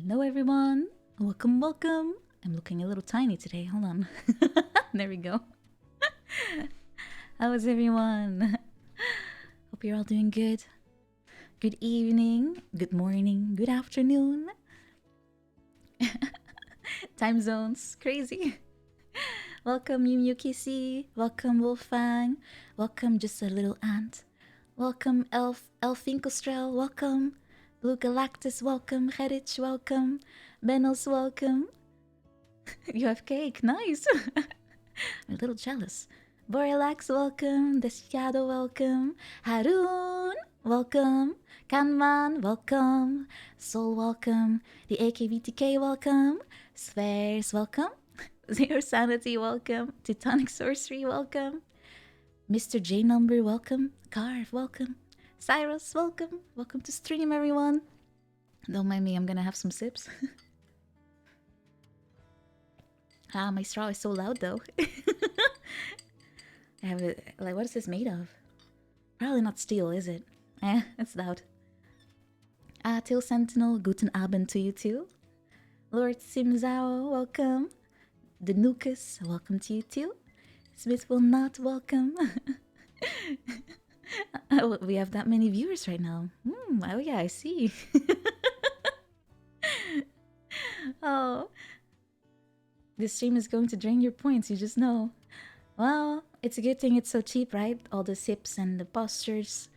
Hello everyone. Welcome, welcome. I'm looking a little tiny today. Hold on. There we go. How is everyone? Hope you're all doing good. Good evening, good morning, good afternoon. Time zones, crazy. Welcome Yu Kissy. Welcome Wolfang. Welcome Just a Little Ant. Welcome Elfinkostrel. Welcome Blue Galactus. Welcome Gerich. Welcome Benos. Welcome. You have cake, nice. I'm a little jealous. Borealax, welcome. Desciado, welcome. Harun, welcome. Kanman, welcome. Soul, welcome. The AKBTK, welcome. Spheres, welcome. Zero Sanity, welcome. Teutonic Sorcery, welcome. Mr. J Number, welcome. Carve, welcome. Cyrus, welcome. Welcome to stream, everyone. Don't mind me, I'm gonna have some sips. Ah, my straw is so loud though. I have it. Like, what is this made of? Probably not steel, is it? It's loud. Till Sentinel, guten Abend to you too. Lord Simzao, welcome. The Nukas, welcome to you too. Smith will not welcome. Oh, we have that many viewers right now. Oh yeah, I see. Oh, this stream is going to drain your points, you just know. Well, it's a good thing it's so cheap, right? All the sips and the postures.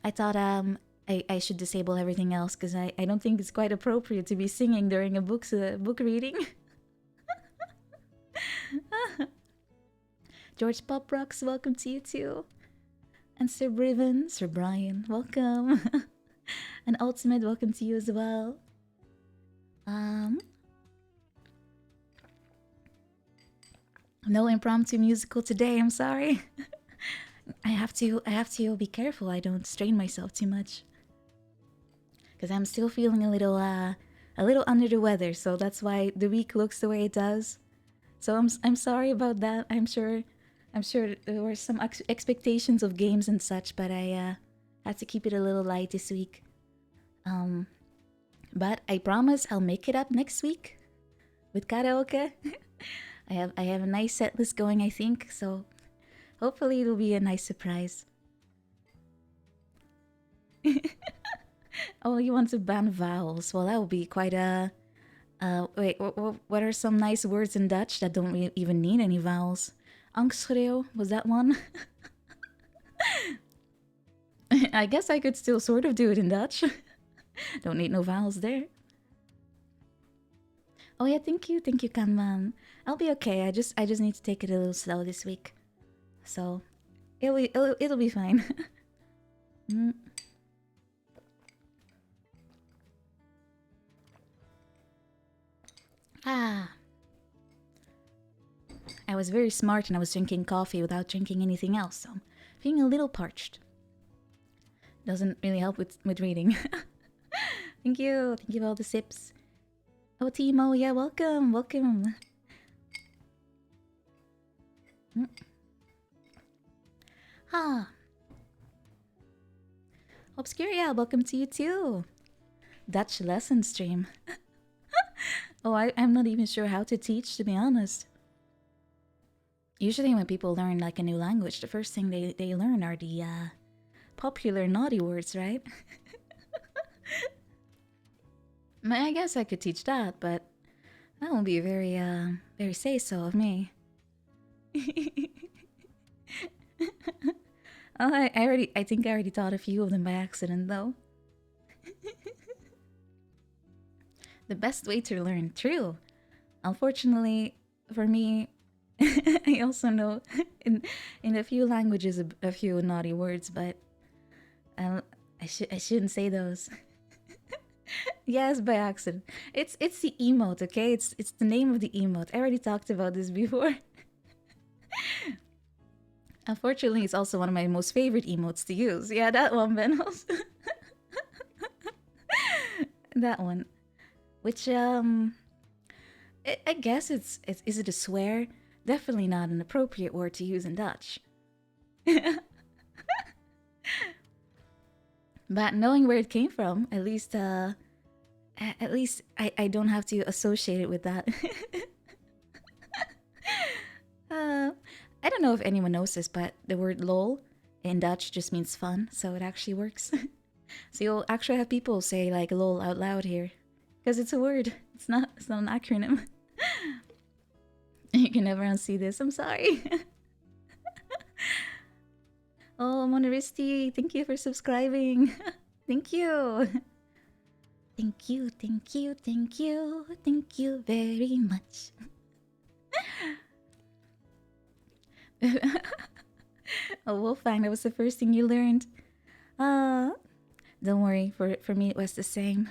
I thought I should disable everything else because I don't think it's quite appropriate to be singing during a book reading. George Pop Rocks, welcome to you too. And Sir Briven, Sir Brian, welcome. And Ultimate, welcome to you as well. No impromptu musical today, I'm sorry. I have to be careful I don't strain myself too much. Cause I'm still feeling a little under the weather, so that's why the week looks the way it does. So I'm sorry about that. I'm sure there were some expectations of games and such, but I had to keep it a little light this week. But I promise I'll make it up next week with karaoke. I have a nice set list going, I think, so hopefully it'll be a nice surprise. Oh, you want to ban vowels? Well, that would be quite a... wait, what are some nice words in Dutch that don't even need any vowels? Angstschreeuw, was that one? I guess I could still sort of do it in Dutch. Don't need no vowels there. Oh yeah, thank you, Kanman. I'll be okay. I just need to take it a little slow this week, so it'll be fine. Ah, I was very smart and I was drinking coffee without drinking anything else, so I'm feeling a little parched. Doesn't really help with reading. Thank you for all the sips. Oh, Timo, yeah, welcome. Ah. Obscuria, welcome to you too. Dutch lesson stream. Oh, I'm not even sure how to teach, to be honest. Usually when people learn like a new language, the first thing they learn are the popular naughty words, right? I guess I could teach that, but that won't be very say-so of me. Oh, I think I already taught a few of them by accident, though. The best way to learn, true. Unfortunately, for me, I also know in a few languages a few naughty words, but I shouldn't say those. Yes, by accident. It's the emote, okay? It's the name of the emote. I already talked about this before. Unfortunately, it's also one of my most favorite emotes to use. Yeah, that one, Benos. That one. Which, I guess is it a swear? Definitely not an appropriate word to use in Dutch. But knowing where it came from, at least At least I don't have to associate it with that. uh, I don't know if anyone knows this, but the word lol in Dutch just means fun, so it actually works. So you'll actually have people say like lol out loud here. Because it's a word. It's not an acronym. You can never unsee this, I'm sorry. Oh, Monoristi, thank you for subscribing. Thank you. Thank you, thank you, thank you, thank you very much. Oh, Wolfgang, that was the first thing you learned. Don't worry, for me it was the same.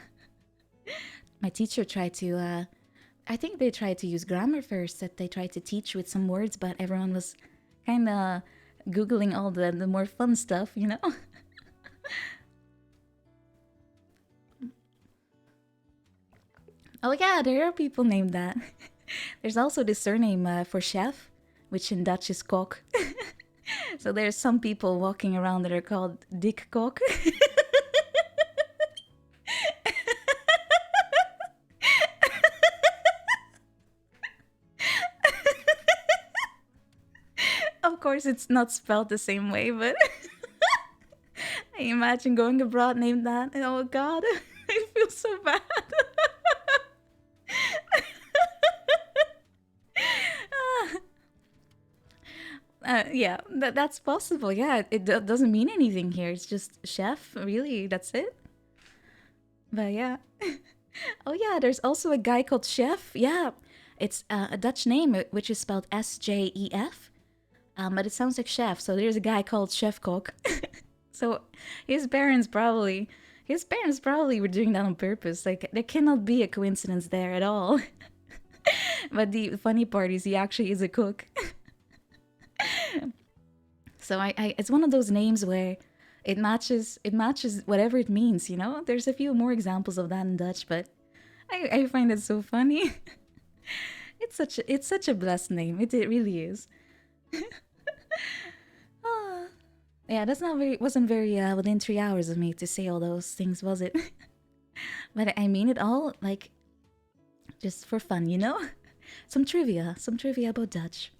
My teacher tried to, I think they tried to use grammar first, that they tried to teach with some words, but everyone was kind of Googling all the more fun stuff, you know? Oh yeah, there are people named that. There's also the surname for chef, which in Dutch is kok. So there's some people walking around that are called Dick Kok. Of course, it's not spelled the same way, but I imagine going abroad named that. Oh god, I feel so bad. Yeah, that's possible. Yeah, it doesn't mean anything here. It's just chef, really. That's it. But yeah. Oh yeah, there's also a guy called Chef. Yeah, it's a Dutch name, which is spelled SJEF. But it sounds like chef. So there's a guy called Chef Kok. So his parents probably were doing that on purpose. Like there cannot be a coincidence there at all. But the funny part is he actually is a cook. So I it's one of those names where it matches whatever it means, you know? There's a few more examples of that in Dutch, but I find it so funny. It's such a blessed name. It really is. Ah. Yeah, that's not very wasn't very within 3 hours of me to say all those things, was it? But I mean it all like just for fun, you know? Some trivia about Dutch.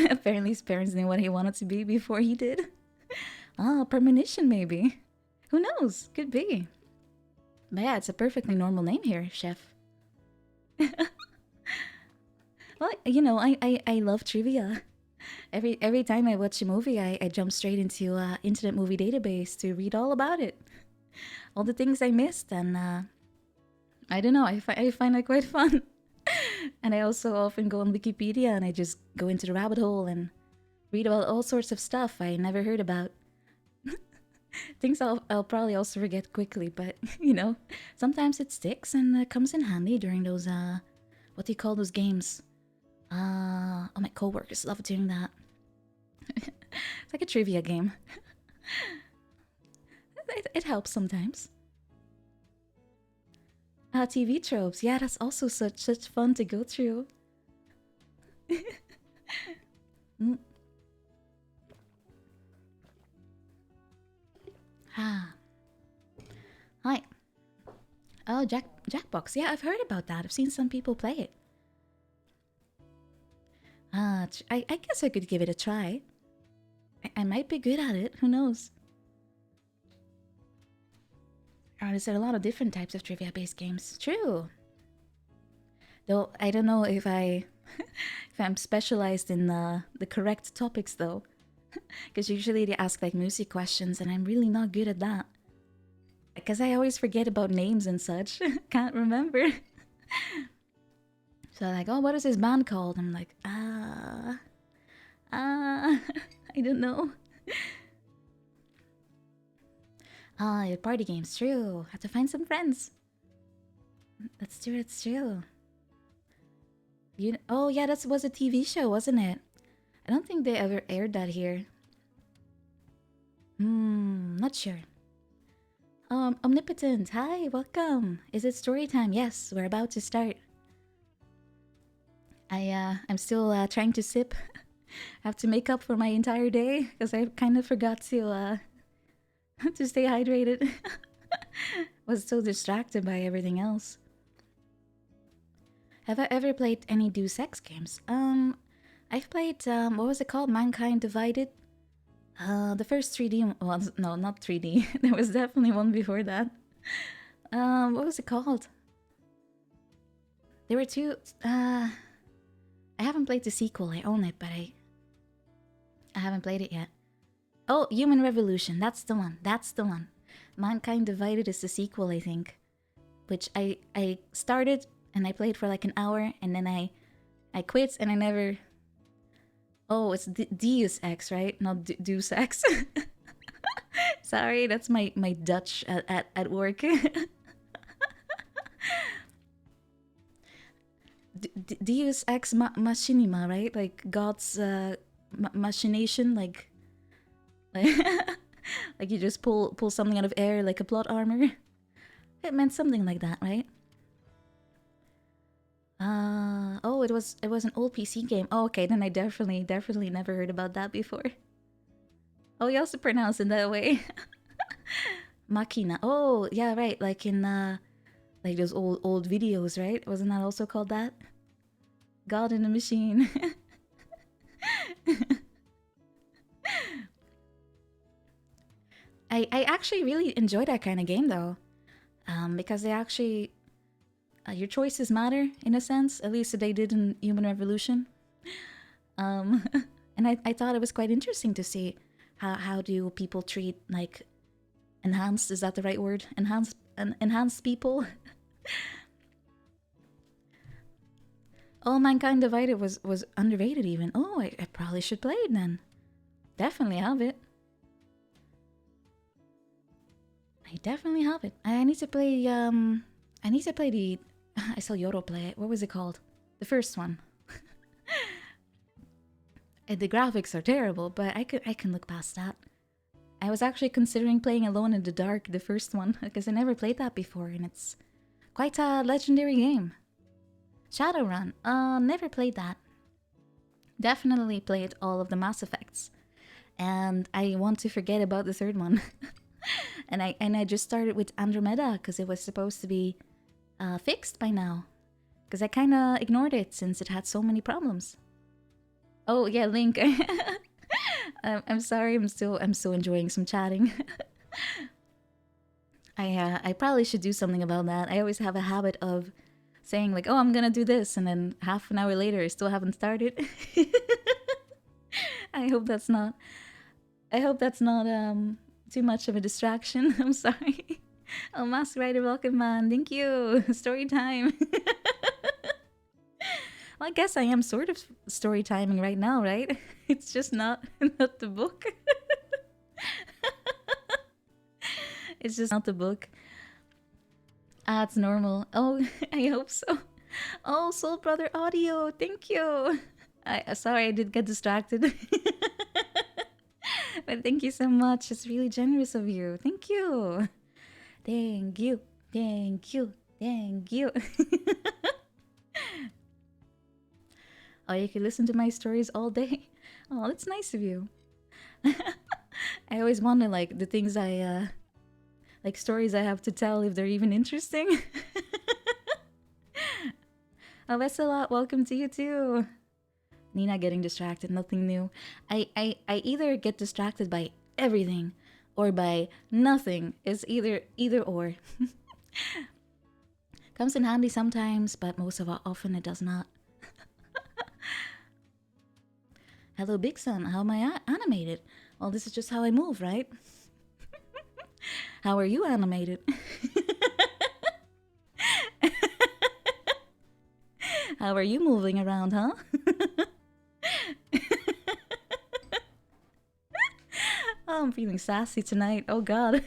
Apparently his parents knew what he wanted to be before he did. Ah, premonition maybe. Who knows? Could be. But yeah, it's a perfectly normal name here, Chef. Well, you know, I love trivia. Every time I watch a movie, I jump straight into Internet Movie Database to read all about it. All the things I missed, and I don't know, I find that quite fun. And I also often go on Wikipedia and I just go into the rabbit hole and read about all sorts of stuff I never heard about. Things I'll probably also forget quickly, but you know, sometimes it sticks and comes in handy during those what do you call those games? Oh, my coworkers love doing that. It's like a trivia game. It helps sometimes. TV tropes. Yeah, that's also such fun to go through. Mm. Ah. Hi. Oh, Jackbox. Yeah, I've heard about that. I've seen some people play it. I guess I could give it a try. I might be good at it. Who knows? There's a lot of different types of trivia-based games. True. Though I don't know if if I'm specialized in the correct topics though, because usually they ask like music questions, and I'm really not good at that. Because I always forget about names and such. Can't remember. So like, oh, what is this band called? I'm like, I don't know. Your party games, true. Have to find some friends. That's true, that's true. Oh yeah, that was a TV show, wasn't it? I don't think they ever aired that here. Not sure. Omnipotent, hi, welcome. Is it story time? Yes, we're about to start. I'm still trying to sip. I have to make up for my entire day because I kind of forgot to to stay hydrated. Was so distracted by everything else. Have I ever played any Deus Ex games? I've played, what was it called? Mankind Divided? The first 3D, well, no, not 3D. There was definitely one before that. What was it called? There were two, I haven't played the sequel. I own it, but I haven't played it yet. Oh, Human Revolution. That's the one. That's the one. Mankind Divided is the sequel, I think. Which I started and I played for like an hour and then I quit and I never... Oh, it's Deus Ex, right? Not Deus Ex. Sorry, that's my Dutch at work. Deus Ex Machinima, right? Like God's machination, like like you just pull something out of air like a plot armor. It meant something like that, right? Oh, it was an old PC game. Oh, okay, then I definitely never heard about that before. Oh, you also pronounce it that way. Machina. Oh, yeah, right. Like in like those old videos, right? Wasn't that also called that? God in the Machine. I actually really enjoy that kind of game though, because they actually your choices matter in a sense. At least they did in Human Revolution. And I thought it was quite interesting to see how do people treat like enhanced, is that the right word? Enhanced people. Oh, Mankind Divided was underrated even. Oh, I probably should play it then. Definitely have it. I definitely have it. I need to play the I saw Yoro play it. What was it called? The first one. The graphics are terrible, but I can look past that. I was actually considering playing Alone in the Dark, the first one, because I never played that before, and it's quite a legendary game. Shadowrun, never played that. Definitely played all of the Mass Effects, and I want to forget about the third one. and I just started with Andromeda because it was supposed to be fixed by now, because I kind of ignored it since it had so many problems. Oh yeah, Link. I'm sorry. I'm still enjoying some chatting. I probably should do something about that. I always have a habit of saying like, "Oh, I'm gonna do this," and then half an hour later, I still haven't started. I hope that's not too much of a distraction. I'm sorry. Oh, Mask Rider, welcome, man. Thank you. Story time. Well, I guess I am sort of story timing right now, right? It's just not the book. It's just not the book. Ah, it's normal. Oh, I hope so. Oh, Soul Brother Audio, thank you. Sorry, I did get distracted. But thank you so much. It's really generous of you. Thank you. Thank you. Thank you. Thank you. Oh, you can listen to my stories all day. Oh, that's nice of you. I always wonder, like, the things like stories I have to tell, if they're even interesting. Oh, Veselot, welcome to you too. Nina getting distracted, nothing new. I either get distracted by everything or by nothing. It's either or. Comes in handy sometimes, but most of it often it does not. Hello, Big Sun. How am I animated? Well, this is just how I move, right? How are you animated? How are you moving around, huh? Oh, I'm feeling sassy tonight. Oh God.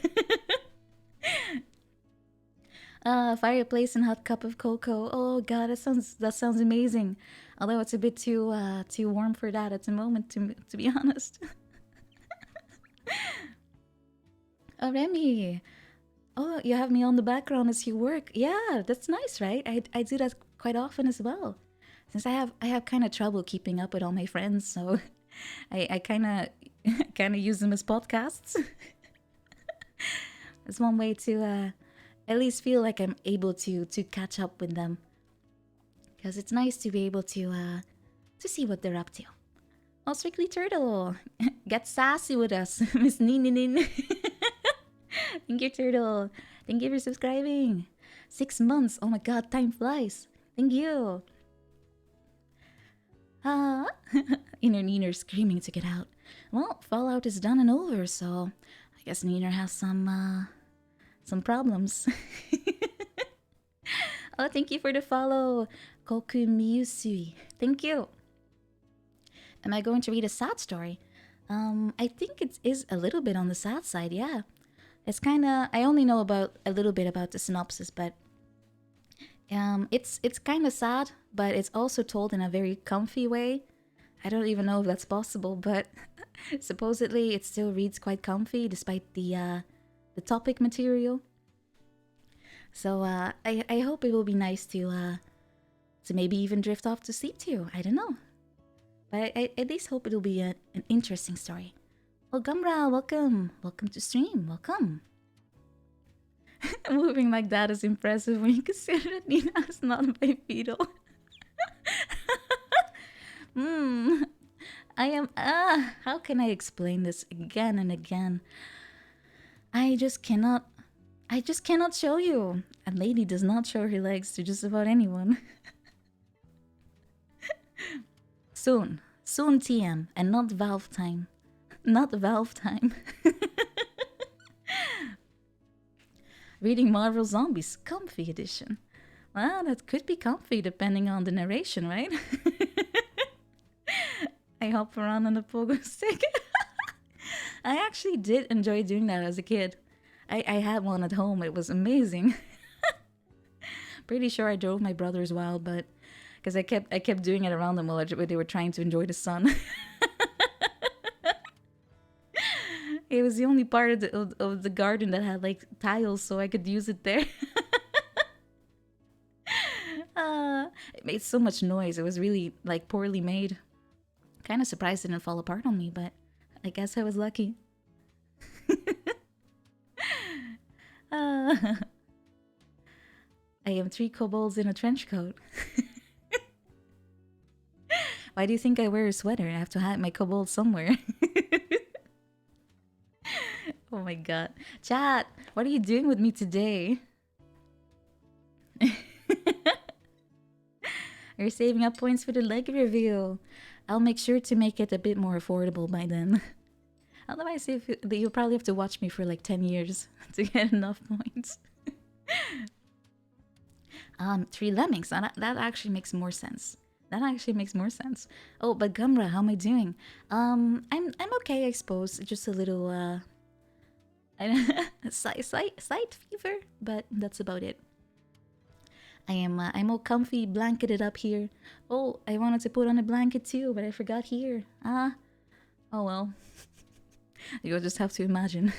Fireplace and hot cup of cocoa. Oh God, that sounds amazing. Although it's a bit too warm for that at the moment, to be honest. Oh, Remy. Oh, you have me on the background as you work. Yeah, that's nice, right? I do that quite often as well. Since I have kind of trouble keeping up with all my friends, so I kind of use them as podcasts. It's one way to at least feel like I'm able to catch up with them. Because it's nice to be able to see what they're up to. Oh, Strictly Turtle, get sassy with us, Miss Ninin. Thank you, Turtle. Thank you for subscribing. 6 months. Oh my God, time flies. Thank you. Ah, inner Neener screaming to get out. Well, Fallout is done and over, so I guess Neener has some problems. Oh, thank you for the follow, Koku Miyusui. Thank you. Am I going to read a sad story? I think it is a little bit on the sad side, yeah. It's kind of, I only know about a little bit about the synopsis, but it's kind of sad, but it's also told in a very comfy way. I don't even know if that's possible, but supposedly it still reads quite comfy despite the topic material. So I hope it will be nice to maybe even drift off to sleep too. I don't know, but I at least hope it'll be an interesting story. Well, Gumra, welcome to stream, welcome. Moving like that is impressive when you consider that Nina is not bipedal. I am, how can I explain this again and again? I just cannot show you. A lady does not show her legs to just about anyone. Soon TM, and not Valve time. Not Valve time. Reading Marvel Zombies, comfy edition. Well, that could be comfy depending on the narration, right? I hop around on a pogo stick. I actually did enjoy doing that as a kid. I had one at home. It was amazing. Pretty sure I drove my brothers wild, but because I kept doing it around them while they were trying to enjoy the sun. It was the only part of the garden that had like tiles, so I could use it there. It made so much noise. It was really like poorly made. Kind of surprised it didn't fall apart on me, but I guess I was lucky. I am 3 kobolds in a trench coat. Why do you think I wear a sweater? I have to hide my kobold somewhere. Oh my god. Chat, what are you doing with me today? You're saving up points for the leg review. I'll make sure to make it a bit more affordable by then. Otherwise, you'll probably have to watch me for like 10 years to get enough points. 3 lemmings. That actually makes more sense. That actually makes more sense. Oh, but Gumra, how am I doing? I'm okay, I suppose. Just a little slight fever, but that's about it. I'm all comfy, blanketed up here. Oh, I wanted to put on a blanket too, but I forgot here. Oh well. You'll just have to imagine.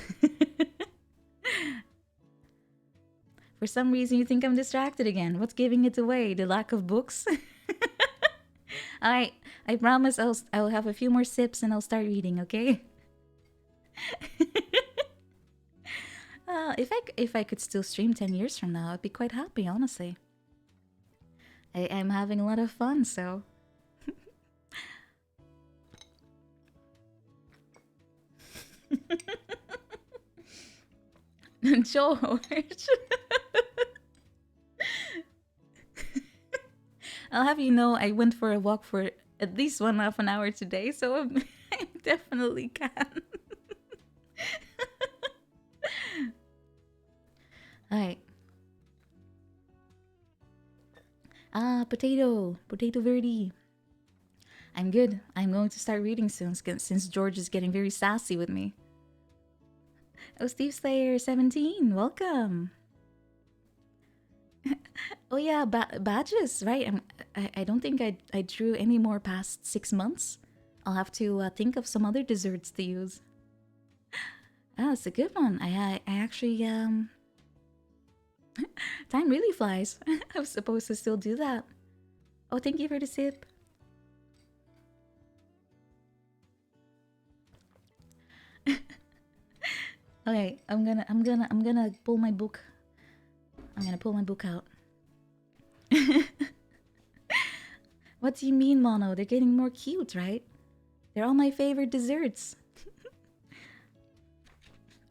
For some reason you think I'm distracted again. What's giving it away? The lack of books? Alright, I promise I'll have a few more sips and I'll start reading, okay? If I could still stream 10 years from now, I'd be quite happy, honestly. I'm having a lot of fun, so... George! I'll have you know I went for a walk for at least 1/2 an hour today, so I definitely can. Alright. Potato Verde. I'm good. I'm going to start reading soon since George is getting very sassy with me. Oh, Steve Slayer 17, welcome. Oh yeah, badges, right? I don't think I drew any more past 6 months. I'll have to think of some other desserts to use. Oh, it's a good one. I actually time really flies. I was supposed to still do that. Oh, thank you for the sip. Okay, I'm gonna pull my book. I'm gonna pull my book out. What do you mean, Mono? They're getting more cute, right? They're all my favorite desserts.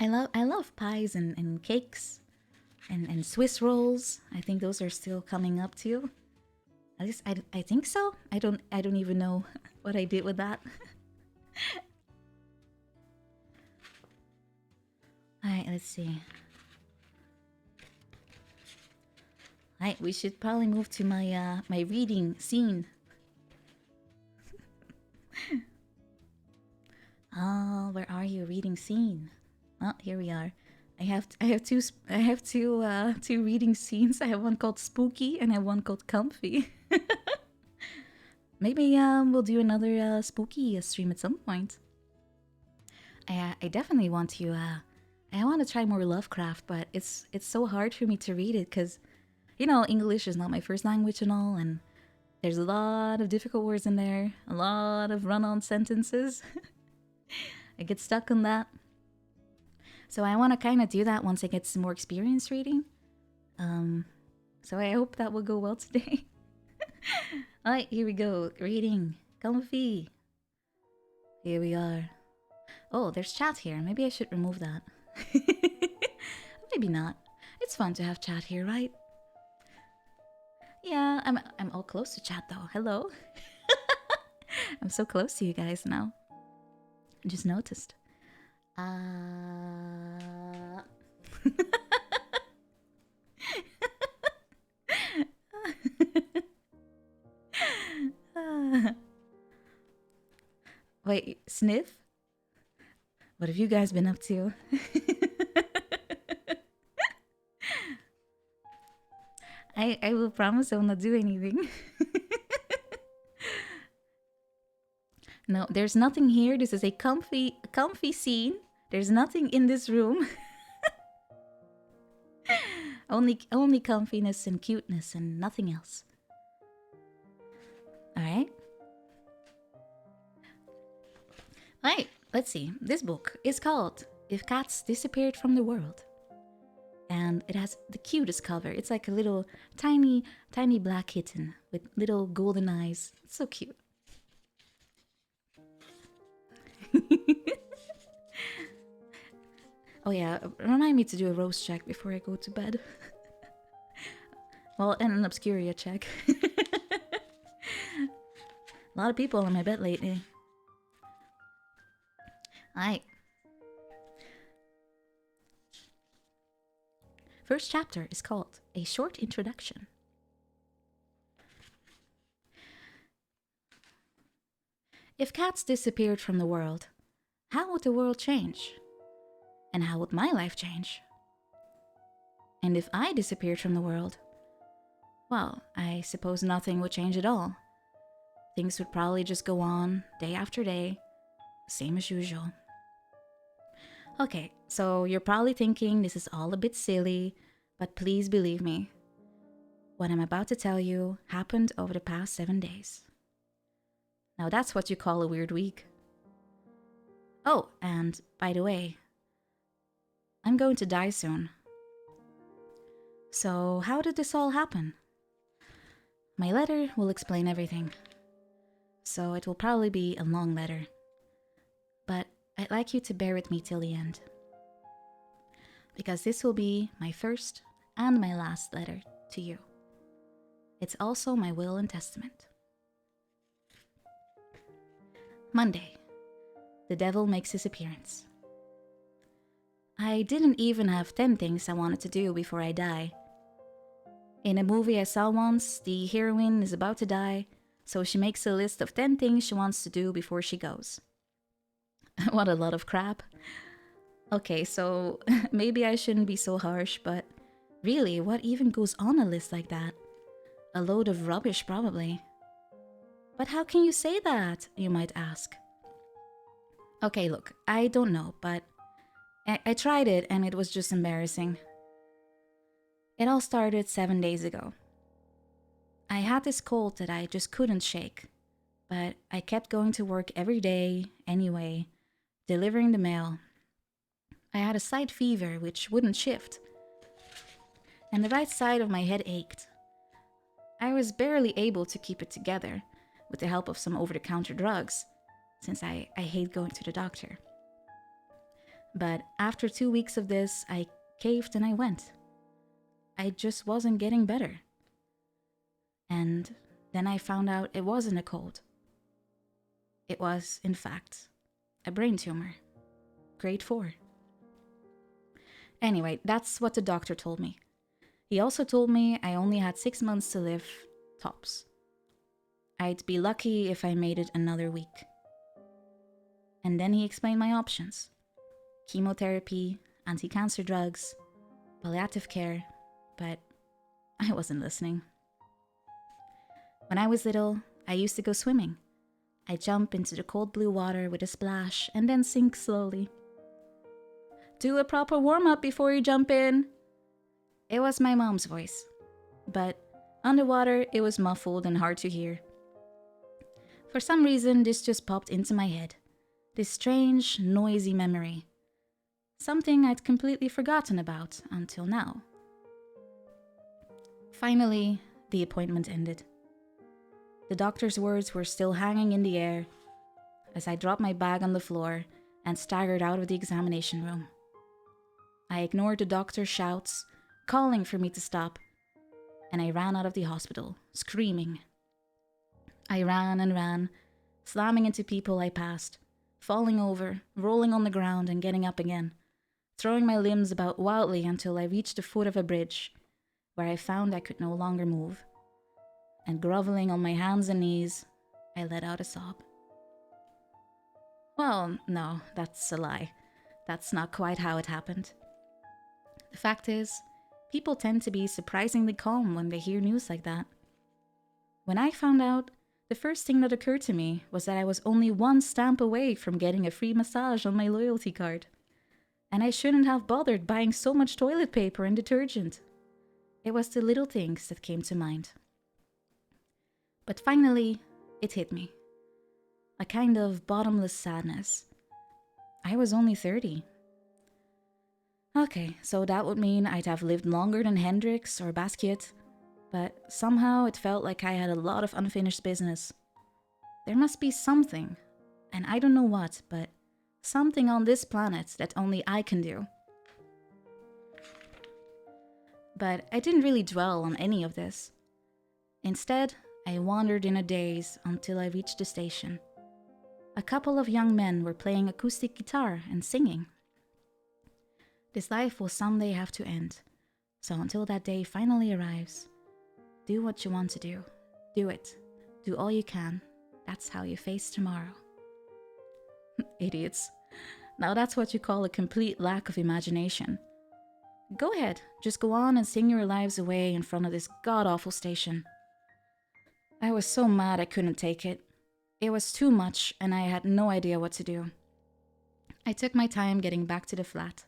I love pies and cakes and Swiss rolls. I think those are still coming up too. At least I think so. I don't even know what I did with that. Alright, let's see. Alright, we should probably move to my reading scene. Oh, where are you? Reading scene. Oh, here we are. I have two reading scenes. I have one called Spooky and I have one called Comfy. Maybe we'll do another spooky stream at some point. I definitely want to I want to try more Lovecraft, but it's so hard for me to read it because you know English is not my first language and all, and there's a lot of difficult words in there, a lot of run-on sentences. I get stuck on that. So I want to kind of do that once I get some more experience reading. So I hope that will go well today. Alright, here we go. Reading. Comfy. Here we are. Oh, there's chat here. Maybe I should remove that. Maybe not. It's fun to have chat here, right? Yeah, I'm all close to chat though. Hello. I'm so close to you guys now. I just noticed. Wait, sniff? What have you guys been up to? I will promise I will not do anything. No, there's nothing here. This is a comfy scene. There's nothing in this room. only comfiness and cuteness and nothing else. Alright. Alright, let's see. This book is called If Cats Disappeared from the World. And it has the cutest cover. It's like a little tiny black kitten with little golden eyes. It's so cute. Oh yeah, remind me to do a roast check before I go to bed. Well, and an Obscuria check. A lot of people on my bed lately. Alright. First chapter is called A Short Introduction. If cats disappeared from the world, how would the world change? And how would my life change? And if I disappeared from the world, well, I suppose nothing would change at all. Things would probably just go on day after day, same as usual. Okay, so you're probably thinking this is all a bit silly, but please believe me. What I'm about to tell you happened over the past 7 days. Now that's what you call a weird week. Oh, and by the way, I'm going to die soon. So how did this all happen? My letter will explain everything. So it will probably be a long letter. But I'd like you to bear with me till the end. Because this will be my first and my last letter to you. It's also my will and testament. Monday. The devil makes his appearance. I didn't even have 10 things I wanted to do before I die. In a movie I saw once, the heroine is about to die, so she makes a list of 10 things she wants to do before she goes. What a lot of crap. Okay, so maybe I shouldn't be so harsh, but really, what even goes on a list like that? A load of rubbish, probably. But how can you say that, you might ask? Okay, look, I don't know, but I tried it and it was just embarrassing. It all started 7 days ago. I had this cold that I just couldn't shake, but I kept going to work every day anyway, delivering the mail. I had a side fever which wouldn't shift, and the right side of my head ached. I was barely able to keep it together with the help of some over-the-counter drugs, since I hate going to the doctor. But after 2 weeks of this, I caved and I went. I just wasn't getting better. And then I found out it wasn't a cold. It was, in fact, a brain tumor. Grade 4. Anyway, that's what the doctor told me. He also told me I only had 6 months to live, tops. I'd be lucky if I made it another week. And then he explained my options. Chemotherapy, anti-cancer drugs, palliative care, but I wasn't listening. When I was little, I used to go swimming. I'd jump into the cold blue water with a splash and then sink slowly. Do a proper warm-up before you jump in. It was my mom's voice, but underwater it was muffled and hard to hear. For some reason, this just popped into my head. This strange, noisy memory. Something I'd completely forgotten about until now. Finally, the appointment ended. The doctor's words were still hanging in the air as I dropped my bag on the floor and staggered out of the examination room. I ignored the doctor's shouts, calling for me to stop, and I ran out of the hospital, screaming. I ran and ran, slamming into people I passed, falling over, rolling on the ground and getting up again, throwing my limbs about wildly until I reached the foot of a bridge, where I found I could no longer move. And groveling on my hands and knees, I let out a sob. Well, no, that's a lie. That's not quite how it happened. The fact is, people tend to be surprisingly calm when they hear news like that. When I found out, the first thing that occurred to me was that I was only one stamp away from getting a free massage on my loyalty card. And I shouldn't have bothered buying so much toilet paper and detergent. It was the little things that came to mind. But finally, it hit me. A kind of bottomless sadness. I was only 30. Okay, so that would mean I'd have lived longer than Hendrix or Basquiat, but somehow it felt like I had a lot of unfinished business. There must be something, and I don't know what, but something on this planet that only I can do. But I didn't really dwell on any of this. Instead, I wandered in a daze until I reached the station. A couple of young men were playing acoustic guitar and singing. This life will someday have to end, so until that day finally arrives, do what you want to do. Do it. Do all you can. That's how you face tomorrow. Idiots. Now that's what you call a complete lack of imagination. Go ahead, just go on and sing your lives away in front of this god-awful station. I was so mad I couldn't take it. It was too much and I had no idea what to do. I took my time getting back to the flat.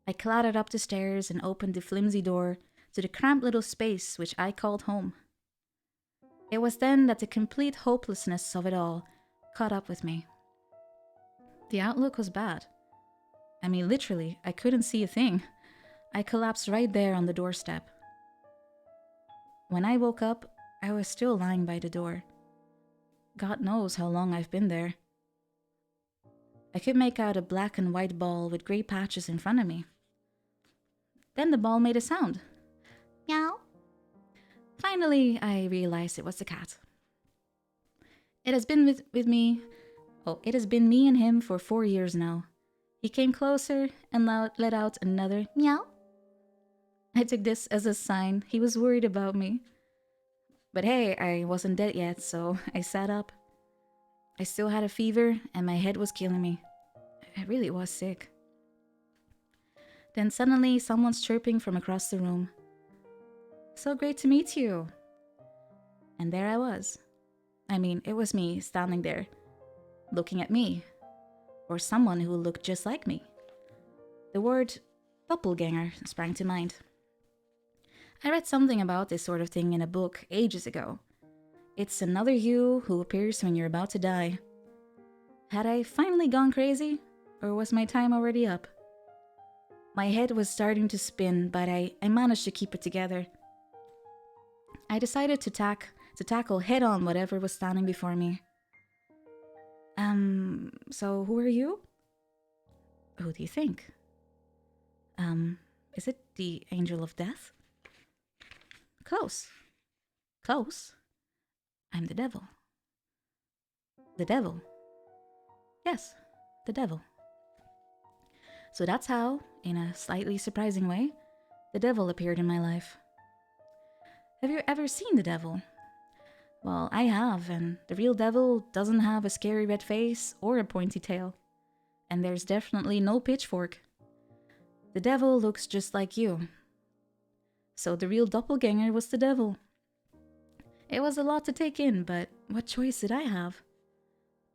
I clattered up the stairs and opened the flimsy door to the cramped little space which I called home. It was then that the complete hopelessness of it all caught up with me. The outlook was bad. I mean, literally, I couldn't see a thing. I collapsed right there on the doorstep. When I woke up, I was still lying by the door. God knows how long I've been there. I could make out a black and white ball with grey patches in front of me. Then the ball made a sound. Meow. Finally, I realized it was the cat. It has been it has been me and him for 4 years now. He came closer and let out another meow. I took this as a sign he was worried about me. But hey, I wasn't dead yet, so I sat up. I still had a fever and my head was killing me. I really was sick. Then suddenly someone's chirping from across the room. So great to meet you. And there I was. I mean, it was me standing there, looking at me. Or someone who looked just like me. The word doppelganger sprang to mind. I read something about this sort of thing in a book ages ago. It's another you who appears when you're about to die. Had I finally gone crazy? Or was my time already up? My head was starting to spin, but I managed to keep it together. I decided to tackle head on whatever was standing before me. So who are you? Who do you think? Is it the angel of death? Close. Close? I'm the devil. The devil? Yes, the devil. So that's how, in a slightly surprising way, the devil appeared in my life. Have you ever seen the devil? Well, I have, and the real devil doesn't have a scary red face or a pointy tail. And there's definitely no pitchfork. The devil looks just like you. So the real doppelganger was the devil. It was a lot to take in, but what choice did I have?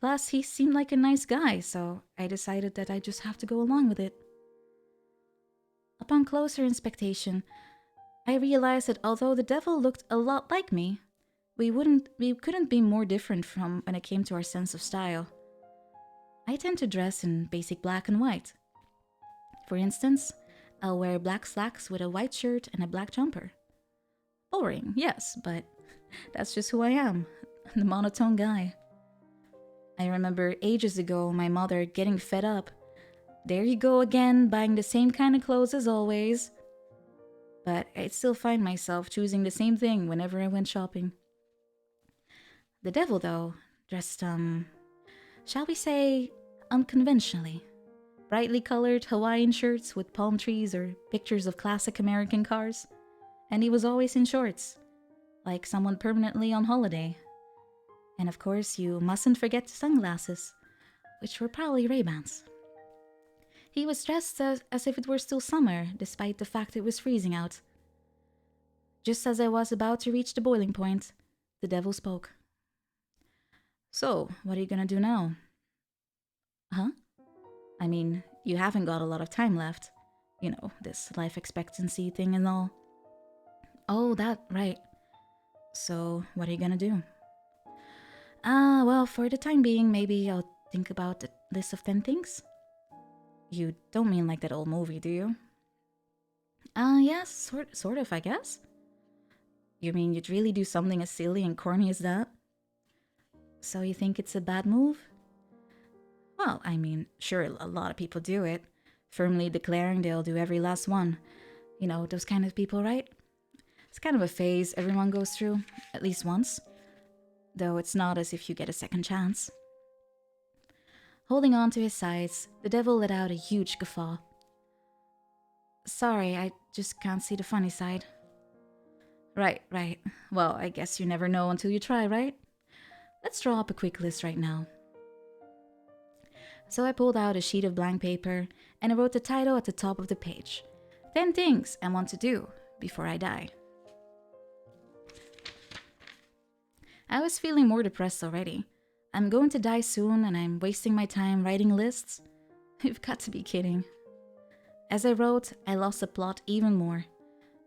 Plus, he seemed like a nice guy, so I decided that I just have to go along with it. Upon closer inspection, I realized that although the devil looked a lot like me, we couldn't be more different from when it came to our sense of style. I tend to dress in basic black and white. For instance, I'll wear black slacks with a white shirt and a black jumper. Boring, yes, but that's just who I am, the monotone guy. I remember ages ago my mother getting fed up. There you go again, buying the same kind of clothes as always. But I'd still find myself choosing the same thing whenever I went shopping. The devil, though, dressed, shall we say, unconventionally. Brightly colored Hawaiian shirts with palm trees or pictures of classic American cars. And he was always in shorts, like someone permanently on holiday. And of course, you mustn't forget the sunglasses, which were probably Ray-Bans. He was dressed as if it were still summer, despite the fact it was freezing out. Just as I was about to reach the boiling point, the devil spoke. So, what are you gonna do now? Huh? I mean, you haven't got a lot of time left. You know, this life expectancy thing and all. Oh, that, right. So, what are you gonna do? Well, for the time being, maybe I'll think about the list of 10 things. You don't mean like that old movie, do you? Yes, sort of, I guess. You mean you'd really do something as silly and corny as that? So you think it's a bad move? Well, I mean, sure, a lot of people do it, firmly declaring they'll do every last one. You know, those kind of people, right? It's kind of a phase everyone goes through, at least once. Though it's not as if you get a second chance. Holding on to his sides, the devil let out a huge guffaw. Sorry, I just can't see the funny side. Right. Well, I guess you never know until you try, right? Let's draw up a quick list right now. So I pulled out a sheet of blank paper and I wrote the title at the top of the page. 10 things I want to do before I die. I was feeling more depressed already. I'm going to die soon and I'm wasting my time writing lists? You've got to be kidding. As I wrote, I lost the plot even more.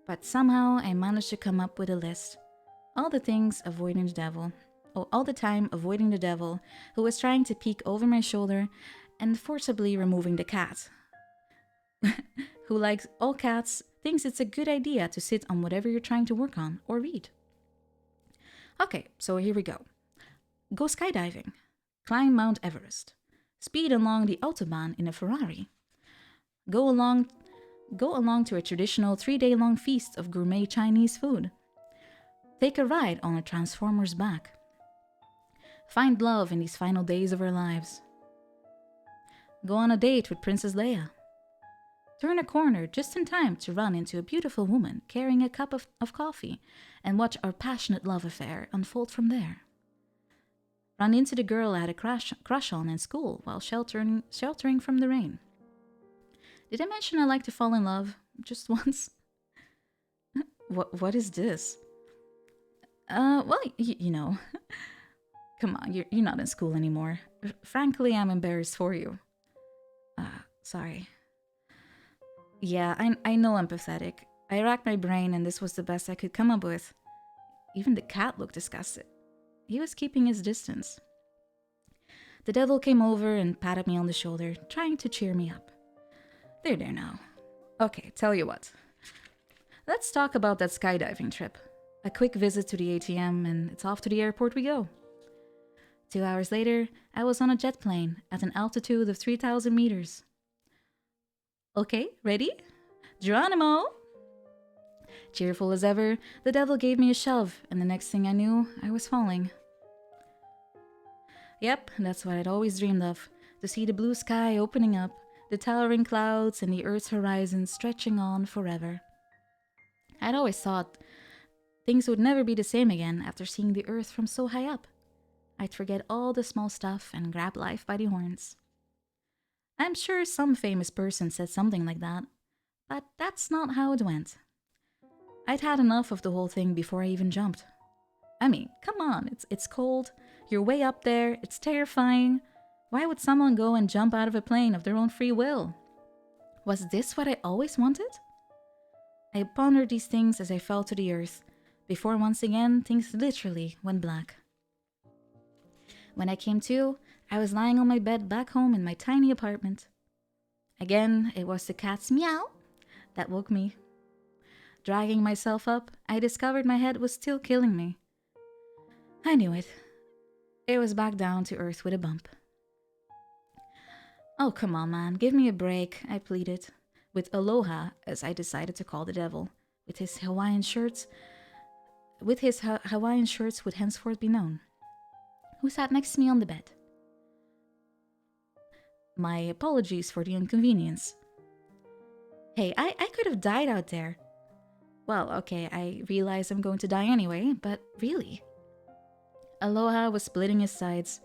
But somehow I managed to come up with a list. All the things avoiding the devil. All the time avoiding the devil, who was trying to peek over my shoulder and forcibly removing the cat. Who, like all cats, thinks it's a good idea to sit on whatever you're trying to work on or read. Okay, so here we go. Go skydiving. Climb Mount Everest. Speed along the Autobahn in a Ferrari. Go along to a traditional 3-day-long feast of gourmet Chinese food. Take a ride on a Transformer's back. Find love in these final days of our lives. Go on a date with Princess Leia. Turn a corner just in time to run into a beautiful woman carrying a cup of coffee and watch our passionate love affair unfold from there. Run into the girl I had a crush on in school while sheltering from the rain. Did I mention I like to fall in love just once? What is this? Well, you know. Come on, you're not in school anymore. Frankly, I'm embarrassed for you. Sorry. Yeah, I know I'm pathetic. I racked my brain and this was the best I could come up with. Even the cat looked disgusted. He was keeping his distance. The devil came over and patted me on the shoulder, trying to cheer me up. There now. Okay, tell you what. Let's talk about that skydiving trip. A quick visit to the ATM, and it's off to the airport we go. 2 hours later, I was on a jet plane at an altitude of 3,000 meters. Okay, ready? Geronimo! Cheerful as ever, the devil gave me a shove, and the next thing I knew, I was falling. Yep, that's what I'd always dreamed of, to see the blue sky opening up, the towering clouds, and the Earth's horizon stretching on forever. I'd always thought things would never be the same again after seeing the Earth from so high up. I'd forget all the small stuff and grab life by the horns. I'm sure some famous person said something like that, but that's not how it went. I'd had enough of the whole thing before I even jumped. I mean, come on, it's cold, you're way up there, it's terrifying. Why would someone go and jump out of a plane of their own free will? Was this what I always wanted? I pondered these things as I fell to the earth, before once again things literally went black. When I came to, I was lying on my bed back home in my tiny apartment. Again, it was the cat's meow that woke me. Dragging myself up, I discovered my head was still killing me. I knew it. It was back down to earth with a bump. Oh, come on, man, give me a break, I pleaded, with Aloha, as I decided to call the devil, with his Hawaiian shirts would henceforth be known. Who sat next to me on the bed? My apologies for the inconvenience. Hey, I could have died out there. Well, okay, I realize I'm going to die anyway, but really? Aloha was splitting his sides.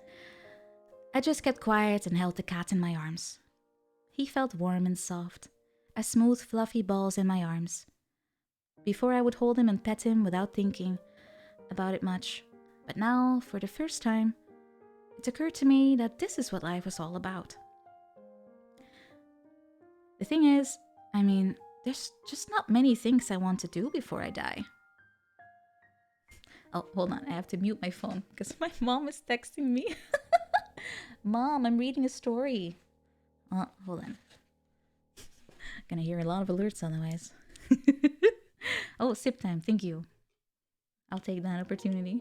I just kept quiet and held the cat in my arms. He felt warm and soft, as smooth, fluffy balls in my arms. Before I would hold him and pet him without thinking about it much, but now, for the first time, it occurred to me that this is what life was all about. The thing is, there's just not many things I want to do before I die. Oh, hold on, I have to mute my phone because my mom is texting me. Mom, I'm reading a story. Hold on. Gonna hear a lot of alerts otherwise. Oh, sip time, thank you. I'll take that opportunity.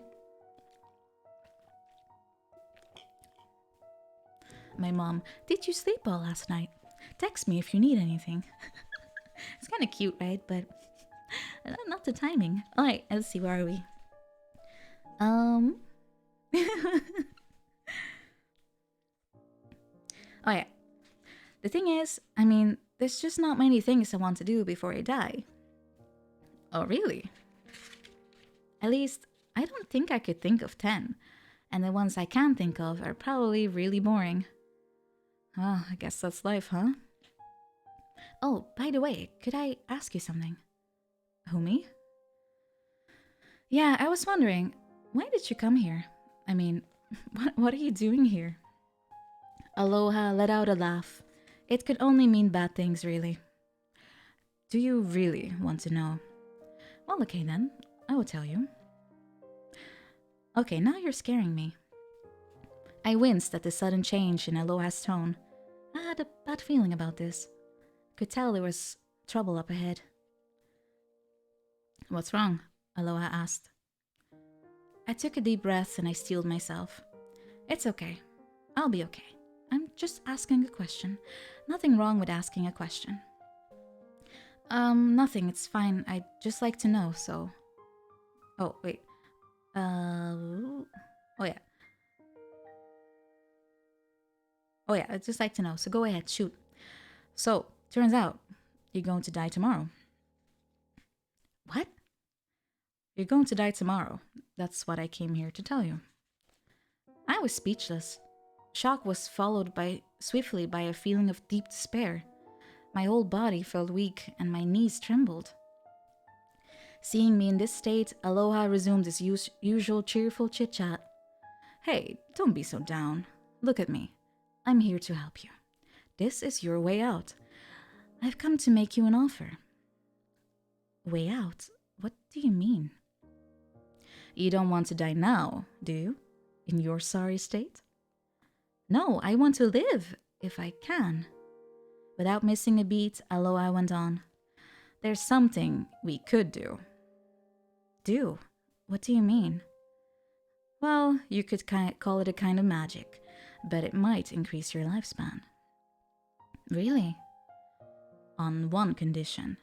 My mom, did you sleep well last night? Text me if you need anything. It's kind of cute, right? But not the timing. All right, let's see, where are we? Oh yeah. The thing is, there's just not many things I want to do before I die. Oh, really? At least, I don't think I could think of 10. And the ones I can think of are probably really boring. Oh, I guess that's life, huh? Oh, by the way, could I ask you something? Who, me? Yeah, I was wondering, why did you come here? What are you doing here? Aloha let out a laugh. It could only mean bad things, really. Do you really want to know? Well, okay then, I will tell you. Okay, now you're scaring me. I winced at the sudden change in Aloha's tone. I had a bad feeling about this. Could tell there was trouble up ahead. What's wrong? Aloha asked. I took a deep breath and I steeled myself. It's okay. I'll be okay. I'm just asking a question. Nothing wrong with asking a question. Nothing. It's fine. I'd just like to know, so... Oh, wait. Oh, yeah. Oh, yeah. I'd just like to know, so go ahead. Shoot. So, turns out, you're going to die tomorrow. What? You're going to die tomorrow. That's what I came here to tell you. I was speechless. Shock was followed swiftly by a feeling of deep despair. My whole body felt weak and my knees trembled. Seeing me in this state, Aloha resumed his usual cheerful chit-chat. Hey, don't be so down. Look at me. I'm here to help you. This is your way out. I've come to make you an offer. Way out? What do you mean? You don't want to die now, do you? In your sorry state? No, I want to live, if I can. Without missing a beat, Aloha went on. There's something we could do. Do? What do you mean? Well, you could call it a kind of magic, but it might increase your lifespan. Really? On one condition.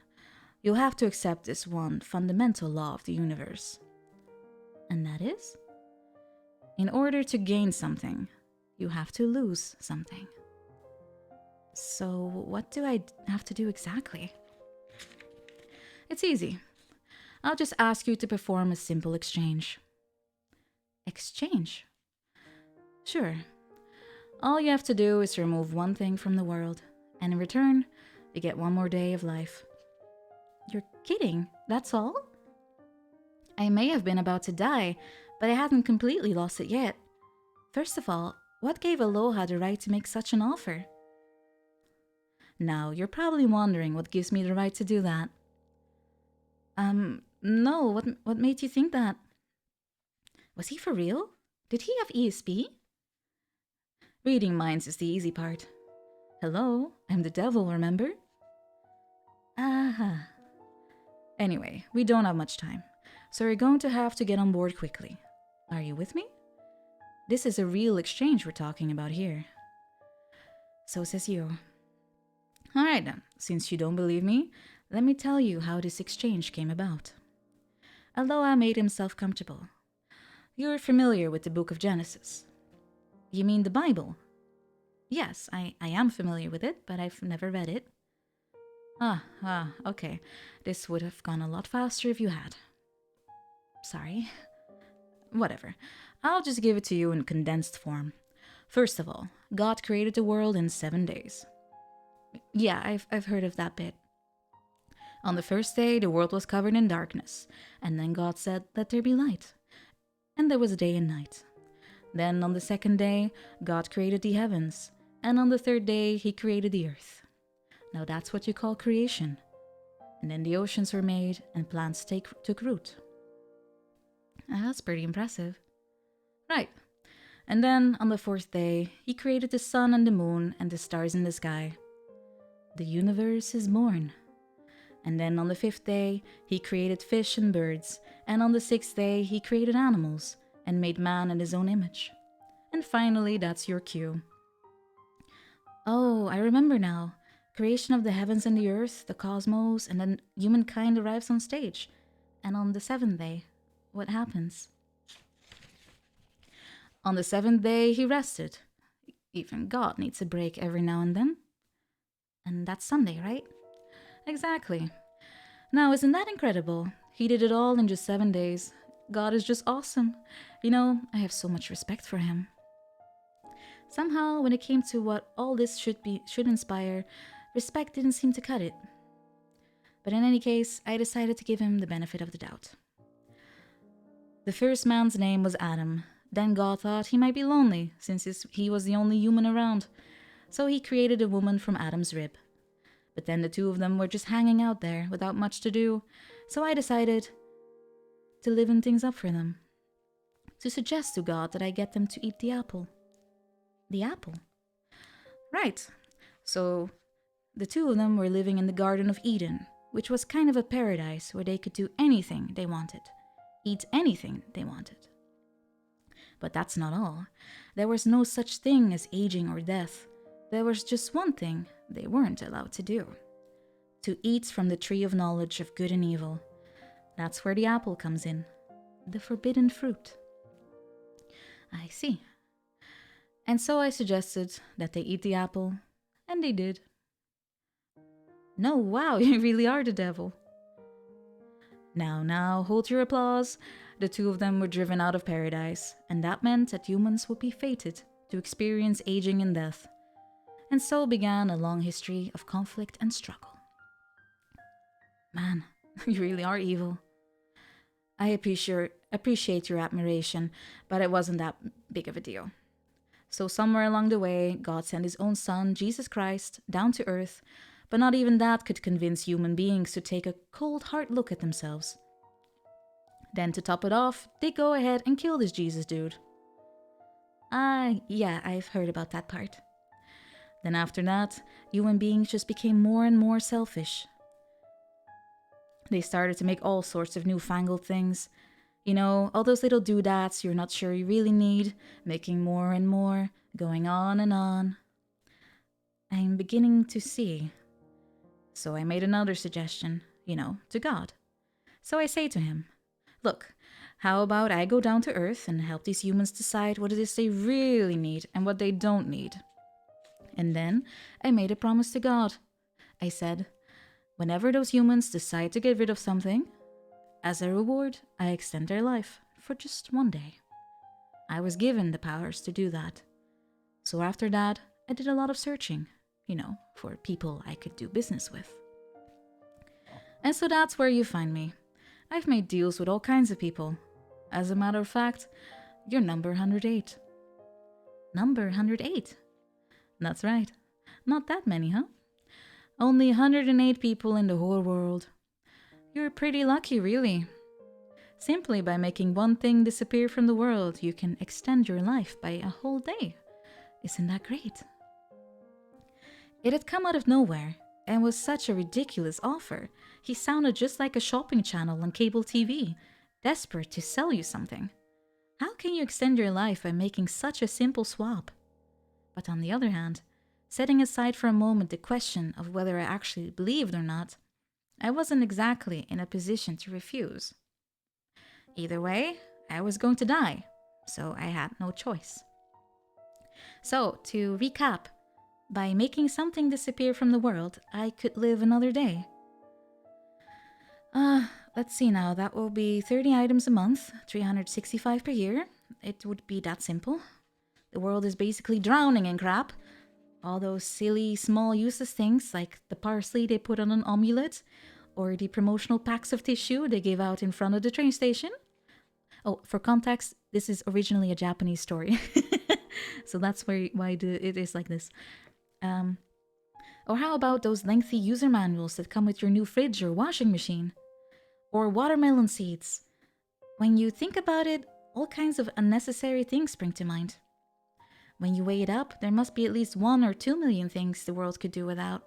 You'll have to accept this one fundamental law of the universe. And that is? In order to gain something, you have to lose something. So, what do I have to do exactly? It's easy. I'll just ask you to perform a simple exchange. Exchange? Sure. All you have to do is remove one thing from the world, and in return, you get one more day of life. You're kidding, that's all? I may have been about to die, but I hadn't completely lost it yet. First of all, what gave Aloha the right to make such an offer? Now, you're probably wondering what gives me the right to do that. No, what made you think that? Was he for real? Did he have ESP? Reading minds is the easy part. Hello, I'm the devil, remember? Aha. Anyway, we don't have much time, so you're going to have to get on board quickly. Are you with me? This is a real exchange we're talking about here. So says you. Alright then, since you don't believe me, let me tell you how this exchange came about. Aloha made himself comfortable. You're familiar with the book of Genesis. You mean the Bible? Yes, I am familiar with it, but I've never read it. Okay. This would have gone a lot faster if you had. Sorry. Whatever. I'll just give it to you in condensed form. First of all, God created the world in 7 days. Yeah, I've heard of that bit. On the first day, the world was covered in darkness, and then God said, "Let there be light." And there was a day and night. Then on the second day, God created the heavens, and on the third day, he created the earth. Now that's what you call creation. And then the oceans were made, and plants took root. That's pretty impressive. Right. And then on the fourth day, he created the sun and the moon and the stars in the sky. The universe is born. And then on the fifth day, he created fish and birds, and on the sixth day, he created animals and made man in his own image. And finally, that's your cue. Oh, I remember now. Creation of the heavens and the earth, the cosmos, and then humankind arrives on stage. And on the seventh day, what happens? On the seventh day, he rested. Even God needs a break every now and then. And that's Sunday, right? Exactly. Now, isn't that incredible? He did it all in just 7 days. God is just awesome. You know, I have so much respect for him. Somehow, when it came to what all this should inspire, respect didn't seem to cut it. But in any case, I decided to give him the benefit of the doubt. The first man's name was Adam. Then God thought he might be lonely, since he was the only human around. So he created a woman from Adam's rib. But then the two of them were just hanging out there without much to do, so I decided to liven things up for them. To suggest to God that I get them to eat the apple. The apple? Right. So the two of them were living in the Garden of Eden, which was kind of a paradise where they could do anything they wanted, eat anything they wanted. But that's not all. There was no such thing as aging or death. There was just one thing they weren't allowed to do. To eat from the tree of knowledge of good and evil. That's where the apple comes in. The forbidden fruit. I see. And so I suggested that they eat the apple, and they did. No, wow, you really are the devil. Now, hold your applause. The two of them were driven out of paradise, and that meant that humans would be fated to experience aging and death. And so began a long history of conflict and struggle. Man, you really are evil. I appreciate your admiration, but it wasn't that big of a deal. So somewhere along the way, God sent his own son, Jesus Christ, down to earth, but not even that could convince human beings to take a cold, hard look at themselves. Then to top it off, they go ahead and kill this Jesus dude. Yeah, I've heard about that part. Then after that, human beings just became more and more selfish. They started to make all sorts of newfangled things. You know, all those little doodads you're not sure you really need, making more and more, going on and on. I'm beginning to see. So I made another suggestion, to God. So I say to him, look, how about I go down to Earth and help these humans decide what it is they really need and what they don't need? And then I made a promise to God. I said, whenever those humans decide to get rid of something, as a reward, I extend their life for just one day. I was given the powers to do that. So after that, I did a lot of searching, for people I could do business with. And so that's where you find me. I've made deals with all kinds of people. As a matter of fact, you're number 108. Number 108? That's right. Not that many, huh? Only 108 people in the whole world. You're pretty lucky, really. Simply by making one thing disappear from the world, you can extend your life by a whole day. Isn't that great? It had come out of nowhere and was such a ridiculous offer. He sounded just like a shopping channel on cable TV, desperate to sell you something. How can you extend your life by making such a simple swap? But on the other hand, setting aside for a moment the question of whether I actually believed or not, I wasn't exactly in a position to refuse. Either way, I was going to die, so I had no choice. So, to recap, by making something disappear from the world, I could live another day. Let's see now, that will be 30 items a month, 365 per year. It would be that simple. The world is basically drowning in crap. All those silly, small, useless things like the parsley they put on an omelette, or the promotional packs of tissue they give out in front of the train station. Oh, for context, this is originally a Japanese story. So that's why it is like this. Or how about those lengthy user manuals that come with your new fridge or washing machine? Or watermelon seeds. When you think about it, all kinds of unnecessary things spring to mind. When you weigh it up, there must be at least 1 or 2 million things the world could do without.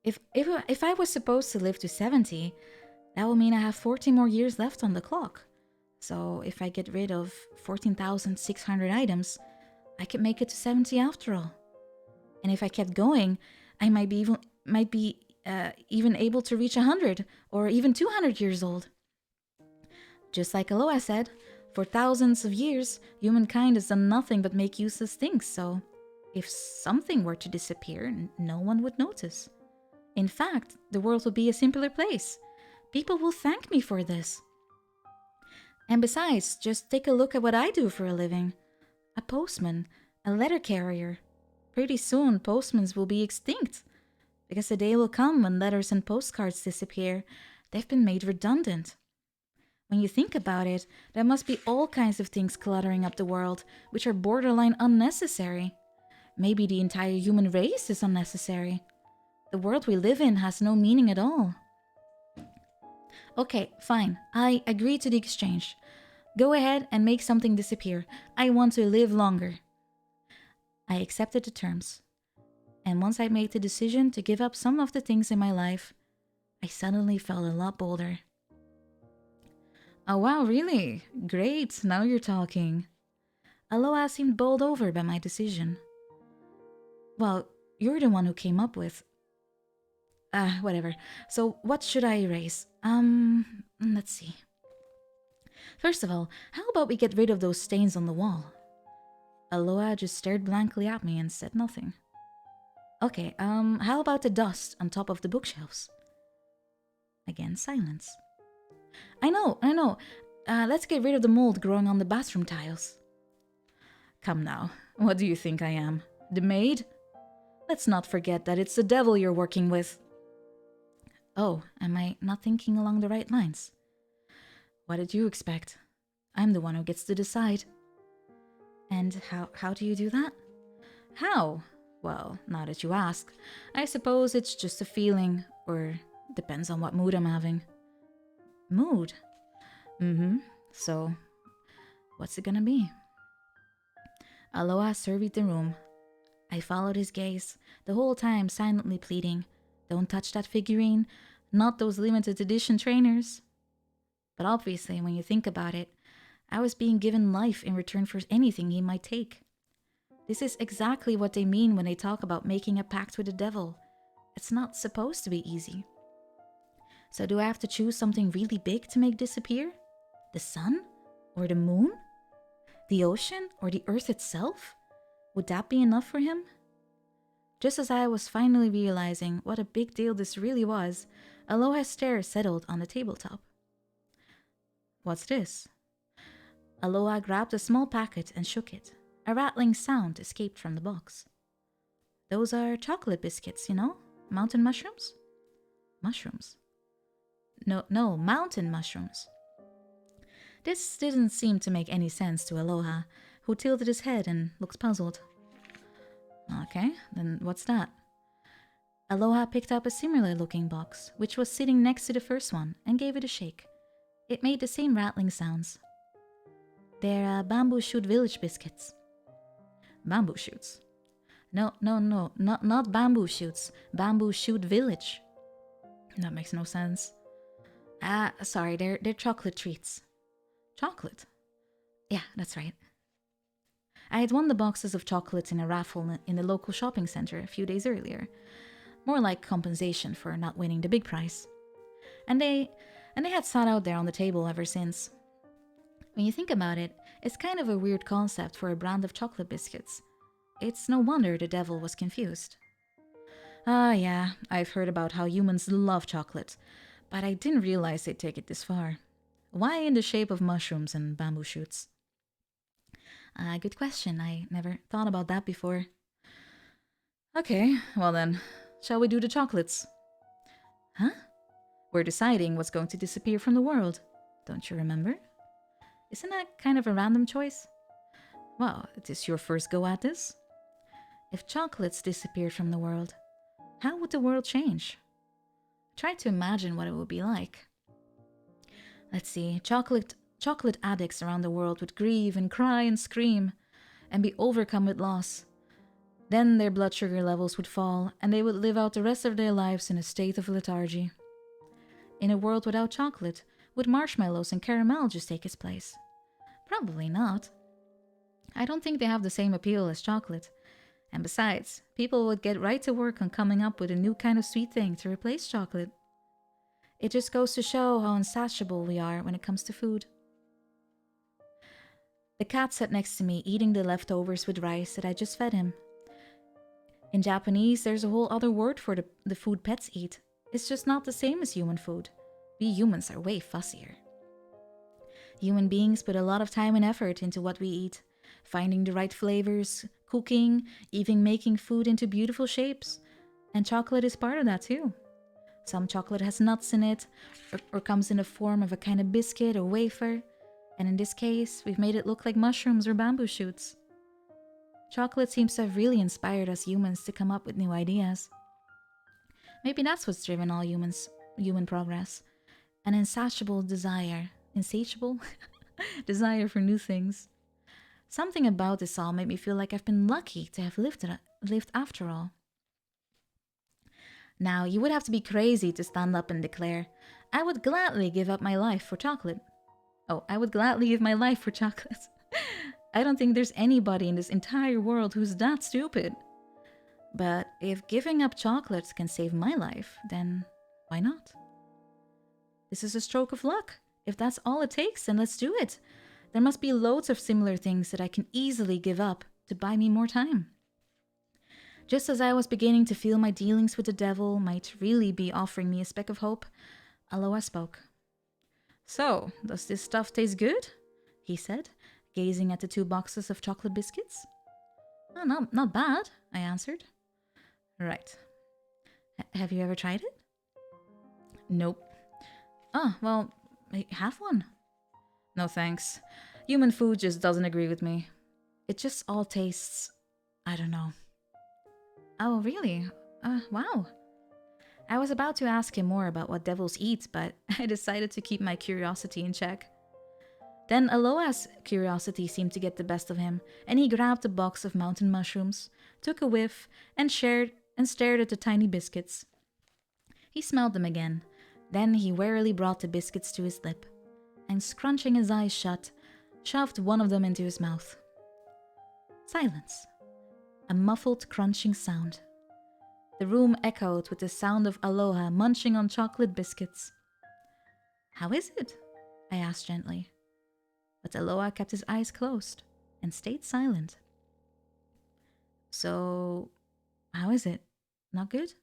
If I was supposed to live to 70, that would mean I have 40 more years left on the clock. So if I get rid of 14,600 items, I could make it to 70 after all. And if I kept going, I might be even able to reach 100 or even 200 years old. Just like Aloha said, for thousands of years, humankind has done nothing but make useless things, so if something were to disappear, no one would notice. In fact, the world would be a simpler place. People will thank me for this. And besides, just take a look at what I do for a living. A postman, a letter carrier. Pretty soon, postmen will be extinct. Because the day will come when letters and postcards disappear. They've been made redundant. When you think about it, there must be all kinds of things cluttering up the world, which are borderline unnecessary. Maybe the entire human race is unnecessary. The world we live in has no meaning at all. Okay, fine. I agree to the exchange. Go ahead and make something disappear. I want to live longer. I accepted the terms. And once I made the decision to give up some of the things in my life, I suddenly felt a lot bolder. Oh wow, really? Great, now you're talking. Aloha seemed bowled over by my decision. Well, you're the one who came up with... whatever. So what should I erase? Let's see. First of all, how about we get rid of those stains on the wall? Aloha just stared blankly at me and said nothing. Okay, how about the dust on top of the bookshelves? Again, silence. I know. Let's get rid of the mold growing on the bathroom tiles. Come now, what do you think I am? The maid? Let's not forget that it's the devil you're working with. Oh, am I not thinking along the right lines? What did you expect? I'm the one who gets to decide. And how do you do that? How? Well, now that you ask, I suppose it's just a feeling, or depends on what mood I'm having. Mood? So, what's it gonna be? Aloha surveyed the room. I followed his gaze, the whole time silently pleading, "Don't touch that figurine, not those limited edition trainers." But obviously, when you think about it, I was being given life in return for anything he might take. This is exactly what they mean when they talk about making a pact with the devil. It's not supposed to be easy. So do I have to choose something really big to make disappear? The sun? Or the moon? The ocean? Or the earth itself? Would that be enough for him? Just as I was finally realizing what a big deal this really was, Aloha's stare settled on the tabletop. "What's this?" Aloha grabbed a small packet and shook it. A rattling sound escaped from the box. "Those are chocolate biscuits, you know? Mountain mushrooms?" "Mushrooms?" No, mountain mushrooms." This didn't seem to make any sense to Aloha, who tilted his head and looked puzzled. "Okay, then what's that?" Aloha picked up a similar-looking box, which was sitting next to the first one, and gave it a shake. It made the same rattling sounds. "They're bamboo shoot village biscuits." "Bamboo shoots?" No, not bamboo shoots. Bamboo shoot village." That makes no sense. Sorry, they're chocolate treats." "Chocolate?" "Yeah, that's right." I had won the boxes of chocolates in a raffle in the local shopping center a few days earlier. More like compensation for not winning the big prize. And they had sat out there on the table ever since. When you think about it, it's kind of a weird concept for a brand of chocolate biscuits. It's no wonder the devil was confused. Yeah, I've heard about how humans love chocolate, but I didn't realize they'd take it this far. Why in the shape of mushrooms and bamboo shoots?" Good question. I never thought about that before." "Okay, well then, shall we do the chocolates?" "Huh?" "We're deciding what's going to disappear from the world. Don't you remember?" Isn't that kind of a random choice? Well, it is your first go at this. If chocolates disappeared from the world, how would the world change? Try to imagine what it would be like. Let's see, chocolate addicts around the world would grieve and cry and scream and be overcome with loss. Then their blood sugar levels would fall and they would live out the rest of their lives in a state of lethargy. In a world without chocolate, would marshmallows and caramel just take its place? Probably not. I don't think they have the same appeal as chocolate. And besides, people would get right to work on coming up with a new kind of sweet thing to replace chocolate. It just goes to show how insatiable we are when it comes to food. The cat sat next to me, eating the leftovers with rice that I just fed him. In Japanese, there's a whole other word for the food pets eat. It's just not the same as human food. We humans are way fussier. Human beings put a lot of time and effort into what we eat, finding the right flavors, cooking, even making food into beautiful shapes. And chocolate is part of that too. Some chocolate has nuts in it, or comes in the form of a kind of biscuit or wafer. And in this case, we've made it look like mushrooms or bamboo shoots. Chocolate seems to have really inspired us humans to come up with new ideas. Maybe that's what's driven all human progress. An insatiable desire. Insatiable? Desire for new things. Something about this all made me feel like I've been lucky to have lived after all. Now, you would have to be crazy to stand up and declare, "I would gladly give up my life for chocolate." Oh, I would gladly give my life for chocolate. I don't think there's anybody in this entire world who's that stupid. But if giving up chocolates can save my life, then why not? This is a stroke of luck. If that's all it takes, then let's do it. There must be loads of similar things that I can easily give up to buy me more time. Just as I was beginning to feel my dealings with the devil might really be offering me a speck of hope, Aloha spoke. "So, does this stuff taste good?" he said, gazing at the 2 boxes of chocolate biscuits. "Oh, not bad," I answered. "Right. Have you ever tried it?" "Nope." "Oh, well, have one." "No thanks. Human food just doesn't agree with me. It just all tastes... I don't know." "Oh, really? Wow." I was about to ask him more about what devils eat, but I decided to keep my curiosity in check. Then Aloha's curiosity seemed to get the best of him, and he grabbed a box of mountain mushrooms, took a whiff, and stared at the tiny biscuits. He smelled them again. Then he warily brought the biscuits to his lip, and scrunching his eyes shut, shoved one of them into his mouth. Silence. A muffled crunching sound. The room echoed with the sound of Aloha munching on chocolate biscuits. "How is it?" I asked gently. But Aloha kept his eyes closed and stayed silent. "So, how is it? Not good?"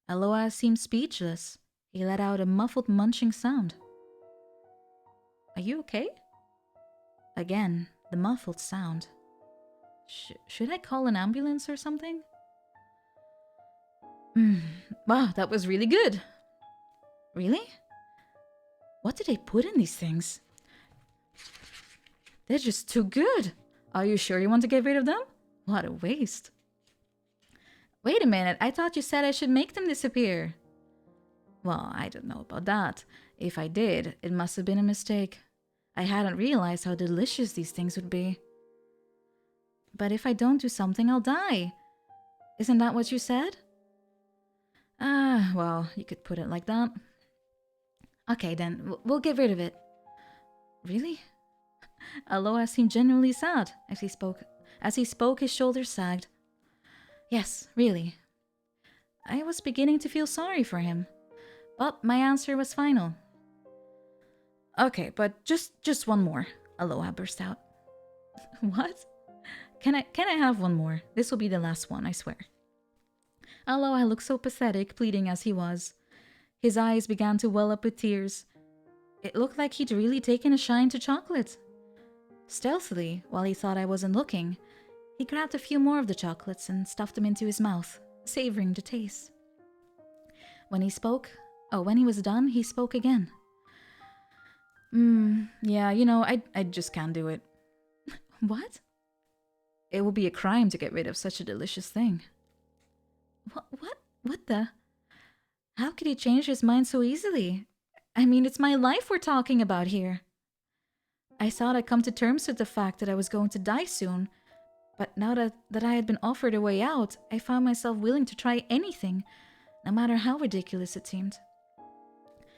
Aloha seemed speechless. He let out a muffled munching sound. "Are you okay?" Again, the muffled sound. Should I call an ambulance or something? Wow, that was really good. Really? What did they put in these things? They're just too good. Are you sure you want to get rid of them? What a waste. Wait a minute, I thought you said I should make them disappear. Well, I don't know about that. If I did, it must have been a mistake. I hadn't realized how delicious these things would be. But if I don't do something, I'll die. Isn't that what you said? Well, you could put it like that. Okay, then, we'll get rid of it. Really? Aloha seemed genuinely sad as he spoke. As he spoke, his shoulders sagged. Yes, really. I was beginning to feel sorry for him, but my answer was final. Okay, but just one more, Aloha burst out. What? Can I have one more? This will be the last one, I swear. Aloha looked so pathetic, pleading as he was. His eyes began to well up with tears. It looked like he'd really taken a shine to chocolate. Stealthily, while he thought I wasn't looking, he grabbed a few more of the chocolates and stuffed them into his mouth, savoring the taste. When he was done, he spoke again. Yeah, I just can't do it. What? It would be a crime to get rid of such a delicious thing. What the? How could he change his mind so easily? I mean, it's my life we're talking about here. I thought I'd come to terms with the fact that I was going to die soon, but now that I had been offered a way out, I found myself willing to try anything, no matter how ridiculous it seemed.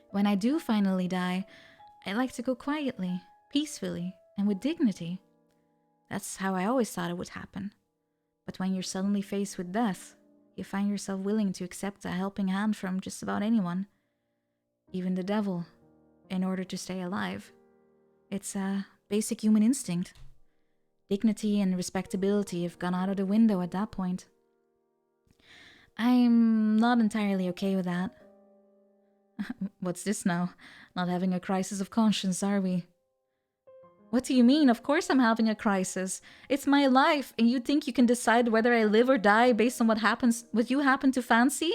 When I do finally die, I like to go quietly, peacefully, and with dignity. That's how I always thought it would happen. But when you're suddenly faced with death, you find yourself willing to accept a helping hand from just about anyone, even the devil, in order to stay alive. It's a basic human instinct. Dignity and respectability have gone out of the window at that point. I'm not entirely okay with that. What's this now? Not having a crisis of conscience, are we? What do you mean? Of course I'm having a crisis. It's my life, and you think you can decide whether I live or die based on what you happen to fancy?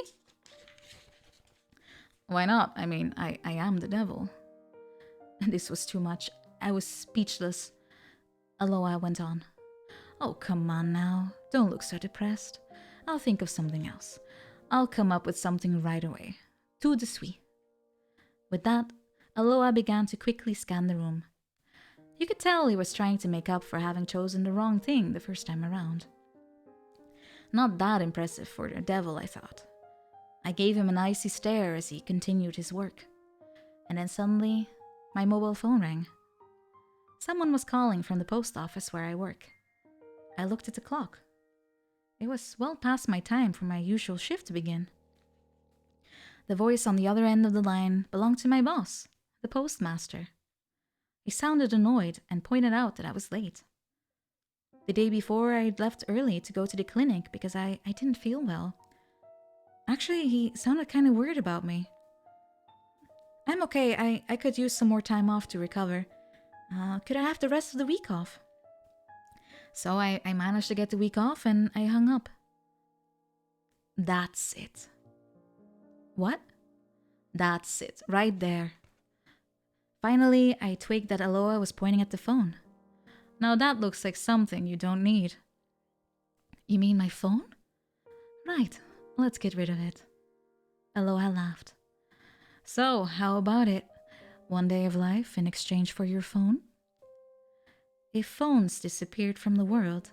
Why not? I mean, I am the devil. This was too much. I was speechless. Aloha went on. Oh, come on now. Don't look so depressed. I'll think of something else. I'll come up with something right away. Tout de suite. With that, Aloha began to quickly scan the room. You could tell he was trying to make up for having chosen the wrong thing the first time around. Not that impressive for the devil, I thought. I gave him an icy stare as he continued his work. And then suddenly, my mobile phone rang. Someone was calling from the post office where I work. I looked at the clock. It was well past my time for my usual shift to begin. The voice on the other end of the line belonged to my boss, the postmaster. He sounded annoyed and pointed out that I was late. The day before, I'd left early to go to the clinic because I didn't feel well. Actually, he sounded kind of worried about me. I'm okay. I could use some more time off to recover. Could I have the rest of the week off? So I managed to get the week off and I hung up. That's it. What? That's it, right there. Finally, I twigged that Aloha was pointing at the phone. Now that looks like something you don't need. You mean my phone? Right, let's get rid of it. Aloha laughed. So, how about it? One day of life in exchange for your phone? If phones disappeared from the world,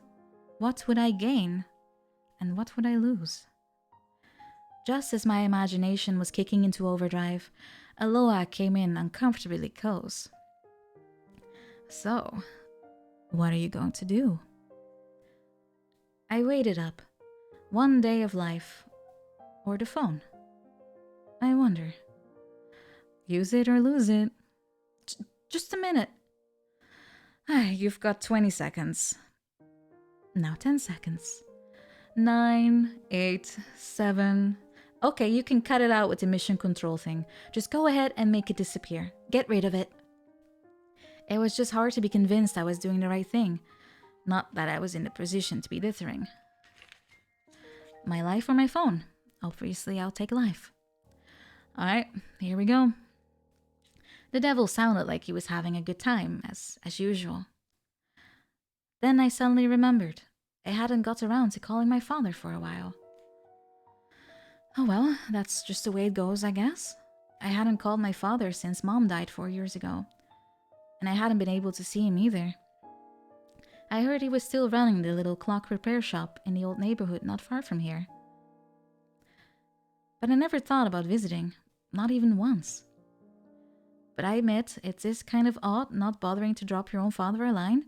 what would I gain and what would I lose? Just as my imagination was kicking into overdrive, Aloha came in uncomfortably close. So, what are you going to do? I waited up. One day of life. Or the phone. I wonder. Use it or lose it. Just a minute. You've got 20 seconds. Now 10 seconds. 9, 8, 7. Okay, you can cut it out with the mission control thing. Just go ahead and make it disappear. Get rid of it. It was just hard to be convinced I was doing the right thing. Not that I was in the position to be dithering. My life or my phone? Obviously, I'll take life. Alright, here we go. The devil sounded like he was having a good time, as usual. Then I suddenly remembered. I hadn't got around to calling my father for a while. Oh well, that's just the way it goes, I guess. I hadn't called my father since Mom died 4 years ago. And I hadn't been able to see him either. I heard he was still running the little clock repair shop in the old neighborhood not far from here. But I never thought about visiting, not even once. But I admit, it is kind of odd not bothering to drop your own father a line,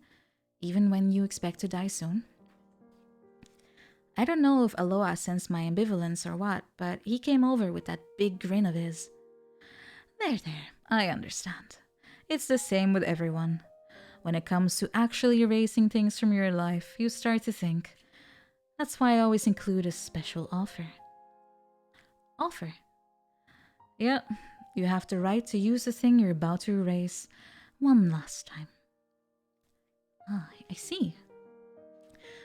even when you expect to die soon. I don't know if Aloha sensed my ambivalence or what, but he came over with that big grin of his. There, I understand. It's the same with everyone. When it comes to actually erasing things from your life, you start to think. That's why I always include a special offer. Offer? Yeah, you have the right to use the thing you're about to erase one last time. Ah, I see.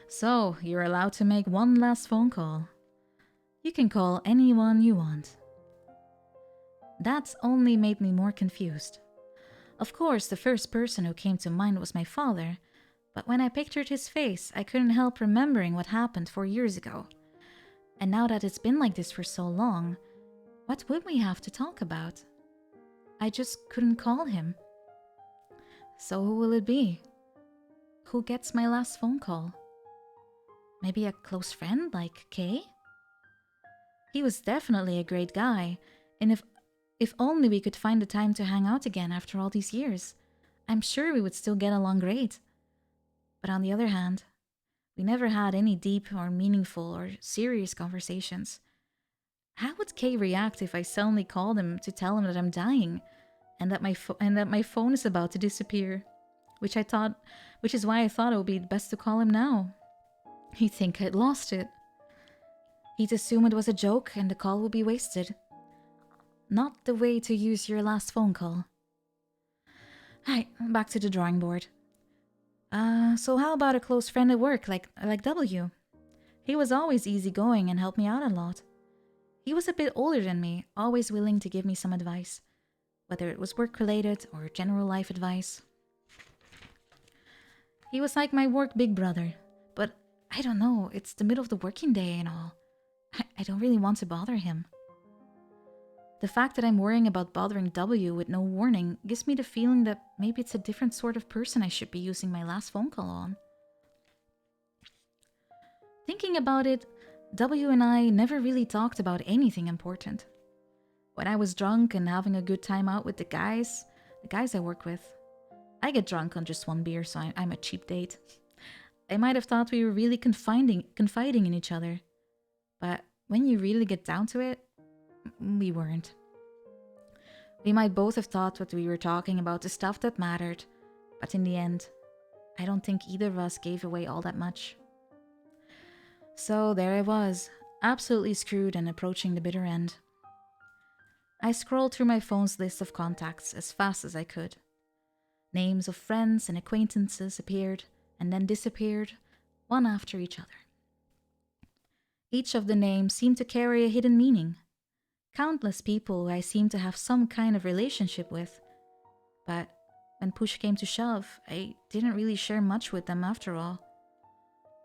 So, you're allowed to make one last phone call. You can call anyone you want. That's only made me more confused. Of course, the first person who came to mind was my father, but when I pictured his face, I couldn't help remembering what happened 4 years ago. And now that it's been like this for so long, what would we have to talk about? I just couldn't call him. So who will it be? Who gets my last phone call? Maybe a close friend like Kay? He was definitely a great guy, and if only we could find the time to hang out again after all these years, I'm sure we would still get along great. But on the other hand, we never had any deep or meaningful or serious conversations. How would Kay react if I suddenly called him to tell him that I'm dying and that my phone is about to disappear? Which is why I thought it would be best to call him now. He'd think I'd lost it. He'd assume it was a joke and the call would be wasted. Not the way to use your last phone call. Hi, back to the drawing board. So how about a close friend at work like W? He was always easygoing and helped me out a lot. He was a bit older than me, always willing to give me some advice, whether it was work-related or general life advice. He was like my work big brother, but I don't know, it's the middle of the working day and all. I don't really want to bother him. The fact that I'm worrying about bothering W with no warning gives me the feeling that maybe it's a different sort of person I should be using my last phone call on. Thinking about it, W and I never really talked about anything important. When I was drunk and having a good time out with the guys I work with, I get drunk on just one beer, so I'm a cheap date. I might have thought we were really confiding in each other. But when you really get down to it, we weren't. We might both have thought that we were talking about the stuff that mattered, but in the end, I don't think either of us gave away all that much. So there I was, absolutely screwed and approaching the bitter end. I scrolled through my phone's list of contacts as fast as I could. Names of friends and acquaintances appeared and then disappeared, one after each other. Each of the names seemed to carry a hidden meaning. Countless people who I seemed to have some kind of relationship with. But when push came to shove, I didn't really share much with them after all.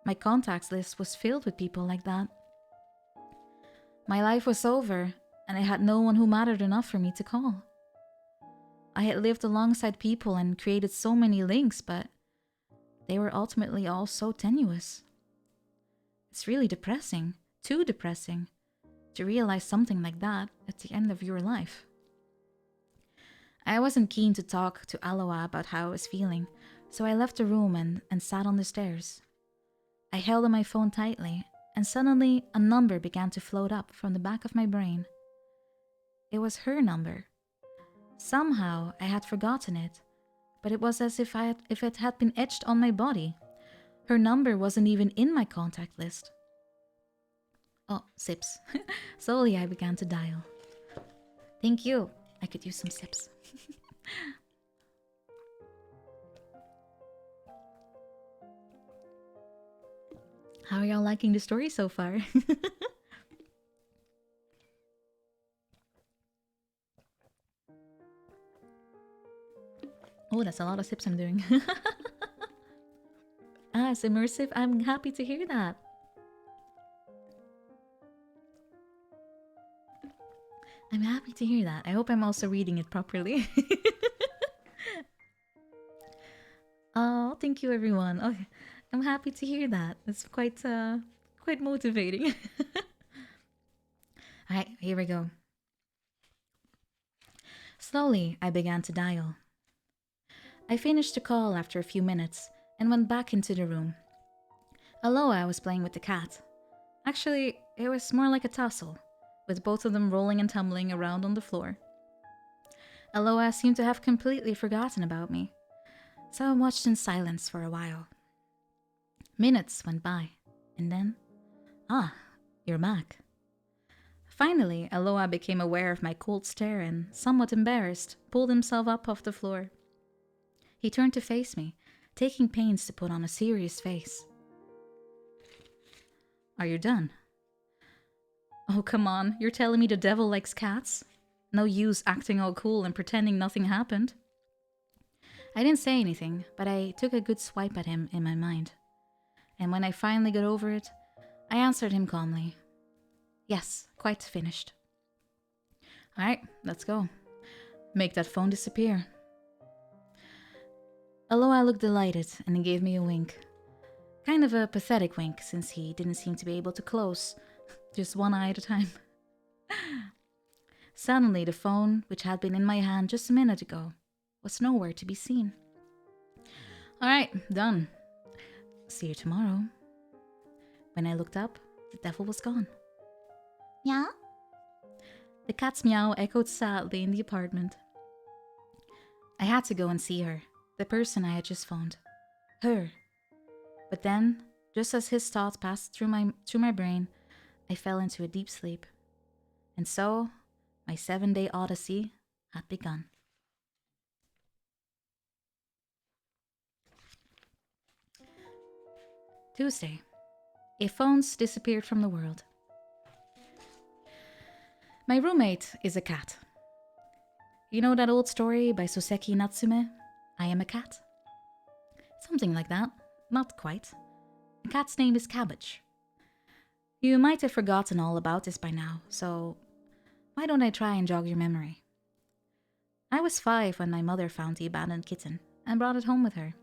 My contacts list was filled with people like that. My life was over, and I had no one who mattered enough for me to call. I had lived alongside people and created so many links, but they were ultimately all so tenuous. It's really depressing, too depressing, to realize something like that at the end of your life. I wasn't keen to talk to Aloha about how I was feeling, so I left the room and sat on the stairs. I held on my phone tightly, and suddenly a number began to float up from the back of my brain. It was her number. Somehow I had forgotten it, but it was as if it had been etched on my body. Her number wasn't even in my contact list. Oh, sips. Slowly I began to dial. Thank you. I could use some sips. How are y'all liking the story so far? Oh, that's a lot of sips I'm doing. It's immersive. I'm happy to hear that. I'm happy to hear that. I hope I'm also reading it properly. Oh, thank you, everyone. Oh, I'm happy to hear that. It's quite motivating. All right, here we go. Slowly, I began to dial. I finished the call after a few minutes and went back into the room. Aloha was playing with the cat. Actually, it was more like a tussle, with both of them rolling and tumbling around on the floor. Aloha seemed to have completely forgotten about me, so I watched in silence for a while. Minutes went by, and then, you're back. Finally, Aloha became aware of my cold stare and, somewhat embarrassed, pulled himself up off the floor. He turned to face me, taking pains to put on a serious face. Are you done? Oh, come on, you're telling me the devil likes cats? No use acting all cool and pretending nothing happened. I didn't say anything, but I took a good swipe at him in my mind. And when I finally got over it, I answered him calmly. Yes, quite finished. Alright, let's go. Make that phone disappear. Aloha looked delighted and he gave me a wink. Kind of a pathetic wink since he didn't seem to be able to close, just one eye at a time. Suddenly the phone, which had been in my hand just a minute ago, was nowhere to be seen. Alright, done. See you tomorrow. When I looked up, the devil was gone. Yeah? The cat's meow echoed sadly in the apartment. I had to go and see her, the person I had just phoned. Her. But then, just as his thoughts passed through my brain, I fell into a deep sleep. And so, my 7-day odyssey had begun. Tuesday. If phones disappeared from the world. My roommate is a cat. You know that old story by Soseki Natsume? I am a cat? Something like that. Not quite. The cat's name is Cabbage. You might have forgotten all about this by now, so why don't I try and jog your memory? I was 5 when my mother found the abandoned kitten and brought it home with her.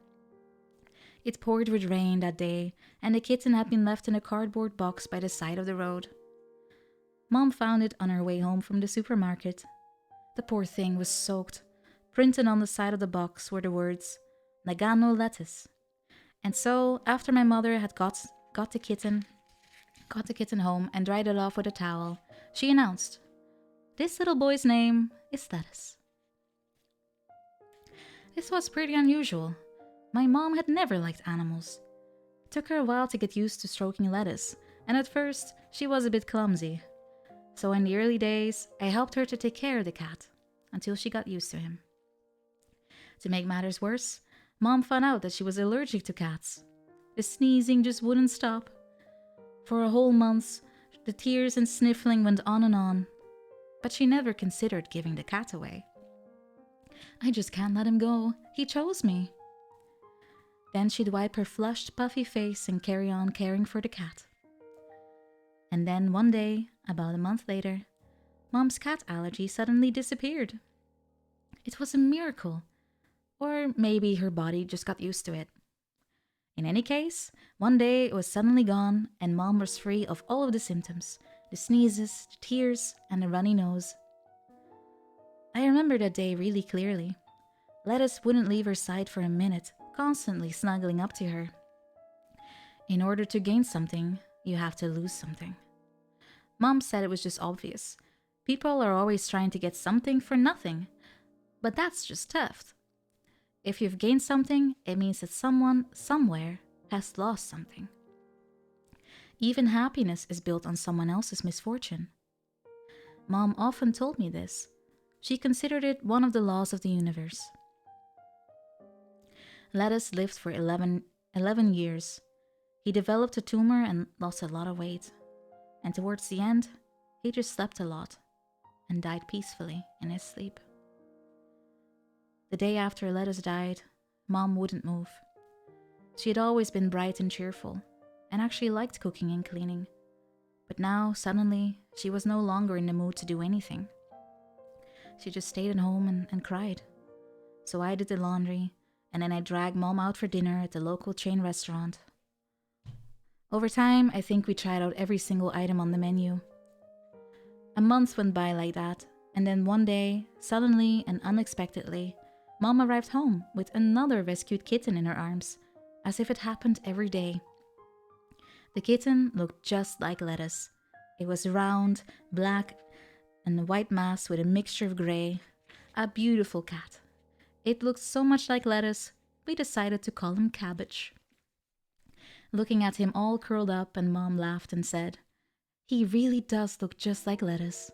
It poured with rain that day, and the kitten had been left in a cardboard box by the side of the road. Mom found it on her way home from the supermarket. The poor thing was soaked. Printed on the side of the box were the words, Nagano lettuce. And so, after my mother had got the kitten home and dried it off with a towel, she announced, "This little boy's name is Lettuce." This was pretty unusual. My mom had never liked animals. It took her a while to get used to stroking Lettuce, and at first, she was a bit clumsy. So in the early days, I helped her to take care of the cat, until she got used to him. To make matters worse, Mom found out that she was allergic to cats. The sneezing just wouldn't stop. For a whole month, the tears and sniffling went on, but she never considered giving the cat away. I just can't let him go. He chose me. Then she'd wipe her flushed, puffy face and carry on caring for the cat. And then one day, about a month later, Mom's cat allergy suddenly disappeared. It was a miracle. Or maybe her body just got used to it. In any case, one day it was suddenly gone, and Mom was free of all of the symptoms, the sneezes, the tears, and the runny nose. I remember that day really clearly. Lettuce wouldn't leave her side for a minute, constantly snuggling up to her. In order to gain something, you have to lose something. Mom said it was just obvious. People are always trying to get something for nothing, but that's just theft. If you've gained something, it means that someone, somewhere, has lost something. Even happiness is built on someone else's misfortune. Mom often told me this. She considered it one of the laws of the universe. Lettuce lived for 11 years. He developed a tumor and lost a lot of weight. And towards the end, he just slept a lot and died peacefully in his sleep. The day after Lettuce died, Mom wouldn't move. She had always been bright and cheerful, and actually liked cooking and cleaning. But now, suddenly, she was no longer in the mood to do anything. She just stayed at home and cried. So I did the laundry, and then I dragged Mom out for dinner at the local chain restaurant. Over time, I think we tried out every single item on the menu. A month went by like that, and then one day, suddenly and unexpectedly, Mom arrived home with another rescued kitten in her arms, as if it happened every day. The kitten looked just like Lettuce. It was round, black, and a white mass with a mixture of grey. A beautiful cat. It looked so much like Lettuce, we decided to call him Cabbage. Looking at him all curled up, and Mom laughed and said, "He really does look just like Lettuce."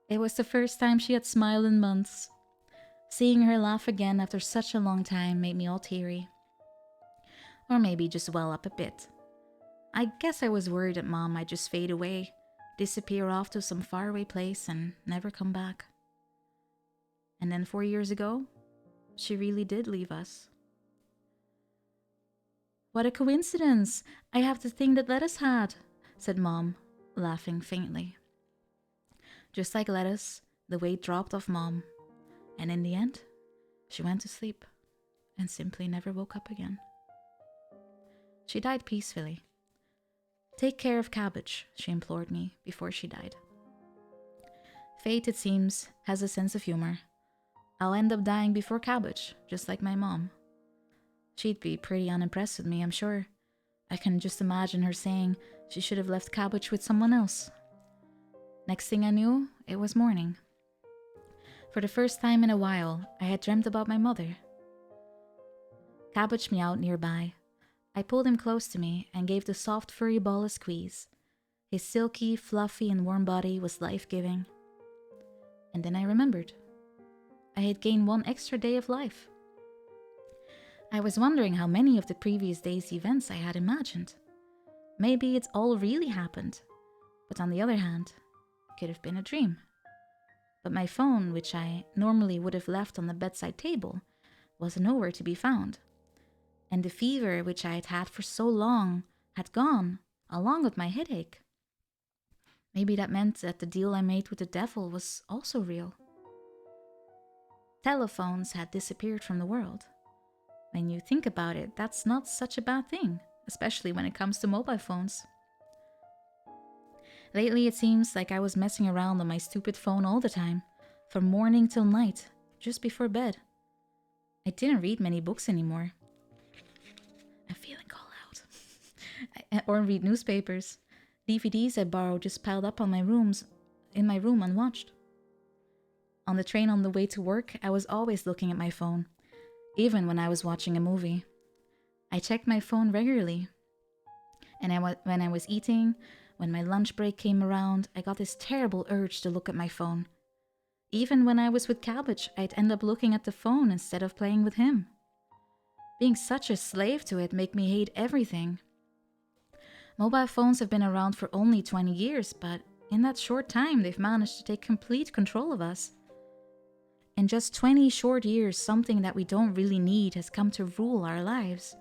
It was the first time she had smiled in months. Seeing her laugh again after such a long time made me all teary. Or maybe just well up a bit. I guess I was worried that Mom might just fade away, disappear off to some faraway place and never come back. And then 4 years ago, she really did leave us. "What a coincidence! I have the thing that Lettuce had," said Mom, laughing faintly. Just like Lettuce, the weight dropped off Mom, and in the end, she went to sleep and simply never woke up again. She died peacefully. "Take care of Cabbage," she implored me before she died. Fate, it seems, has a sense of humor. I'll end up dying before Cabbage, just like my mom. She'd be pretty unimpressed with me, I'm sure. I can just imagine her saying she should have left Cabbage with someone else. Next thing I knew, it was morning. For the first time in a while, I had dreamt about my mother. Cabbage meowed nearby. I pulled him close to me and gave the soft furry ball a squeeze. His silky, fluffy, and warm body was life-giving. And then I remembered. I had gained 1 extra day of life. I was wondering how many of the previous day's events I had imagined. Maybe it all really happened. But on the other hand, it could have been a dream. But my phone, which I normally would have left on the bedside table, was nowhere to be found. And the fever, which I had had for so long, had gone, along with my headache. Maybe that meant that the deal I made with the devil was also real. Telephones had disappeared from the world. When you think about it, that's not such a bad thing, especially when it comes to mobile phones. Lately, it seems like I was messing around on my stupid phone all the time, from morning till night, just before bed. I didn't read many books anymore. I'm feeling called out. Or read newspapers. DVDs I borrowed just piled up in my room unwatched. On the train on the way to work, I was always looking at my phone, even when I was watching a movie. I checked my phone regularly. And when I was eating, when my lunch break came around, I got this terrible urge to look at my phone. Even when I was with Cabbage, I'd end up looking at the phone instead of playing with him. Being such a slave to it made me hate everything. Mobile phones have been around for only 20 years, but in that short time, they've managed to take complete control of us. In just 20 short years, something that we don't really need has come to rule our lives,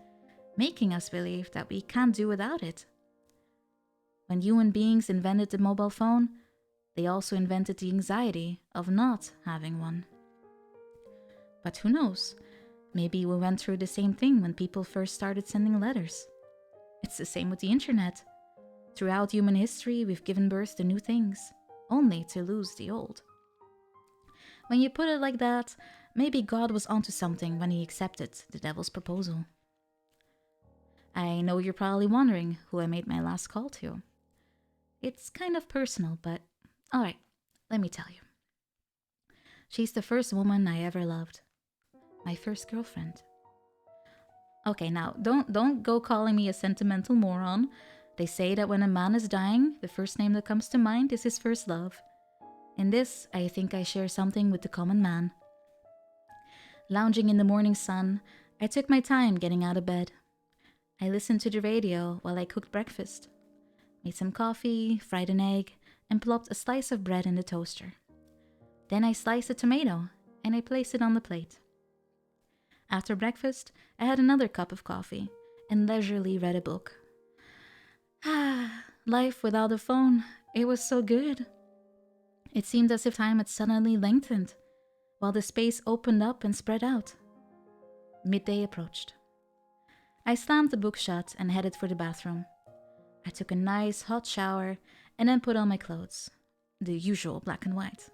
making us believe that we can't do without it. When human beings invented the mobile phone, they also invented the anxiety of not having one. But who knows? Maybe we went through the same thing when people first started sending letters. It's the same with the internet. Throughout human history, we've given birth to new things, only to lose the old. When you put it like that, maybe God was onto something when he accepted the devil's proposal. I know you're probably wondering who I made my last call to. It's kind of personal, but alright, let me tell you. She's the first woman I ever loved. My first girlfriend. Okay, now, don't go calling me a sentimental moron. They say that when a man is dying, the first name that comes to mind is his first love. In this, I think I share something with the common man. Lounging in the morning sun, I took my time getting out of bed. I listened to the radio while I cooked breakfast. Made some coffee, fried an egg, and plopped a slice of bread in the toaster. Then I sliced a tomato, and I placed it on the plate. After breakfast, I had another cup of coffee, and leisurely read a book. Life without a phone, it was so good. It seemed as if time had suddenly lengthened, while the space opened up and spread out. Midday approached. I slammed the book shut and headed for the bathroom. I took a nice hot shower and then put on my clothes, the usual black and white,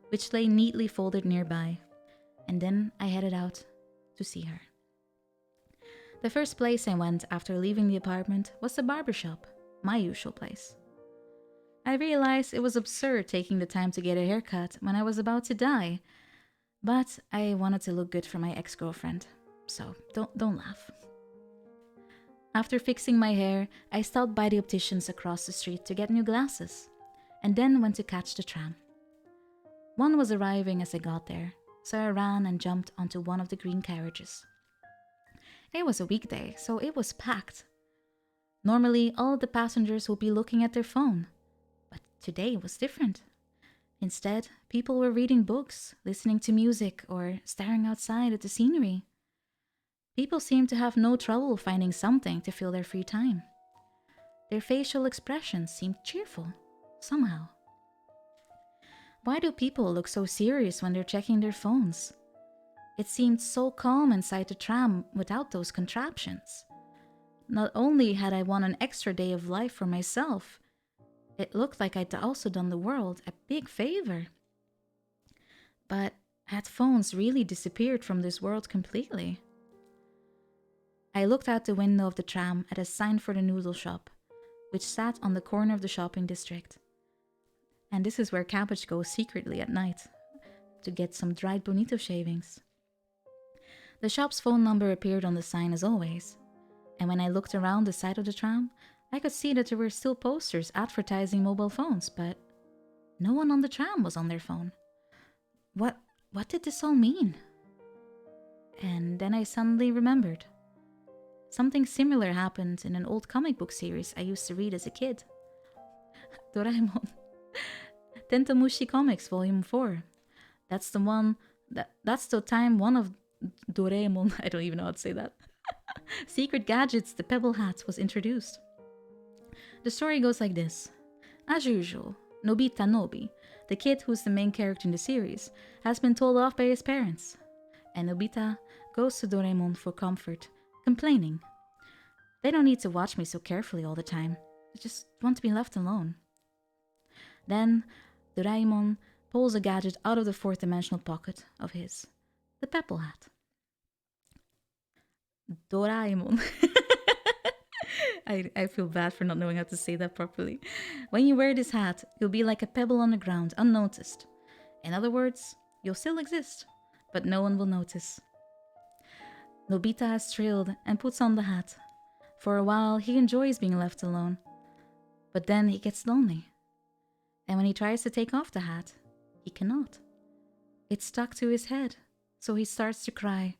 which lay neatly folded nearby, and then I headed out to see her. The first place I went after leaving the apartment was the barbershop, my usual place. I realized it was absurd taking the time to get a haircut when I was about to die, but I wanted to look good for my ex-girlfriend, so don't laugh. After fixing my hair, I stopped by the opticians across the street to get new glasses, and then went to catch the tram. One was arriving as I got there, so I ran and jumped onto one of the green carriages. It was a weekday, so it was packed. Normally, all of the passengers would be looking at their phone, but today was different. Instead, people were reading books, listening to music, or staring outside at the scenery. People seemed to have no trouble finding something to fill their free time. Their facial expressions seemed cheerful, somehow. Why do people look so serious when they're checking their phones? It seemed so calm inside the tram without those contraptions. Not only had I won an extra day of life for myself, it looked like I'd also done the world a big favor. But had phones really disappeared from this world completely? I looked out the window of the tram at a sign for the noodle shop, which sat on the corner of the shopping district. And this is where Cabbage goes secretly at night, to get some dried bonito shavings. The shop's phone number appeared on the sign as always, and when I looked around the side of the tram, I could see that there were still posters advertising mobile phones, but no one on the tram was on their phone. What did this all mean? And then I suddenly remembered. Something similar happened in an old comic book series I used to read as a kid. Doraemon. Tentamushi Comics Volume 4. That's the one, that's the time one of Doraemon, I don't even know how to say that, Secret Gadgets, the Pebble Hat, was introduced. The story goes like this. As usual, Nobita Nobi, the kid who's the main character in the series, has been told off by his parents, and Nobita goes to Doraemon for comfort, complaining. They don't need to watch me so carefully all the time. They just want to be left alone. Then, Doraemon pulls a gadget out of the fourth dimensional pocket of his, the Pebble Hat. Doraemon. I feel bad for not knowing how to say that properly. When you wear this hat, you'll be like a pebble on the ground, unnoticed. In other words, you'll still exist, but no one will notice. Nobita has thrilled and puts on the hat. For a while, he enjoys being left alone. But then he gets lonely. And when he tries to take off the hat, he cannot. It's stuck to his head, so he starts to cry.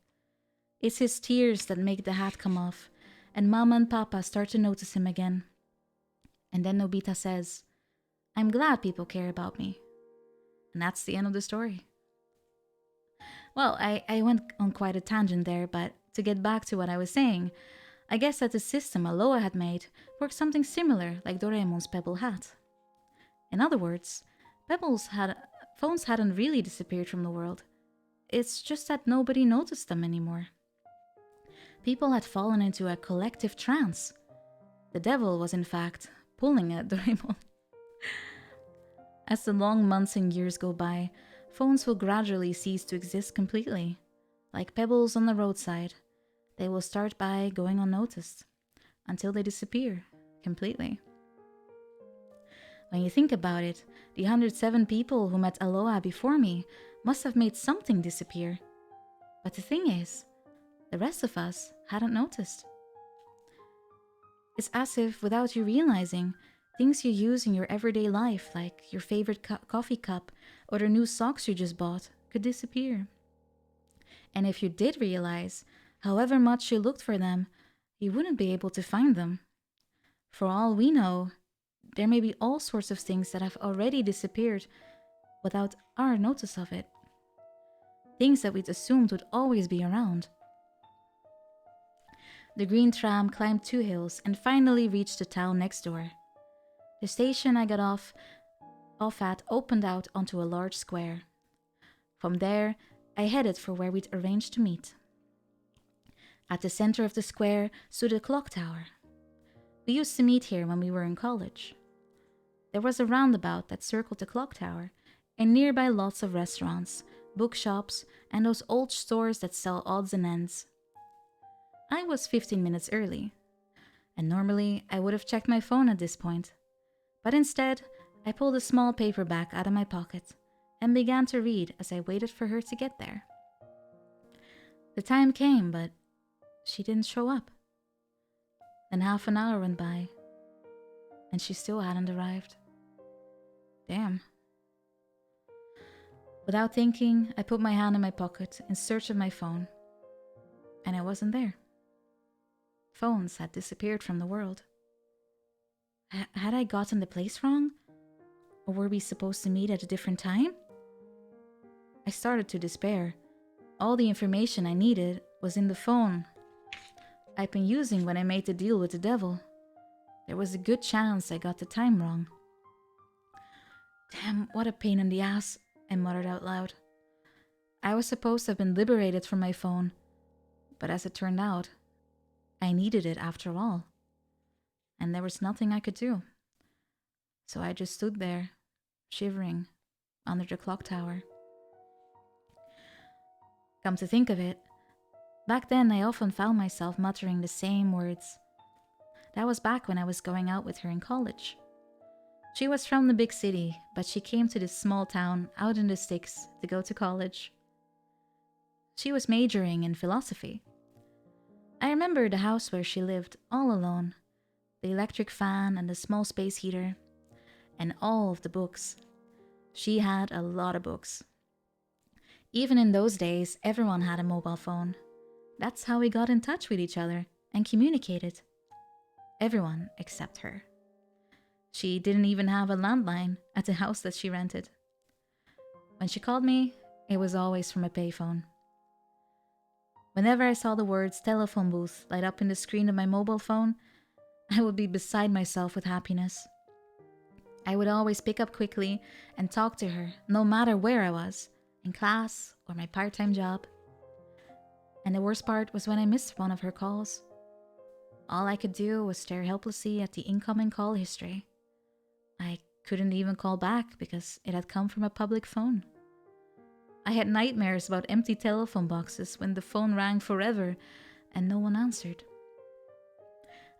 It's his tears that make the hat come off, and Mama and Papa start to notice him again. And then Nobita says, I'm glad people care about me. And that's the end of the story. Well, I went on quite a tangent there, but to get back to what I was saying, I guess that the system Aloha had made worked something similar like Doraemon's Pebble Hat. In other words, phones hadn't really disappeared from the world. It's just that nobody noticed them anymore. People had fallen into a collective trance. The devil was, in fact, pulling at Doraemon. As the long months and years go by, phones will gradually cease to exist completely. Like pebbles on the roadside, they will start by going unnoticed until they disappear completely. When you think about it, the 107 people who met Aloha before me must have made something disappear. But the thing is, the rest of us hadn't noticed. It's as if, without you realizing, things you use in your everyday life, like your favorite coffee cup or the new socks you just bought, could disappear. And if you did realize, however much you looked for them, you wouldn't be able to find them. For all we know, there may be all sorts of things that have already disappeared without our notice of it. Things that we'd assumed would always be around. The green tram climbed 2 hills and finally reached the town next door. The station I got off at opened out onto a large square. From there, I headed for where we'd arranged to meet. At the center of the square stood a clock tower. We used to meet here when we were in college. There was a roundabout that circled the clock tower, and nearby lots of restaurants, bookshops, and those old stores that sell odds and ends. I was 15 minutes early, and normally I would have checked my phone at this point. But instead, I pulled a small paperback out of my pocket and began to read as I waited for her to get there. The time came, but she didn't show up. Then half an hour went by, and she still hadn't arrived. Damn. Without thinking, I put my hand in my pocket in search of my phone, and it wasn't there. Phones had disappeared from the world. Had I gotten the place wrong? Or were we supposed to meet at a different time? I started to despair. All the information I needed was in the phone I'd been using when I made the deal with the devil. There was a good chance I got the time wrong. Damn, what a pain in the ass, I muttered out loud. I was supposed to have been liberated from my phone, but as it turned out, I needed it after all. And there was nothing I could do. So I just stood there, shivering, under the clock tower. Come to think of it, back then I often found myself muttering the same words. That was back when I was going out with her in college. She was from the big city, but she came to this small town out in the sticks to go to college. She was majoring in philosophy. I remember the house where she lived, all alone, the electric fan and the small space heater, and all of the books. She had a lot of books. Even in those days, everyone had a mobile phone. That's how we got in touch with each other and communicated. Everyone except her. She didn't even have a landline at the house that she rented. When she called me, it was always from a payphone. Whenever I saw the words telephone booth light up in the screen of my mobile phone, I would be beside myself with happiness. I would always pick up quickly and talk to her, no matter where I was, in class or my part-time job. And the worst part was when I missed one of her calls. All I could do was stare helplessly at the incoming call history. I couldn't even call back because it had come from a public phone. I had nightmares about empty telephone boxes when the phone rang forever and no one answered.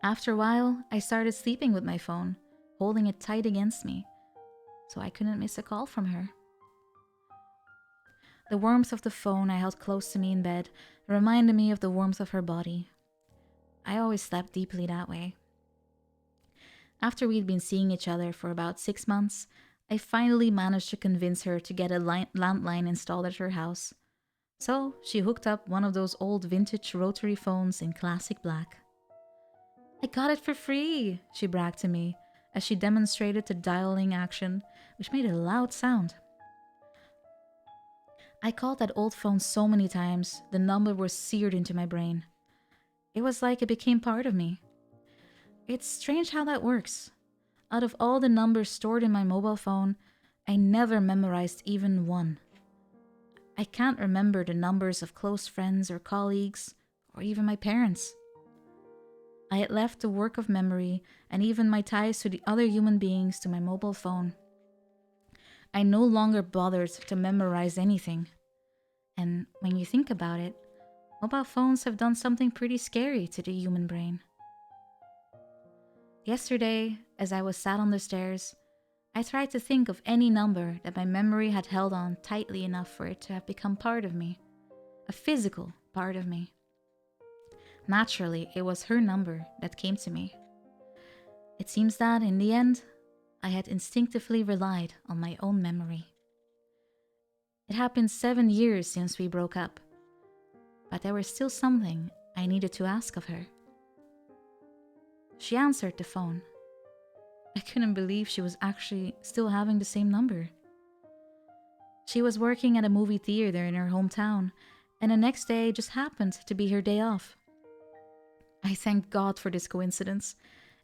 After a while, I started sleeping with my phone, holding it tight against me, so I couldn't miss a call from her. The warmth of the phone I held close to me in bed reminded me of the warmth of her body. I always slept deeply that way. After we'd been seeing each other for about 6 months, I finally managed to convince her to get a landline installed at her house. So she hooked up one of those old vintage rotary phones in classic black. I got it for free, she bragged to me as she demonstrated the dialing action, which made a loud sound. I called that old phone so many times, the number was seared into my brain. It was like it became part of me. It's strange how that works. Out of all the numbers stored in my mobile phone, I never memorized even one. I can't remember the numbers of close friends or colleagues, or even my parents. I had left the work of memory and even my ties to the other human beings to my mobile phone. I no longer bothered to memorize anything. And when you think about it, mobile phones have done something pretty scary to the human brain. Yesterday, as I was sat on the stairs, I tried to think of any number that my memory had held on tightly enough for it to have become part of me, a physical part of me. Naturally, it was her number that came to me. It seems that, in the end, I had instinctively relied on my own memory. It had been 7 years since we broke up, but there was still something I needed to ask of her. She answered the phone. I couldn't believe she was actually still having the same number. She was working at a movie theater in her hometown, and the next day just happened to be her day off. I thanked God for this coincidence,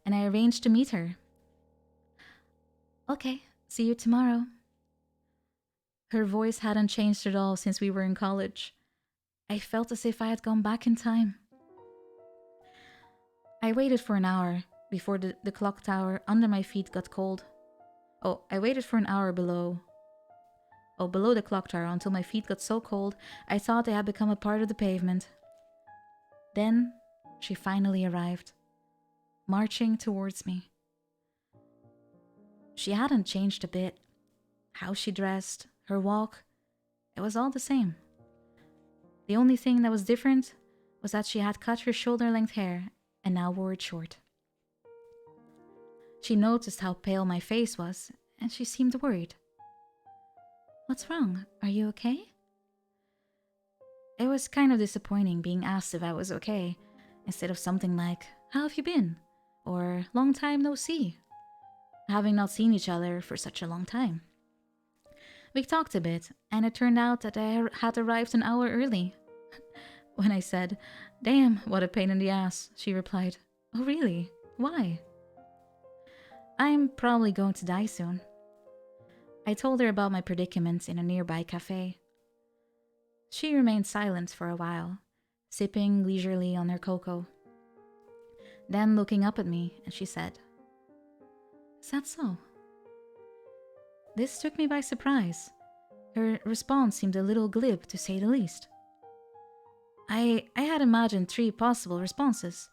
and I arranged to meet her. Okay, see you tomorrow. Her voice hadn't changed at all since we were in college. I felt as if I had gone back in time. I waited for an hour before the clock tower under my feet got cold. I waited for an hour below the clock tower until my feet got so cold I thought they had become a part of the pavement. Then she finally arrived, marching towards me. She hadn't changed a bit. How she dressed, her walk, it was all the same. The only thing that was different was that she had cut her shoulder-length hair and now wore it short. She noticed how pale my face was, and she seemed worried. What's wrong? Are you okay? It was kind of disappointing being asked if I was okay, instead of something like, how have you been? Or long time no see, having not seen each other for such a long time. We talked a bit, and it turned out that I had arrived an hour early. When I said, damn, what a pain in the ass, she replied, oh really? Why? I'm probably going to die soon. I told her about my predicament in a nearby cafe. She remained silent for a while, sipping leisurely on her cocoa. Then looking up at me, and she said, is that so? This took me by surprise. Her response seemed a little glib, to say the least. I had imagined 3 possible responses.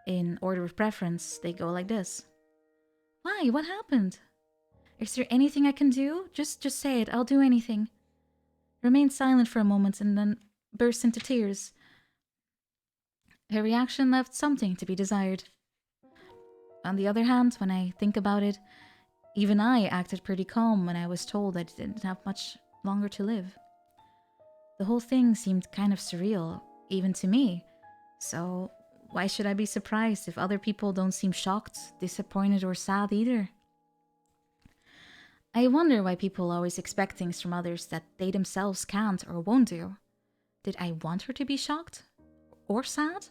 In order of preference, they go like this. Why? What happened? Is there anything I can do? Just say it. I'll do anything. Remained silent for a moment and then burst into tears. Her reaction left something to be desired. On the other hand, when I think about it, even I acted pretty calm when I was told I didn't have much longer to live. The whole thing seemed kind of surreal, even to me. So why should I be surprised if other people don't seem shocked, disappointed, or sad either? I wonder why people always expect things from others that they themselves can't or won't do. Did I want her to be shocked? Or sad?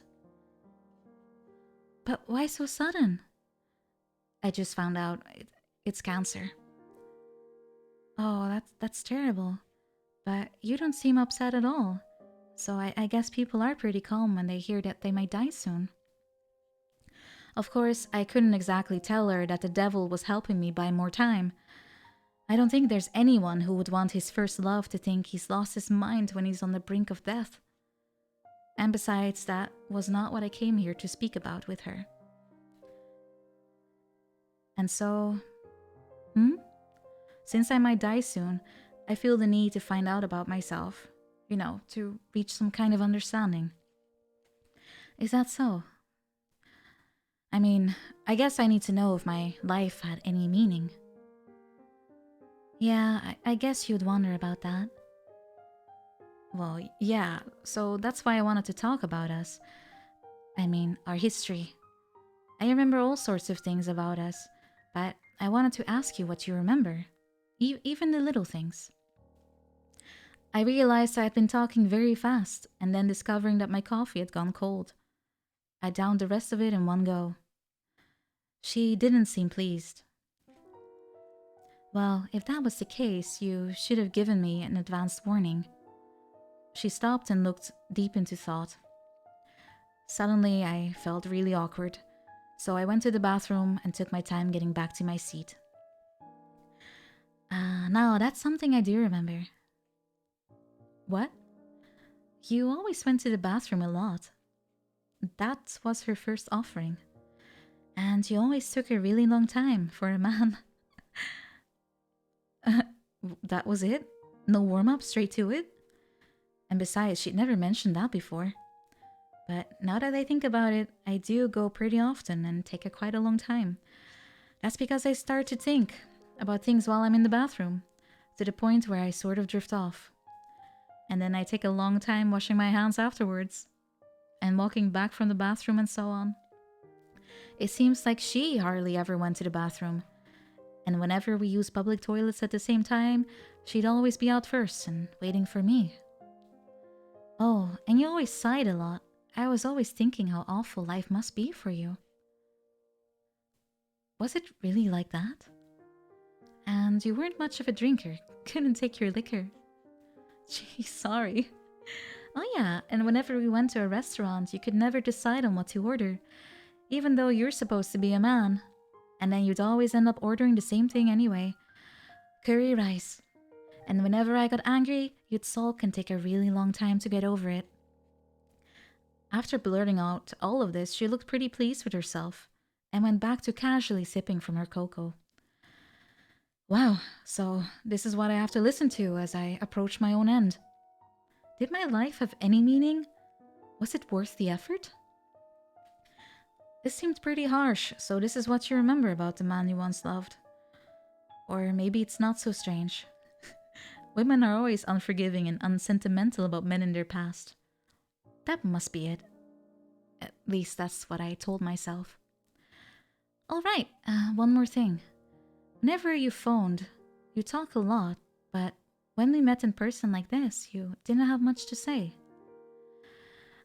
But why so sudden? I just found out it's cancer. Oh, that's terrible. But you don't seem upset at all. So I guess people are pretty calm when they hear that they might die soon. Of course, I couldn't exactly tell her that the devil was helping me buy more time. I don't think there's anyone who would want his first love to think he's lost his mind when he's on the brink of death. And besides, that was not what I came here to speak about with her. And so, since I might die soon, I feel the need to find out about myself, to reach some kind of understanding. Is that so? I mean, I guess I need to know if my life had any meaning. Yeah, I guess you'd wonder about that. Well, yeah, so that's why I wanted to talk about us. I mean, our history. I remember all sorts of things about us, but I wanted to ask you what you remember. Even the little things. I realized I had been talking very fast, and then discovering that my coffee had gone cold. I downed the rest of it in one go. She didn't seem pleased. Well, if that was the case, you should have given me an advance warning. She stopped and looked deep into thought. Suddenly, I felt really awkward, so I went to the bathroom and took my time getting back to my seat. Now that's something I do remember. What? You always went to the bathroom a lot. That was her first offering. And you always took a really long time for a man. That was it? No warm up, straight to it? And besides, she'd never mentioned that before. But now that I think about it, I do go pretty often and take quite a long time. That's because I start to think about things while I'm in the bathroom, to the point where I sort of drift off. And then I take a long time washing my hands afterwards, and walking back from the bathroom and so on. It seems like she hardly ever went to the bathroom, and whenever we used public toilets at the same time, she'd always be out first and waiting for me. Oh, and you always sighed a lot. I was always thinking how awful life must be for you. Was it really like that? And you weren't much of a drinker, couldn't take your liquor. Gee, sorry. Oh yeah, and whenever we went to a restaurant, you could never decide on what to order, even though you're supposed to be a man. And then you'd always end up ordering the same thing anyway. Curry rice. And whenever I got angry, you'd sulk and take a really long time to get over it. After blurting out all of this, she looked pretty pleased with herself and went back to casually sipping from her cocoa. Wow, so this is what I have to listen to as I approach my own end. Did my life have any meaning? Was it worth the effort? This seemed pretty harsh, so this is what you remember about the man you once loved. Or maybe it's not so strange. Women are always unforgiving and unsentimental about men in their past. That must be it. At least that's what I told myself. Alright, one more thing. Whenever you phoned, you talk a lot, but when we met in person like this, you didn't have much to say.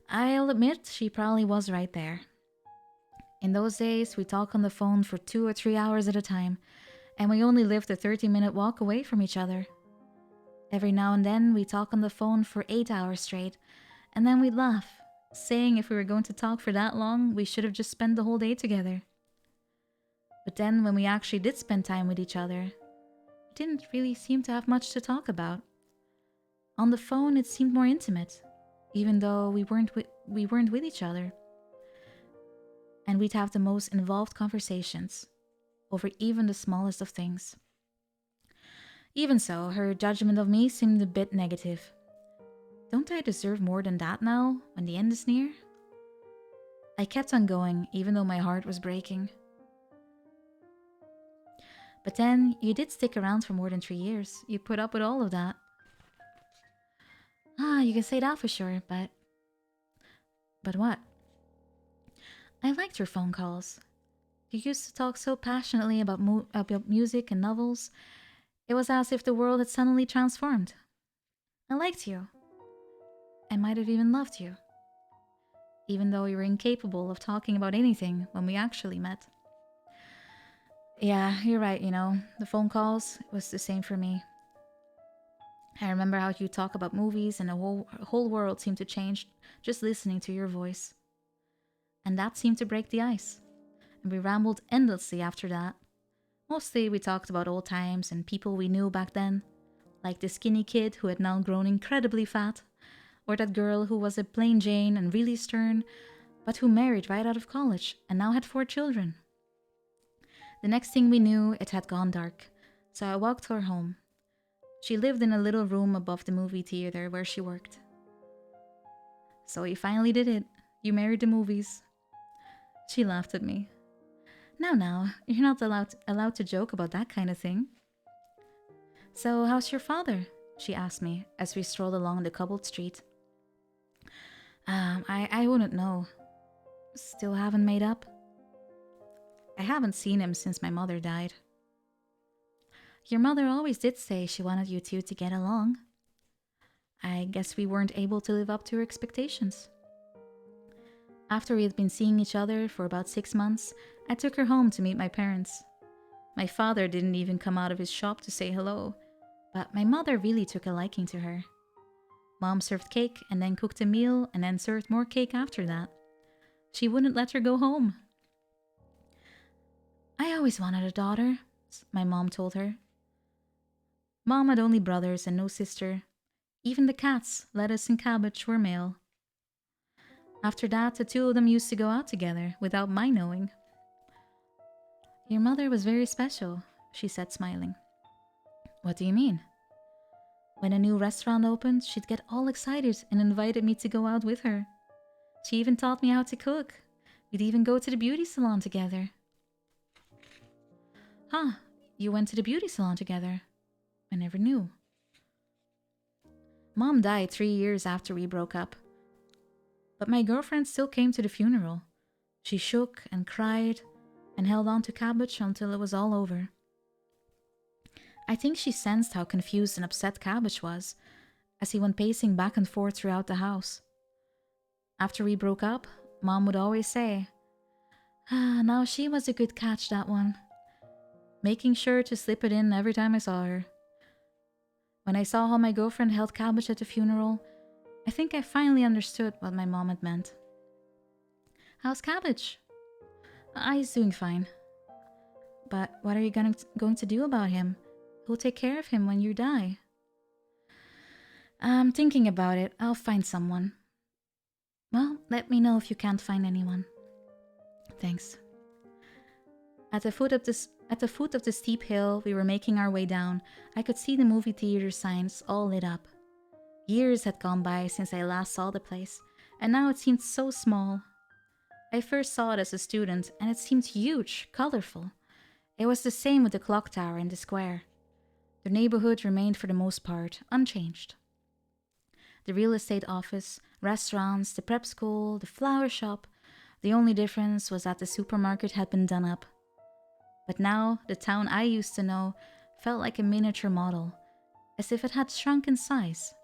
I'll admit she probably was right there. In those days, we talked on the phone for 2 or 3 hours at a time, and we only lived a 30-minute walk away from each other. Every now and then, we talk on the phone for 8 hours straight, and then we'd laugh, saying if we were going to talk for that long, we should have just spent the whole day together. But then when we actually did spend time with each other, we didn't really seem to have much to talk about. On the phone, it seemed more intimate, even though we weren't with each other. And we'd have the most involved conversations over even the smallest of things. Even so, her judgment of me seemed a bit negative. Don't I deserve more than that now, when the end is near? I kept on going, even though my heart was breaking. But then, you did stick around for more than 3 years. You put up with all of that. You can say that for sure, but... But what? I liked your phone calls. You used to talk so passionately about music and novels. It was as if the world had suddenly transformed. I liked you. I might have even loved you. Even though you were incapable of talking about anything when we actually met. Yeah, you're right, the phone calls, it was the same for me. I remember how you talk about movies and the whole world seemed to change just listening to your voice. And that seemed to break the ice. And we rambled endlessly after that. Mostly we talked about old times and people we knew back then, like the skinny kid who had now grown incredibly fat, or that girl who was a plain Jane and really stern, but who married right out of college and now had 4 children. The next thing we knew, it had gone dark, so I walked her home. She lived in a little room above the movie theater where she worked. So you finally did it. You married the movies. She laughed at me. Now, you're not allowed to joke about that kind of thing. So how's your father? She asked me as we strolled along the cobbled street. I wouldn't know. Still haven't made up. I haven't seen him since my mother died. Your mother always did say she wanted you two to get along. I guess we weren't able to live up to her expectations. After we had been seeing each other for about 6 months, I took her home to meet my parents. My father didn't even come out of his shop to say hello, but my mother really took a liking to her. Mom served cake and then cooked a meal and then served more cake after that. She wouldn't let her go home. I always wanted a daughter, my mom told her. Mom had only brothers and no sister. Even the cats, lettuce and cabbage, were male. After that, the two of them used to go out together without my knowing. Your mother was very special, she said, smiling. What do you mean? When a new restaurant opened, she'd get all excited and invited me to go out with her. She even taught me how to cook. We'd even go to the beauty salon together. Huh, you went to the beauty salon together? I never knew. Mom died 3 years after we broke up. But my girlfriend still came to the funeral. She shook and cried and held on to Cabbage until it was all over. I think she sensed how confused and upset Cabbage was as he went pacing back and forth throughout the house. After we broke up, Mom would always say, now she was a good catch, that one. Making sure to slip it in every time I saw her. When I saw how my girlfriend held Cabbage at the funeral, I think I finally understood what my mom had meant. How's Cabbage? He's doing fine. But what are you going to do about him? Who'll take care of him when you die? I'm thinking about it. I'll find someone. Well, let me know if you can't find anyone. Thanks. At the foot of the steep hill we were making our way down, I could see the movie theater signs all lit up. Years had gone by since I last saw the place, and now it seemed so small. I first saw it as a student, and it seemed huge, colorful. It was the same with the clock tower in the square. The neighborhood remained for the most part unchanged. The real estate office, restaurants, the prep school, the flower shop, the only difference was that the supermarket had been done up. But now, the town I used to know felt like a miniature model, as if it had shrunk in size.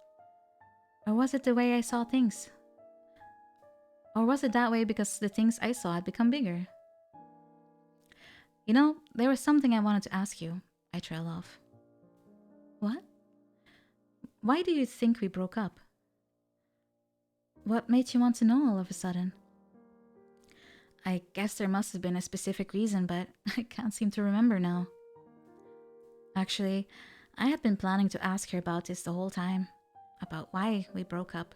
Or was it the way I saw things? Or was it that way because the things I saw had become bigger? You know, there was something I wanted to ask you. I trailed off. What? Why do you think we broke up? What made you want to know all of a sudden? I guess there must have been a specific reason, but I can't seem to remember now. Actually, I had been planning to ask her about this the whole time. About why we broke up.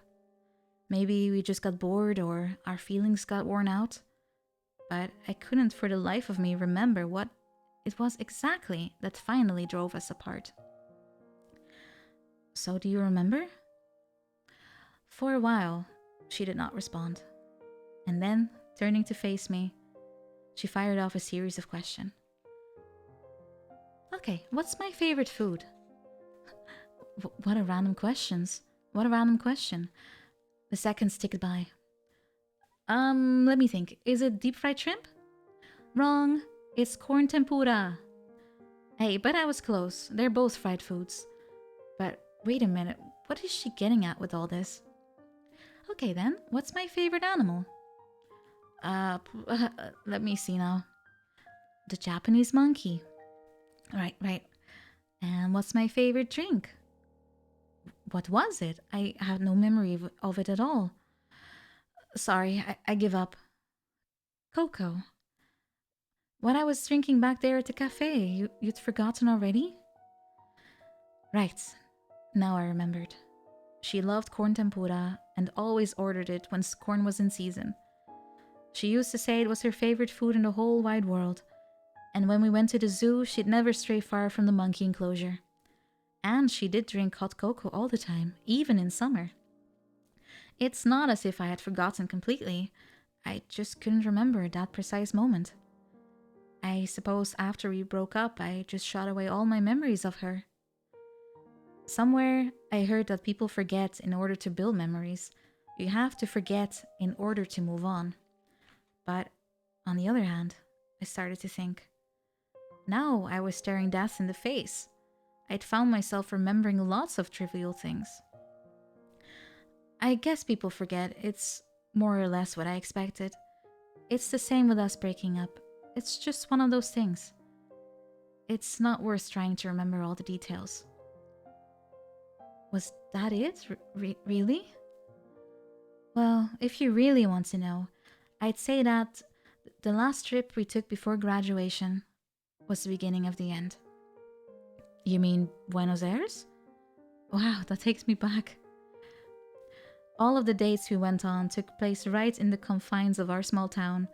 Maybe we just got bored or our feelings got worn out. But I couldn't for the life of me remember what it was exactly that finally drove us apart. So do you remember? For a while, she did not respond. And then, turning to face me, she fired off a series of questions. Okay, what's my favorite food? What a random question. What a random question. The seconds ticked by. Let me think. Is it deep fried shrimp? Wrong. It's corn tempura. Hey, but I was close. They're both fried foods. But wait a minute. What is she getting at with all this? Okay then, what's my favorite animal? Let me see now. The Japanese monkey. Right. And what's my favorite drink? What was it? I have no memory of it at all. Sorry, I give up. Cocoa. What I was drinking back there at the cafe, you'd forgotten already? Right. Now I remembered. She loved corn tempura and always ordered it when corn was in season. She used to say it was her favorite food in the whole wide world. And when we went to the zoo, she'd never stray far from the monkey enclosure. And she did drink hot cocoa all the time, even in summer. It's not as if I had forgotten completely. I just couldn't remember that precise moment. I suppose after we broke up, I just shot away all my memories of her. Somewhere, I heard that people forget in order to build memories. You have to forget in order to move on. But, on the other hand, I started to think. Now I was staring death in the face. I'd found myself remembering lots of trivial things. I guess people forget. It's more or less what I expected. It's the same with us breaking up. It's just one of those things. It's not worth trying to remember all the details. Was that it? Really? Well, if you really want to know, I'd say that the last trip we took before graduation was the beginning of the end. You mean Buenos Aires? Wow, that takes me back. All of the dates we went on took place right in the confines of our small town.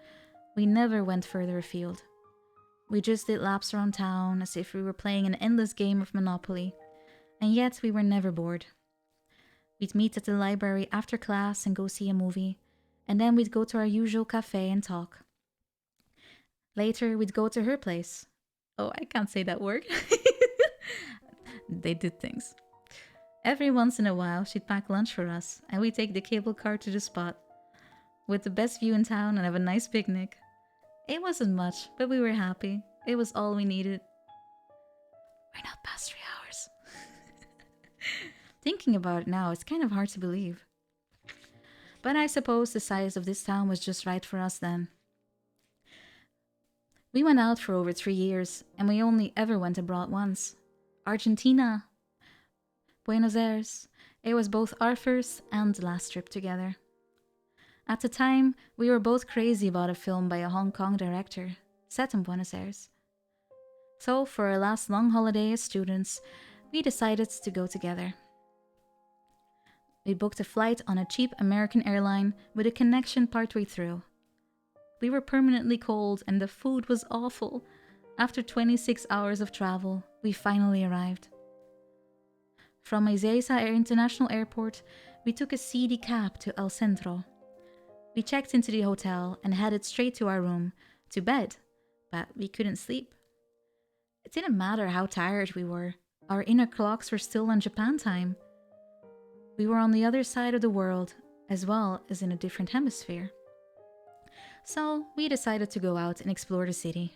We never went further afield. We just did laps around town as if we were playing an endless game of Monopoly, and yet we were never bored. We'd meet at the library after class and go see a movie, and then we'd go to our usual cafe and talk. Later, we'd go to her place. Oh, I can't say that word. They did things. Every once in a while, she'd pack lunch for us, and we'd take the cable car to the spot, with the best view in town and have a nice picnic. It wasn't much, but we were happy. It was all we needed. We're not past 3 hours. Thinking about it now, it's kind of hard to believe. But I suppose the size of this town was just right for us then. We went out for over 3 years, and we only ever went abroad once. Argentina. Buenos Aires. It was both our first and last trip together. At the time, we were both crazy about a film by a Hong Kong director, set in Buenos Aires. So, for our last long holiday as students, we decided to go together. We booked a flight on a cheap American airline with a connection partway through. We were permanently cold and the food was awful. After 26 hours of travel, we finally arrived. From Ezeiza International Airport, we took a seedy cab to El Centro. We checked into the hotel and headed straight to our room, to bed, but we couldn't sleep. It didn't matter how tired we were, our inner clocks were still on Japan time. We were on the other side of the world, as well as in a different hemisphere. So we decided to go out and explore the city.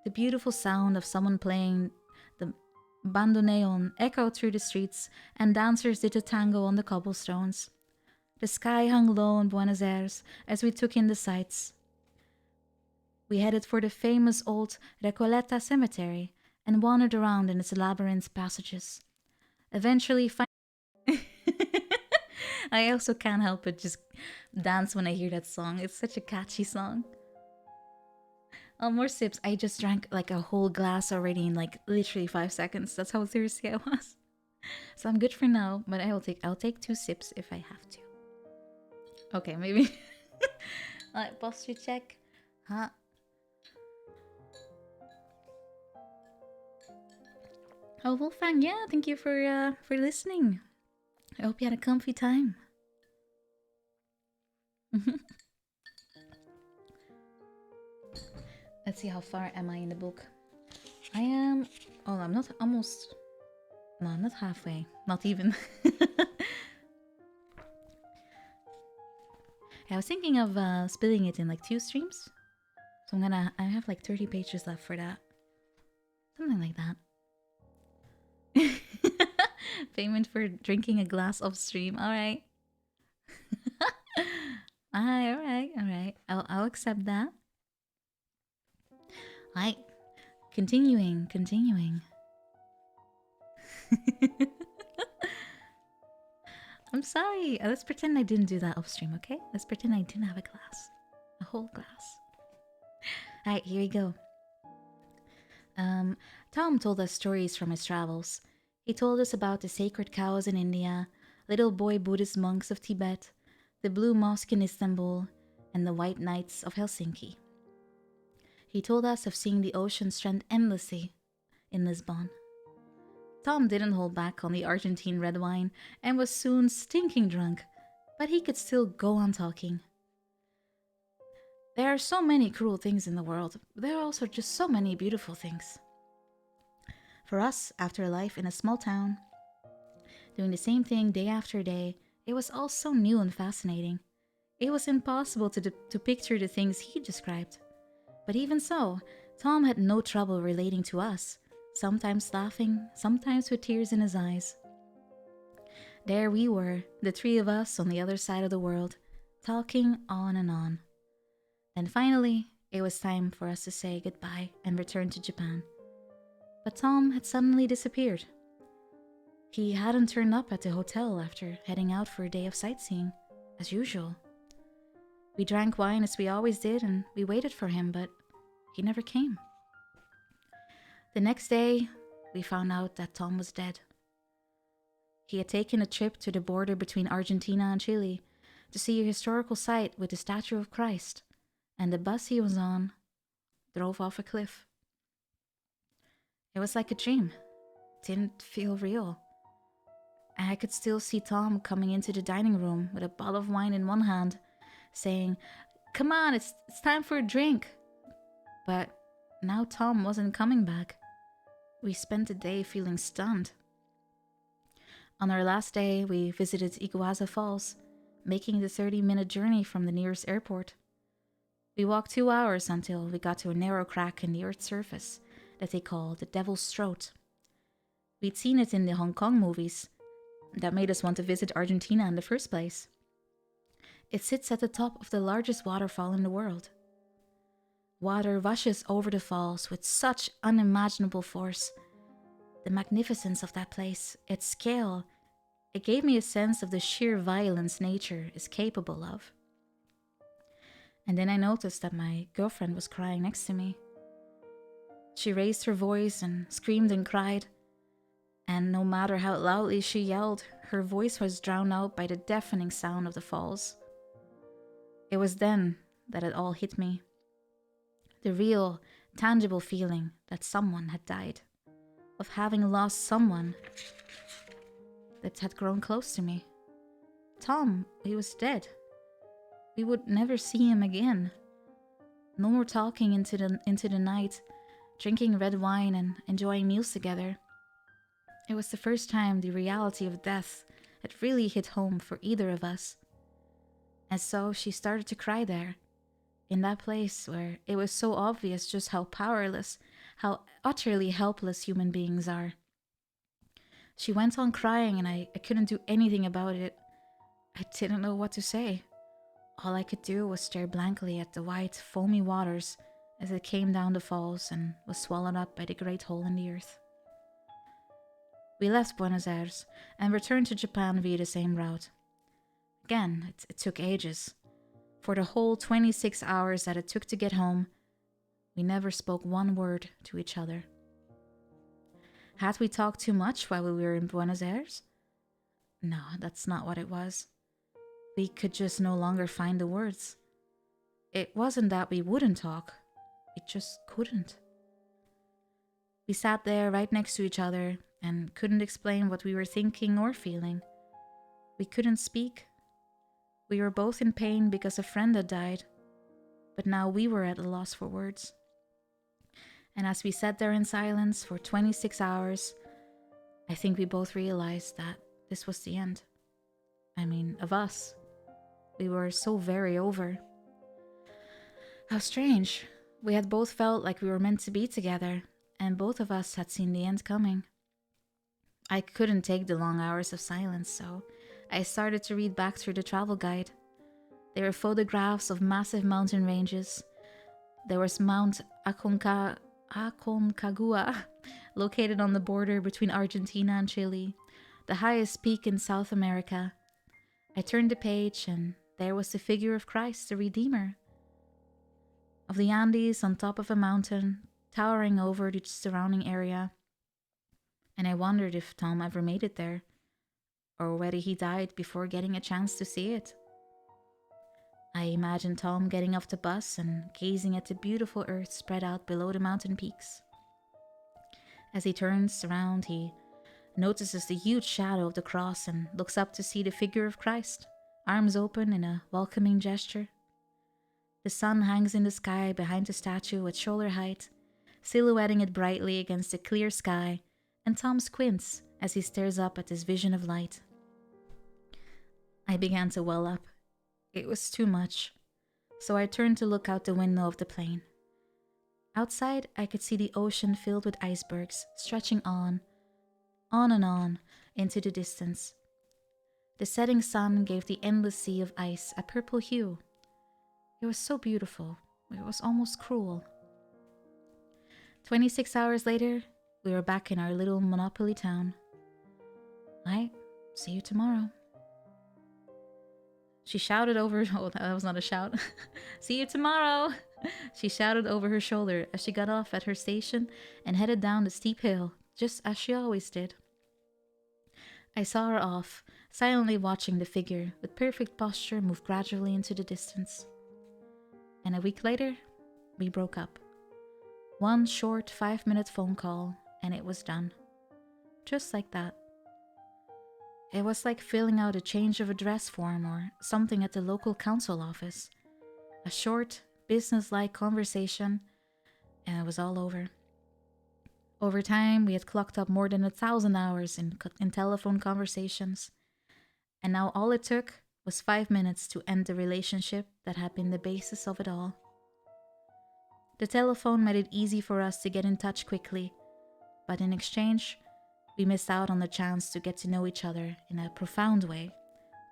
The beautiful sound of someone playing the bandoneon echoed through the streets, and dancers did a tango on the cobblestones. The sky hung low in Buenos Aires as we took in the sights. We headed for the famous old Recoleta cemetery and wandered around in its labyrinth passages. Eventually, I also can't help but just dance when I hear that song. It's such a catchy song. Oh, more sips. I just drank like a whole glass already in like literally 5 seconds. That's how thirsty I was. So I'm good for now, but I'll take 2 sips if I have to. Okay, maybe. Alright, posture check. Huh. Oh, Wolfgang, yeah, thank you for listening. I hope you had a comfy time. Let's see, how far am I in the book? I am... Oh, I'm not almost... No, I'm not halfway. Not even. I was thinking of splitting it in like 2 streams. So I have like 30 pages left for that. Something like that. Payment for drinking a glass off stream. Alright. Alright. I'll accept that. Alright. Continuing. I'm sorry. Let's pretend I didn't do that off stream, okay? Let's pretend I didn't have a glass. A whole glass. Alright, here we go. Tom told us stories from his travels. He told us about the sacred cows in India, little boy Buddhist monks of Tibet, the blue mosque in Istanbul, and the white knights of Helsinki. He told us of seeing the ocean strand endlessly in Lisbon. Tom didn't hold back on the Argentine red wine and was soon stinking drunk, but he could still go on talking. There are so many cruel things in the world, but there are also just so many beautiful things. For us, after life in a small town, doing the same thing day after day, it was all so new and fascinating. It was impossible to picture the things he described. But even so, Tom had no trouble relating to us, sometimes laughing, sometimes with tears in his eyes. There we were, the 3 of us on the other side of the world, talking on and on. And finally, it was time for us to say goodbye and return to Japan. But Tom had suddenly disappeared. He hadn't turned up at the hotel after heading out for a day of sightseeing, as usual. We drank wine as we always did, and we waited for him, but he never came. The next day, we found out that Tom was dead. He had taken a trip to the border between Argentina and Chile to see a historical site with the statue of Christ, and the bus he was on drove off a cliff. It was like a dream. It didn't feel real. And I could still see Tom coming into the dining room with a bottle of wine in one hand, saying, "Come on, it's time for a drink." But now Tom wasn't coming back. We spent the day feeling stunned. On our last day, we visited Iguazu Falls, making the 30-minute journey from the nearest airport. We walked 2 hours until we got to a narrow crack in the Earth's surface that they call the Devil's Throat. We'd seen it in the Hong Kong movies. That made us want to visit Argentina in the first place. It sits at the top of the largest waterfall in the world. Water rushes over the falls with such unimaginable force. The magnificence of that place, its scale, it gave me a sense of the sheer violence nature is capable of. And then I noticed that my girlfriend was crying next to me. She raised her voice and screamed and cried. And no matter how loudly she yelled, her voice was drowned out by the deafening sound of the falls. It was then that it all hit me. The real, tangible feeling that someone had died, of having lost someone that had grown close to me. Tom, he was dead. We would never see him again. No more talking into the night, drinking red wine and enjoying meals together. It was the first time the reality of death had really hit home for either of us. And so she started to cry there, in that place where it was so obvious just how powerless, how utterly helpless human beings are. She went on crying and I couldn't do anything about it. I didn't know what to say. All I could do was stare blankly at the white, foamy waters as it came down the falls and was swallowed up by the great hole in the earth. We left Buenos Aires and returned to Japan via the same route. Again, it took ages. For the whole 26 hours that it took to get home, we never spoke one word to each other. Had we talked too much while we were in Buenos Aires? No, that's not what it was. We could just no longer find the words. It wasn't that we wouldn't talk. We just couldn't. We sat there right next to each other and couldn't explain what we were thinking or feeling. We couldn't speak. We were both in pain because a friend had died, but now we were at a loss for words. And as we sat there in silence for 26 hours, I think we both realized that this was the end. I mean, of us. We were so very over. How strange. We had both felt like we were meant to be together, and both of us had seen the end coming. I couldn't take the long hours of silence, so I started to read back through the travel guide. There were photographs of massive mountain ranges. There was Mount Aconcagua, located on the border between Argentina and Chile, the highest peak in South America. I turned the page and there was the figure of Christ, the Redeemer. Of the Andes on top of a mountain, towering over the surrounding area. And I wondered if Tom ever made it there, or whether he died before getting a chance to see it. I imagined Tom getting off the bus and gazing at the beautiful earth spread out below the mountain peaks. As he turns around, he notices the huge shadow of the cross and looks up to see the figure of Christ, arms open in a welcoming gesture. The sun hangs in the sky behind the statue at shoulder height, silhouetting it brightly against the clear sky, and Tom squints as he stares up at this vision of light. I began to well up. It was too much, so I turned to look out the window of the plane. Outside, I could see the ocean filled with icebergs, stretching on and on, into the distance. The setting sun gave the endless sea of ice a purple hue. It was so beautiful, it was almost cruel. 26 hours later, we were back in our little monopoly town. I see you tomorrow. She shouted over. Oh, that was not a shout. See you tomorrow. She shouted over her shoulder as she got off at her station and headed down the steep hill, just as she always did. I saw her off, silently watching the figure with perfect posture move gradually into the distance. And a week later, we broke up. One short 5-minute phone call, and it was done. Just like that. It was like filling out a change of address form or something at the local council office. A short, business-like conversation, and it was all over. Over time, we had clocked up more than 1,000 hours in telephone conversations, and now all it took was 5 minutes to end the relationship that had been the basis of it all. The telephone made it easy for us to get in touch quickly, but in exchange, we missed out on the chance to get to know each other in a profound way,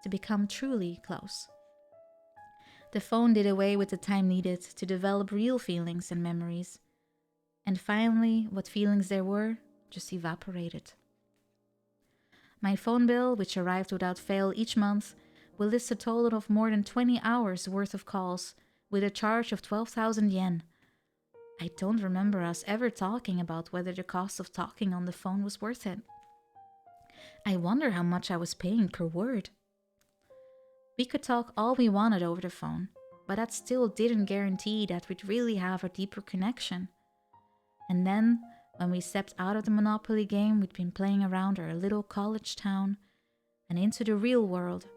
to become truly close. The phone did away with the time needed to develop real feelings and memories, and finally, what feelings there were just evaporated. My phone bill, which arrived without fail each month, will list a total of more than 20 hours worth of calls, with a charge of 12,000 yen. I don't remember us ever talking about whether the cost of talking on the phone was worth it. I wonder how much I was paying per word. We could talk all we wanted over the phone, but that still didn't guarantee that we'd really have a deeper connection. And then, when we stepped out of the Monopoly game we'd been playing around our little college town and into the real world,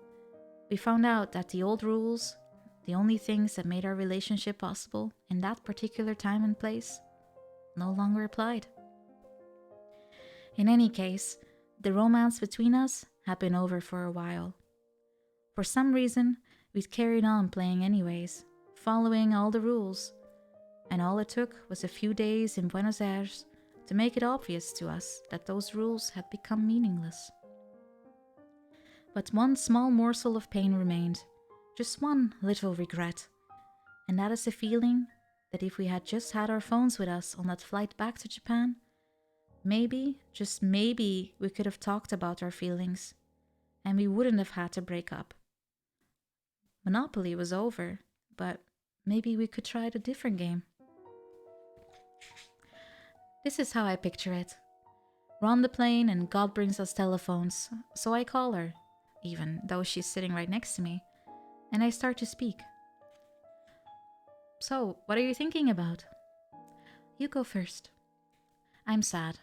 we found out that the old rules, the only things that made our relationship possible in that particular time and place, no longer applied. In any case, the romance between us had been over for a while. For some reason, we'd carried on playing anyways, following all the rules, and all it took was a few days in Buenos Aires to make it obvious to us that those rules had become meaningless. But one small morsel of pain remained, just one little regret, and that is the feeling that if we had just had our phones with us on that flight back to Japan, maybe, just maybe, we could have talked about our feelings, and we wouldn't have had to break up. Monopoly was over, but maybe we could try a different game. This is how I picture it. We're on the plane and God brings us telephones, so I call her, even though she's sitting right next to me, and I start to speak. So, what are you thinking about? You go first. I'm sad.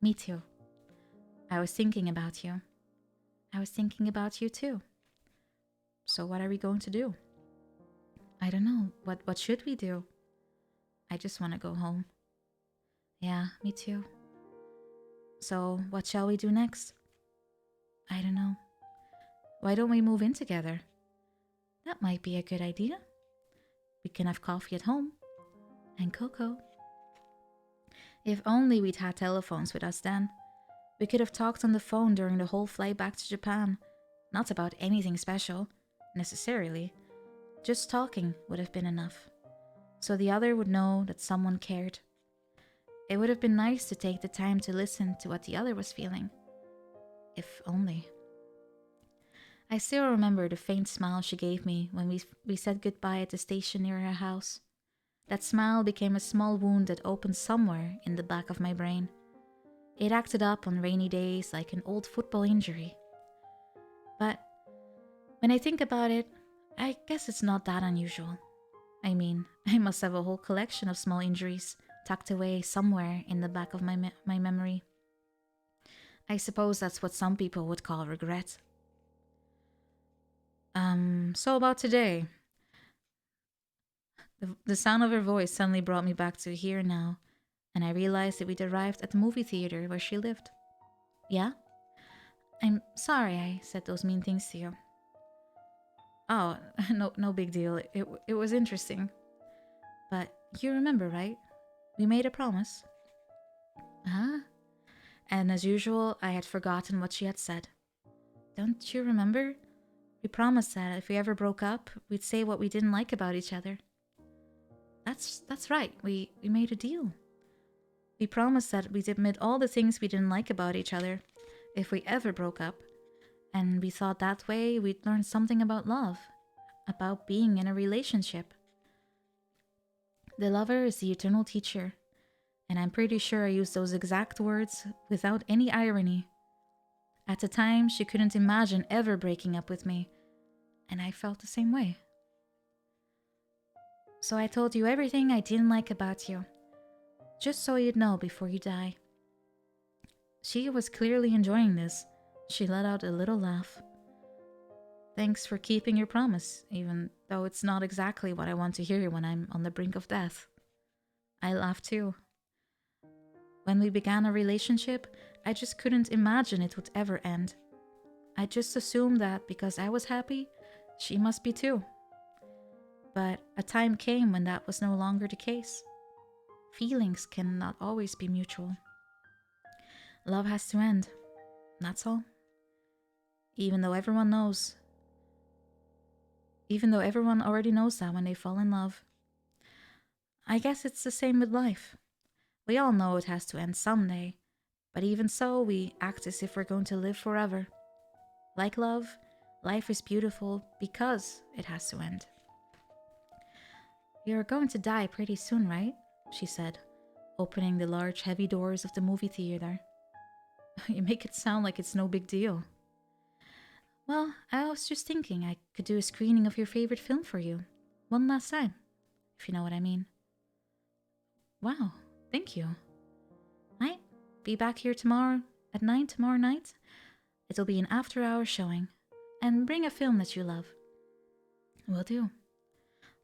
Me too. I was thinking about you. I was thinking about you too. So what are we going to do? I don't know. What should we do? I just want to go home. Yeah, me too. So what shall we do next? I don't know. Why don't we move in together? That might be a good idea. We can have coffee at home. And cocoa. If only we'd had telephones with us then. We could have talked on the phone during the whole flight back to Japan. Not about anything special, necessarily. Just talking would have been enough. So the other would know that someone cared. It would have been nice to take the time to listen to what the other was feeling. If only. I still remember the faint smile she gave me when we said goodbye at the station near her house. That smile became a small wound that opened somewhere in the back of my brain. It acted up on rainy days like an old football injury. But when I think about it, I guess it's not that unusual. I mean, I must have a whole collection of small injuries tucked away somewhere in the back of my memory. I suppose that's what some people would call regret. So about today. The sound of her voice suddenly brought me back to here now, and I realized that we'd arrived at the movie theater where she lived. Yeah? I'm sorry I said those mean things to you. Oh, no big deal. It was interesting. But you remember, right? We made a promise. Huh? And as usual, I had forgotten what she had said. Don't you remember? We promised that if we ever broke up, we'd say what we didn't like about each other. That's right. We made a deal. We promised that we'd admit all the things we didn't like about each other. if we ever broke up. And we thought that way we'd learn something about love, about being in a relationship. The lover is the eternal teacher, and I'm pretty sure I used those exact words without any irony. At the time, she couldn't imagine ever breaking up with me, and I felt the same way. So I told you everything I didn't like about you, just so you'd know before you die. She was clearly enjoying this. She let out a little laugh. Thanks for keeping your promise, even though it's not exactly what I want to hear when I'm on the brink of death. I laughed too. When we began a relationship, I just couldn't imagine it would ever end. I just assumed that because I was happy, she must be too. But a time came when that was no longer the case. Feelings cannot always be mutual. Love has to end, that's all. Even though everyone already knows that when they fall in love. I guess it's the same with life. We all know it has to end someday, but even so, we act as if we're going to live forever. Like love, life is beautiful because it has to end. You're going to die pretty soon, right? She said, opening the large, heavy doors of the movie theater. You make it sound like it's no big deal. Well, I was just thinking I could do a screening of your favorite film for you. One last time, if you know what I mean. Wow, thank you. Right? Be back here at 9 tomorrow night. It'll be an after-hour showing. And bring a film that you love. Will do.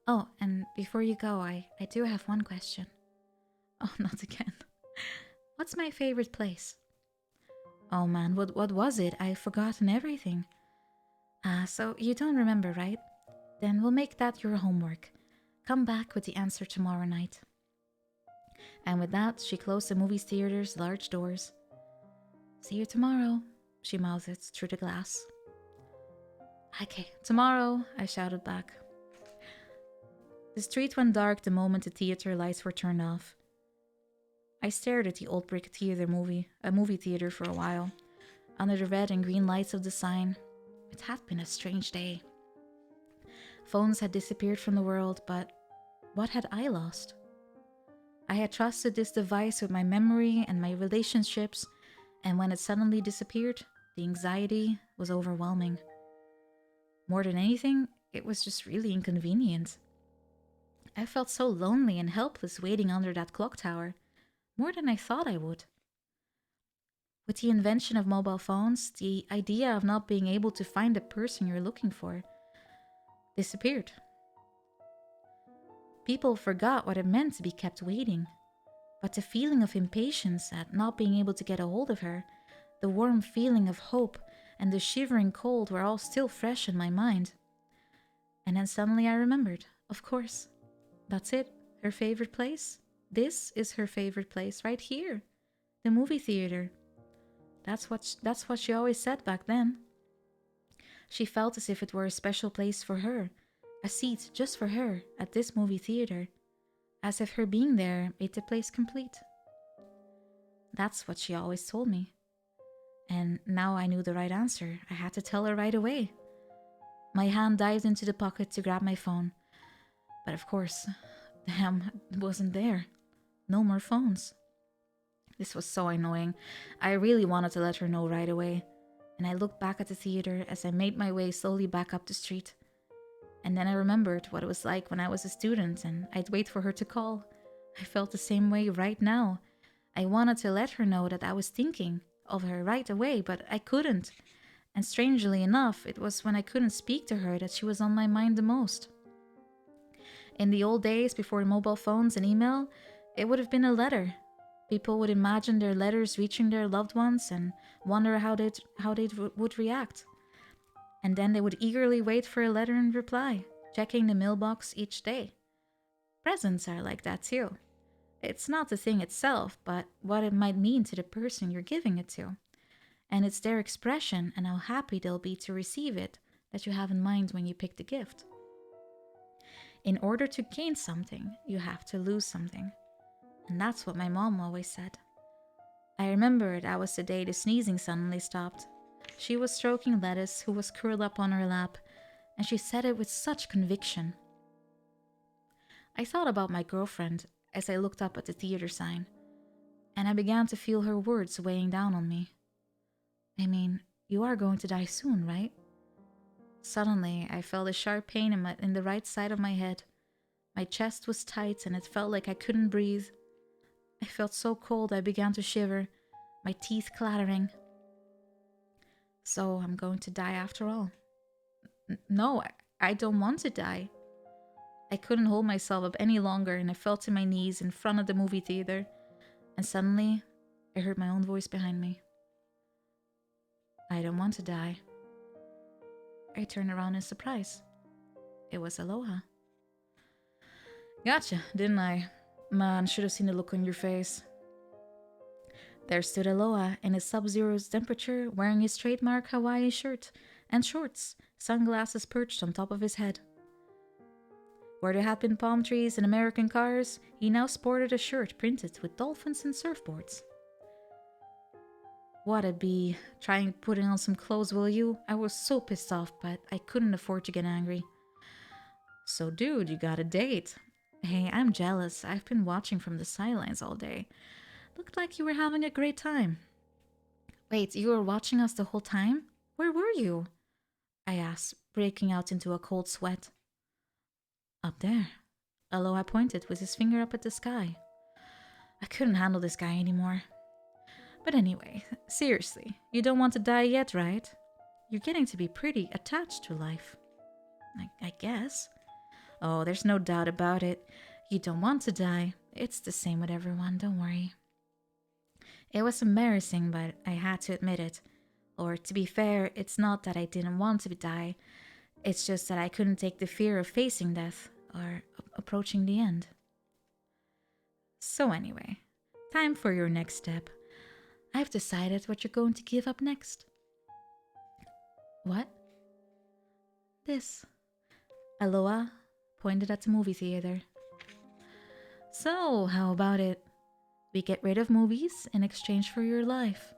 Oh, and before you go, I do have one question. Oh, not again. What's my favorite place? Oh man, what was it? I've forgotten everything. So you don't remember, right? Then we'll make that your homework. Come back with the answer tomorrow night. And with that, she closed the movie theater's large doors. See you tomorrow, she mouthed through the glass. Okay, tomorrow, I shouted back. The street went dark the moment the theater lights were turned off. I stared at the old brick movie theater for a while, under the red and green lights of the sign. It had been a strange day. Phones had disappeared from the world, but what had I lost? I had trusted this device with my memory and my relationships, and when it suddenly disappeared, the anxiety was overwhelming. More than anything, it was just really inconvenient. I felt so lonely and helpless waiting under that clock tower, more than I thought I would. With the invention of mobile phones, the idea of not being able to find the person you're looking for disappeared. People forgot what it meant to be kept waiting, but the feeling of impatience at not being able to get a hold of her, the warm feeling of hope, and the shivering cold were all still fresh in my mind. And then suddenly I remembered, of course. That's it, her favorite place. This is her favorite place, right here. The movie theater. That's what she always said back then. She felt as if it were a special place for her, a seat just for her at this movie theater, as if her being there made the place complete. That's what she always told me. And now I knew the right answer. I had to tell her right away. My hand dived into the pocket to grab my phone. But of course, damn, it wasn't there. No more phones. This was so annoying. I really wanted to let her know right away. And I looked back at the theater as I made my way slowly back up the street. And then I remembered what it was like when I was a student and I'd wait for her to call. I felt the same way right now. I wanted to let her know that I was thinking of her right away, but I couldn't. And strangely enough, it was when I couldn't speak to her that she was on my mind the most. In the old days, before mobile phones and email, it would have been a letter. People would imagine their letters reaching their loved ones and wonder how they would react. And then they would eagerly wait for a letter in reply, checking the mailbox each day. Presents are like that too. It's not the thing itself, but what it might mean to the person you're giving it to. And it's their expression and how happy they'll be to receive it that you have in mind when you pick the gift. In order to gain something, you have to lose something. And that's what my mom always said. I remember that was the day the sneezing suddenly stopped. She was stroking Lettuce, who was curled up on her lap, and she said it with such conviction. I thought about my girlfriend as I looked up at the theater sign, and I began to feel her words weighing down on me. I mean, you are going to die soon, right? Suddenly, I felt a sharp pain in the right side of my head. My chest was tight and it felt like I couldn't breathe. I felt so cold I began to shiver, my teeth clattering. So I'm going to die after all. No, I don't want to die. I couldn't hold myself up any longer and I fell to my knees in front of the movie theater. And suddenly, I heard my own voice behind me. I don't want to die. I turned around in surprise. It was Aloha. Gotcha, didn't I? Man, should have seen the look on your face. There stood Aloha in his sub-zero temperature, wearing his trademark Hawaii shirt and shorts, sunglasses perched on top of his head. Where there had been palm trees and American cars, he now sported a shirt printed with dolphins and surfboards. What a bee. Trying putting on some clothes, will you? I was so pissed off, but I couldn't afford to get angry. So dude, you got a date. Hey, I'm jealous. I've been watching from the sidelines all day. Looked like you were having a great time. Wait, you were watching us the whole time? Where were you? I asked, breaking out into a cold sweat. Up there. Aloha pointed with his finger up at the sky. I couldn't handle this guy anymore. But anyway, seriously, you don't want to die yet, right? You're getting to be pretty attached to life. I guess. Oh, there's no doubt about it. You don't want to die. It's the same with everyone, don't worry. It was embarrassing, but I had to admit it. Or to be fair, it's not that I didn't want to die. It's just that I couldn't take the fear of facing death or approaching the end. So anyway, time for your next step. I've decided what you're going to give up next. What? This. Aloha pointed at the movie theater. So, how about it? We get rid of movies in exchange for your life.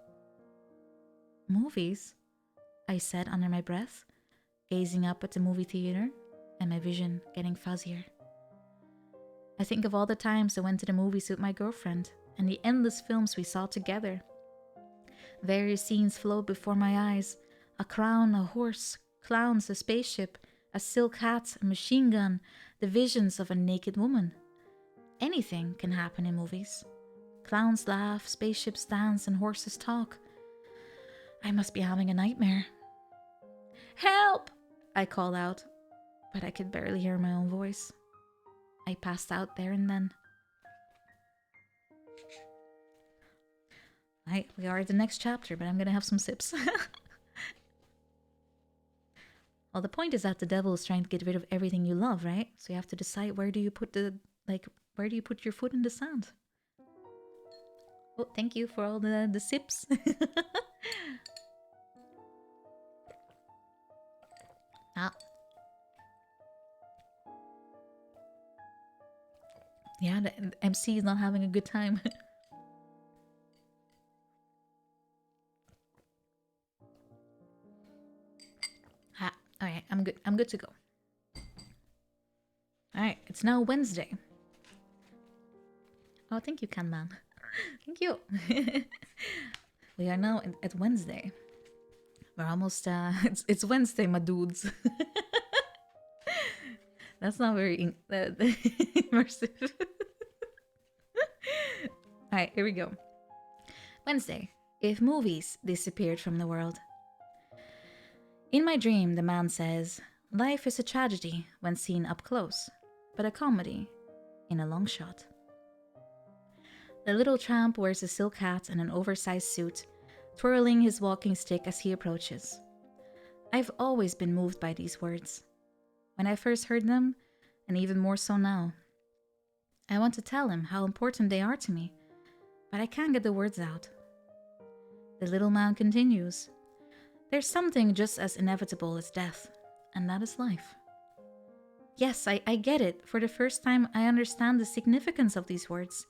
Movies? I said under my breath, gazing up at the movie theater and my vision getting fuzzier. I think of all the times I went to the movies with my girlfriend and the endless films we saw together. Various scenes flowed before my eyes. A crown, a horse, clowns, a spaceship, a silk hat, a machine gun, the visions of a naked woman. Anything can happen in movies. Clowns laugh, spaceships dance, and horses talk. I must be having a nightmare. Help! I called out, but I could barely hear my own voice. I passed out there and then. We are at the next chapter, but I'm gonna have some sips. Well, the point is that the devil is trying to get rid of everything you love, right? So you have to decide where do you put your foot in the sand? Oh, thank you for all the sips. Ah. Yeah, the MC is not having a good time. Alright, I'm good. I'm good to go. Alright, it's now Wednesday. Oh, thank you, Kanman. Thank you. We are now at Wednesday. We're almost, it's Wednesday, my dudes. That's not very immersive. Alright, here we go. Wednesday. If movies disappeared from the world. In my dream, the man says, life is a tragedy when seen up close, but a comedy in a long shot. The little tramp wears a silk hat and an oversized suit, twirling his walking stick as he approaches. I've always been moved by these words. When I first heard them, and even more so now. I want to tell him how important they are to me, but I can't get the words out. The little man continues. There's something just as inevitable as death, and that is life. Yes, I get it. For the first time, I understand the significance of these words,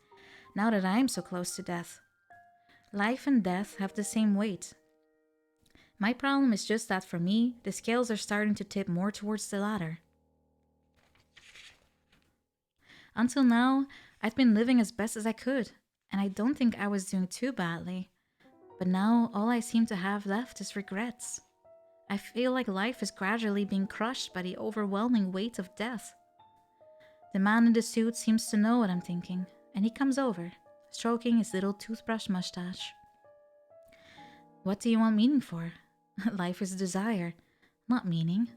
now that I am so close to death. Life and death have the same weight. My problem is just that for me, the scales are starting to tip more towards the latter. Until now, I'd been living as best as I could, and I don't think I was doing too badly. But now, all I seem to have left is regrets. I feel like life is gradually being crushed by the overwhelming weight of death. The man in the suit seems to know what I'm thinking, and he comes over, stroking his little toothbrush mustache. What do you want meaning for? Life is desire, not meaning.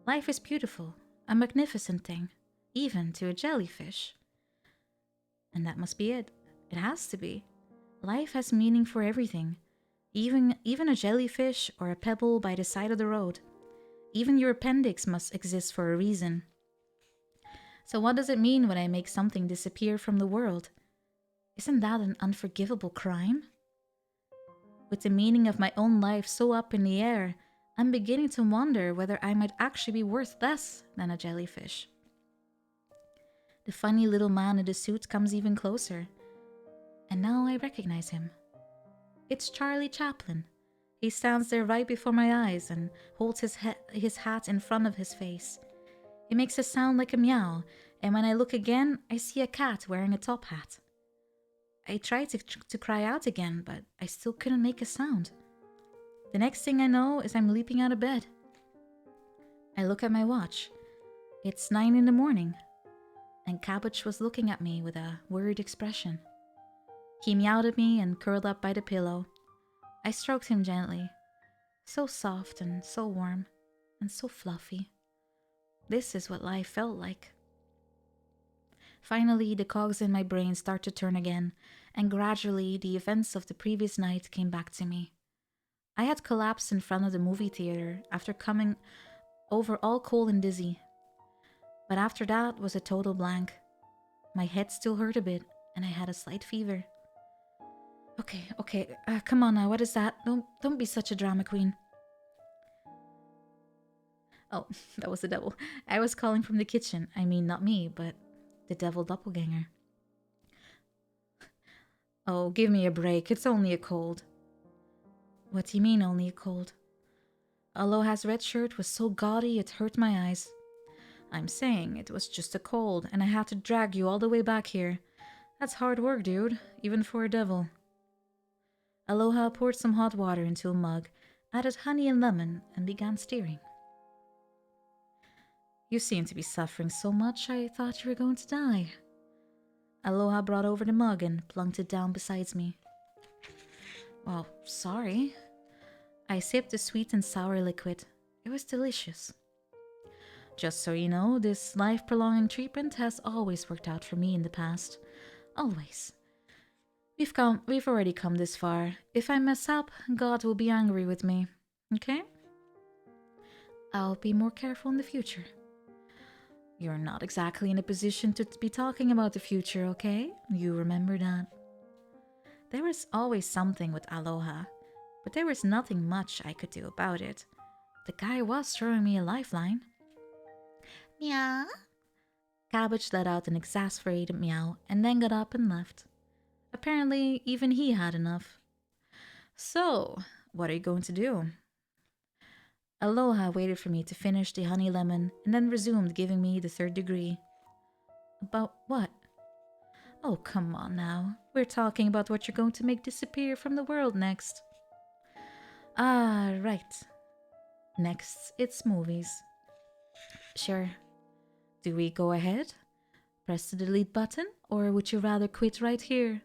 Life is beautiful, a magnificent thing, even to a jellyfish. And that must be it. It has to be. Life has meaning for everything. Even a jellyfish or a pebble by the side of the road. Even your appendix must exist for a reason. So what does it mean when I make something disappear from the world? Isn't that an unforgivable crime? With the meaning of my own life so up in the air, I'm beginning to wonder whether I might actually be worth less than a jellyfish. The funny little man in the suit comes even closer. And now I recognize him. It's Charlie Chaplin. He stands there right before my eyes and holds his hat in front of his face. It makes a sound like a meow, and when I look again, I see a cat wearing a top hat. I tried to cry out again, but I still couldn't make a sound. The next thing I know is I'm leaping out of bed. I look at my watch. It's 9 in the morning, and Cabbage was looking at me with a worried expression. He meowed at me and curled up by the pillow. I stroked him gently. So soft and so warm and so fluffy. This is what life felt like. Finally, the cogs in my brain start to turn again, and gradually the events of the previous night came back to me. I had collapsed in front of the movie theater after coming over all cold and dizzy. But after that was a total blank. My head still hurt a bit, and I had a slight fever. Okay, come on now, what is that? Don't be such a drama queen. Oh, that was the devil. I was calling from the kitchen. I mean, not me, but the devil doppelganger. Oh, give me a break. It's only a cold. What do you mean, only a cold? Aloha's red shirt was so gaudy it hurt my eyes. I'm saying it was just a cold, and I had to drag you all the way back here. That's hard work, dude, even for a devil. Aloha poured some hot water into a mug, added honey and lemon, and began stirring. You seem to be suffering so much I thought you were going to die. Aloha brought over the mug and plunked it down beside me. Well, sorry. I sipped the sweet and sour liquid. It was delicious. Just so you know, this life-prolonging treatment has always worked out for me in the past. Always. We've already come this far. If I mess up, God will be angry with me. Okay? I'll be more careful in the future. You're not exactly in a position to be talking about the future, okay? You remember that. There was always something with Aloha, but there was nothing much I could do about it. The guy was throwing me a lifeline. Meow. Cabbage let out an exasperated meow and then got up and left. Apparently, even he had enough. So, what are you going to do? Aloha waited for me to finish the honey lemon and then resumed giving me the 3rd degree. About what? Oh, come on now. We're talking about what you're going to make disappear from the world next. Ah, right. Next, it's movies. Sure. Do we go ahead? Press the delete button, or would you rather quit right here?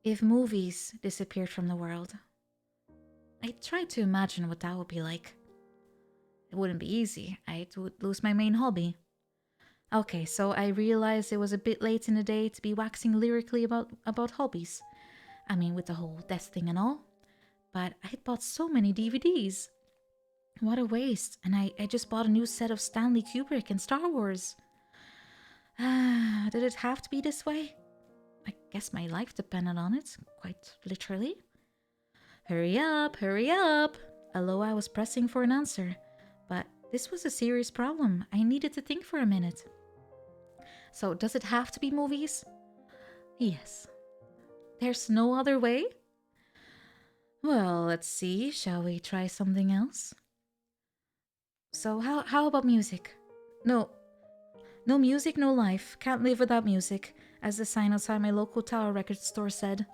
If movies disappeared from the world, I tried to imagine what that would be like. It wouldn't be easy. I would lose my main hobby. Okay, so I realized it was a bit late in the day to be waxing lyrically about hobbies. I mean, with the whole death thing and all. But I had bought so many DVDs. What a waste. And I just bought a new set of Stanley Kubrick and Star Wars. Did it have to be this way? I guess my life depended on it, quite literally. Hurry up, hurry up! Aloha was pressing for an answer, but this was a serious problem. I needed to think for a minute. So, does it have to be movies? Yes. There's no other way? Well, let's see. Shall we try something else? So how about music? No, no music, no life. Can't live without music, as the sign outside my local tower record store said.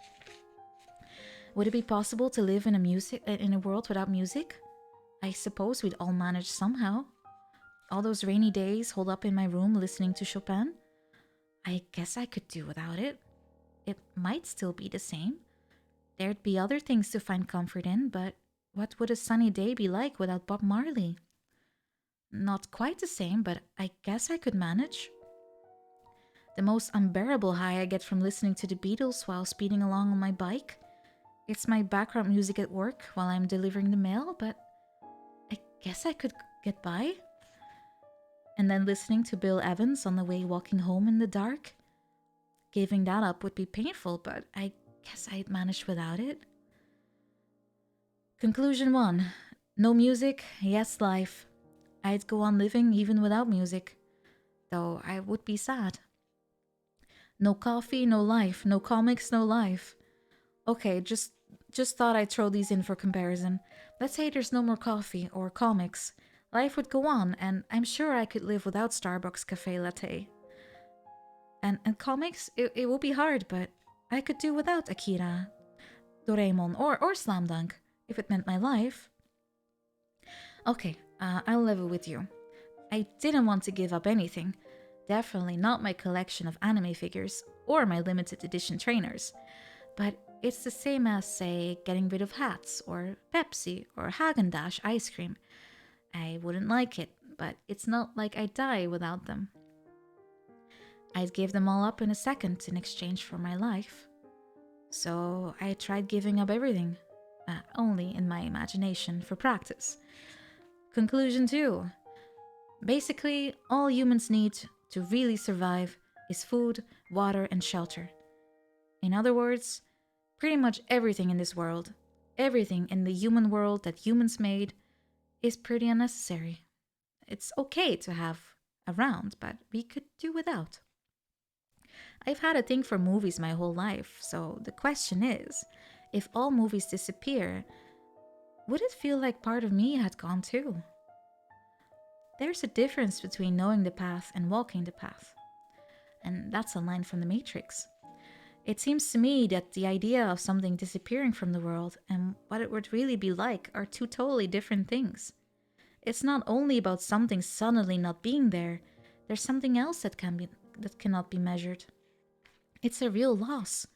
Would it be possible to live in a world without music? I suppose we'd all manage somehow. All those rainy days holed up in my room listening to Chopin? I guess I could do without it. It might still be the same. There'd be other things to find comfort in, but what would a sunny day be like without Bob Marley? Not quite the same, but I guess I could manage. The most unbearable high I get from listening to the Beatles while speeding along on my bike. It's my background music at work while I'm delivering the mail, but I guess I could get by. And then listening to Bill Evans on the way walking home in the dark. Giving that up would be painful, but I guess I'd manage without it. Conclusion 1. No music, yes life. I'd go on living even without music, though I would be sad. No coffee, no life. No comics, no life. Okay, just thought I'd throw these in for comparison. Let's say there's no more coffee or comics. Life would go on, and I'm sure I could live without Starbucks cafe latte. And comics, it will be hard, but I could do without Akira, Doraemon, or Slam Dunk, if it meant my life. Okay, I'll level with you. I didn't want to give up anything. Definitely not my collection of anime figures or my limited edition trainers. But it's the same as, say, getting rid of hats or Pepsi or Haagen-Dazs ice cream. I wouldn't like it, but it's not like I'd die without them. I'd give them all up in a second in exchange for my life. So I tried giving up everything, only in my imagination for practice. Conclusion 2. Basically, all humans need to really survive is food, water, and shelter. In other words, pretty much everything in this world, everything in the human world that humans made, is pretty unnecessary. It's okay to have around, but we could do without. I've had a thing for movies my whole life, so the question is, if all movies disappear, would it feel like part of me had gone too? There's a difference between knowing the path and walking the path. And that's a line from The Matrix. It seems to me that the idea of something disappearing from the world and what it would really be like are two totally different things. It's not only about something suddenly not being there, there's something else that cannot be measured. It's a real loss.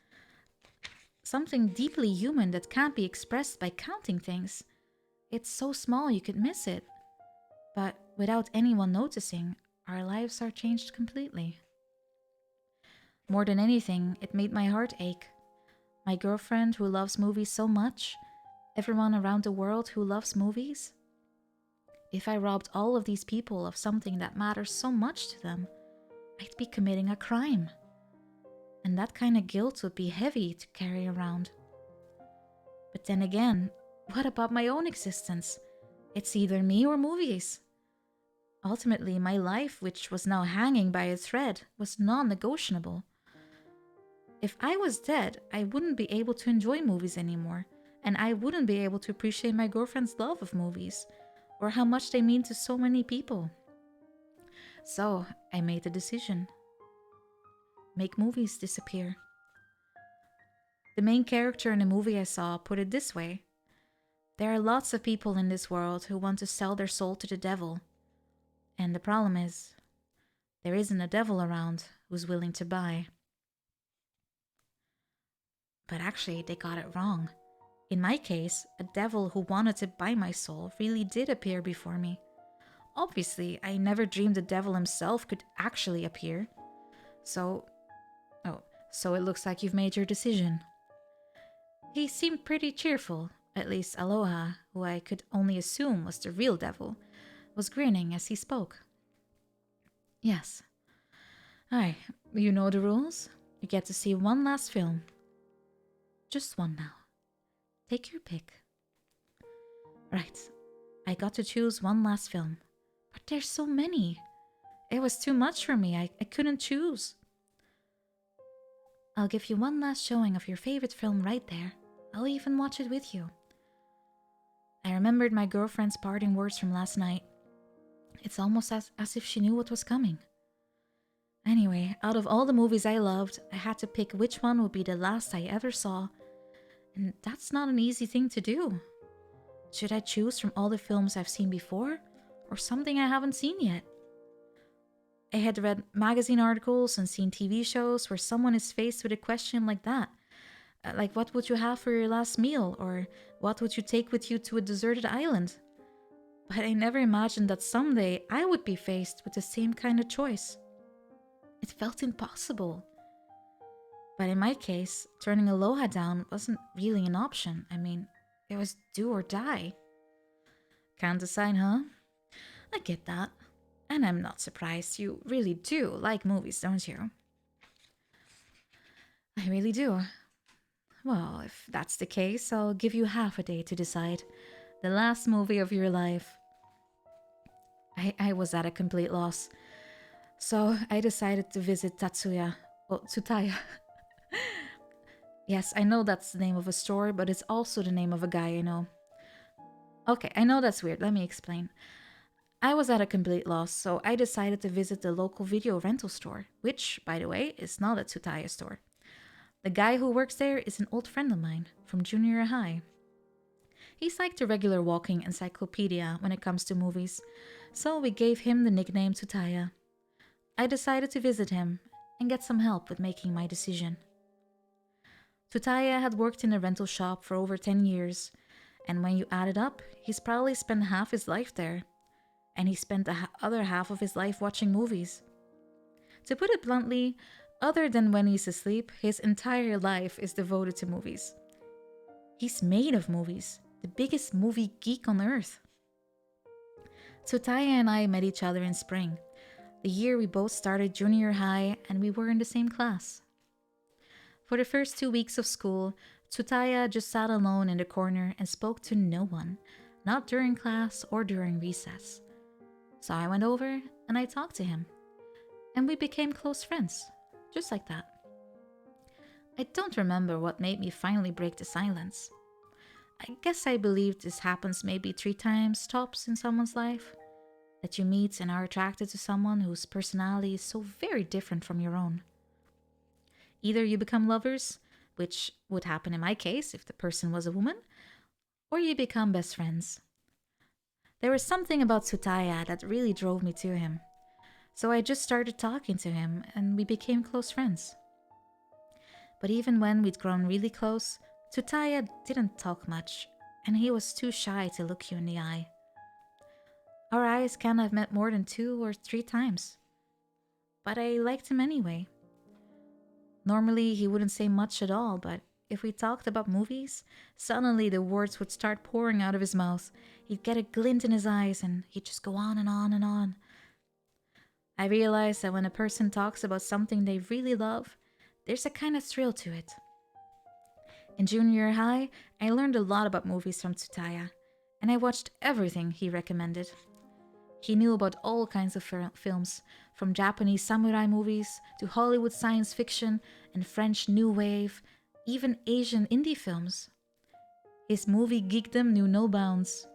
Something deeply human that can't be expressed by counting things. It's so small you could miss it. But without anyone noticing, our lives are changed completely. More than anything, it made my heart ache. My girlfriend who loves movies so much, everyone around the world who loves movies. If I robbed all of these people of something that matters so much to them, I'd be committing a crime. And that kind of guilt would be heavy to carry around. But then again, what about my own existence? It's either me or movies. Ultimately, my life, which was now hanging by a thread, was non-negotiable. If I was dead, I wouldn't be able to enjoy movies anymore, and I wouldn't be able to appreciate my girlfriend's love of movies, or how much they mean to so many people. So, I made the decision. Make movies disappear. The main character in the movie I saw put it this way. There are lots of people in this world who want to sell their soul to the devil. And the problem is, there isn't a devil around who's willing to buy. But actually, they got it wrong. In my case, a devil who wanted to buy my soul really did appear before me. Obviously, I never dreamed the devil himself could actually appear. So it looks like you've made your decision. He seemed pretty cheerful. At least Aloha, who I could only assume was the real devil, was grinning as he spoke. Yes. Aye, you know the rules. You get to see one last film. Just one now. Take your pick. Right. I got to choose one last film. But there's so many. It was too much for me. I couldn't choose. I'll give you one last showing of your favorite film right there. I'll even watch it with you. I remembered my girlfriend's parting words from last night. It's almost as if she knew what was coming. Anyway, out of all the movies I loved, I had to pick which one would be the last I ever saw. And that's not an easy thing to do. Should I choose from all the films I've seen before, or something I haven't seen yet? I had read magazine articles and seen TV shows where someone is faced with a question like that. Like, what would you have for your last meal? Or what would you take with you to a deserted island? But I never imagined that someday I would be faced with the same kind of choice. It felt impossible. But in my case, turning Aloha down wasn't really an option. I mean, it was do or die. Can't decide, huh? I get that. And I'm not surprised. You really do like movies, don't you? I really do. Well, if that's the case, I'll give you half a day to decide. The last movie of your life. I was at a complete loss. So I decided to visit Tsutaya. Yes, I know that's the name of a store, but it's also the name of a guy I know. Okay, I know that's weird. Let me explain. I was at a complete loss, so I decided to visit the local video rental store, which, by the way, is not a Tsutaya store. The guy who works there is an old friend of mine from junior high. He's like the regular walking encyclopedia when it comes to movies, so we gave him the nickname Tsutaya. I decided to visit him and get some help with making my decision. Tsutaya had worked in a rental shop for over 10 years, and when you add it up, he's probably spent half his life there. And he spent the other half of his life watching movies. To put it bluntly, other than when he's asleep, his entire life is devoted to movies. He's made of movies, the biggest movie geek on earth. Tsutaya and I met each other in spring, the year we both started junior high, and we were in the same class. For the first 2 weeks of school, Tsutaya just sat alone in the corner and spoke to no one, not during class or during recess. So I went over and I talked to him. And we became close friends, just like that. I don't remember what made me finally break the silence. I guess I believe this happens maybe 3 times tops in someone's life. That you meet and are attracted to someone whose personality is so very different from your own. Either you become lovers, which would happen in my case if the person was a woman, or you become best friends. There was something about Tsutaya that really drove me to him. So I just started talking to him and we became close friends. But even when we'd grown really close, Tsutaya didn't talk much and he was too shy to look you in the eye. Our eyes can't have met more than 2 or 3 times. But I liked him anyway. Normally he wouldn't say much at all, but if we talked about movies, suddenly the words would start pouring out of his mouth. He'd get a glint in his eyes and he'd just go on and on and on. I realized that when a person talks about something they really love, there's a kind of thrill to it. In junior high, I learned a lot about movies from Tsutaya, and I watched everything he recommended. He knew about all kinds of films, from Japanese samurai movies to Hollywood science fiction and French new wave, even Asian indie films. His movie geekdom knew no bounds.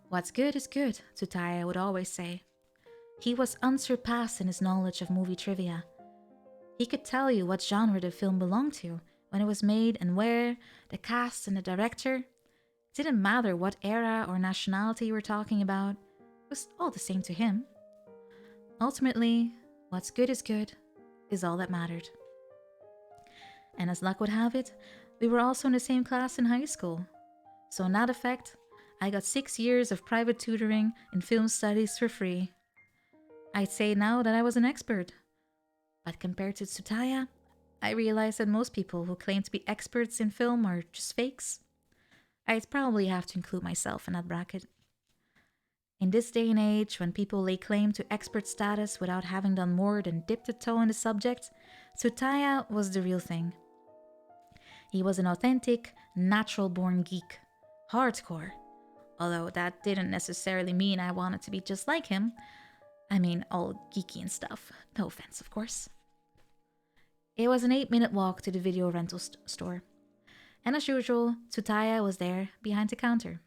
What's good is good, Tsutaya would always say. He was unsurpassed in his knowledge of movie trivia. He could tell you what genre the film belonged to, when it was made and where, the cast and the director. It didn't matter what era or nationality you were talking about. It was all the same to him. Ultimately, what's good is all that mattered. And as luck would have it, we were also in the same class in high school. So in that effect, I got 6 years of private tutoring in film studies for free. I'd say now that I was an expert. But compared to Tsutaya, I realized that most people who claim to be experts in film are just fakes. I'd probably have to include myself in that bracket. In this day and age, when people lay claim to expert status without having done more than dip the toe in the subject, Tsutaya was the real thing. He was an authentic, natural-born geek. Hardcore. Although that didn't necessarily mean I wanted to be just like him. I mean, all geeky and stuff. No offense, of course. It was an 8-minute walk to the video rental store. And as usual, Tsutaya was there behind the counter.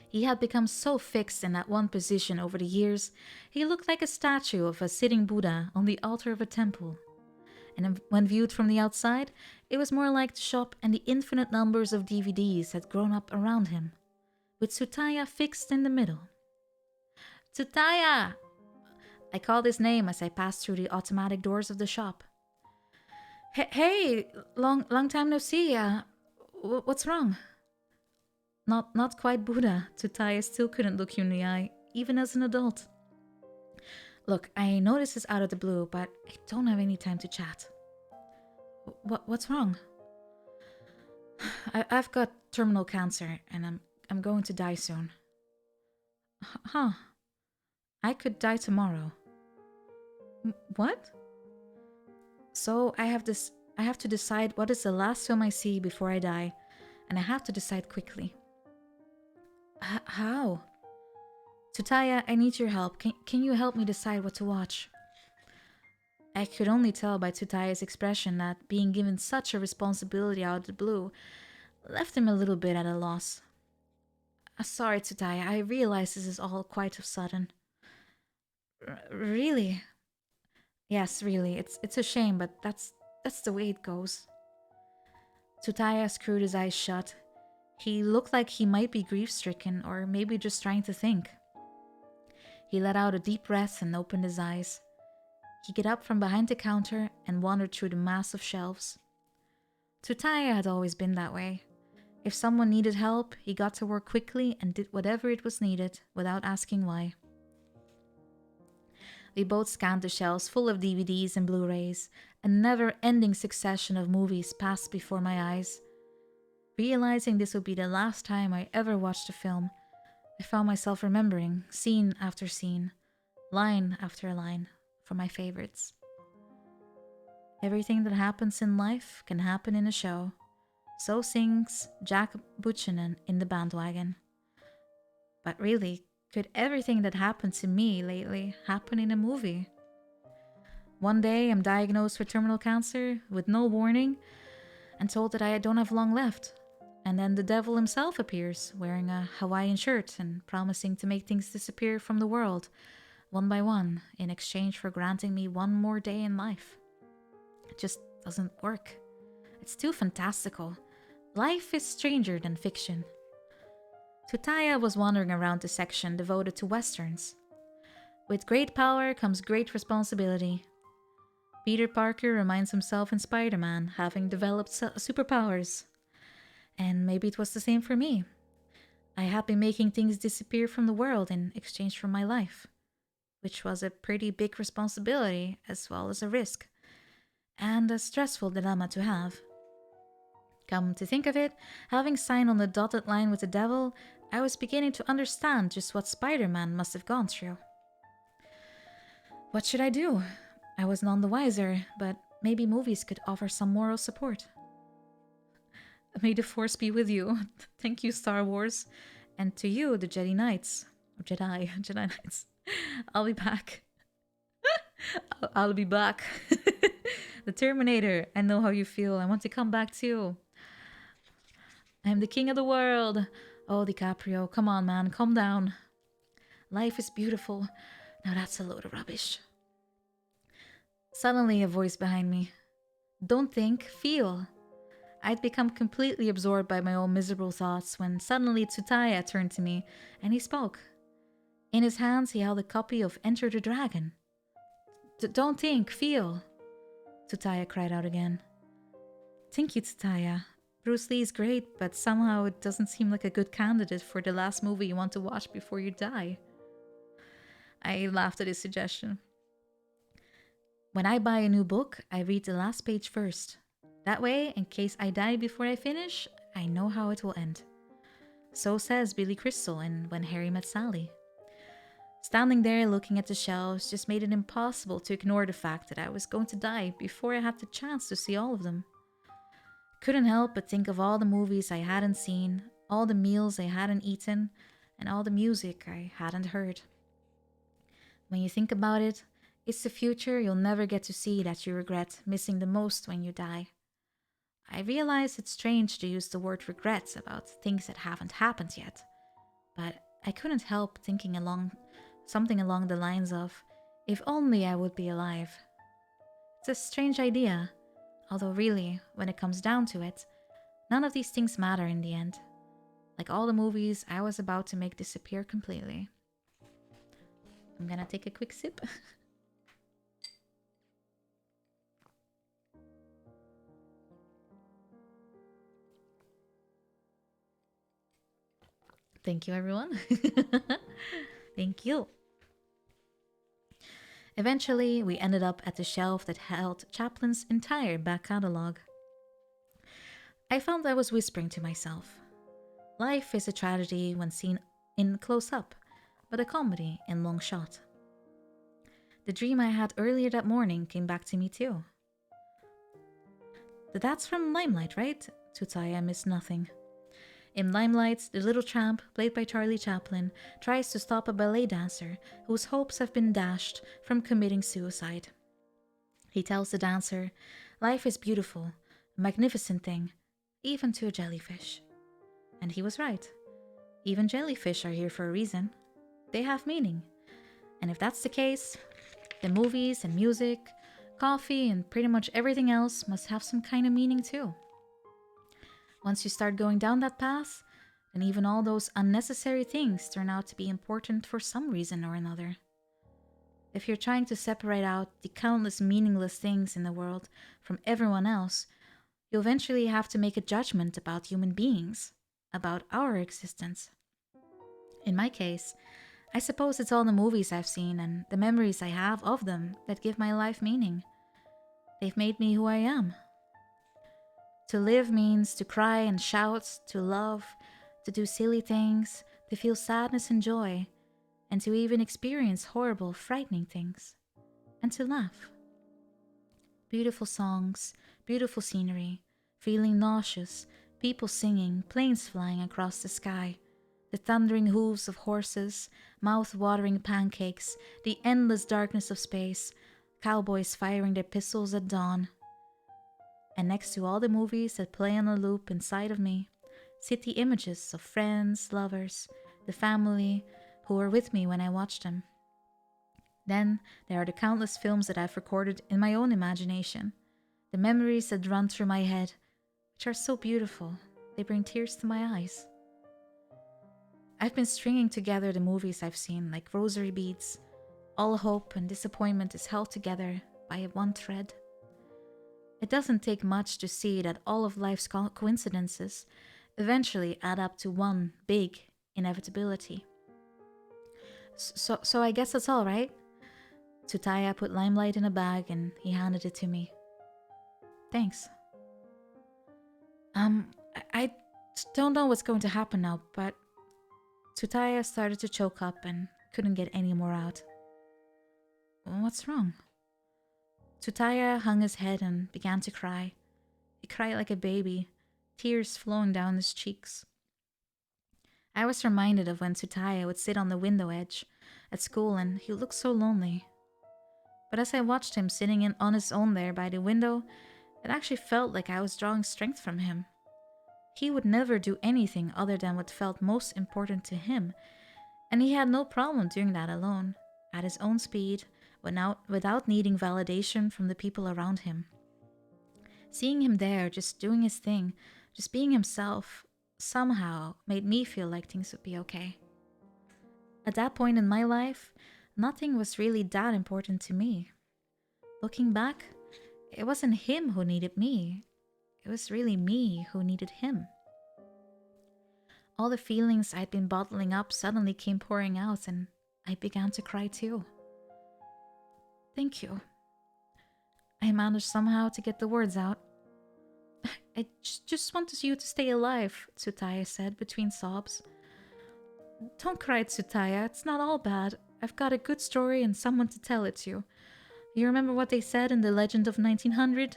He had become so fixed in that one position over the years, he looked like a statue of a sitting Buddha on the altar of a temple. And when viewed from the outside, it was more like the shop and the infinite numbers of DVDs had grown up around him, with Tsutaya fixed in the middle. Tsutaya! I called his name as I passed through the automatic doors of the shop. Hey, long time no see. What's wrong? Not quite Buddha. Tsutaya still couldn't look you in the eye, even as an adult. Look, I know this is out of the blue, but I don't have any time to chat. What's wrong? I've got terminal cancer, and I'm going to die soon. Huh? I could die tomorrow. What? So I have to decide what is the last film I see before I die, and I have to decide quickly. How? Tsutaya, I need your help. Can you help me decide what to watch? I could only tell by Tsutaya's expression that being given such a responsibility out of the blue left him a little bit at a loss. Sorry, Tsutaya, I realize this is all quite sudden. Really? Yes, really. It's a shame, but that's the way it goes. Tsutaya screwed his eyes shut. He looked like he might be grief-stricken, or maybe just trying to think. He let out a deep breath and opened his eyes. He got up from behind the counter and wandered through the mass of shelves. Tsutaya had always been that way. If someone needed help, he got to work quickly and did whatever it was needed, without asking why. We both scanned the shelves full of DVDs and Blu-rays. A never-ending succession of movies passed before my eyes. Realizing this would be the last time I ever watched a film, I found myself remembering scene after scene, line after line, from my favorites. Everything that happens in life can happen in a show. So sings Jack Buchanan in The Bandwagon. But really, could everything that happened to me lately happen in a movie? One day I'm diagnosed with terminal cancer with no warning and told that I don't have long left. And then the devil himself appears, wearing a Hawaiian shirt and promising to make things disappear from the world, one by one, in exchange for granting me one more day in life. It just doesn't work. It's too fantastical. Life is stranger than fiction. Tsutaya was wandering around the section devoted to westerns. With great power comes great responsibility. Peter Parker reminds himself in Spider-Man, having developed superpowers. And maybe it was the same for me. I had been making things disappear from the world in exchange for my life, which was a pretty big responsibility as well as a risk, and a stressful dilemma to have. Come to think of it, having signed on the dotted line with the devil, I was beginning to understand just what Spider-Man must have gone through. What should I do? I was none the wiser, but maybe movies could offer some moral support. May the Force be with you. Thank you, Star Wars. And to you, the Jedi Knights. Or Jedi Knights. I'll be back. I'll be back. The Terminator. I know how you feel. I want to come back too. I'm the king of the world. Oh, DiCaprio, come on, man. Calm down. Life is beautiful. Now that's a load of rubbish. Suddenly, a voice behind me. Don't think, feel. I'd become completely absorbed by my own miserable thoughts when suddenly Tsutaya turned to me and he spoke. In his hands, he held a copy of Enter the Dragon. Don't think, feel. Tsutaya cried out again. Thank you, Tsutaya. Bruce Lee is great, but somehow it doesn't seem like a good candidate for the last movie you want to watch before you die. I laughed at his suggestion. When I buy a new book, I read the last page first. That way, in case I die before I finish, I know how it will end. So says Billy Crystal in When Harry Met Sally. Standing there looking at the shelves just made it impossible to ignore the fact that I was going to die before I had the chance to see all of them. Couldn't help but think of all the movies I hadn't seen, all the meals I hadn't eaten, and all the music I hadn't heard. When you think about it, It's the future you'll never get to see that you regret missing the most when you die. I realize it's strange to use the word regret about things that haven't happened yet, but I couldn't help thinking along something along the lines of, if only I would be alive. It's a strange idea, although really, when it comes down to it, none of these things matter in the end. Like all the movies I was about to make disappear completely. I'm gonna take a quick sip. Thank you, everyone. Thank you. Eventually, we ended up at the shelf that held Chaplin's entire back catalog. I found I was whispering to myself. Life is a tragedy when seen in close up, but a comedy in long shot. The dream I had earlier that morning came back to me too. That's from Limelight, right? Tsutaya missed nothing. In Limelight, the little tramp, played by Charlie Chaplin, tries to stop a ballet dancer whose hopes have been dashed from committing suicide. He tells the dancer, life is beautiful, a magnificent thing, even to a jellyfish. And he was right. Even jellyfish are here for a reason. They have meaning. And if that's the case, the movies and music, coffee, and pretty much everything else must have some kind of meaning too. Once you start going down that path, then even all those unnecessary things turn out to be important for some reason or another. If you're trying to separate out the countless meaningless things in the world from everyone else, you'll eventually have to make a judgment about human beings, about our existence. In my case, I suppose it's all the movies I've seen and the memories I have of them that give my life meaning. They've made me who I am. To live means to cry and shout, to love, to do silly things, to feel sadness and joy, and to even experience horrible, frightening things, and to laugh. Beautiful songs, beautiful scenery, feeling nauseous, people singing, planes flying across the sky, the thundering hooves of horses, mouth-watering pancakes, the endless darkness of space, cowboys firing their pistols at dawn. And next to all the movies that play on a loop inside of me, sit the images of friends, lovers, the family who were with me when I watched them. Then there are the countless films that I've recorded in my own imagination, the memories that run through my head, which are so beautiful, they bring tears to my eyes. I've been stringing together the movies I've seen like rosary beads. All hope and disappointment is held together by one thread. It doesn't take much to see that all of life's coincidences eventually add up to one big inevitability. So I guess that's all, right? Tsutaya put Limelight in a bag and he handed it to me. Thanks. I don't know what's going to happen now, but Tsutaya started to choke up and couldn't get any more out. What's wrong? Tsutaya hung his head and began to cry. He cried like a baby, tears flowing down his cheeks. I was reminded of when Tsutaya would sit on the window edge at school and he looked so lonely. But as I watched him sitting on his own there by the window, it actually felt like I was drawing strength from him. He would never do anything other than what felt most important to him, and he had no problem doing that alone, at his own speed, without needing validation from the people around him. Seeing him there, just doing his thing, just being himself, somehow made me feel like things would be okay. At that point in my life, nothing was really that important to me. Looking back, it wasn't him who needed me. It was really me who needed him. All the feelings I'd been bottling up suddenly came pouring out and I began to cry too. Thank you. I managed somehow to get the words out. I just wanted you to stay alive, Tsutaya said between sobs. Don't cry, Tsutaya. It's not all bad. I've got a good story and someone to tell it to. You remember what they said in the Legend of 1900?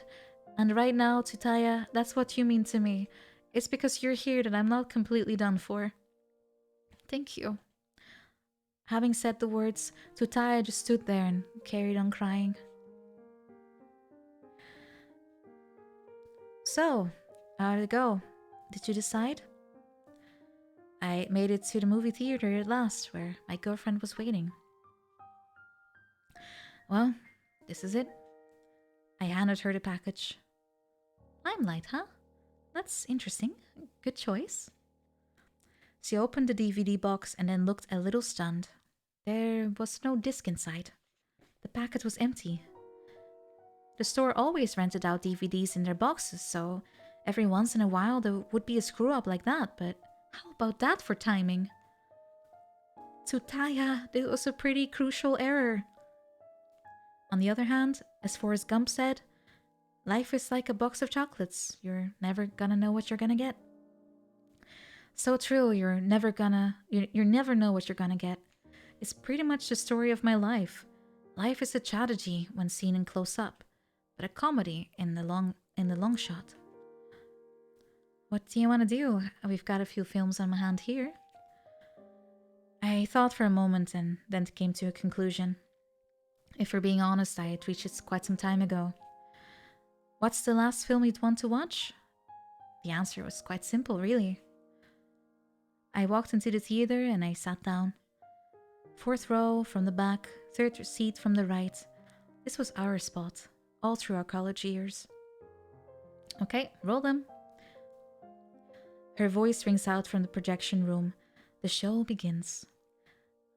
And right now, Tsutaya, that's what you mean to me. It's because you're here that I'm not completely done for. Thank you. Having said the words, Tutaya just stood there and carried on crying. So, how did it go? Did you decide? I made it to the movie theater at last, where my girlfriend was waiting. Well, this is it. I handed her the package. Limelight, huh? That's interesting. Good choice. She opened the DVD box and then looked a little stunned. There was no disc inside. The packet was empty. The store always rented out DVDs in their boxes, so every once in a while there would be a screw up like that, but how about that for timing? Tsutaya, this was a pretty crucial error. On the other hand, as Forrest Gump said, life is like a box of chocolates. You're never gonna know what you're gonna get. So true, you never know what you're gonna get. It's pretty much the story of my life. Life is a tragedy when seen in close up, but a comedy in the long shot. What do you want to do? We've got a few films on my hand here. I thought for a moment and then came to a conclusion. If we're being honest, I had reached it quite some time ago. What's the last film you'd want to watch? The answer was quite simple, really. I walked into the theater and I sat down. 4th row from the back, 3rd seat from the right. This was our spot, all through our college years. Okay, roll them. Her voice rings out from the projection room. The show begins.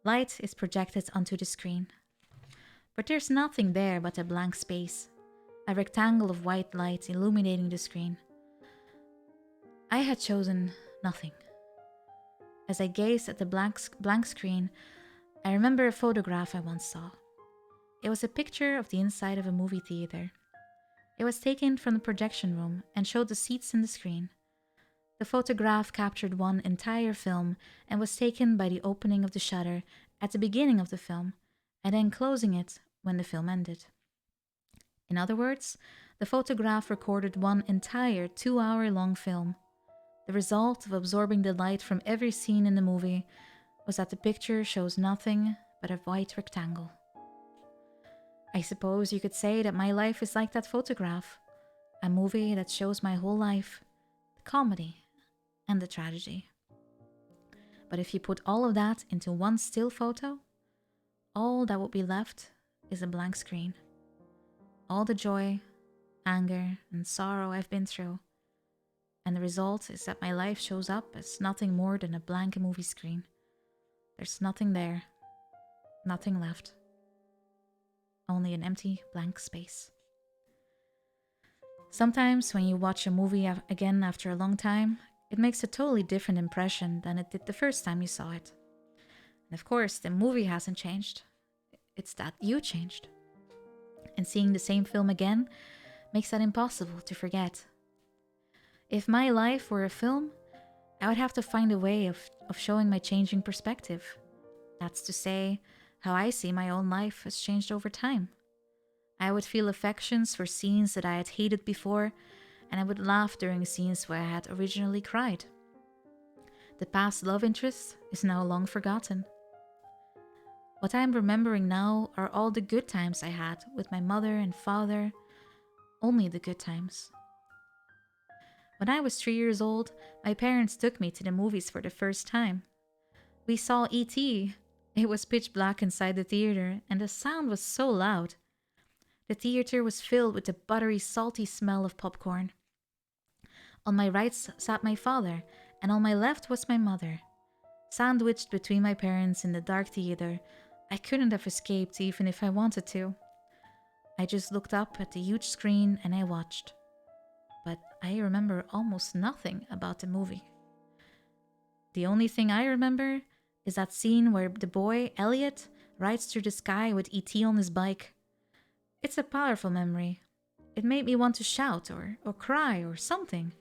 Light is projected onto the screen. But there's nothing there but a blank space, a rectangle of white light illuminating the screen. I had chosen nothing. As I gazed at the blank screen, I remember a photograph I once saw. It was a picture of the inside of a movie theater. It was taken from the projection room and showed the seats in the screen. The photograph captured one entire film and was taken by the opening of the shutter at the beginning of the film and then closing it when the film ended. In other words, the photograph recorded one entire 2-hour-long film. The result of absorbing the light from every scene in the movie was that the picture shows nothing but a white rectangle. I suppose you could say that my life is like that photograph, a movie that shows my whole life, the comedy and the tragedy. But if you put all of that into one still photo, all that would be left is a blank screen. All the joy, anger, and sorrow I've been through. And the result is that my life shows up as nothing more than a blank movie screen. There's nothing there, nothing left. Only an empty, blank space. Sometimes when you watch a movie again after a long time, it makes a totally different impression than it did the first time you saw it. And of course, the movie hasn't changed. It's that you changed. And seeing the same film again makes that impossible to forget. If my life were a film, I would have to find a way of showing my changing perspective. That's to say, how I see my own life has changed over time. I would feel affections for scenes that I had hated before, and I would laugh during scenes where I had originally cried. The past love interest is now long forgotten. What I am remembering now are all the good times I had with my mother and father, only the good times. When I was 3 years old, my parents took me to the movies for the first time. We saw E.T. It was pitch black inside the theater, and the sound was so loud. The theater was filled with the buttery, salty smell of popcorn. On my right sat my father, and on my left was my mother. Sandwiched between my parents in the dark theater, I couldn't have escaped even if I wanted to. I just looked up at the huge screen and I watched. But I remember almost nothing about the movie. The only thing I remember is that scene where the boy, Elliot, rides through the sky with E.T. on his bike. It's a powerful memory. It made me want to shout or cry or something.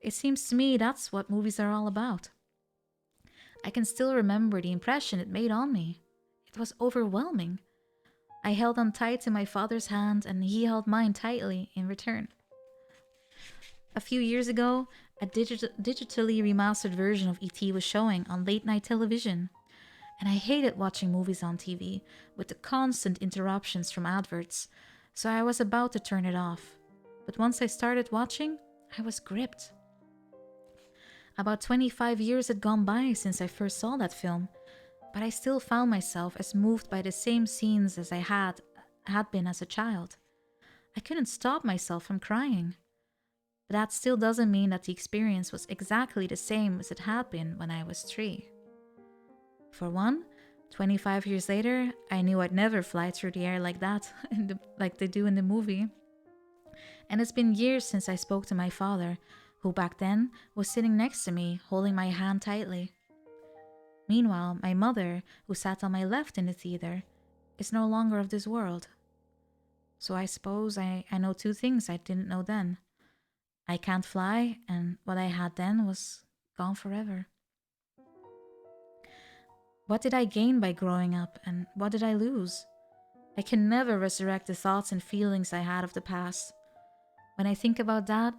It seems to me that's what movies are all about. I can still remember the impression it made on me. It was overwhelming. I held on tight to my father's hand and he held mine tightly in return. A few years ago, a digitally remastered version of E.T. was showing on late night television. And I hated watching movies on TV with the constant interruptions from adverts, so I was about to turn it off. But once I started watching, I was gripped. About 25 years had gone by since I first saw that film, but I still found myself as moved by the same scenes as I had been as a child. I couldn't stop myself from crying. But that still doesn't mean that the experience was exactly the same as it had been when I was 3. For one, 25 years later, I knew I'd never fly through the air like that, like they do in the movie. And it's been years since I spoke to my father, who back then was sitting next to me, holding my hand tightly. Meanwhile, my mother, who sat on my left in the theater, is no longer of this world. So I suppose I know 2 things I didn't know then. I can't fly, and what I had then was gone forever. What did I gain by growing up, and what did I lose? I can never resurrect the thoughts and feelings I had of the past. When I think about that,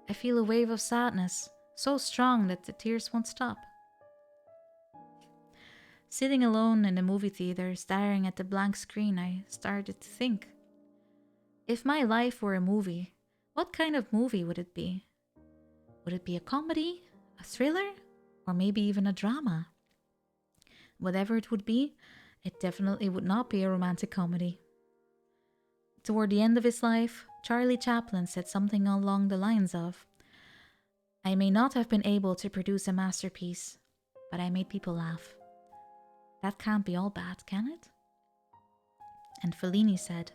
I feel a wave of sadness, so strong that the tears won't stop. Sitting alone in the movie theater, staring at the blank screen, I started to think. If my life were a movie, what kind of movie would it be? Would it be a comedy, a thriller, or maybe even a drama? Whatever it would be, it definitely would not be a romantic comedy. Toward the end of his life, Charlie Chaplin said something along the lines of, "I may not have been able to produce a masterpiece, but I made people laugh. That can't be all bad, can it?" And Fellini said,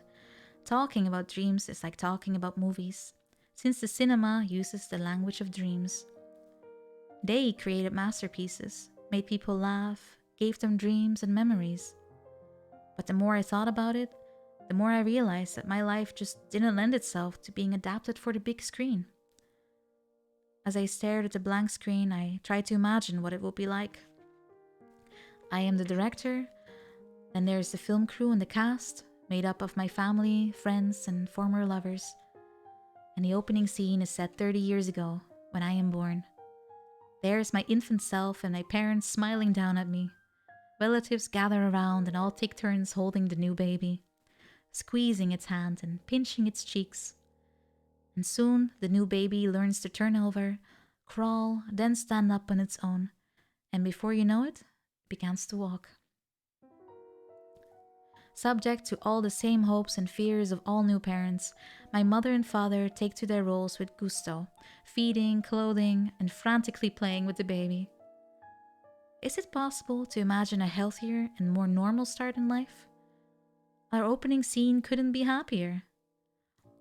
"Talking about dreams is like talking about movies, since the cinema uses the language of dreams. They created masterpieces, made people laugh, gave them dreams and memories. But the more I thought about it, the more I realized that my life just didn't lend itself to being adapted for the big screen." As I stared at the blank screen, I tried to imagine what it would be like. I am the director, then there's the film crew and the cast, made up of my family, friends, and former lovers. And the opening scene is set 30 years ago, when I am born. There's my infant self and my parents smiling down at me. Relatives gather around and all take turns holding the new baby, squeezing its hand and pinching its cheeks. And soon the new baby learns to turn over, crawl, then stand up on its own, and before you know it, begins to walk. Subject to all the same hopes and fears of all new parents, my mother and father take to their roles with gusto, feeding, clothing, and frantically playing with the baby. Is it possible to imagine a healthier and more normal start in life? Our opening scene couldn't be happier.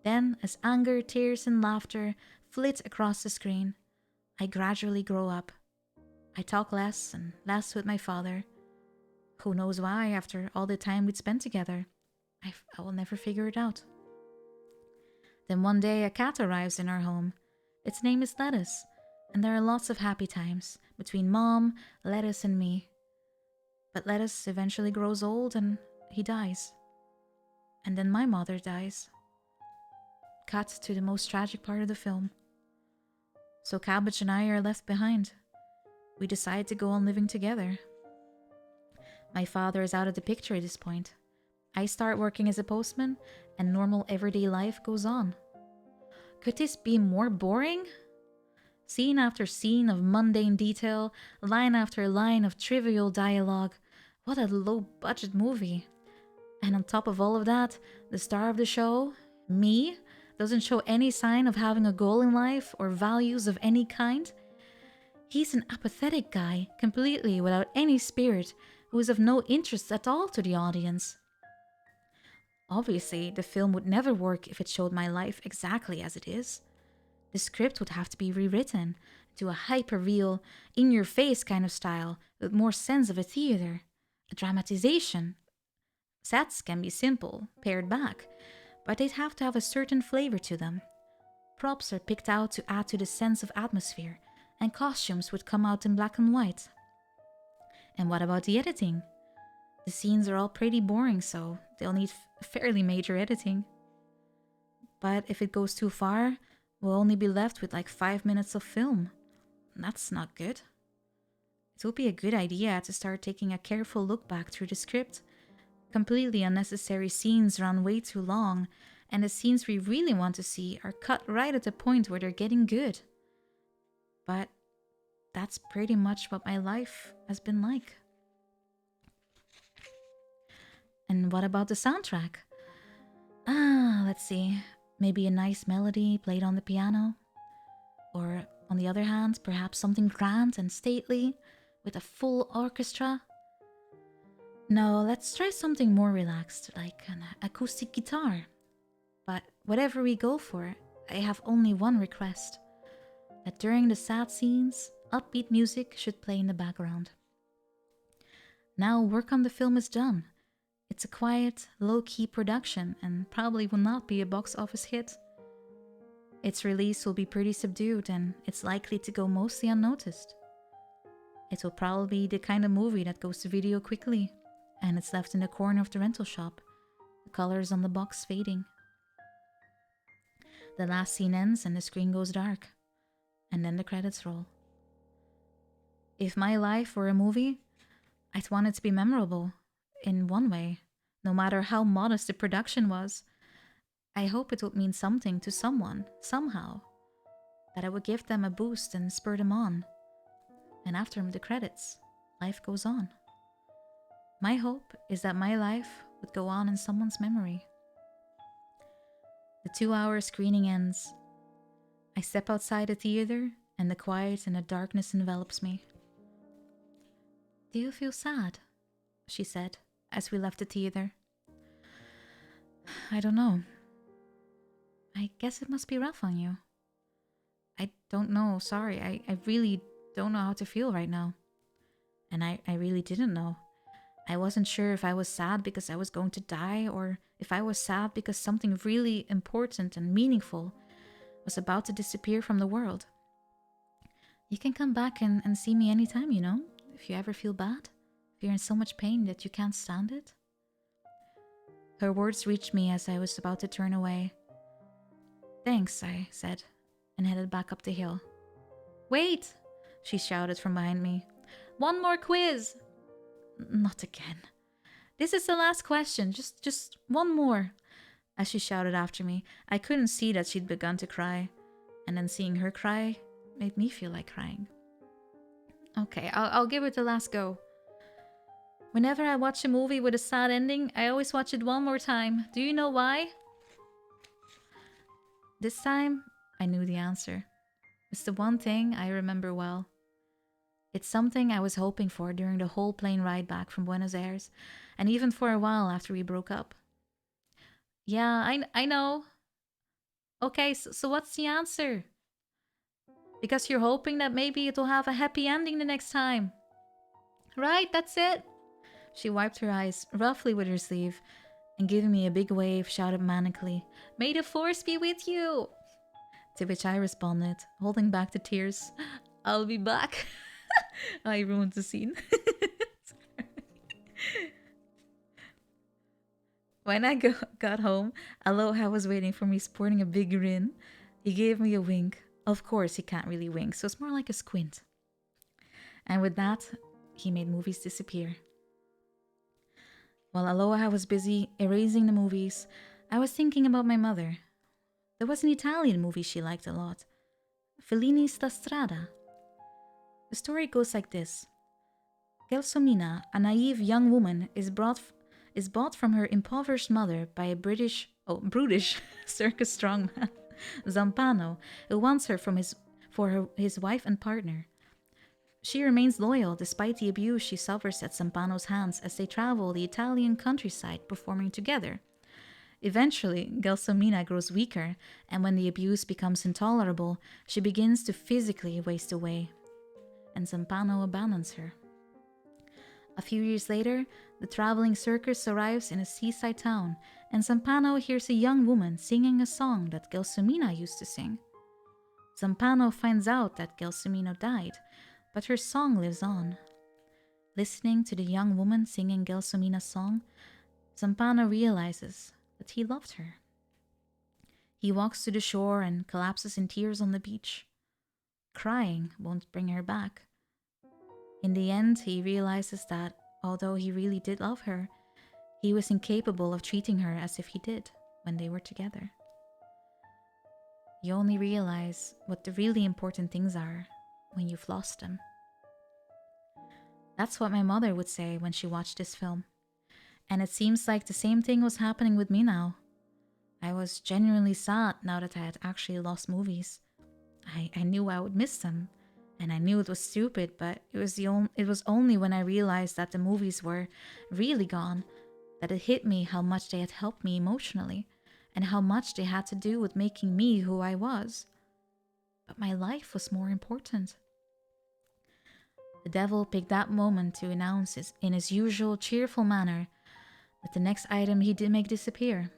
Then, as anger, tears, and laughter flit across the screen, I gradually grow up. I talk less and less with my father. Who knows why, after all the time we'd spent together? I will never figure it out. Then one day a cat arrives in our home. Its name is Lettuce, and there are lots of happy times between Mom, Lettuce, and me. But Lettuce eventually grows old and he dies. And then my mother dies. Cut to the most tragic part of the film. So Cabbage and I are left behind. We decide to go on living together. My father is out of the picture at this point. I start working as a postman, and normal everyday life goes on. Could this be more boring? Scene after scene of mundane detail, line after line of trivial dialogue. What a low-budget movie. And on top of all of that, the star of the show, me, doesn't show any sign of having a goal in life or values of any kind. He's an apathetic guy, completely without any spirit, who is of no interest at all to the audience. Obviously, the film would never work if it showed my life exactly as it is. The script would have to be rewritten into a hyper-real, in-your-face kind of style with more sense of a theater, a dramatization. Sets can be simple, pared back, but they'd have to have a certain flavor to them. Props are picked out to add to the sense of atmosphere, and costumes would come out in black and white. And what about the editing? The scenes are all pretty boring, so they'll need fairly major editing. But if it goes too far, we'll only be left with like 5 minutes of film. That's not good. It would be a good idea to start taking a careful look back through the script. Completely unnecessary scenes run way too long, and the scenes we really want to see are cut right at the point where they're getting good. But that's pretty much what my life has been like. And what about the soundtrack? Let's see. Maybe a nice melody played on the piano? Or, on the other hand, perhaps something grand and stately with a full orchestra? No, let's try something more relaxed, like an acoustic guitar. But whatever we go for, I have only one request. That during the sad scenes, upbeat music should play in the background. Now work on the film is done. It's a quiet, low-key production and probably will not be a box office hit. Its release will be pretty subdued and it's likely to go mostly unnoticed. It will probably be the kind of movie that goes to video quickly and it's left in the corner of the rental shop, the colors on the box fading. The last scene ends and the screen goes dark, and then the credits roll. If my life were a movie, I'd want it to be memorable, in one way, no matter how modest the production was. I hope it would mean something to someone, somehow, that I would give them a boost and spur them on. And after the credits, life goes on. My hope is that my life would go on in someone's memory. The 2-hour screening ends. I step outside the theater and the quiet and the darkness envelops me. "Do you feel sad?" she said as we left the theater. "I don't know. I guess it must be rough on you." "I don't know, sorry. I really don't know how to feel right now." And I really didn't know. I wasn't sure if I was sad because I was going to die or if I was sad because something really important and meaningful was about to disappear from the world. "You can come back and see me anytime, you know, if you ever feel bad, if you're in so much pain that you can't stand it." Her words reached me as I was about to turn away. "Thanks," I said, and headed back up the hill. "Wait!" she shouted from behind me. "One more quiz!" "Not again. This is the last question. Just one more." As she shouted after me, I couldn't see that she'd begun to cry. And then seeing her cry made me feel like crying. "Okay, I'll give it the last go. Whenever I watch a movie with a sad ending, I always watch it one more time. Do you know why?" This time, I knew the answer. It's the one thing I remember well. It's something I was hoping for during the whole plane ride back from Buenos Aires, and even for a while after we broke up. "Yeah, I know." "Okay, so what's the answer?" "Because you're hoping that maybe it'll have a happy ending the next time." "Right, that's it." She wiped her eyes roughly with her sleeve and giving me a big wave, shouted manically, "May the force be with you!" To which I responded, holding back the tears, "I'll be back." I ruined the scene. When I got home, Aloha was waiting for me sporting a big grin. He gave me a wink. Of course, he can't really wink, so it's more like a squint. And with that, he made movies disappear. While Aloha was busy erasing the movies, I was thinking about my mother. There was an Italian movie she liked a lot, Fellini's La Strada. The story goes like this. Gelsomina, a naive young woman, is bought from her impoverished mother by a brutish circus strongman, Zampano, who wants her for his wife and partner. She remains loyal despite the abuse she suffers at Zampano's hands as they travel the Italian countryside performing together. Eventually, Gelsomina grows weaker, and when the abuse becomes intolerable, she begins to physically waste away, and Zampano abandons her. A few years later, the traveling circus arrives in a seaside town, and Zampano hears a young woman singing a song that Gelsomina used to sing. Zampano finds out that Gelsomina died, but her song lives on. Listening to the young woman singing Gelsomina's song, Zampano realizes that he loved her. He walks to the shore and collapses in tears on the beach. Crying won't bring her back. In the end, he realizes that although he really did love her, he was incapable of treating her as if he did when they were together. You only realize what the really important things are when you've lost them. That's what my mother would say when she watched this film. And it seems like the same thing was happening with me now. I was genuinely sad now that I had actually lost movies. I knew I would miss them, and I knew it was stupid, but it was only when I realized that the movies were really gone that it hit me how much they had helped me emotionally, and how much they had to do with making me who I was. But my life was more important. The devil picked that moment to announce in his usual cheerful manner that the next item he did make disappear.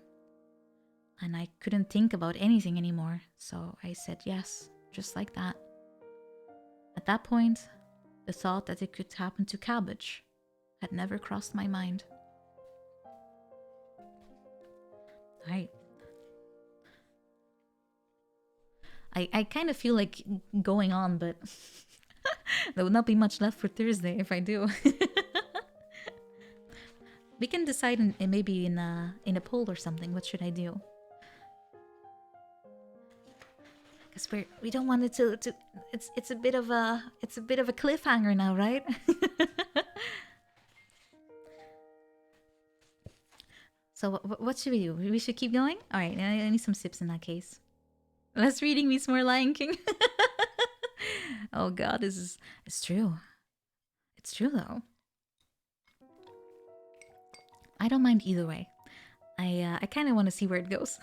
And I couldn't think about anything anymore, so I said yes, just like that. At that point, the thought that it could happen to cabbage had never crossed my mind. Right. I kind of feel like going on, but there will not be much left for Thursday if I do. We can decide maybe in a poll or something. What should I do? Because we don't want it to it's a bit of a cliffhanger now, right? So what should we do? We should keep going. All right, I need some sips in that case. Less reading means more Lion King. Oh God, it's true. It's true though. I don't mind either way. I kind of want to see where it goes.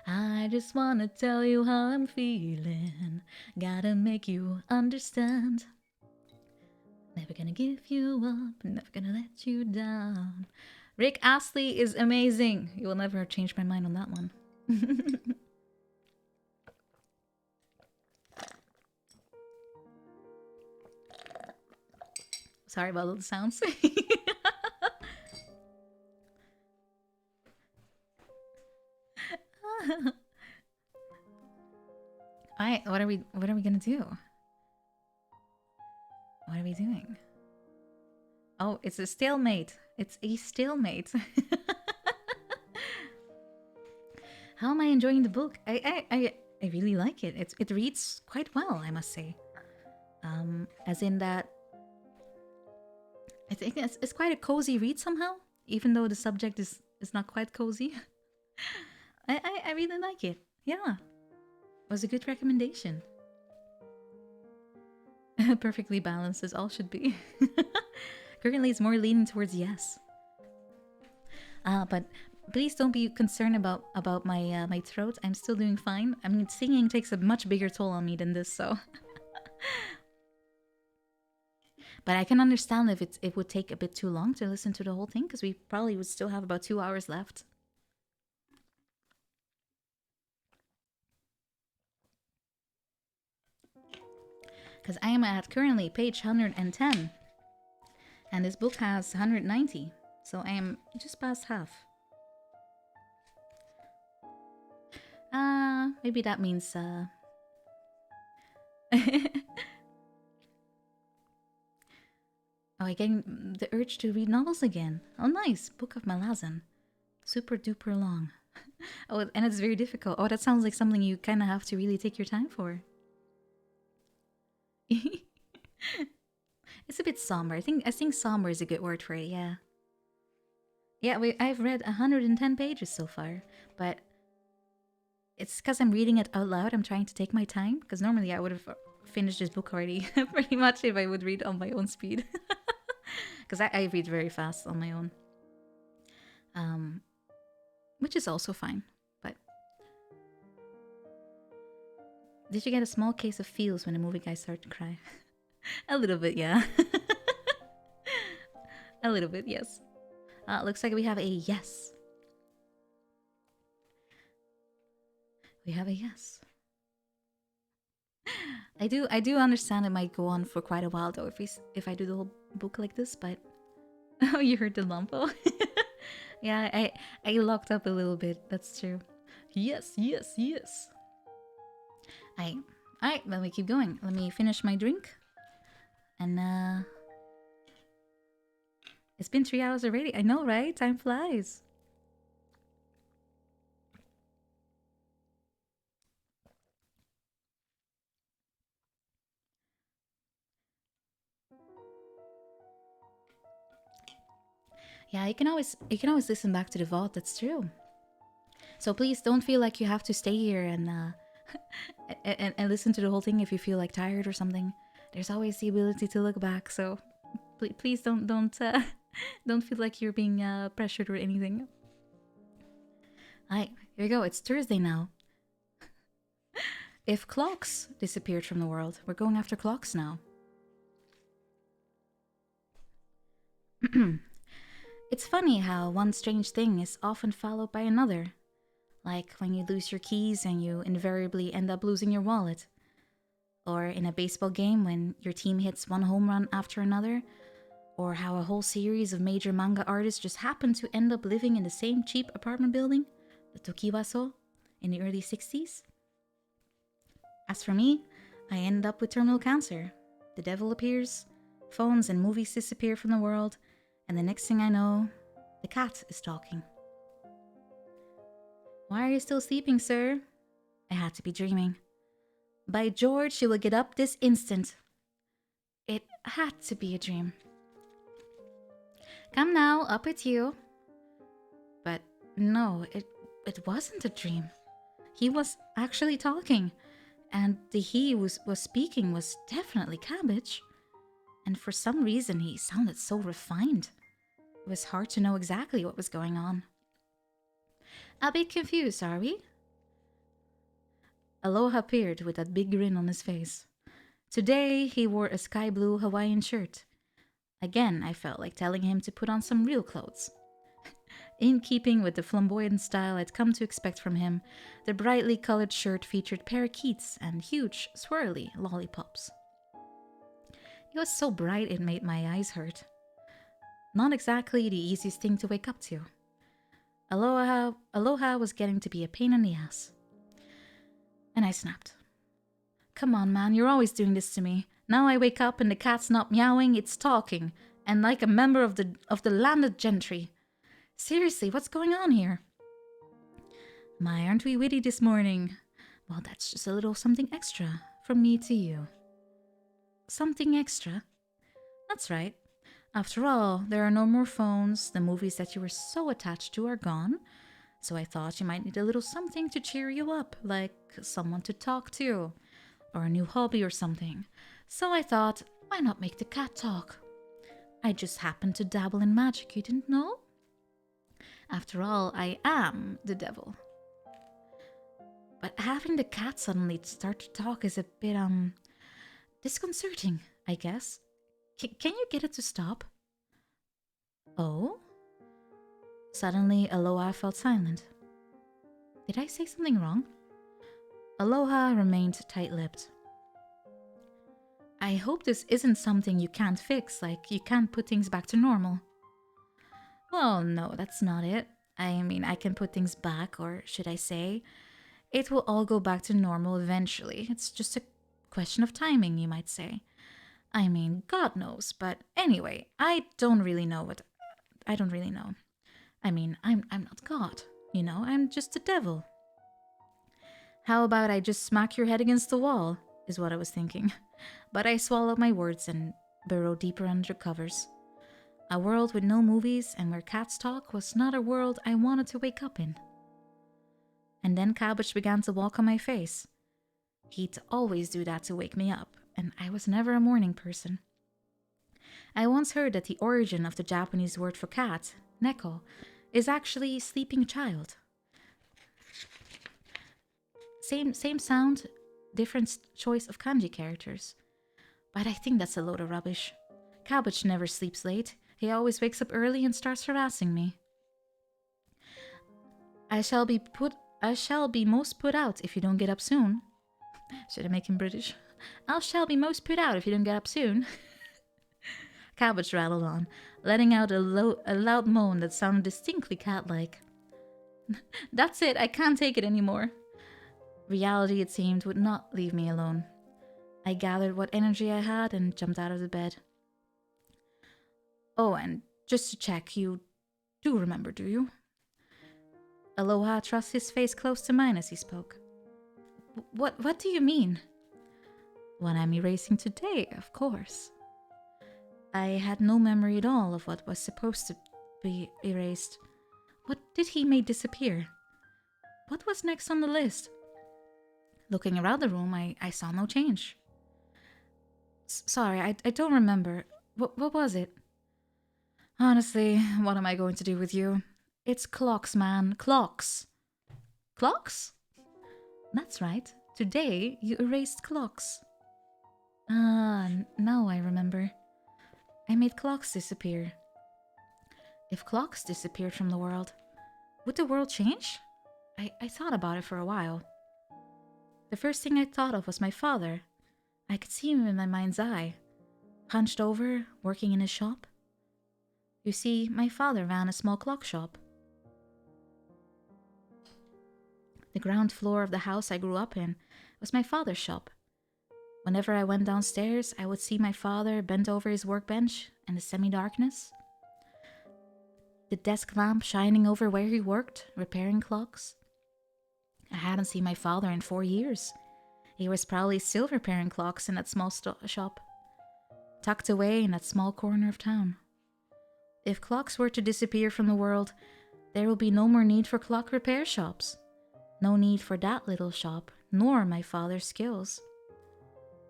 I just wanna tell you how I'm feeling. Gotta make you understand. Never gonna give you up, never gonna let you down. Rick Astley is amazing. You will never change my mind on that one. Sorry about all the sounds. Alright, what are we gonna do? What are we doing? Oh, it's a stalemate. It's a stalemate. How am I enjoying the book? I really like it. It reads quite well, I must say. As in that I think it's quite a cozy read somehow, even though the subject is not quite cozy. I really like it. Yeah. It was a good recommendation. Perfectly balanced as all should be. Currently it's more leaning towards yes. But please don't be concerned about my my throat. I'm still doing fine. I mean, singing takes a much bigger toll on me than this, so. But I can understand if it would take a bit too long to listen to the whole thing, because we probably would still have about 2 hours left. Because I am at currently page 110. And this book has 190. So I am just past half. Maybe that means Oh, I'm getting the urge to read novels again. Oh, nice. Book of Malazan. Super duper long. Oh, and it's very difficult. Oh, that sounds like something you kind of have to really take your time for. It's a bit somber. I think somber is a good word for it, yeah. Yeah, I've read 110 pages so far, but it's because I'm reading it out loud. I'm trying to take my time, because normally I would have finished this book already, pretty much, if I would read on my own speed. Because I read very fast on my own. Which is also fine, but... Did you get a small case of feels when the movie guy started to cry? A little bit, yeah. A little bit, yes. Looks like we have a yes. We have a yes. I do understand it might go on for quite a while though if I do the whole book like this, but... Oh, you heard the lumpo? Yeah, I locked up a little bit. That's true. Yes, yes, yes. I Alright, let me keep going. Let me finish my drink. And it's been 3 hours already. I know, right? Time flies. Yeah, you can always listen back to the vault. That's true. So please don't feel like you have to stay here and and listen to the whole thing if you feel like tired or something. There's always the ability to look back. So please don't don't feel like you're being pressured or anything. Alright, here we go. It's Thursday now. If clocks disappeared from the world, we're going after clocks now. It's funny how one strange thing is often followed by another. Like when you lose your keys and you invariably end up losing your wallet. Or in a baseball game when your team hits one home run after another. Or how a whole series of major manga artists just happen to end up living in the same cheap apartment building, the Tokiwaso, in the early 60s. As for me, I end up with terminal cancer. The devil appears, phones and movies disappear from the world, and the next thing I know, the cat is talking. Why are you still sleeping, sir? I had to be dreaming. By George, you will get up this instant. It had to be a dream. Come now, up with you. But no, it wasn't a dream. He was actually talking, and the he was speaking was definitely Cabbage. And for some reason, he sounded so refined. It was hard to know exactly what was going on. A bit confused, are we? Aloha appeared with that big grin on his face. Today, he wore a sky blue Hawaiian shirt. Again, I felt like telling him to put on some real clothes. In keeping with the flamboyant style I'd come to expect from him, the brightly colored shirt featured parakeets and huge, swirly lollipops. It was so bright it made my eyes hurt. Not exactly the easiest thing to wake up to. Aloha was getting to be a pain in the ass. And I snapped. Come on, man, you're always doing this to me. Now I wake up and the cat's not meowing, it's talking. And like a member of the landed gentry. Seriously, what's going on here? My, aren't we witty this morning? Well, that's just a little something extra from me to you. Something extra? That's right. After all, there are no more phones. The movies that you were so attached to are gone. So I thought you might need a little something to cheer you up, like someone to talk to, or a new hobby or something. So I thought, why not make the cat talk? I just happened to dabble in magic, you didn't know? After all, I am the devil. But having the cat suddenly start to talk is a bit, disconcerting, I guess. Can you get it to stop? Oh? Suddenly, Aloha felt silent. Did I say something wrong? Aloha remained tight-lipped. I hope this isn't something you can't fix, like you can't put things back to normal. Well, no, that's not it. I mean, I can put things back, or should I say, it will all go back to normal eventually. It's just a question of timing, you might say. I mean, God knows, but anyway, I don't really know. I mean, I'm not God, you know, I'm just the devil. How about I just smack your head against the wall, is what I was thinking. But I swallowed my words and burrowed deeper under covers. A world with no movies and where cats talk was not a world I wanted to wake up in. And then Cabbage began to walk on my face. He'd always do that to wake me up, and I was never a morning person. I once heard that the origin of the Japanese word for cat, neko, is actually sleeping child. Same sound, different choice of kanji characters. But I think that's a load of rubbish. Cabbage never sleeps late. He always wakes up early and starts harassing me. I shall be most put out if you don't get up soon. Should I make him British? I shall be most put out if you don't get up soon. cabbage rattled on, letting out a loud moan that sounded distinctly cat-like. That's it, I can't take it anymore. Reality, it seemed, would not leave me alone. I gathered what energy I had and jumped out of the bed. Oh, and just to check, you do remember, do you? Aloha thrust his face close to mine as he spoke. What do you mean? What I'm erasing today, of course. I had no memory at all of what was supposed to be erased. What did he make disappear? What was next on the list? Looking around the room, I saw no change. Sorry, I don't remember. What was it? Honestly, what am I going to do with you? It's clocks, man. Clocks. Clocks? That's right. Today, you erased clocks. Now I remember. I made clocks disappear. If clocks disappeared from the world, would the world change? I thought about it for a while. The first thing I thought of was my father. I could see him in my mind's eye, hunched over, working in his shop. You see, my father ran a small clock shop. The ground floor of the house I grew up in was my father's shop. Whenever I went downstairs, I would see my father bent over his workbench in the semi-darkness. The desk lamp shining over where he worked, repairing clocks. I hadn't seen my father in 4 years. He was probably still repairing clocks in that small shop, tucked away in that small corner of town. If clocks were to disappear from the world, there will be no more need for clock repair shops. No need for that little shop, nor my father's skills.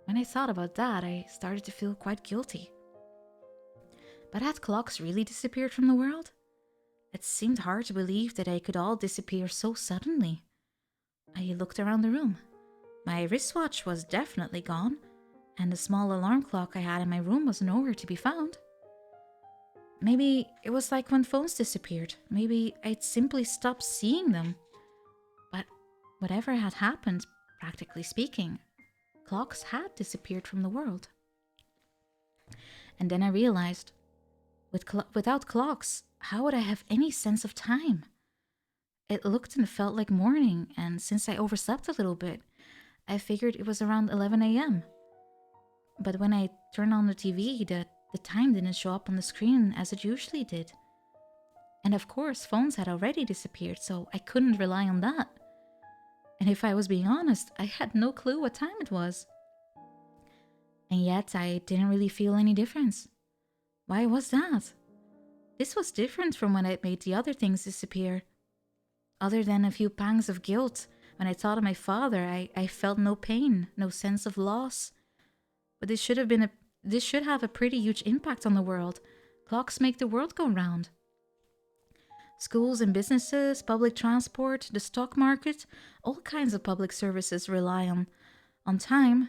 When I thought about that, I started to feel quite guilty. But had clocks really disappeared from the world? It seemed hard to believe that they could all disappear so suddenly. I looked around the room. My wristwatch was definitely gone, and the small alarm clock I had in my room was nowhere to be found. Maybe it was like when phones disappeared. Maybe I'd simply stopped seeing them. But whatever had happened, practically speaking, clocks had disappeared from the world. And then I realized, without clocks, how would I have any sense of time? It looked and felt like morning, and since I overslept a little bit, I figured it was around 11 a.m. But when I turned on the TV, the time didn't show up on the screen as it usually did. And of course, phones had already disappeared, so I couldn't rely on that. And if I was being honest, I had no clue what time it was. And yet, I didn't really feel any difference. Why was that? This was different from when I made the other things disappear. Other than a few pangs of guilt, when I thought of my father, I felt no pain, no sense of loss. But this should have a pretty huge impact on the world. Clocks make the world go round. Schools and businesses, public transport, the stock market, all kinds of public services rely on time.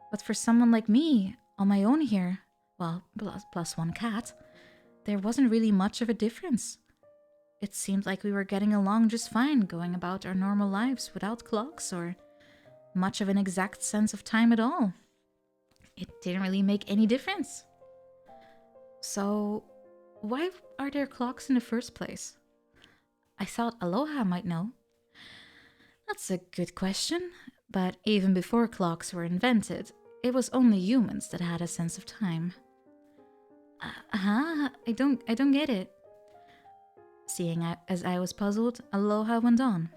But for someone like me, on my own here, well, plus one cat, there wasn't really much of a difference. It seemed like we were getting along just fine, going about our normal lives without clocks or much of an exact sense of time at all. It didn't really make any difference. So, why are there clocks in the first place? I thought Aloha might know. That's a good question, but even before clocks were invented, it was only humans that had a sense of time. I don't get it. Seeing as I was puzzled, Aloha went on.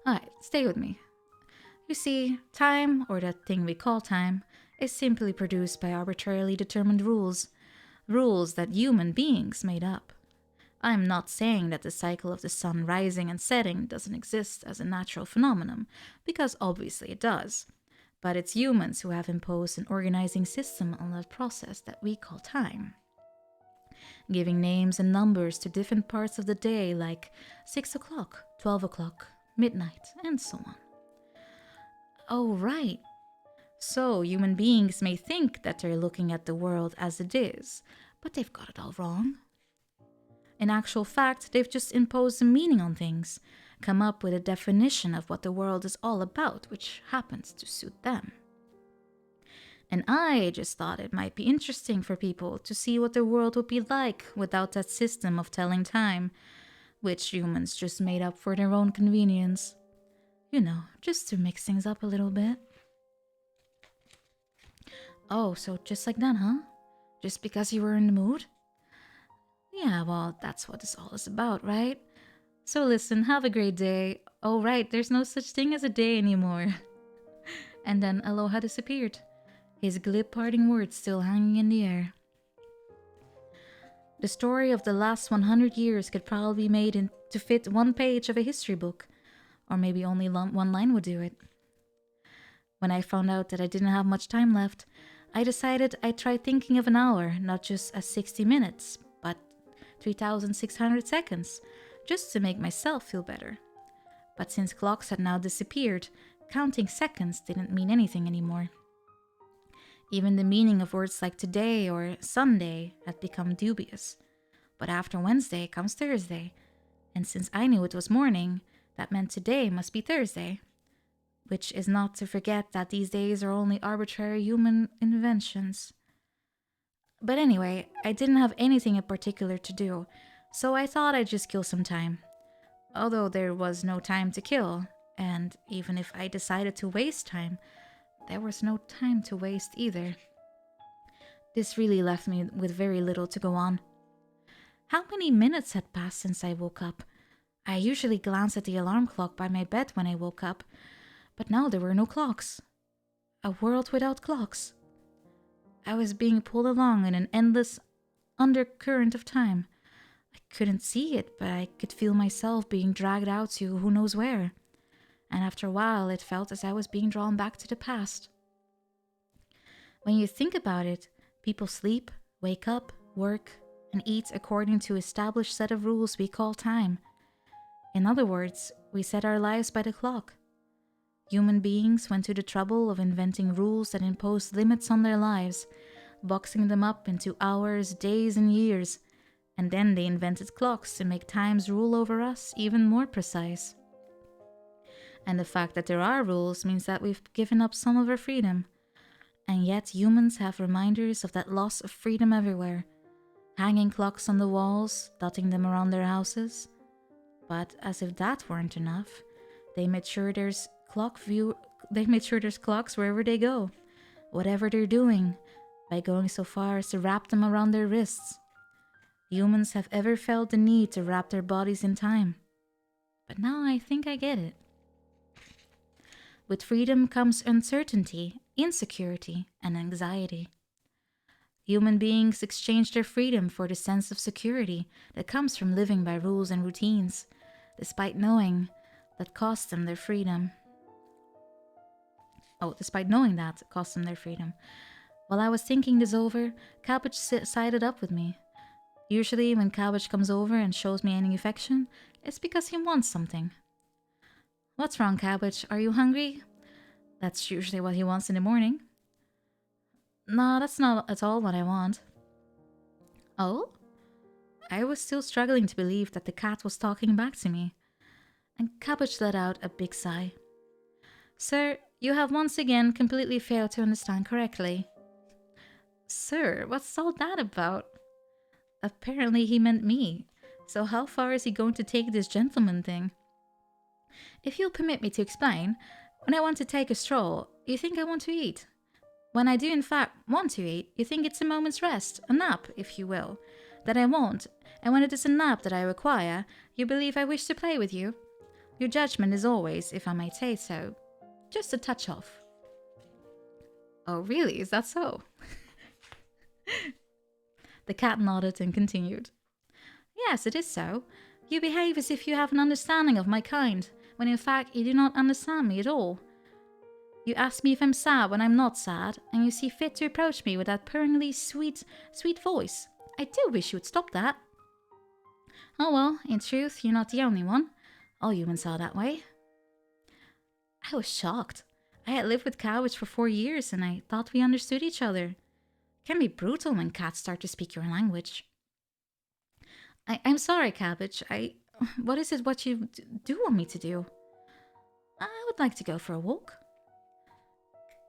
Alright, stay with me. You see, time, or that thing we call time, is simply produced by arbitrarily determined rules. Rules that human beings made up. I'm not saying that the cycle of the sun rising and setting doesn't exist as a natural phenomenon, because obviously it does. But it's humans who have imposed an organizing system on that process that we call time. Giving names and numbers to different parts of the day like 6 o'clock, 12 o'clock, midnight, and so on. Oh, right. So human beings may think that they're looking at the world as it is, but they've got it all wrong. In actual fact, they've just imposed a meaning on things, come up with a definition of what the world is all about, which happens to suit them. And I just thought it might be interesting for people to see what the world would be like without that system of telling time, which humans just made up for their own convenience. You know, just to mix things up a little bit. Oh, so just like that, huh? Just because you were in the mood? Yeah, well, that's what this all is about, right? So listen, have a great day. Oh, right, there's no such thing as a day anymore. And then Aloha disappeared, his glib parting words still hanging in the air. The story of the last 100 years could probably be made to fit one page of a history book, or maybe only one line would do it. When I found out that I didn't have much time left, I decided I'd try thinking of an hour not just as 60 minutes, but 3,600 seconds, just to make myself feel better. But since clocks had now disappeared, counting seconds didn't mean anything anymore. Even the meaning of words like today or Sunday had become dubious. But after Wednesday comes Thursday, and since I knew it was morning, that meant today must be Thursday. Which is not to forget that these days are only arbitrary human inventions. But anyway, I didn't have anything in particular to do, so I thought I'd just kill some time. Although there was no time to kill, and even if I decided to waste time, there was no time to waste either. This really left me with very little to go on. How many minutes had passed since I woke up? I usually glance at the alarm clock by my bed when I woke up, but now there were no clocks. A world without clocks. I was being pulled along in an endless undercurrent of time. I couldn't see it, but I could feel myself being dragged out to who knows where. And after a while, it felt as I was being drawn back to the past. When you think about it, people sleep, wake up, work, and eat according to an established set of rules we call time. In other words, we set our lives by the clock. Human beings went to the trouble of inventing rules that imposed limits on their lives, boxing them up into hours, days, and years, and then they invented clocks to make time's rule over us even more precise. And the fact that there are rules means that we've given up some of our freedom. And yet humans have reminders of that loss of freedom everywhere, hanging clocks on the walls, dotting them around their houses. But as if that weren't enough, they made sure there's clocks wherever they go, whatever they're doing, by going so far as to wrap them around their wrists. Humans have ever felt the need to wrap their bodies in time. But now I think I get it. With freedom comes uncertainty, insecurity, and anxiety. Human beings exchange their freedom for the sense of security that comes from living by rules and routines, despite knowing that cost them their freedom. While I was thinking this over, Cabbage sided up with me. Usually when Cabbage comes over and shows me any affection, it's because he wants something. What's wrong, Cabbage? Are you hungry? That's usually what he wants in the morning. No, that's not at all what I want. Oh? I was still struggling to believe that the cat was talking back to me, and Cabbage let out a big sigh. Sir, you have once again completely failed to understand correctly. Sir, what's all that about? Apparently he meant me, so how far is he going to take this gentleman thing? If you'll permit me to explain, when I want to take a stroll, you think I want to eat. When I do in fact want to eat, you think it's a moment's rest, a nap, if you will, that I won't, and when it is a nap that I require, you believe I wish to play with you. Your judgment is always, if I may say so, just a touch off. Oh, really? Is that so? The cat nodded and continued. Yes, it is so. You behave as if you have an understanding of my kind, when in fact you do not understand me at all. You ask me if I'm sad when I'm not sad, and you see fit to approach me with that purringly sweet voice. I do wish you would stop that. Oh well, in truth, you're not the only one. All humans are that way. I was shocked. I had lived with Cabbage for 4 years, and I thought we understood each other. It can be brutal when cats start to speak your language. I'm sorry, Cabbage. What is it what you do want me to do? I would like to go for a walk.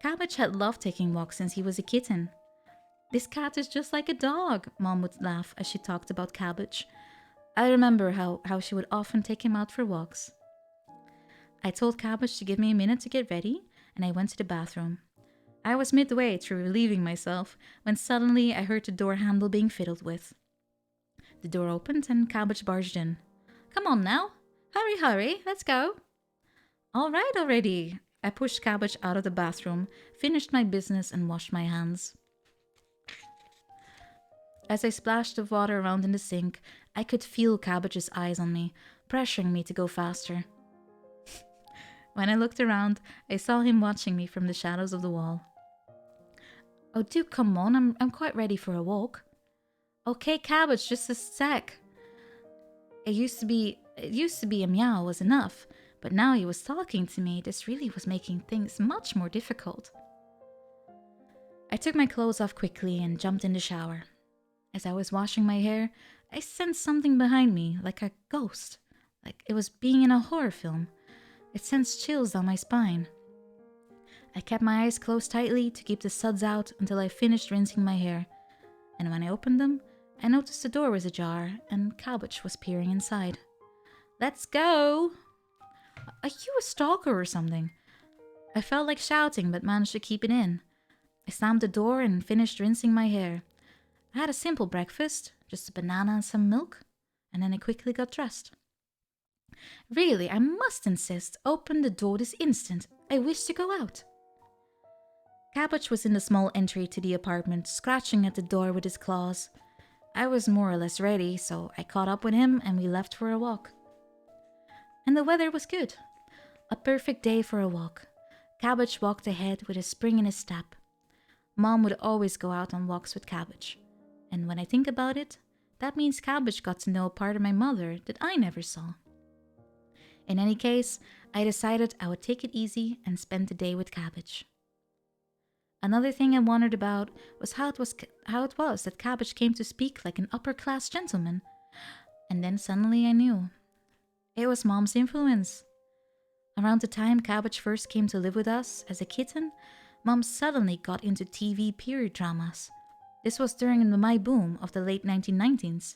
Cabbage had loved taking walks since he was a kitten. This cat is just like a dog, Mom would laugh as she talked about Cabbage. I remember how she would often take him out for walks. I told Cabbage to give me a minute to get ready, and I went to the bathroom. I was midway through relieving myself when suddenly I heard the door handle being fiddled with. The door opened and Cabbage barged in. Come on now. Hurry, hurry, let's go. All right already. I pushed Cabbage out of the bathroom, finished my business, and washed my hands. As I splashed the water around in the sink, I could feel Cabbage's eyes on me, pressuring me to go faster. When I looked around, I saw him watching me from the shadows of the wall. Oh, do come on, I'm quite ready for a walk. Okay, Cabbage, just a sec. It used to be a meow was enough, but now he was talking to me. This really was making things much more difficult. I took my clothes off quickly and jumped in the shower. As I was washing my hair, I sensed something behind me, like a ghost, like it was being in a horror film. It sent chills down my spine. I kept my eyes closed tightly to keep the suds out until I finished rinsing my hair, and when I opened them, I noticed the door was ajar and Cabbage was peering inside. Let's go! Are you a stalker or something? I felt like shouting but managed to keep it in. I slammed the door and finished rinsing my hair. I had a simple breakfast, just a banana and some milk, and then I quickly got dressed. Really, I must insist, open the door this instant. I wish to go out. Cabbage was in the small entry to the apartment, scratching at the door with his claws. I was more or less ready, so I caught up with him and we left for a walk. And the weather was good. A perfect day for a walk. Cabbage walked ahead with a spring in his step. Mom would always go out on walks with Cabbage. And when I think about it, that means Cabbage got to know a part of my mother that I never saw. In any case, I decided I would take it easy and spend the day with Cabbage. Another thing I wondered about was how it was that Cabbage came to speak like an upper-class gentleman. And then suddenly I knew. It was Mom's influence. Around the time Cabbage first came to live with us as a kitten, Mom suddenly got into TV period dramas. This was during the My boom of the late 1990s,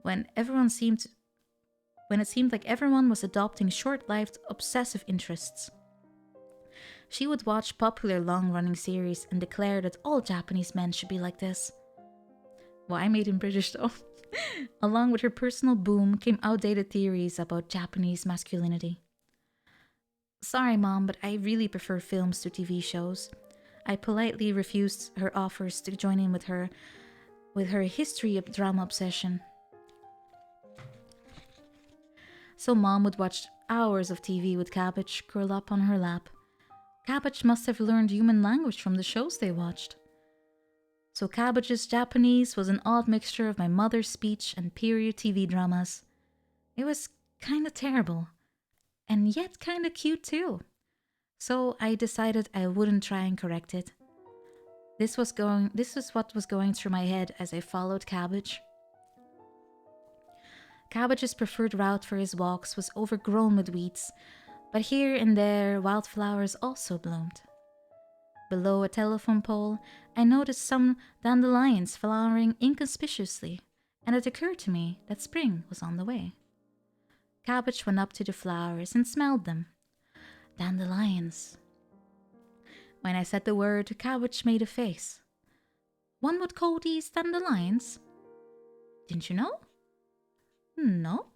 when it seemed like everyone was adopting short-lived, obsessive interests. She would watch popular long-running series and declare that all Japanese men should be like this. Well, I made him British though. Along with her personal boom came outdated theories about Japanese masculinity. Sorry, Mom, but I really prefer films to TV shows. I politely refused her offers to join in with her history of drama obsession. So Mom would watch hours of TV with Cabbage curled up on her lap. Cabbage must have learned human language from the shows they watched. So Cabbage's Japanese was an odd mixture of my mother's speech and period TV dramas. It was kinda terrible, and yet kinda cute too. So I decided I wouldn't try and correct it. This is what was going through my head as I followed Cabbage. Cabbage's preferred route for his walks was overgrown with weeds, but here and there wildflowers also bloomed. Below a telephone pole, I noticed some dandelions flowering inconspicuously, and it occurred to me that spring was on the way. Cabbage went up to the flowers and smelled them. Dandelions. When I said the word, Cabbage made a face. One would call these dandelions? Didn't you know? No.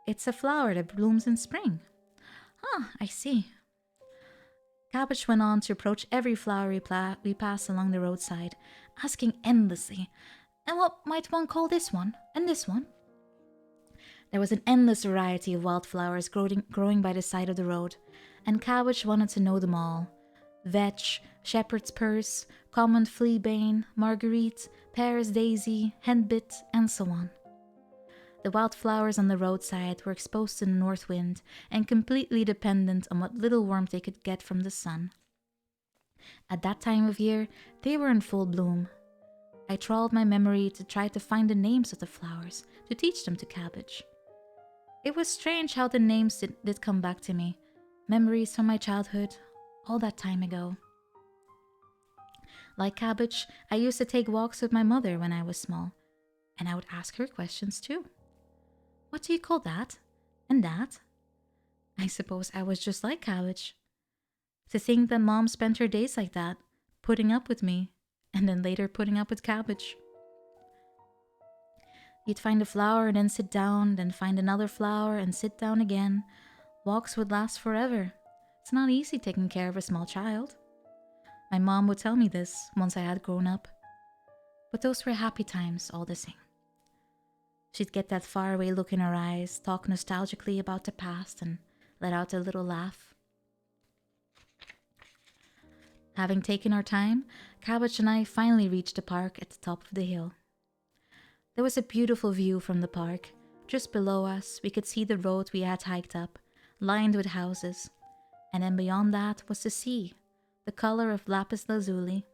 It's a flower that blooms in spring. Ah, I see. Cabbage went on to approach every flower we passed along the roadside, asking endlessly, and what might one call this one, and this one? There was an endless variety of wildflowers growing by the side of the road, and Cabbage wanted to know them all. Vetch, shepherd's purse, common fleabane, marguerite, Paris daisy, henbit, and so on. The wildflowers on the roadside were exposed to the north wind and completely dependent on what little warmth they could get from the sun. At that time of year, they were in full bloom. I trawled my memory to try to find the names of the flowers, to teach them to Cabbage. It was strange how the names did come back to me. Memories from my childhood, all that time ago. Like Cabbage, I used to take walks with my mother when I was small, and I would ask her questions too. What do you call that? And that? I suppose I was just like Cabbage. To think that Mom spent her days like that, putting up with me, and then later putting up with Cabbage. You'd find a flower, then sit down, then find another flower and sit down again. Walks would last forever. It's not easy taking care of a small child. My mom would tell me this once I had grown up. But those were happy times all the same. She'd get that faraway look in her eyes, talk nostalgically about the past, and let out a little laugh. Having taken our time, Cabbage and I finally reached the park at the top of the hill. There was a beautiful view from the park. Just below us, we could see the road we had hiked up, lined with houses. And then beyond that was the sea, the color of lapis lazuli.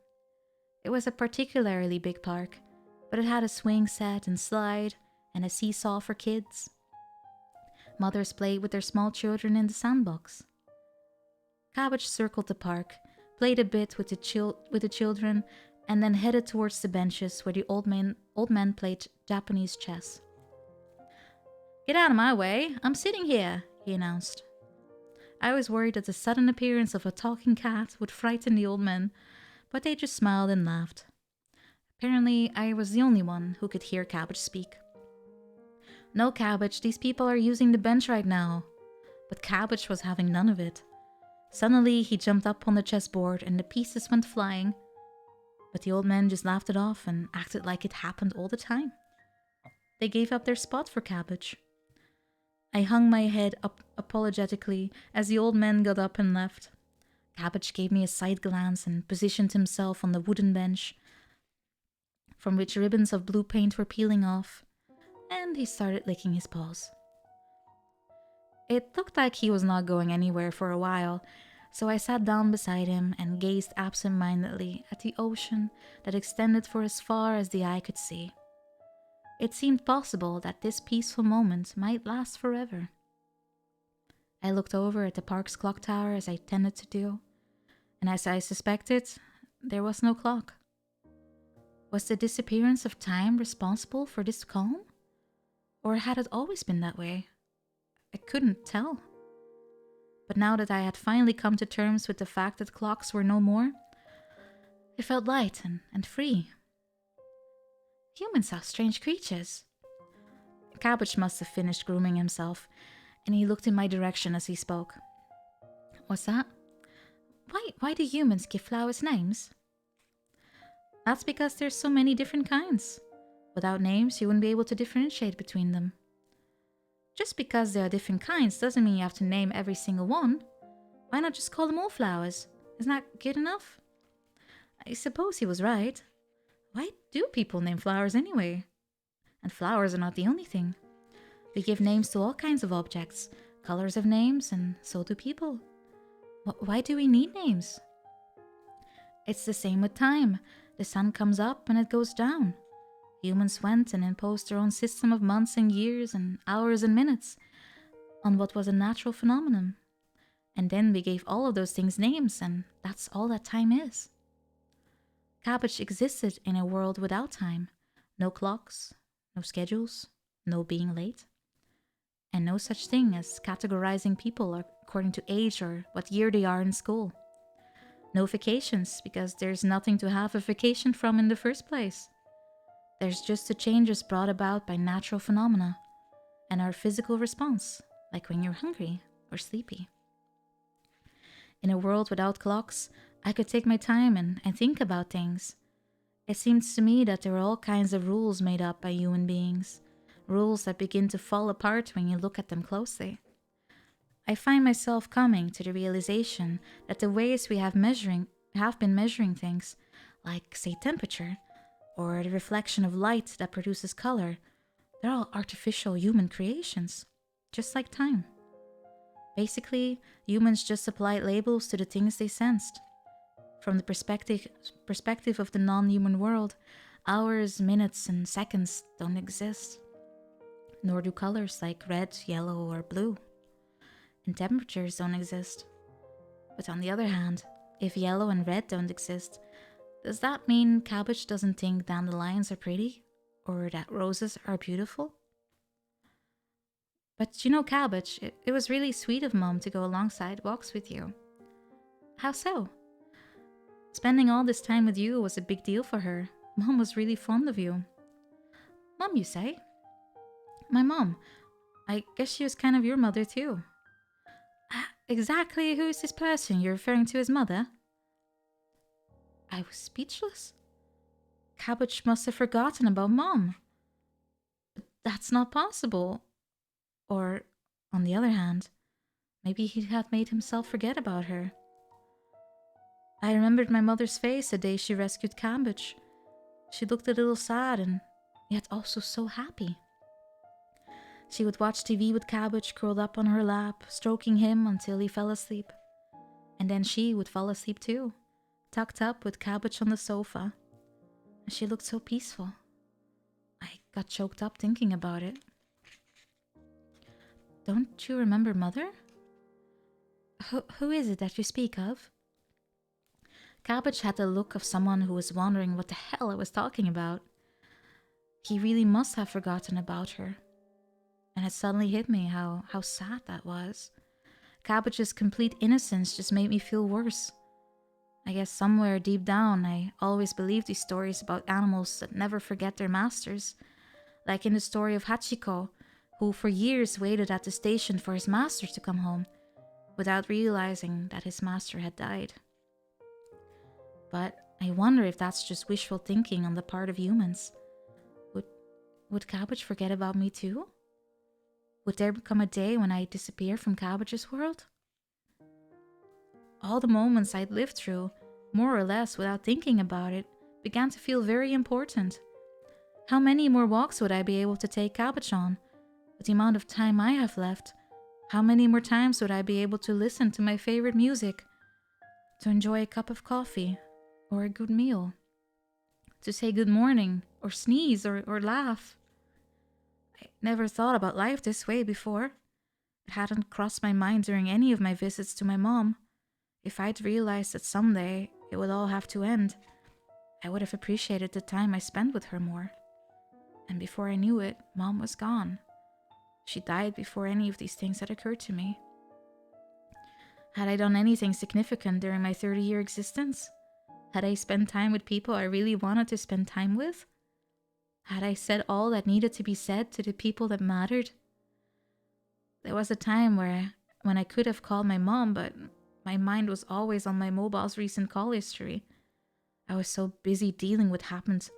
It was a particularly big park, but it had a swing set and slide and a seesaw for kids. Mothers played with their small children in the sandbox. Cabbage circled the park, played a bit with the children, and then headed towards the benches where the old men played Japanese chess. "Get out of my way, I'm sitting here," he announced. I was worried that the sudden appearance of a talking cat would frighten the old men, but they just smiled and laughed. Apparently, I was the only one who could hear Cabbage speak. "No, Cabbage, these people are using the bench right now." But Cabbage was having none of it. Suddenly, he jumped up on the chessboard and the pieces went flying. But the old men just laughed it off and acted like it happened all the time. They gave up their spot for Cabbage. I hung my head up apologetically as the old men got up and left. Cabbage gave me a side glance and positioned himself on the wooden bench, from which ribbons of blue paint were peeling off, and he started licking his paws. It looked like he was not going anywhere for a while, so I sat down beside him and gazed absent-mindedly at the ocean that extended for as far as the eye could see. It seemed possible that this peaceful moment might last forever. I looked over at the park's clock tower as I tended to do, and as I suspected, there was no clock. Was the disappearance of time responsible for this calm? Or had it always been that way? I couldn't tell. But now that I had finally come to terms with the fact that clocks were no more, I felt light and free. Humans are strange creatures. Cabbage must have finished grooming himself, and he looked in my direction as he spoke. "What's that? Why do humans give flowers names?" "That's because there's so many different kinds. Without names, you wouldn't be able to differentiate between them." "Just because there are different kinds doesn't mean you have to name every single one. Why not just call them all flowers? Isn't that good enough?" I suppose he was right. Why do people name flowers anyway? And flowers are not the only thing. We give names to all kinds of objects. Colors have names, and so do people. Why do we need names? It's the same with time. The sun comes up and it goes down. Humans went and imposed their own system of months and years and hours and minutes on what was a natural phenomenon. And then we gave all of those things names, and that's all that time is. Cabbage existed in a world without time. No clocks, no schedules, no being late. And no such thing as categorizing people according to age or what year they are in school. No vacations, because there's nothing to have a vacation from in the first place. There's just the changes brought about by natural phenomena and our physical response, like when you're hungry or sleepy. In a world without clocks, I could take my time and think about things. It seems to me that there are all kinds of rules made up by human beings, rules that begin to fall apart when you look at them closely. I find myself coming to the realization that the ways we have been measuring things, like, say, temperature, or the reflection of light that produces color, they're all artificial human creations, just like time. Basically, humans just applied labels to the things they sensed. From the perspective of the non-human world, hours, minutes, and seconds don't exist. Nor do colors like red, yellow, or blue. And temperatures don't exist. But on the other hand, if yellow and red don't exist, Does that mean Cabbage doesn't think dandelions are pretty? Or that roses are beautiful? But you know, Cabbage, it was really sweet of Mom to go alongside walks with you. How so? Spending all this time with you was a big deal for her. Mom was really fond of you. Mom, you say? My mom. I guess she was kind of your mother too. Exactly who is this person you're referring to as mother? I was speechless. Cabbage must have forgotten about Mom. But that's not possible. Or, on the other hand, maybe he had made himself forget about her. I remembered my mother's face the day she rescued Cabbage. She looked a little sad and yet also so happy. She would watch TV with Cabbage curled up on her lap, stroking him until he fell asleep. And then she would fall asleep too, tucked up with Cabbage on the sofa. And she looked so peaceful. I got choked up thinking about it. Don't you remember Mother? Who is it that you speak of? Cabbage had the look of someone who was wondering what the hell I was talking about. He really must have forgotten about her. And it suddenly hit me how sad that was. Cabbage's complete innocence just made me feel worse. I guess somewhere deep down I always believed these stories about animals that never forget their masters. Like in the story of Hachiko, who for years waited at the station for his master to come home, without realizing that his master had died. But I wonder if that's just wishful thinking on the part of humans. Would Cabbage forget about me too? Would there become a day when I disappear from Cabbage's world? All the moments I'd lived through, more or less without thinking about it, began to feel very important. How many more walks would I be able to take Cabbage on? With the amount of time I have left, how many more times would I be able to listen to my favorite music? To enjoy a cup of coffee or a good meal? To say good morning or sneeze or laugh? I never thought about life this way before. It hadn't crossed my mind during any of my visits to my mom. If I'd realized that someday it would all have to end, I would have appreciated the time I spent with her more. And before I knew it, Mom was gone. She died before any of these things had occurred to me. Had I done anything significant during my 30-year existence? Had I spent time with people I really wanted to spend time with? Had I said all that needed to be said to the people that mattered? There was a time when I could have called my mom, but my mind was always on my mobile's recent call history. I was so busy dealing with what happened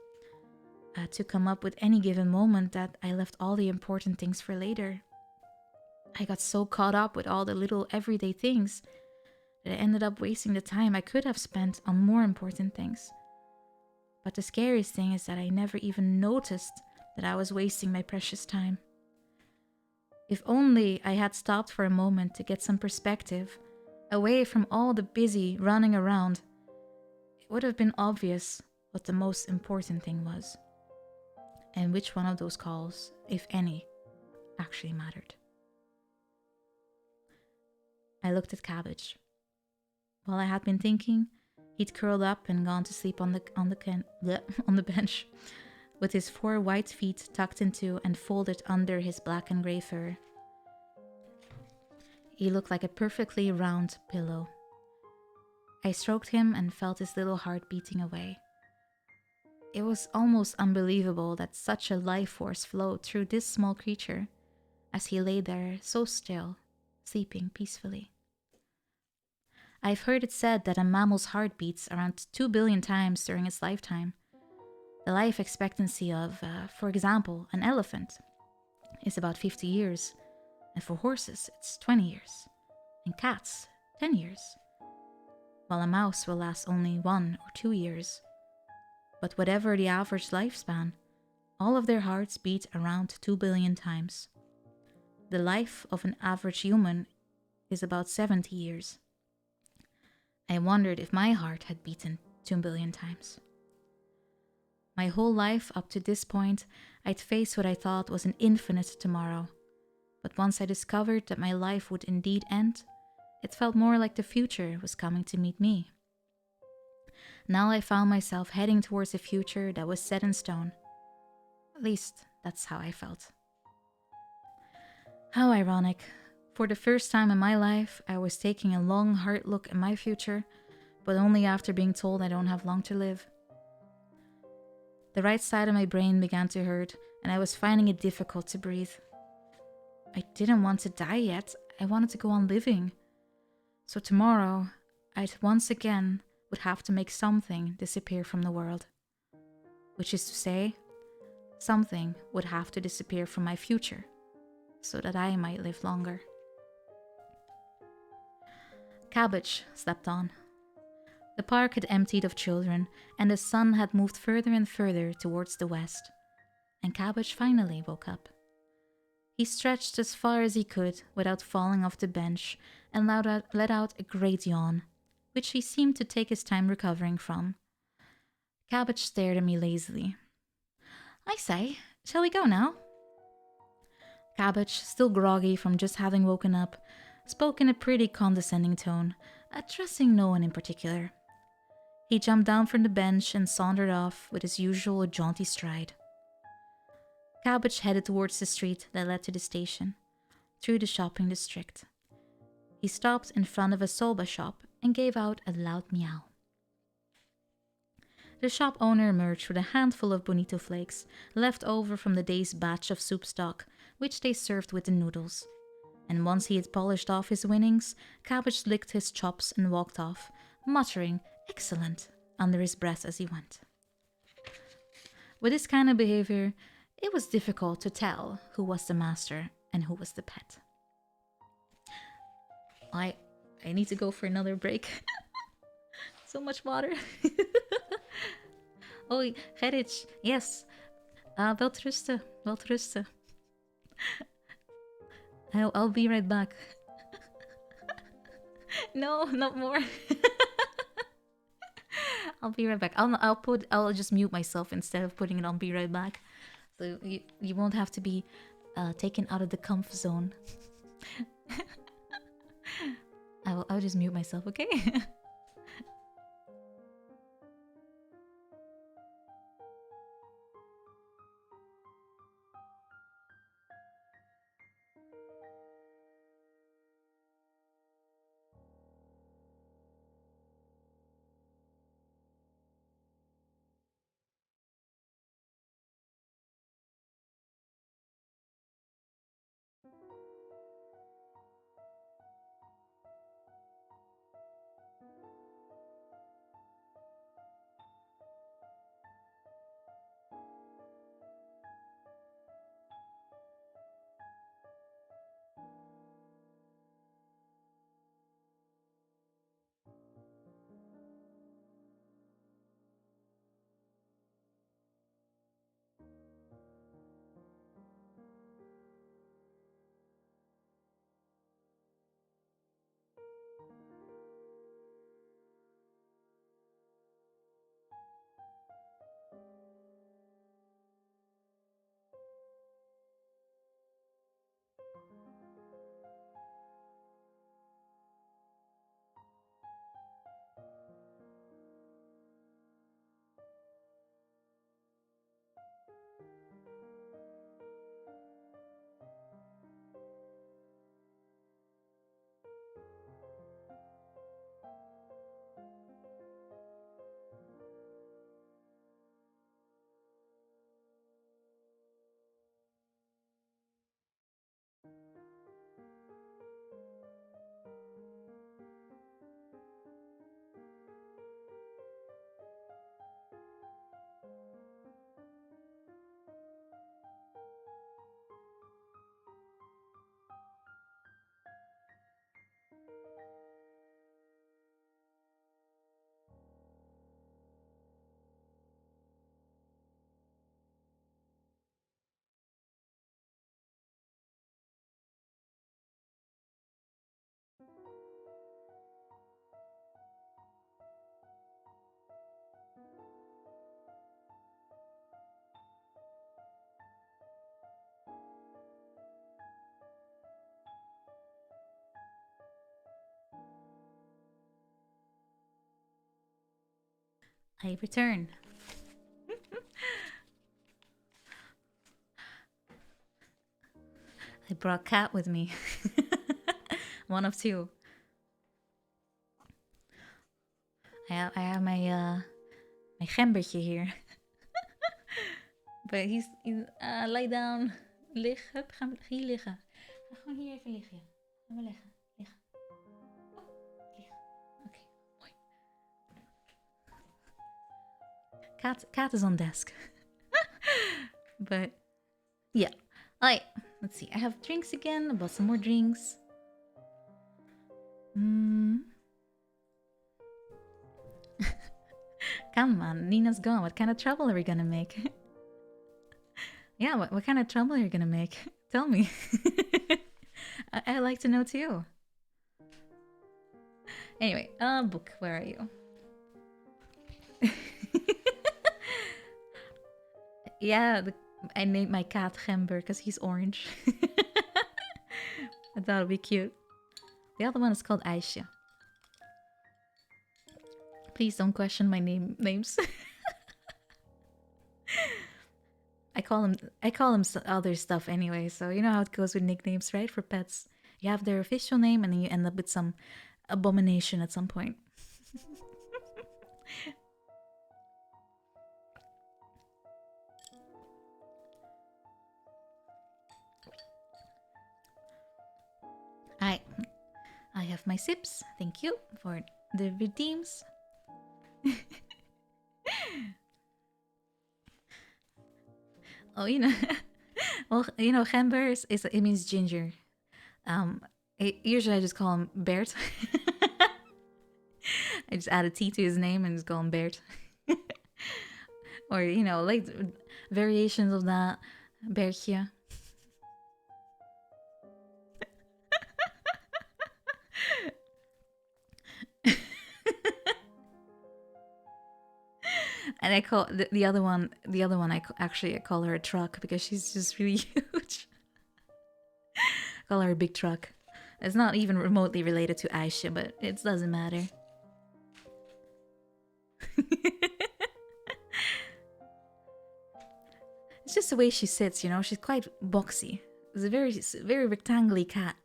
to come up with any given moment that I left all the important things for later. I got so caught up with all the little everyday things that I ended up wasting the time I could have spent on more important things. But the scariest thing is that I never even noticed that I was wasting my precious time. If only I had stopped for a moment to get some perspective, away from all the busy running around, it would have been obvious what the most important thing was, and which one of those calls, if any, actually mattered. I looked at Cabbage. While I had been thinking, he'd curled up and gone to sleep on the bench, with his 4 white feet tucked into and folded under his black and grey fur. He looked like a perfectly round pillow. I stroked him and felt his little heart beating away. It was almost unbelievable that such a life force flowed through this small creature as he lay there so still, sleeping peacefully. I've heard it said that a mammal's heart beats around 2 billion times during its lifetime. The life expectancy of, for example, an elephant is about 50 years, and for horses it's 20 years, and cats 10 years, while a mouse will last only 1 or 2 years. But whatever the average lifespan, all of their hearts beat around 2 billion times. The life of an average human is about 70 years. I wondered if my heart had beaten 2 billion times. My whole life up to this point, I'd faced what I thought was an infinite tomorrow. But once I discovered that my life would indeed end, it felt more like the future was coming to meet me. Now I found myself heading towards a future that was set in stone. At least, that's how I felt. How ironic. For the first time in my life, I was taking a long, hard look at my future, but only after being told I don't have long to live. The right side of my brain began to hurt, and I was finding it difficult to breathe. I didn't want to die yet, I wanted to go on living. So tomorrow, I once again would have to make something disappear from the world. Which is to say, something would have to disappear from my future, so that I might live longer. Cabbage slept on. The park had emptied of children, and the sun had moved further and further towards the west. And Cabbage finally woke up. He stretched as far as he could without falling off the bench and let out a great yawn, which he seemed to take his time recovering from. Cabbage stared at me lazily. I say, shall we go now? Cabbage, still groggy from just having woken up, spoke in a pretty condescending tone, addressing no one in particular. He jumped down from the bench and sauntered off with his usual jaunty stride. Cabbage headed towards the street that led to the station, through the shopping district. He stopped in front of a soba shop and gave out a loud meow. The shop owner emerged with a handful of bonito flakes left over from the day's batch of soup stock, which they served with the noodles. And once he had polished off his winnings, Cabbage licked his chops and walked off, muttering "excellent" under his breath as he went. With this kind of behavior, it was difficult to tell who was the master and who was the pet. I need to go for another break. So much water. Oh, Gerrit, yes. Welterusten, welterusten. I'll be right back. No, not more. I'll be right back. I'll just mute myself instead of putting it on be right back. So you won't have to be taken out of the comfort zone. I'll just mute myself, okay? I return. I brought cat with me. One of two. I have my gembertje here. But he's lie down. Lig, hup, ga hier liggen. Ga gewoon hier even liggen. Ga maar liggen. Liggen. Liggen. Oké, mooi. Cat is on desk. But yeah. Alright, let's see. I have drinks again. I bought some more drinks. Come on, Nina's gone. What kind of trouble are we gonna make? Yeah, what kind of trouble are you gonna make? Tell me. I'd like to know too. Anyway, book, where are you? Yeah, I named my cat Gember because he's orange. I thought it'd be cute. The other one is called Aisha. Please don't question my names. I call them other stuff anyway, so you know how it goes with nicknames, right? For pets, you have their official name, and then you end up with some abomination at some point. I have my sips. Thank you for the redeems. Oh, you know, well, you know, Gember it means ginger. Usually I just call him Bert. I just add a T to his name and just call him Bert. Or, you know, like variations of that, Bertje. And I call the other one. I call her a truck because she's just really huge. I call her a big truck. It's not even remotely related to Aisha, but it doesn't matter. It's just the way she sits, you know. She's quite boxy. It's a very rectangular cat.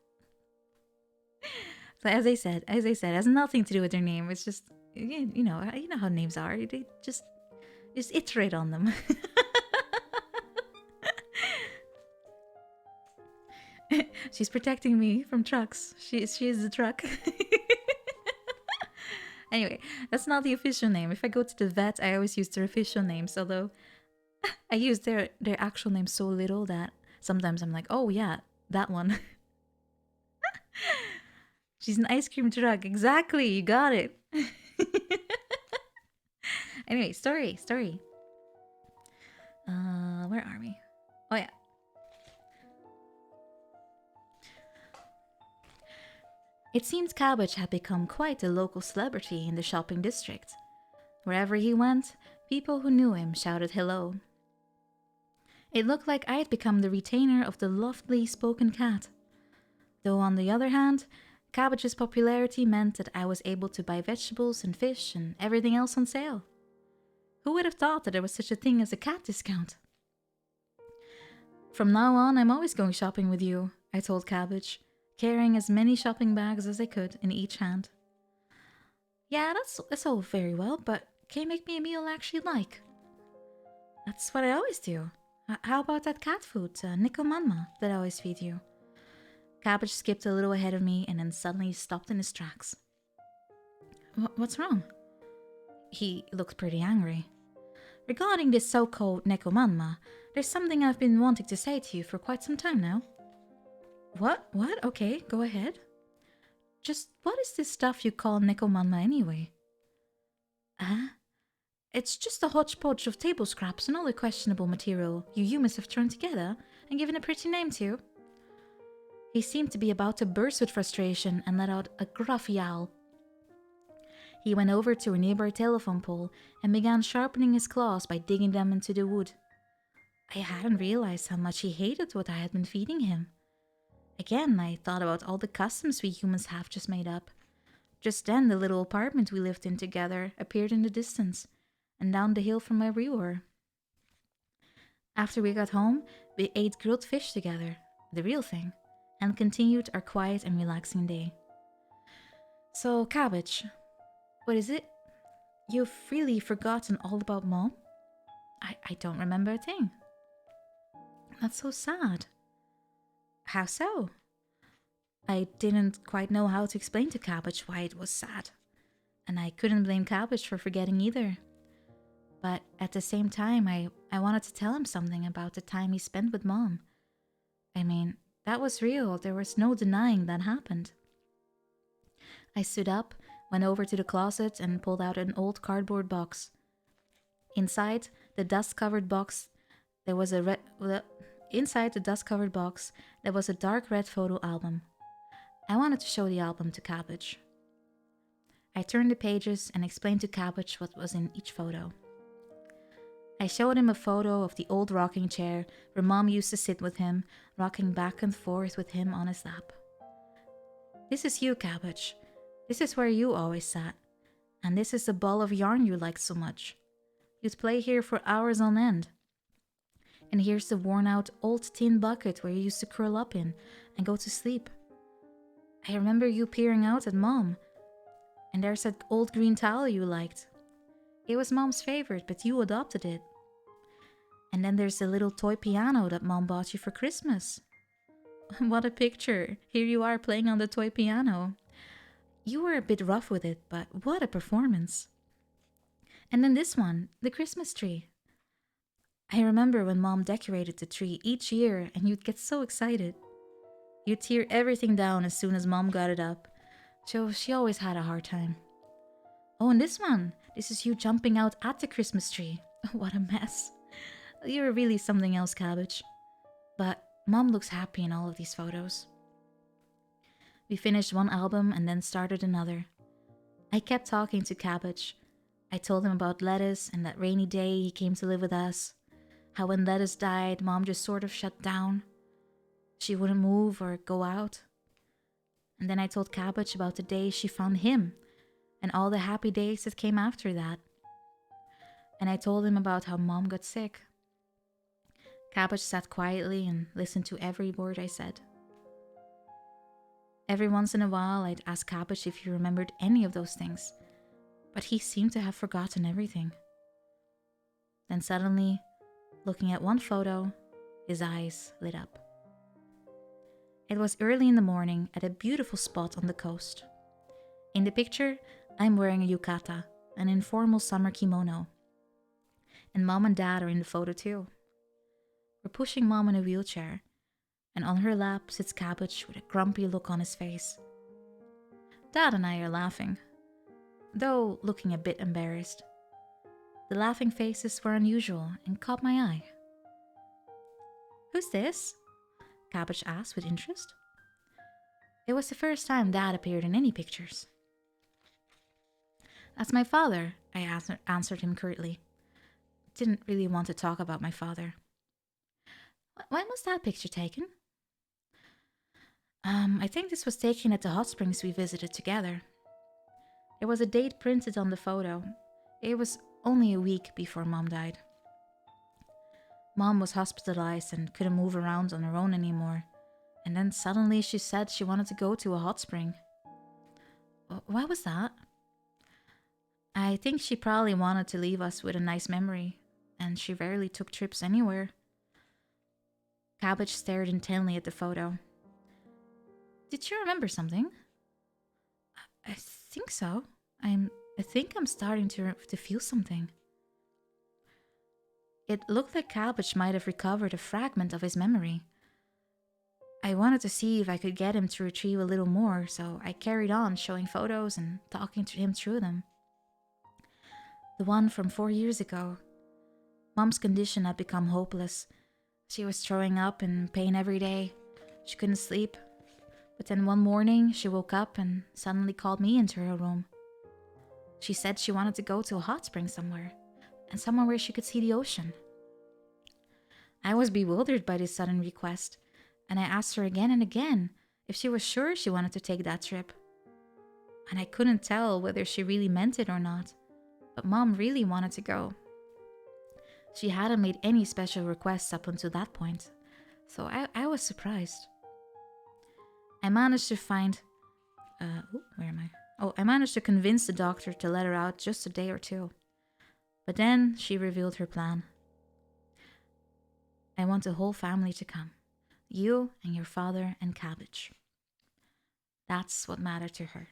So as I said, it has nothing to do with their name. It's just you know how names are. They just iterate on them. She's protecting me from trucks. She is the truck. Anyway, that's not the official name. If I go to the vet, I always use their official names. Although I use their actual name so little that sometimes I'm like, oh yeah, that one. She's an ice cream truck. Exactly, you got it. Anyway, story. Where are we? Oh yeah. It seems Cabbage had become quite a local celebrity in the shopping district. Wherever he went, people who knew him shouted hello. It looked like I had become the retainer of the loftily spoken cat. Though on the other hand, Cabbage's popularity meant that I was able to buy vegetables and fish and everything else on sale. Who would have thought that there was such a thing as a cat discount? From now on, I'm always going shopping with you, I told Cabbage, carrying as many shopping bags as I could in each hand. Yeah, that's all very well, but can you make me a meal I actually like? That's what I always do. How about that cat food, Nikomanma, that I always feed you? Cabbage skipped a little ahead of me and then suddenly stopped in his tracks. What's wrong? He looked pretty angry. Regarding this so-called Nekomanma, there's something I've been wanting to say to you for quite some time now. What? Okay, go ahead. Just what is this stuff you call Nekomanma anyway? It's just a hodgepodge of table scraps and other questionable material you humans have thrown together and given a pretty name to. He seemed to be about to burst with frustration and let out a gruff yowl. He went over to a nearby telephone pole and began sharpening his claws by digging them into the wood. I hadn't realized how much he hated what I had been feeding him. Again, I thought about all the customs we humans have just made up. Just then, the little apartment we lived in together appeared in the distance, and down the hill from where we were. After we got home, we ate grilled fish together, the real thing, and continued our quiet and relaxing day. So, Cabbage, what is it? You've really forgotten all about Mom? I don't remember a thing. That's so sad. How so? I didn't quite know how to explain to Cabbage why it was sad. And I couldn't blame Cabbage for forgetting either. But at the same time, I wanted to tell him something about the time he spent with Mom. I mean, that was real. There was no denying that happened. I stood up, went over to the closet, and pulled out an old cardboard box. Inside the dust-covered box, there was a dark red photo album. I wanted to show the album to Cabbage. I turned the pages and explained to Cabbage what was in each photo. I showed him a photo of the old rocking chair where Mom used to sit with him, rocking back and forth with him on his lap. This is you, Cabbage. This is where you always sat. And this is the ball of yarn you liked so much. You'd play here for hours on end. And here's the worn-out old tin bucket where you used to curl up in and go to sleep. I remember you peering out at Mom. And there's that old green towel you liked. It was Mom's favorite, but you adopted it. And then there's the little toy piano that Mom bought you for Christmas. What a picture. Here you are playing on the toy piano. You were a bit rough with it, but what a performance. And then this one, the Christmas tree. I remember when Mom decorated the tree each year and you'd get so excited. You'd tear everything down as soon as Mom got it up. So she always had a hard time. Oh, and this one. This is you jumping out at the Christmas tree. What a mess. You're really something else, Cabbage. But Mom looks happy in all of these photos. We finished one album and then started another. I kept talking to Cabbage. I told him about Lettuce and that rainy day he came to live with us. How when Lettuce died, Mom just sort of shut down. She wouldn't move or go out. And then I told Cabbage about the day she found him and all the happy days that came after that. And I told him about how Mom got sick. Cabbage sat quietly and listened to every word I said. Every once in a while, I'd ask Cabbage if he remembered any of those things, but he seemed to have forgotten everything. Then suddenly, looking at one photo, his eyes lit up. It was early in the morning at a beautiful spot on the coast. In the picture, I'm wearing a yukata, an informal summer kimono. And Mom and Dad are in the photo too. We're pushing Mom in a wheelchair, and on her lap sits Cabbage with a grumpy look on his face. Dad and I are laughing, though looking a bit embarrassed. The laughing faces were unusual and caught my eye. "Who's this?" Cabbage asked with interest. It was the first time Dad appeared in any pictures. "That's my father," I answered him curtly. Didn't really want to talk about my father. "When was that picture taken?" I think this was taken at the hot springs we visited together. There was a date printed on the photo. It was only a week before Mom died. Mom was hospitalized and couldn't move around on her own anymore. And then suddenly she said she wanted to go to a hot spring. Why was that? I think she probably wanted to leave us with a nice memory, and she rarely took trips anywhere. Cabbage stared intently at the photo. "Did you remember something?" I think so. I think I'm starting to feel something. It looked like Cabbage might have recovered a fragment of his memory. I wanted to see if I could get him to retrieve a little more, so I carried on showing photos and talking to him through them. The one from 4 years ago. Mom's condition had become hopeless. She was throwing up in pain every day. She couldn't sleep. But then one morning, she woke up and suddenly called me into her room. She said she wanted to go to a hot spring somewhere, and somewhere where she could see the ocean. I was bewildered by this sudden request, and I asked her again and again if she was sure she wanted to take that trip. And I couldn't tell whether she really meant it or not, but Mom really wanted to go. She hadn't made any special requests up until that point, so I was surprised. I managed to find. Where am I? Oh, I managed to convince the doctor to let her out just a day or two. But then she revealed her plan. I want the whole family to come. You and your father and Cabbage. That's what mattered to her.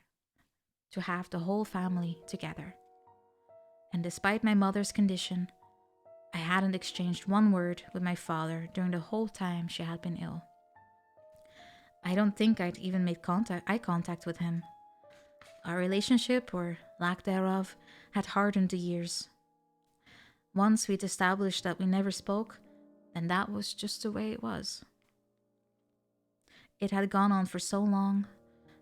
To have the whole family together. And despite my mother's condition, I hadn't exchanged one word with my father during the whole time she had been ill. I don't think I'd even made eye contact with him. Our relationship, or lack thereof, had hardened the years. Once we'd established that we never spoke, then that was just the way it was. It had gone on for so long,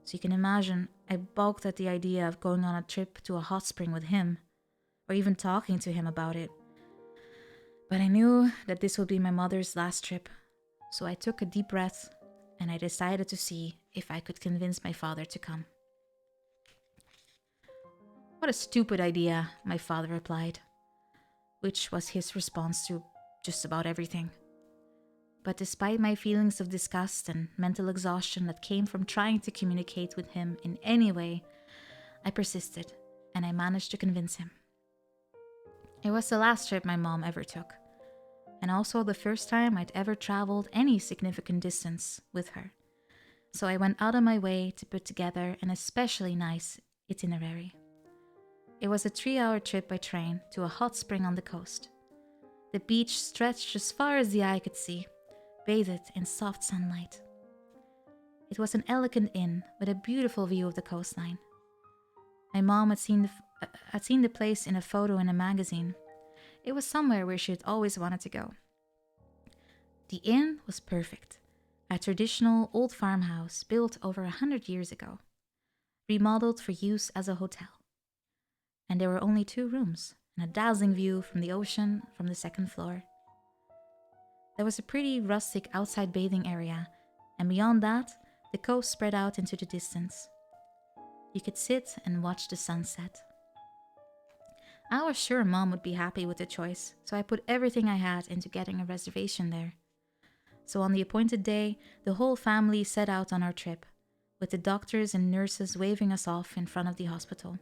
so you can imagine I balked at the idea of going on a trip to a hot spring with him, or even talking to him about it. But I knew that this would be my mother's last trip, so I took a deep breath and I decided to see if I could convince my father to come. What a stupid idea, my father replied, which was his response to just about everything. But despite my feelings of disgust and mental exhaustion that came from trying to communicate with him in any way, I persisted and I managed to convince him. It was the last trip my mom ever took, and also the first time I'd ever traveled any significant distance with her. So I went out of my way to put together an especially nice itinerary. It was a 3-hour trip by train to a hot spring on the coast. The beach stretched as far as the eye could see, bathed in soft sunlight. It was an elegant inn with a beautiful view of the coastline. My mom had seen the place in a photo in a magazine. It was somewhere where she had always wanted to go. The inn was perfect, a traditional old farmhouse built over 100 years ago, remodeled for use as a hotel. And there were only 2 rooms and a dazzling view from the ocean from the 2nd floor. There was a pretty rustic outside bathing area, and beyond that, the coast spread out into the distance. You could sit and watch the sunset. I was sure Mom would be happy with the choice, so I put everything I had into getting a reservation there. So on the appointed day, the whole family set out on our trip, with the doctors and nurses waving us off in front of the hospital.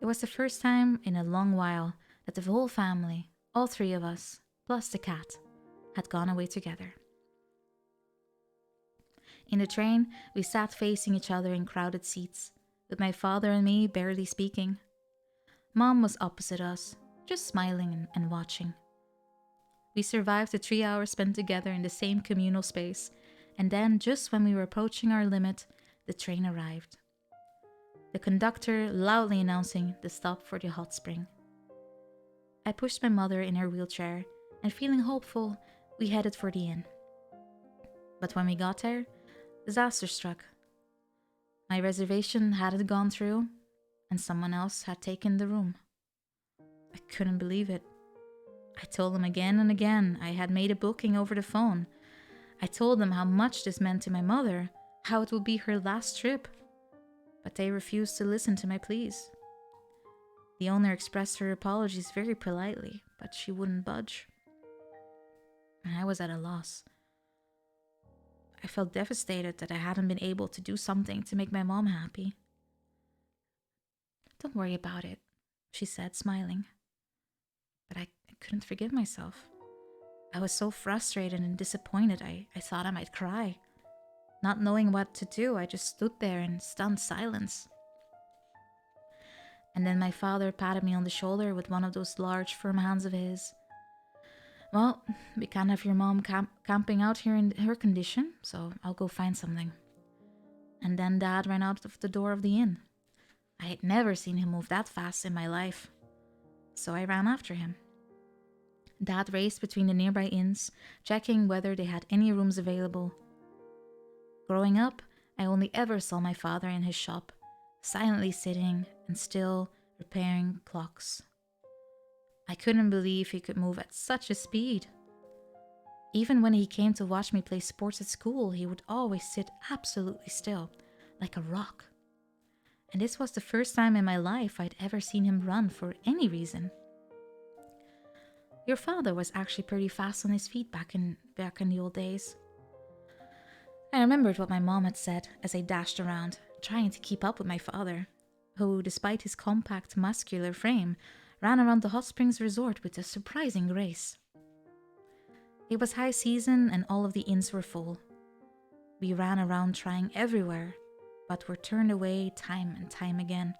It was the first time in a long while that the whole family, all 3 of us, plus the cat, had gone away together. In the train, we sat facing each other in crowded seats, with my father and me barely speaking. Mom was opposite us, just smiling and watching. We survived the 3 hours spent together in the same communal space, and then, just when we were approaching our limit, the train arrived. The conductor loudly announcing the stop for the hot spring. I pushed my mother in her wheelchair, and feeling hopeful, we headed for the inn. But when we got there, disaster struck. My reservation hadn't gone through, and someone else had taken the room. I couldn't believe it. I told them again and again I had made a booking over the phone. I told them how much this meant to my mother, how it would be her last trip. But they refused to listen to my pleas. The owner expressed her apologies very politely, but she wouldn't budge. And I was at a loss. I felt devastated that I hadn't been able to do something to make my mom happy. "Don't worry about it," she said, smiling. But I couldn't forgive myself. I was so frustrated and disappointed, I thought I might cry. Not knowing what to do, I just stood there in stunned silence. And then my father patted me on the shoulder with one of those large, firm hands of his. "Well, we can't have your mom camping out here in her condition, so I'll go find something." And then Dad ran out of the door of the inn. I had never seen him move that fast in my life, so I ran after him. Dad raced between the nearby inns, checking whether they had any rooms available. Growing up, I only ever saw my father in his shop, silently sitting and still repairing clocks. I couldn't believe he could move at such a speed. Even when he came to watch me play sports at school, he would always sit absolutely still, like a rock. And this was the first time in my life I'd ever seen him run for any reason. Your father was actually pretty fast on his feet back in the old days. I remembered what my mom had said as I dashed around, trying to keep up with my father, who, despite his compact, muscular frame, ran around the hot springs resort with a surprising grace. It was high season and all of the inns were full. We ran around trying everywhere, but were turned away time and time again.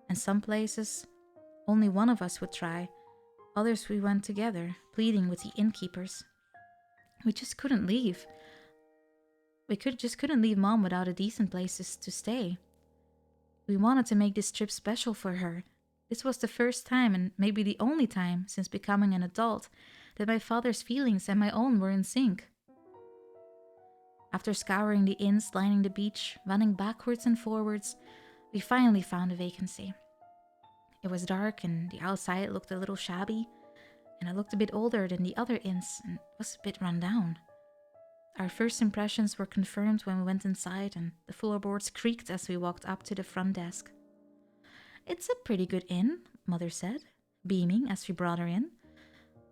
And some places, only one of us would try. Others we went together, pleading with the innkeepers. We just couldn't leave. We just couldn't leave Mom without a decent place to stay. We wanted to make this trip special for her. This was the first time, and maybe the only time, since becoming an adult, that my father's feelings and my own were in sync. After scouring the inns lining the beach, running backwards and forwards, we finally found a vacancy. It was dark and the outside looked a little shabby, and it looked a bit older than the other inns and was a bit run down. Our first impressions were confirmed when we went inside and the floorboards creaked as we walked up to the front desk. "It's a pretty good inn," Mother said, beaming as we brought her in,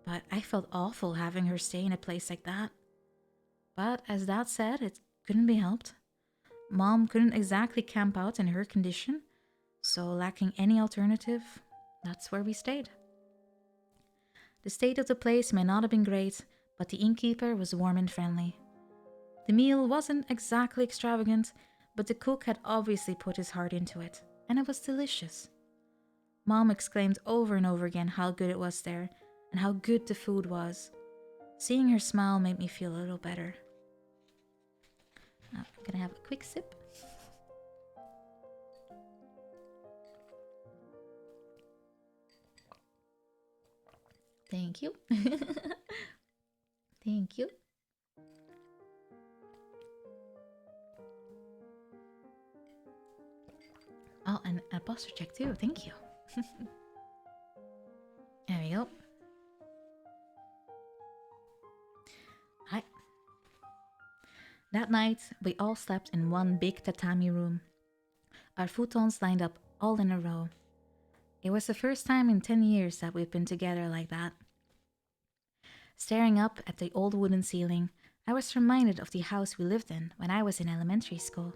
but I felt awful having her stay in a place like that. But as Dad said, it couldn't be helped. Mom couldn't exactly camp out in her condition, so lacking any alternative, that's where we stayed. The state of the place may not have been great, but the innkeeper was warm and friendly. The meal wasn't exactly extravagant, but the cook had obviously put his heart into it, and it was delicious. Mom exclaimed over and over again how good it was there, and how good the food was. Seeing her smile made me feel a little better. Now, I'm gonna have a quick sip. Thank you. Thank you. Oh, and a posture check too. Thank you. There we go. Hi. That night, we all slept in one big tatami room. Our futons lined up all in a row. It was the first time in 10 years that we've been together like that. Staring up at the old wooden ceiling, I was reminded of the house we lived in when I was in elementary school.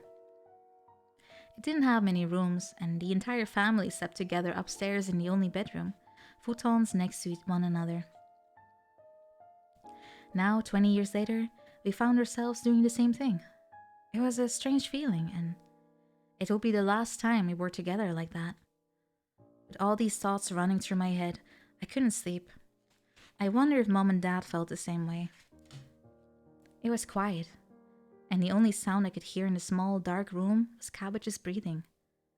It didn't have many rooms, and the entire family slept together upstairs in the only bedroom, futons next to one another. Now, 20 years later, we found ourselves doing the same thing. It was a strange feeling, and it would be the last time we were together like that. With all these thoughts running through my head, I couldn't sleep. I wonder if Mom and Dad felt the same way. It was quiet, and the only sound I could hear in the small, dark room was Cabbage's breathing,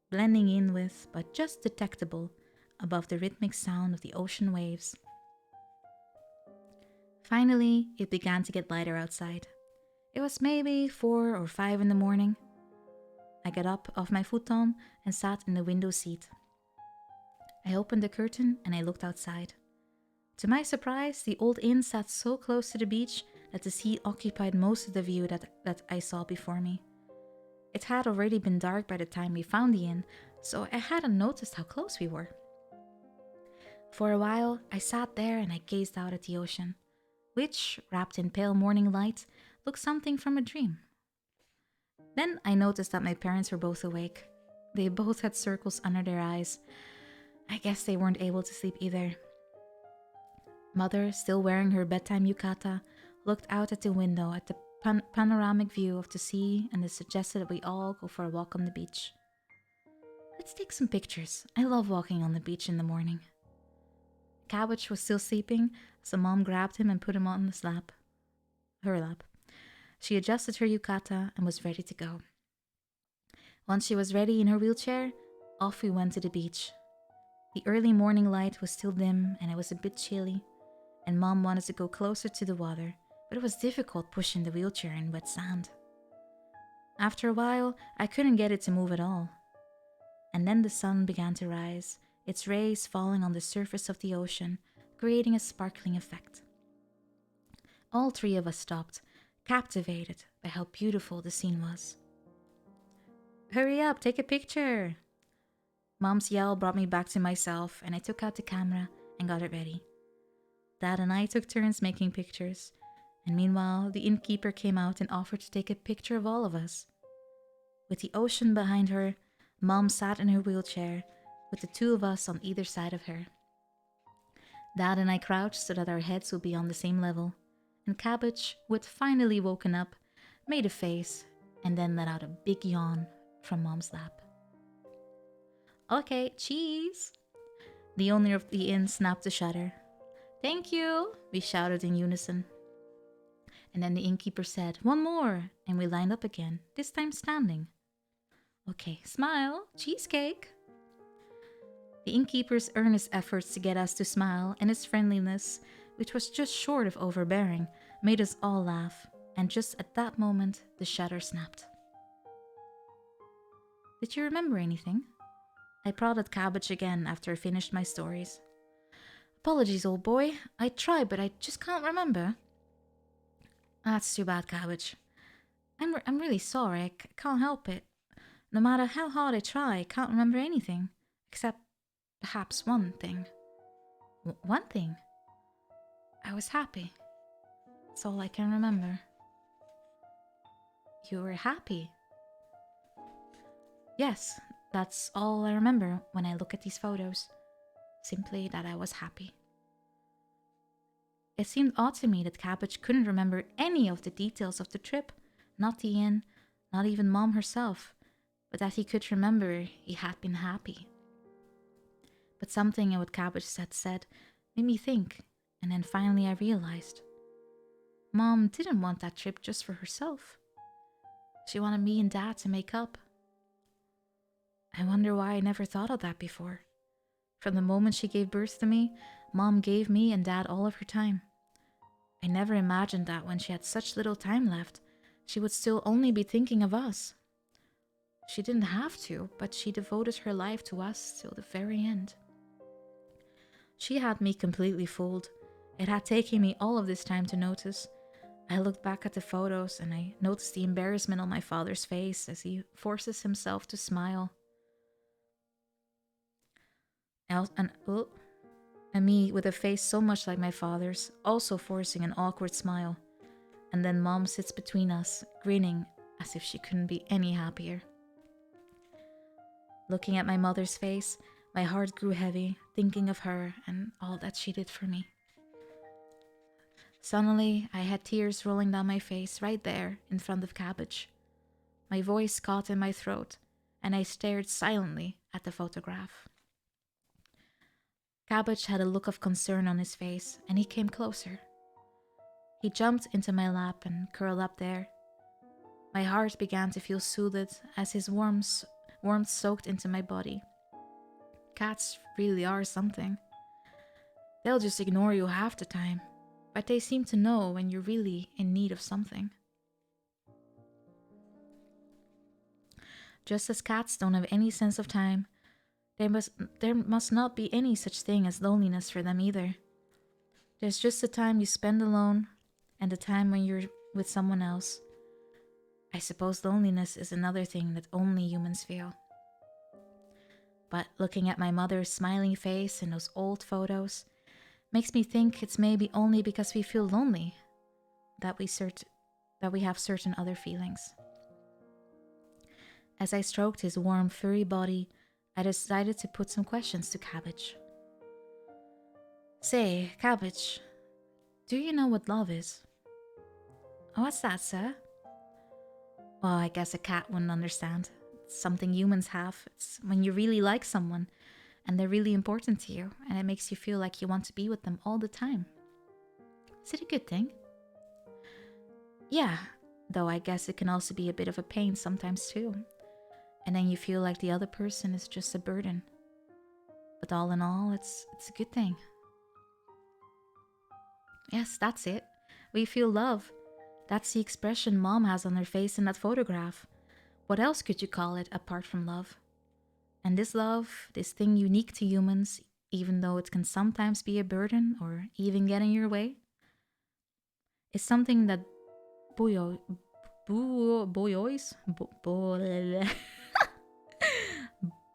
blending in with, but just detectable, above the rhythmic sound of the ocean waves. Finally, it began to get lighter outside. It was maybe 4 or 5 in the morning. I got up off my futon and sat in the window seat. I opened the curtain and I looked outside. To my surprise, the old inn sat so close to the beach that the sea occupied most of the view that I saw before me. It had already been dark by the time we found the inn, so I hadn't noticed how close we were. For a while, I sat there and I gazed out at the ocean, which, wrapped in pale morning light, looked something from a dream. Then I noticed that my parents were both awake. They both had circles under their eyes. I guess they weren't able to sleep either. Mother, still wearing her bedtime yukata, looked out at the window at the panoramic view of the sea and suggested that we all go for a walk on the beach. "Let's take some pictures. I love walking on the beach in the morning." Cabbage was still sleeping, so Mom grabbed him and put him on her lap. She adjusted her yukata and was ready to go. Once she was ready in her wheelchair, off we went to the beach. The early morning light was still dim and it was a bit chilly, and Mom wanted to go closer to the water, but it was difficult pushing the wheelchair in wet sand. After a while, I couldn't get it to move at all. And then the sun began to rise, its rays falling on the surface of the ocean, creating a sparkling effect. All three of us stopped, captivated by how beautiful the scene was. Hurry up, take a picture. Mom's yell brought me back to myself, and I took out the camera and got it ready. Dad and I took turns making pictures, and meanwhile, the innkeeper came out and offered to take a picture of all of us. With the ocean behind her, Mom sat in her wheelchair, with the two of us on either side of her. Dad and I crouched so that our heads would be on the same level, and Cabbage, who had finally woken up, made a face and then let out a big yawn from Mom's lap. Okay, cheese! The owner of the inn snapped the shutter. Thank you, we shouted in unison. And then the innkeeper said, one more, and we lined up again, this time standing. Okay, smile, cheesecake. The innkeeper's earnest efforts to get us to smile and his friendliness, which was just short of overbearing, made us all laugh, and just at that moment, the shutter snapped. Did you remember anything? I prodded Cabbage again after I finished my stories. Apologies, old boy. I tried, but I just can't remember. That's too bad, Cabbage. I'm really sorry. I can't help it. No matter how hard I try, I can't remember anything. Except perhaps one thing. One thing? I was happy. That's all I can remember. You were happy? Yes, that's all I remember when I look at these photos. Simply that I was happy. It seemed odd to me that Cabbage couldn't remember any of the details of the trip, not the inn, not even Mom herself, but that he could remember he had been happy. But something in what Cabbage had said made me think, and then finally I realized. Mom didn't want that trip just for herself. She wanted me and Dad to make up. I wonder why I never thought of that before. From the moment she gave birth to me, Mom gave me and Dad all of her time. I never imagined that when she had such little time left, she would still only be thinking of us. She didn't have to, but she devoted her life to us till the very end. She had me completely fooled. It had taken me all of this time to notice. I looked back at the photos and I noticed the embarrassment on my father's face as he forces himself to smile. And me with a face so much like my father's, also forcing an awkward smile. And then Mom sits between us, grinning as if she couldn't be any happier. Looking at my mother's face, my heart grew heavy, thinking of her and all that she did for me. Suddenly, I had tears rolling down my face right there in front of Cabbage. My voice caught in my throat, and I stared silently at the photograph. Cabbage had a look of concern on his face, and he came closer. He jumped into my lap and curled up there. My heart began to feel soothed as his warmth soaked into my body. Cats really are something. They'll just ignore you half the time, but they seem to know when you're really in need of something. Just as cats don't have any sense of time, there must not be any such thing as loneliness for them either. There's just the time you spend alone and the time when you're with someone else. I suppose loneliness is another thing that only humans feel. But looking at my mother's smiling face in those old photos makes me think it's maybe only because we feel lonely that we have certain other feelings. As I stroked his warm, furry body, I decided to put some questions to Cabbage. Say, Cabbage, do you know what love is? What's that, sir? Well, I guess a cat wouldn't understand. It's something humans have. It's when you really like someone and they're really important to you and it makes you feel like you want to be with them all the time. Is it a good thing? Yeah, though I guess it can also be a bit of a pain sometimes too. And then you feel like the other person is just a burden. But all in all, it's a good thing. Yes, that's it. We feel love. That's the expression Mom has on her face in that photograph. What else could you call it apart from love? And this love, this thing unique to humans, even though it can sometimes be a burden or even get in your way, is something that boyois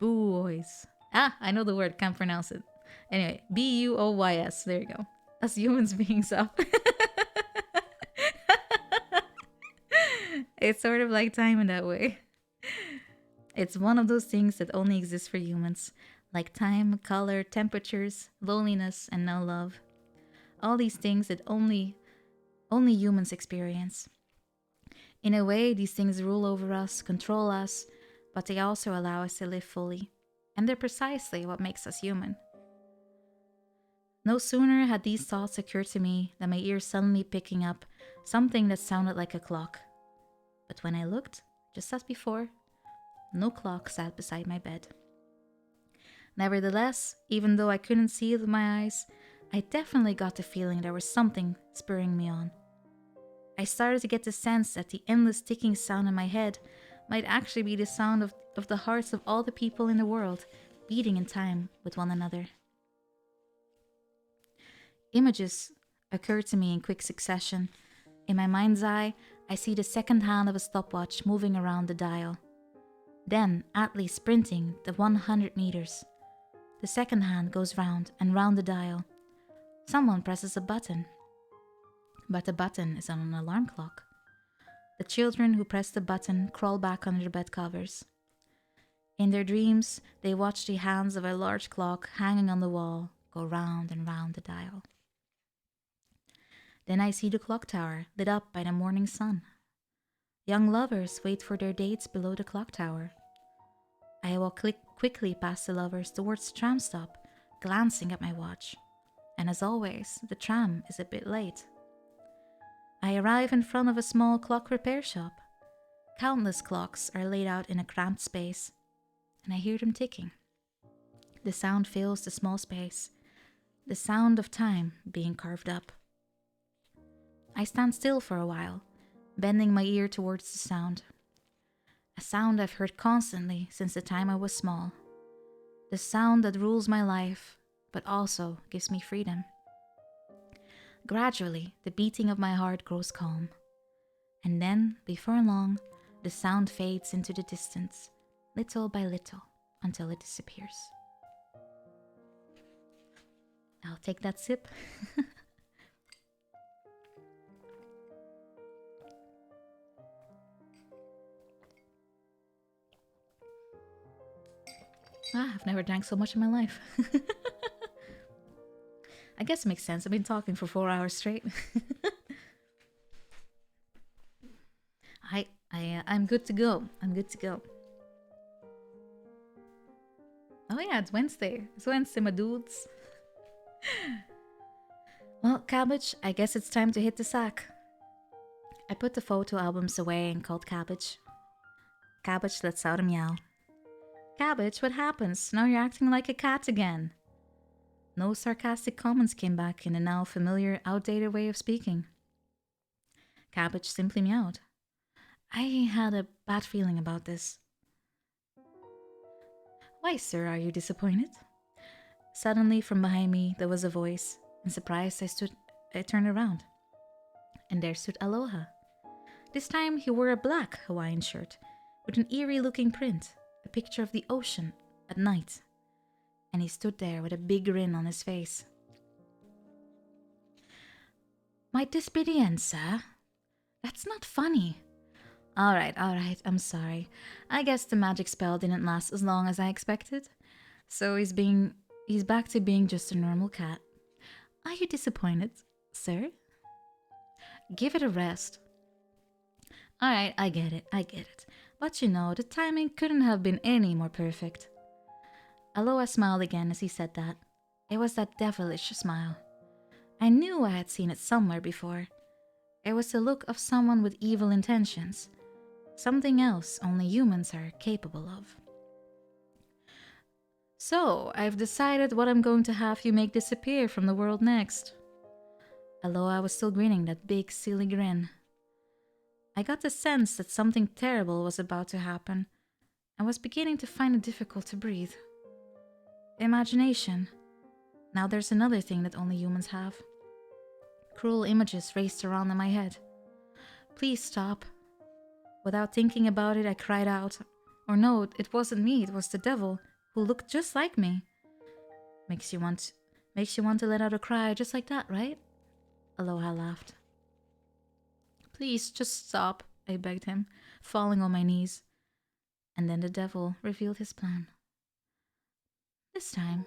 Buoys. Ah, I know the word, can't pronounce it. Anyway, Buoys. There you go. As humans beings up. It's sort of like time in that way. It's one of those things that only exists for humans, like time, color, temperatures, loneliness, and no love. All these things that only humans experience. In a way, these things rule over us, control us, but they also allow us to live fully. And they're precisely what makes us human. No sooner had these thoughts occurred to me than my ears suddenly picking up something that sounded like a clock. But when I looked, just as before, no clock sat beside my bed. Nevertheless, even though I couldn't see it with my eyes, I definitely got the feeling there was something spurring me on. I started to get the sense that the endless ticking sound in my head might actually be the sound of the hearts of all the people in the world beating in time with one another. Images occurred to me in quick succession. In my mind's eye, I see the second hand of a stopwatch moving around the dial. Then, Atlee sprinting the 100 meters. The second hand goes round and round the dial. Someone presses a button. But the button is on an alarm clock. The children who press the button crawl back under the bed covers. In their dreams, they watch the hands of a large clock hanging on the wall go round and round the dial. Then I see the clock tower lit up by the morning sun. Young lovers wait for their dates below the clock tower. I walk quickly past the lovers towards the tram stop, glancing at my watch. And as always, the tram is a bit late. I arrive in front of a small clock repair shop. Countless clocks are laid out in a cramped space, and I hear them ticking. The sound fills the small space, the sound of time being carved up. I stand still for a while, bending my ear towards the sound. A sound I've heard constantly since the time I was small. The sound that rules my life, but also gives me freedom. Gradually, the beating of my heart grows calm. And then, before long, the sound fades into the distance, little by little, until it disappears. I'll take that sip. I've never drank so much in my life. I guess it makes sense. I've been talking for 4 hours straight. I'm good to go. I'm good to go. Oh yeah, it's Wednesday. It's Wednesday, my dudes. Well, Cabbage, I guess it's time to hit the sack. I put the photo albums away and called Cabbage. Cabbage lets out a meow. Cabbage, what happens? Now you're acting like a cat again. No sarcastic comments came back in the now familiar, outdated way of speaking. Cabbage simply meowed. I had a bad feeling about this. Why, sir, are you disappointed? Suddenly, from behind me, there was a voice. In surprise, I turned around. And there stood Aloha. This time, he wore a black Hawaiian shirt with an eerie-looking print, a picture of the ocean at night. And he stood there with a big grin on his face. Might this be the end, sir? That's not funny. All right, I'm sorry. I guess the magic spell didn't last as long as I expected. So he's back to being just a normal cat. Are you disappointed, sir? Give it a rest. All right, I get it. But you know, the timing couldn't have been any more perfect. Aloha smiled again as he said that. It was that devilish smile. I knew I had seen it somewhere before. It was the look of someone with evil intentions. Something else only humans are capable of. So, I've decided what I'm going to have you make disappear from the world next. Aloha was still grinning that big, silly grin. I got the sense that something terrible was about to happen, and was beginning to find it difficult to breathe. Imagination. Now there's another thing that only humans have. Cruel images raced around in my head. Please stop. Without thinking about it, I cried out. Or no, it wasn't me, it was the devil. who looked just like me. Makes you want to let out a cry just like that, right? Aloha laughed. Please, just stop, I begged him, falling on my knees. And then the devil revealed his plan. This time,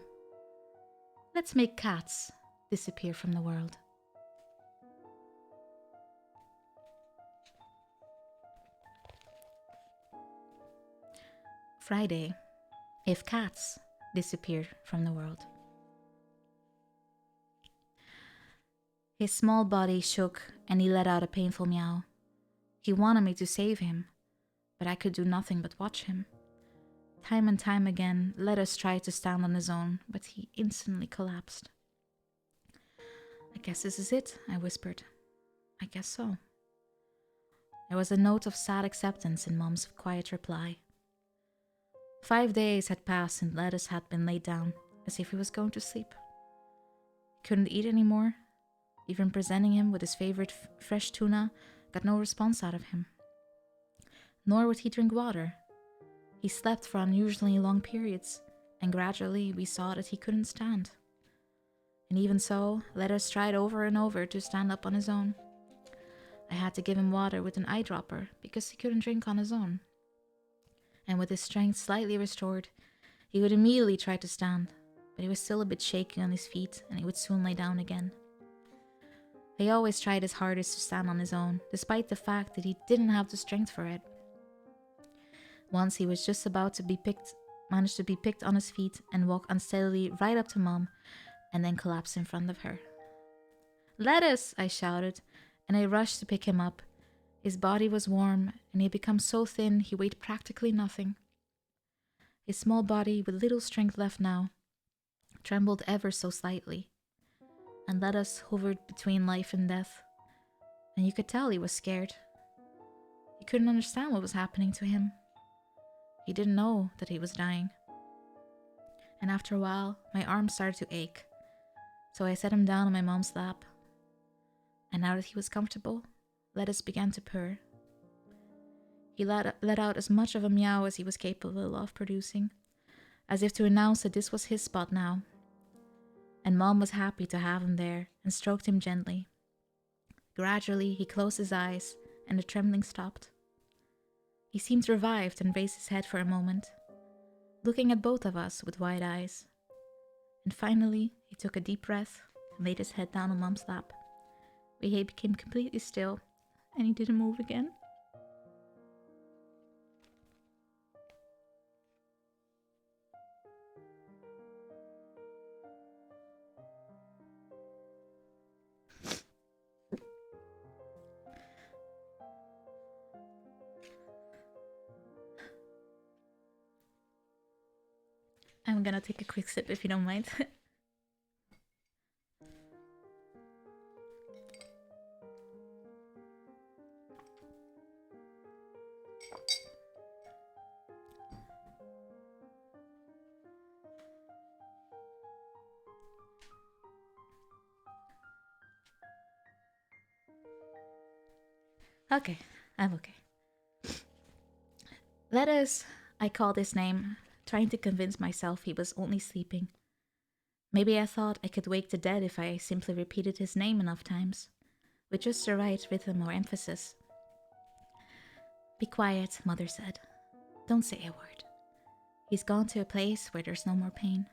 let's make cats disappear from the world. Friday, if cats disappeared from the world. His small body shook and he let out a painful meow. He wanted me to save him, but I could do nothing but watch him. Time and time again, Lettuce tried to stand on his own, but he instantly collapsed. I guess this is it, I whispered. I guess so. There was a note of sad acceptance in Mom's quiet reply. 5 days had passed and Lettuce had been laid down, as if he was going to sleep. He couldn't eat anymore. Even presenting him with his favorite fresh tuna got no response out of him. Nor would he drink water. He slept for unusually long periods, and gradually we saw that he couldn't stand. And even so, Lettuce tried over and over to stand up on his own. I had to give him water with an eyedropper because he couldn't drink on his own. And with his strength slightly restored, he would immediately try to stand, but he was still a bit shaky on his feet and he would soon lay down again. He always tried his hardest to stand on his own, despite the fact that he didn't have the strength for it. Once he was just about to managed to be picked on his feet and walk unsteadily right up to Mom, and then collapsed in front of her. Lettuce! I shouted, and I rushed to pick him up. His body was warm, and he had become so thin he weighed practically nothing. His small body, with little strength left now, trembled ever so slightly, and Lettuce hovered between life and death, and you could tell he was scared. He couldn't understand what was happening to him. He didn't know that he was dying. And after a while, my arm started to ache, so I set him down on my mom's lap. And now that he was comfortable, Lettuce began to purr. He let out as much of a meow as he was capable of producing, as if to announce that this was his spot now. And Mom was happy to have him there and stroked him gently. Gradually, he closed his eyes and the trembling stopped. He seemed revived and raised his head for a moment, looking at both of us with wide eyes. And finally, he took a deep breath and laid his head down on Mom's lap. He became completely still, and he didn't move again. I'm gonna take a quick sip if you don't mind. Okay, I'm okay. Lettuce, I called his name, trying to convince myself he was only sleeping. Maybe I thought I could wake the dead if I simply repeated his name enough times, with just the right rhythm or emphasis. Be quiet, Mother said. Don't say a word. He's gone to a place where there's no more pain.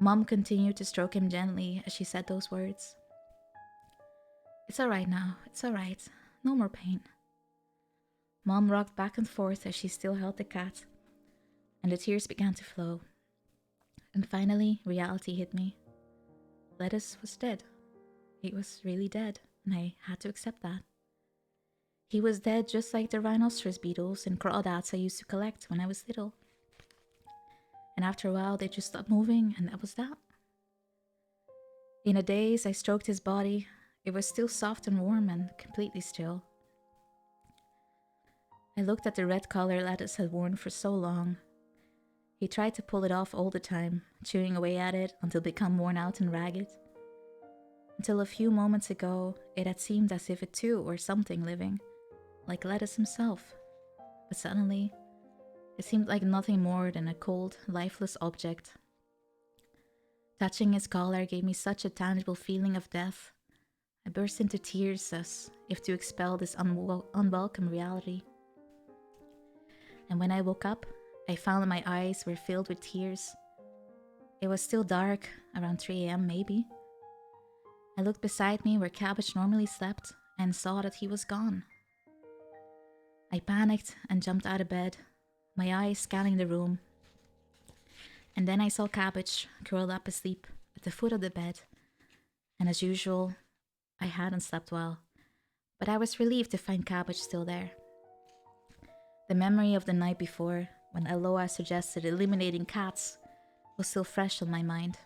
Mom continued to stroke him gently as she said those words. It's alright now, it's alright. No more pain. Mom rocked back and forth as she still held the cat, and the tears began to flow. And finally, reality hit me. Lettuce was dead. He was really dead, and I had to accept that. He was dead just like the rhinoceros beetles and crawdads I used to collect when I was little. And after a while, they just stopped moving, and that was that. In a daze, I stroked his body. It was still soft and warm and completely still. I looked at the red collar Lettuce had worn for so long. He tried to pull it off all the time, chewing away at it until it became worn out and ragged. Until a few moments ago, it had seemed as if it too were something living, like Lettuce himself. But suddenly, It seemed like nothing more than a cold, lifeless object. Touching his collar gave me such a tangible feeling of death. I burst into tears as if to expel this unwelcome reality. And when I woke up, I found that my eyes were filled with tears. It was still dark, around 3 a.m. maybe. I looked beside me where Cabbage normally slept and saw that he was gone. I panicked and jumped out of bed, my eyes scanning the room. And then I saw Cabbage curled up asleep at the foot of the bed. And as usual, I hadn't slept well, but I was relieved to find Cabbage still there. The memory of the night before, when Aloha suggested eliminating cats, was still fresh on my mind.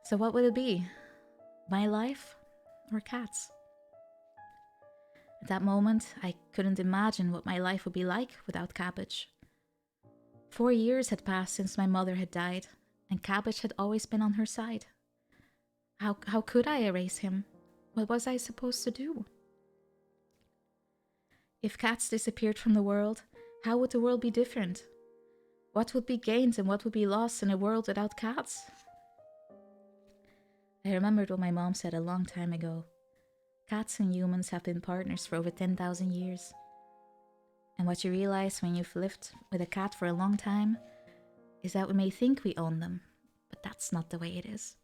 So what would it be? My life or cats? At that moment, I couldn't imagine what my life would be like without Cabbage. 4 years had passed since my mother had died, and Cabbage had always been on her side. How could I erase him? What was I supposed to do? If cats disappeared from the world, how would the world be different? What would be gained and what would be lost in a world without cats? I remembered what my mom said a long time ago. Cats and humans have been partners for over 10,000 years. And what you realize when you've lived with a cat for a long time is that we may think we own them, but that's not the way it is.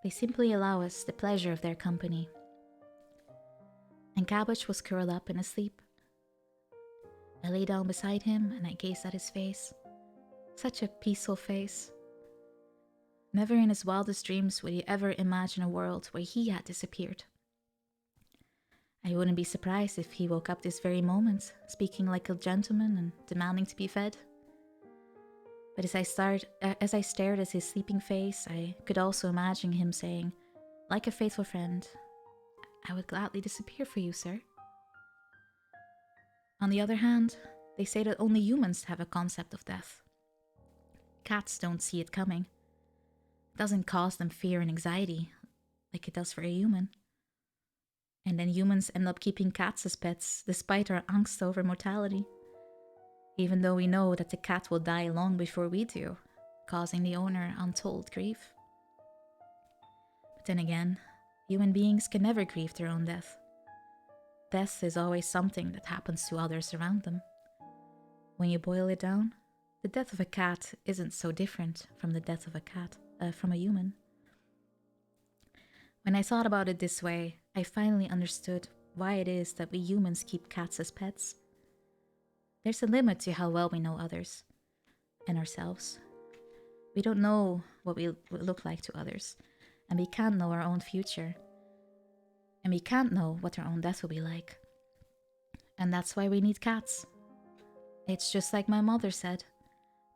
They simply allow us the pleasure of their company. And Cabbage was curled up and asleep. I lay down beside him and I gazed at his face. Such a peaceful face. Never in his wildest dreams would he ever imagine a world where he had disappeared. I wouldn't be surprised if he woke up this very moment, speaking like a gentleman and demanding to be fed. But as I stared at his sleeping face, I could also imagine him saying, like a faithful friend, "I would gladly disappear for you, sir." On the other hand, they say that only humans have a concept of death. Cats don't see it coming. It doesn't cause them fear and anxiety like it does for a human. And then humans end up keeping cats as pets despite our angst over mortality, even though we know that the cat will die long before we do, causing the owner untold grief. But then again, human beings can never grieve their own death. Death is always something that happens to others around them. When you boil it down, the death of a cat isn't so different from the death of from a human. When I thought about it this way, I finally understood why it is that we humans keep cats as pets. There's a limit to how well we know others and ourselves. We don't know what we look like to others, and we can't know our own future. And we can't know what our own death will be like. And that's why we need cats. It's just like my mother said,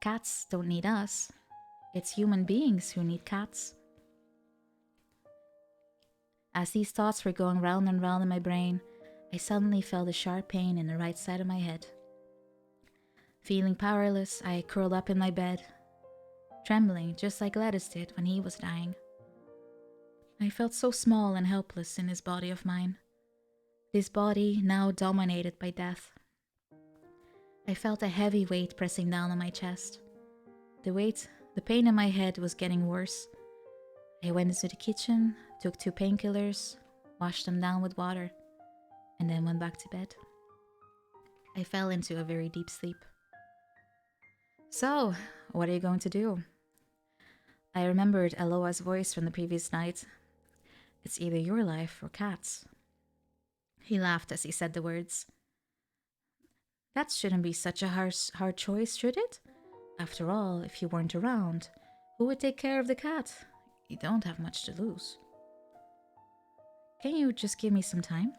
cats don't need us. It's human beings who need cats. As these thoughts were going round and round in my brain, I suddenly felt a sharp pain in the right side of my head. Feeling powerless, I curled up in my bed, trembling just like Gladys did when he was dying. I felt so small and helpless in this body of mine, this body now dominated by death. I felt a heavy weight pressing down on my chest. The pain in my head was getting worse. I went into the kitchen, took 2 painkillers, washed them down with water, and then went back to bed. I fell into a very deep sleep. So, what are you going to do? I remembered Aloha's voice from the previous night. It's either your life or cats. He laughed as he said the words. That shouldn't be such a hard choice, should it? After all, if you weren't around, who would take care of the cat? You don't have much to lose. Can you just give me some time?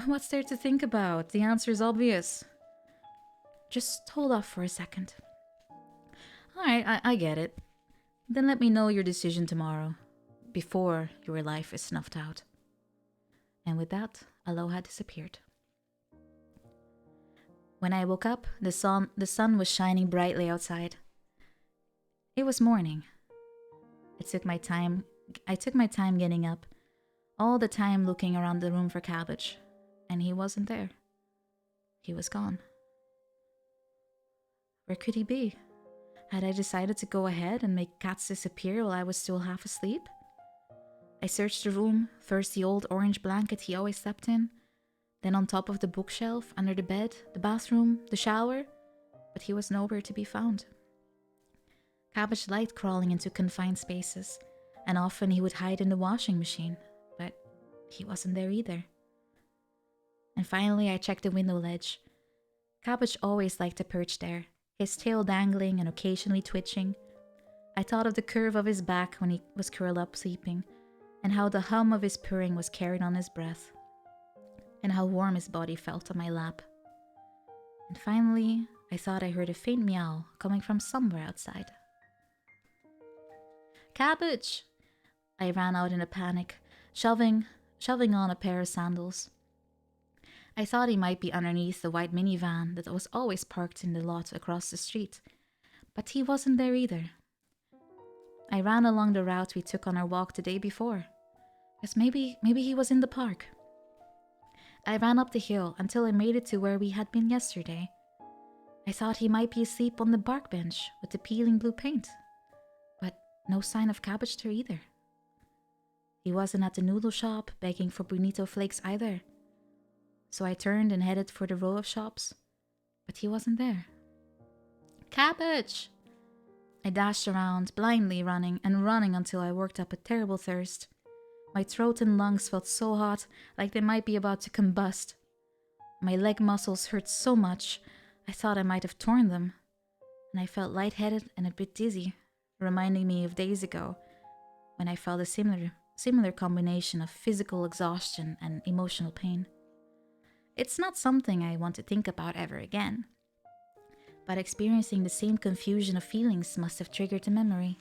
What's there to think about? The answer is obvious. Just hold off for a second. Alright, I get it. Then let me know your decision tomorrow, before your life is snuffed out. And with that, Aloha disappeared. When I woke up, the sun was shining brightly outside. It was morning. I took my time getting up, all the time looking around the room for Cabbage, and he wasn't there. He was gone. Where could he be? Had I decided to go ahead and make cats disappear while I was still half asleep? I searched the room, first the old orange blanket he always slept in, then on top of the bookshelf, under the bed, the bathroom, the shower, but he was nowhere to be found. Cabbage liked crawling into confined spaces, and often he would hide in the washing machine, but he wasn't there either. And finally I checked the window ledge. Cabbage always liked to perch there, his tail dangling and occasionally twitching. I thought of the curve of his back when he was curled up sleeping, and how the hum of his purring was carried on his breath, and how warm his body felt on my lap. And finally, I thought I heard a faint meow coming from somewhere outside. Cabbage! I ran out in a panic, shoving on a pair of sandals. I thought he might be underneath the white minivan that was always parked in the lot across the street, but he wasn't there either. I ran along the route we took on our walk the day before, because maybe he was in the park. I ran up the hill until I made it to where we had been yesterday. I thought he might be asleep on the bark bench with the peeling blue paint, but no sign of Cabbage there either. He wasn't at the noodle shop begging for bonito flakes either. So I turned and headed for the row of shops, but he wasn't there. Cabbage! I dashed around, blindly running until I worked up a terrible thirst. My throat and lungs felt so hot, like they might be about to combust. My leg muscles hurt so much, I thought I might have torn them. And I felt lightheaded and a bit dizzy, reminding me of days ago, when I felt a similar combination of physical exhaustion and emotional pain. It's not something I want to think about ever again, but experiencing the same confusion of feelings must have triggered a memory.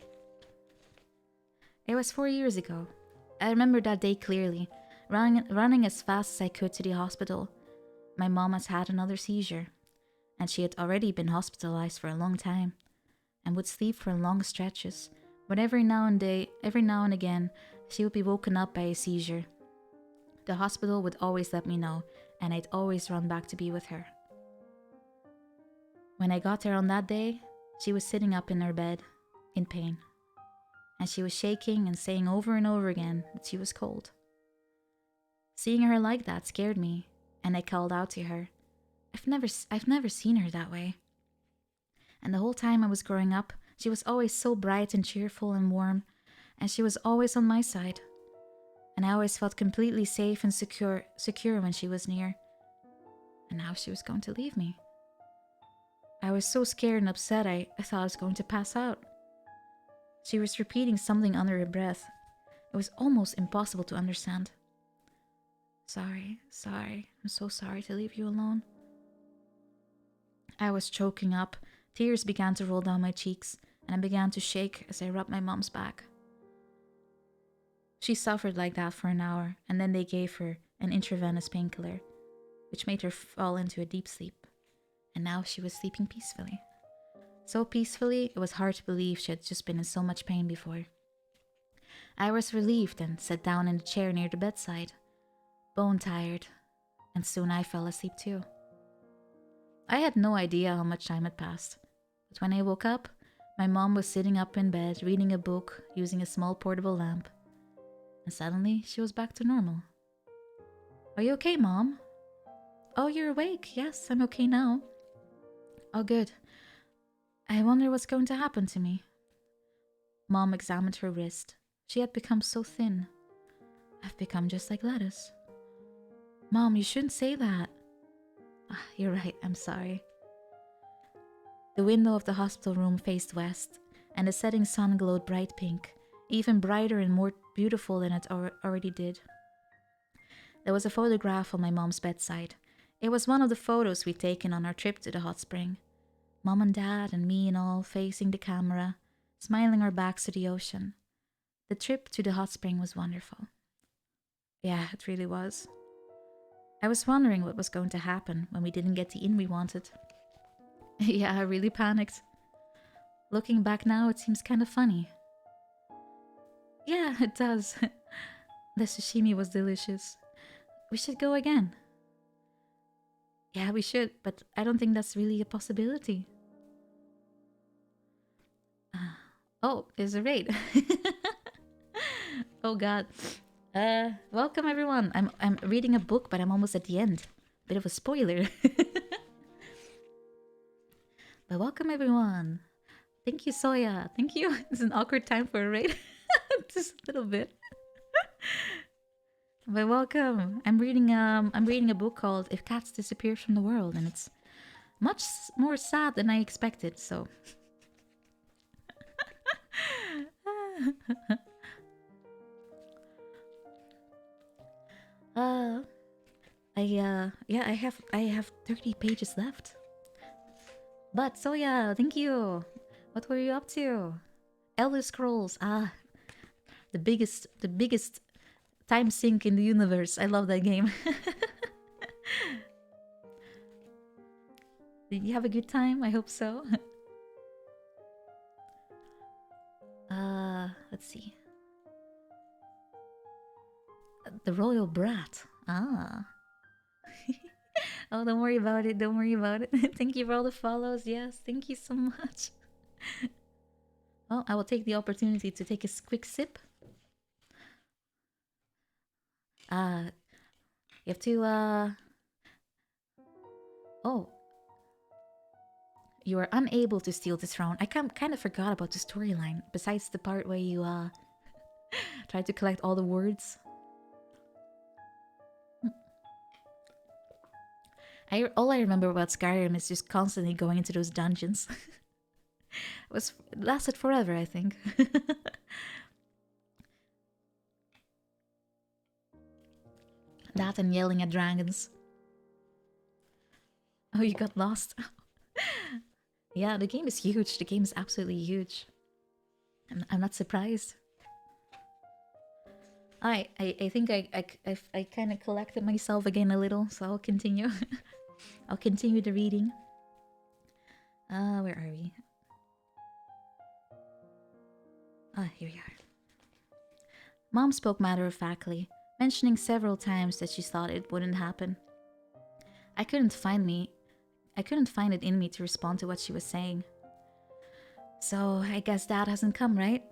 It was 4 years ago. I remember that day clearly, running as fast as I could to the hospital. My mom had had another seizure, and she had already been hospitalized for a long time, and would sleep for long stretches, but every now and again, she would be woken up by a seizure. The hospital would always let me know, and I'd always run back to be with her. When I got there on that day, she was sitting up in her bed, in pain, and she was shaking and saying over and over again that she was cold. Seeing her like that scared me, and I called out to her. I've never seen her that way. And the whole time I was growing up, she was always so bright and cheerful and warm, and she was always on my side. And I always felt completely safe and secure when she was near. And now she was going to leave me. I was so scared and upset I thought I was going to pass out. She was repeating something under her breath. It was almost impossible to understand. Sorry, I'm so sorry to leave you alone. I was choking up. Tears began to roll down my cheeks, and I began to shake as I rubbed my mom's back. She suffered like that for an hour, and then they gave her an intravenous painkiller, which made her fall into a deep sleep. And now she was sleeping peacefully. So peacefully, it was hard to believe she had just been in so much pain before. I was relieved and sat down in the chair near the bedside, bone-tired, and soon I fell asleep too. I had no idea how much time had passed, but when I woke up, my mom was sitting up in bed reading a book using a small portable lamp, and suddenly she was back to normal. Are you okay, Mom? Oh, you're awake. Yes, I'm okay now. Oh, good. I wonder what's going to happen to me. Mom examined her wrist. She had become so thin. I've become just like lettuce. Mom, you shouldn't say that. You're right, I'm sorry. The window of the hospital room faced west, and the setting sun glowed bright pink, even brighter and more beautiful than it already did. There was a photograph on my mom's bedside. It was one of the photos we'd taken on our trip to the hot spring. Mom and Dad and me and all facing the camera, smiling our backs to the ocean. The trip to the hot spring was wonderful. Yeah, it really was. I was wondering what was going to happen when we didn't get the inn we wanted. Yeah, I really panicked. Looking back now, it seems kind of funny. Yeah, it does. The sashimi was delicious. We should go again. Yeah, we should, but I don't think that's really a possibility. Oh, is a raid. Oh god. Welcome everyone. I'm reading a book, but I'm almost at the end. Bit of a spoiler. But welcome everyone. Thank you, Soya. Thank you. It's an awkward time for a raid. Just a little bit. But welcome. I'm reading a book called If Cats Disappear from the World, and it's much more sad than I expected, so uh I have 30 pages left. But Soya, thank you. What were you up to? Elder Scrolls. The biggest time sink in the universe. I love that game. Did you have a good time? I hope so. Let's see. The Royal Brat. Ah. Oh, don't worry about it. Don't worry about it. Thank you for all the follows. Yes, thank you so much. Well, I will take the opportunity to take a quick sip. You have to, Oh, you are unable to steal the throne. I kind of forgot about the storyline, besides the part where you, try to collect all the words. All I remember about Skyrim is just constantly going into those dungeons. It lasted forever, I think. That and yelling at dragons. Oh, you got lost. Yeah, the game is huge. The game is absolutely huge. I'm not surprised. I think I kind of collected myself again a little, so I'll continue. I'll continue the reading. Where are we? Here we are. Mom spoke matter-of-factly, mentioning several times that she thought it wouldn't happen. I couldn't find it in me to respond to what she was saying. So, I guess Dad hasn't come, right?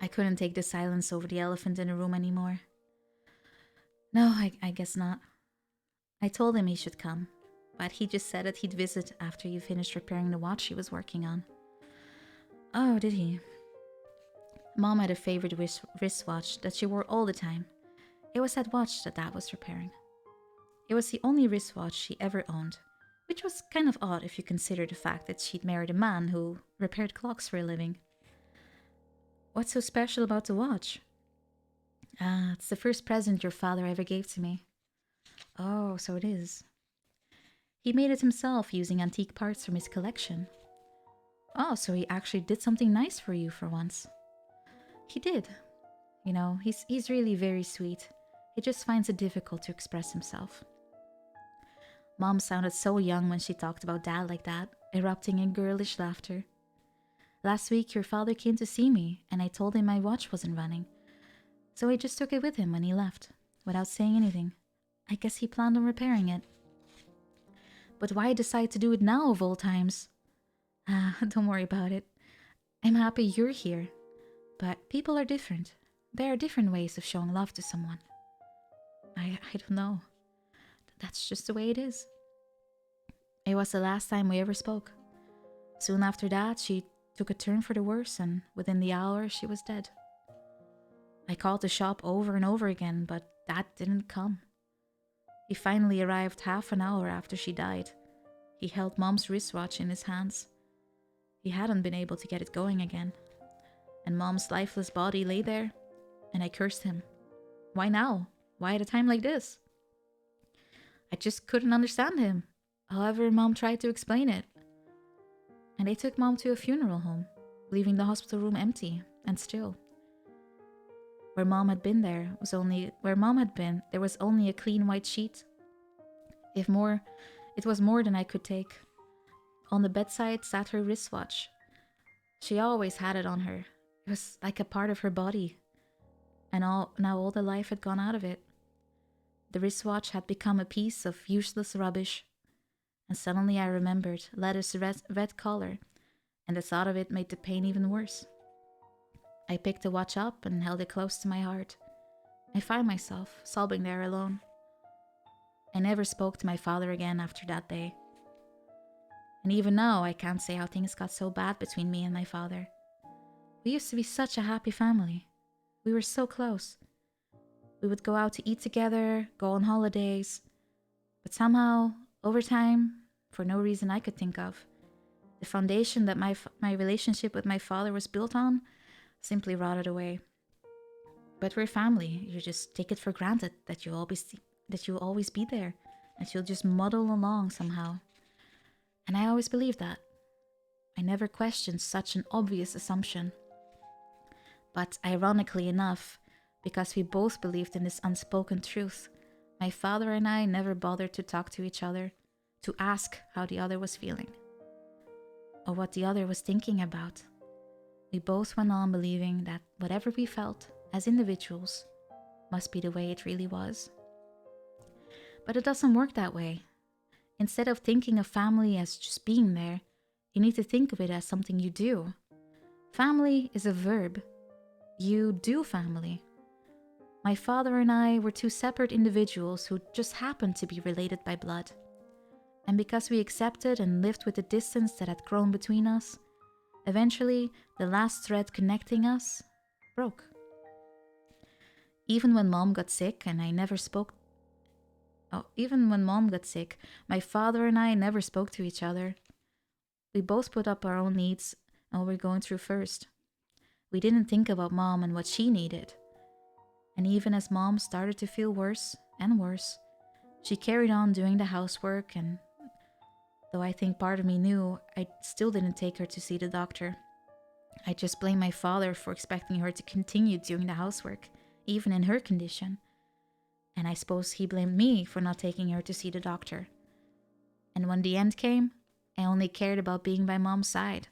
I couldn't take the silence over the elephant in the room anymore. No, I guess not. I told him he should come, but he just said that he'd visit after you finished repairing the watch he was working on. Oh, did he? Mom had a favorite wristwatch that she wore all the time. It was that watch that Dad was repairing. It was the only wristwatch she ever owned, which was kind of odd if you consider the fact that she'd married a man who repaired clocks for a living. What's so special about the watch? It's the first present your father ever gave to me. Oh, so it is. He made it himself using antique parts from his collection. Oh, so he actually did something nice for you for once. He did. You know, he's really very sweet. He just finds it difficult to express himself. Mom sounded so young when she talked about Dad like that, erupting in girlish laughter. Last week, your father came to see me, and I told him my watch wasn't running. So he just took it with him when he left, without saying anything. I guess he planned on repairing it. But why decide to do it now of all times? Don't worry about it. I'm happy you're here. But people are different. There are different ways of showing love to someone. I don't know. That's just the way it is. It was the last time we ever spoke. Soon after that, she took a turn for the worse, and within the hour, she was dead. I called the shop over and over again, but Dad didn't come. He finally arrived half an hour after she died. He held Mom's wristwatch in his hands. He hadn't been able to get it going again. And Mom's lifeless body lay there, and I cursed him. Why now? Why at a time like this? I just couldn't understand him. However, Mom tried to explain it. And they took Mom to a funeral home, leaving the hospital room empty and still. Where Mom had been, there was only a clean white sheet. It was more than I could take. On the bedside sat her wristwatch. She always had it on her. It was like a part of her body. And now all the life had gone out of it. The wristwatch had become a piece of useless rubbish. And suddenly I remembered Lettuce's red collar and the thought of it made the pain even worse. I picked the watch up and held it close to my heart. I found myself sobbing there alone. I never spoke to my father again after that day. And even now, I can't say how things got so bad between me and my father. We used to be such a happy family. We were so close. We would go out to eat together, go on holidays. But somehow, over time, for no reason I could think of, the foundation that my relationship with my father was built on simply rotted away. But we're family. You just take it for granted that you'll always be there, and you'll just muddle along somehow. And I always believed that. I never questioned such an obvious assumption. But ironically enough, because we both believed in this unspoken truth, my father and I never bothered to talk to each other, to ask how the other was feeling, or what the other was thinking about. We both went on believing that whatever we felt as individuals must be the way it really was. But it doesn't work that way. Instead of thinking of family as just being there, you need to think of it as something you do. Family is a verb. You do family. My father and I were two separate individuals who just happened to be related by blood. And because we accepted and lived with the distance that had grown between us, eventually the last thread connecting us broke. Even when Mom got sick, my father and I never spoke to each other. We both put up our own needs and what we were going through first. We didn't think about Mom and what she needed. And even as Mom started to feel worse and worse, she carried on doing the housework, and though I think part of me knew, I still didn't take her to see the doctor. I just blamed my father for expecting her to continue doing the housework, even in her condition. And I suppose he blamed me for not taking her to see the doctor. And when the end came, I only cared about being by Mom's side,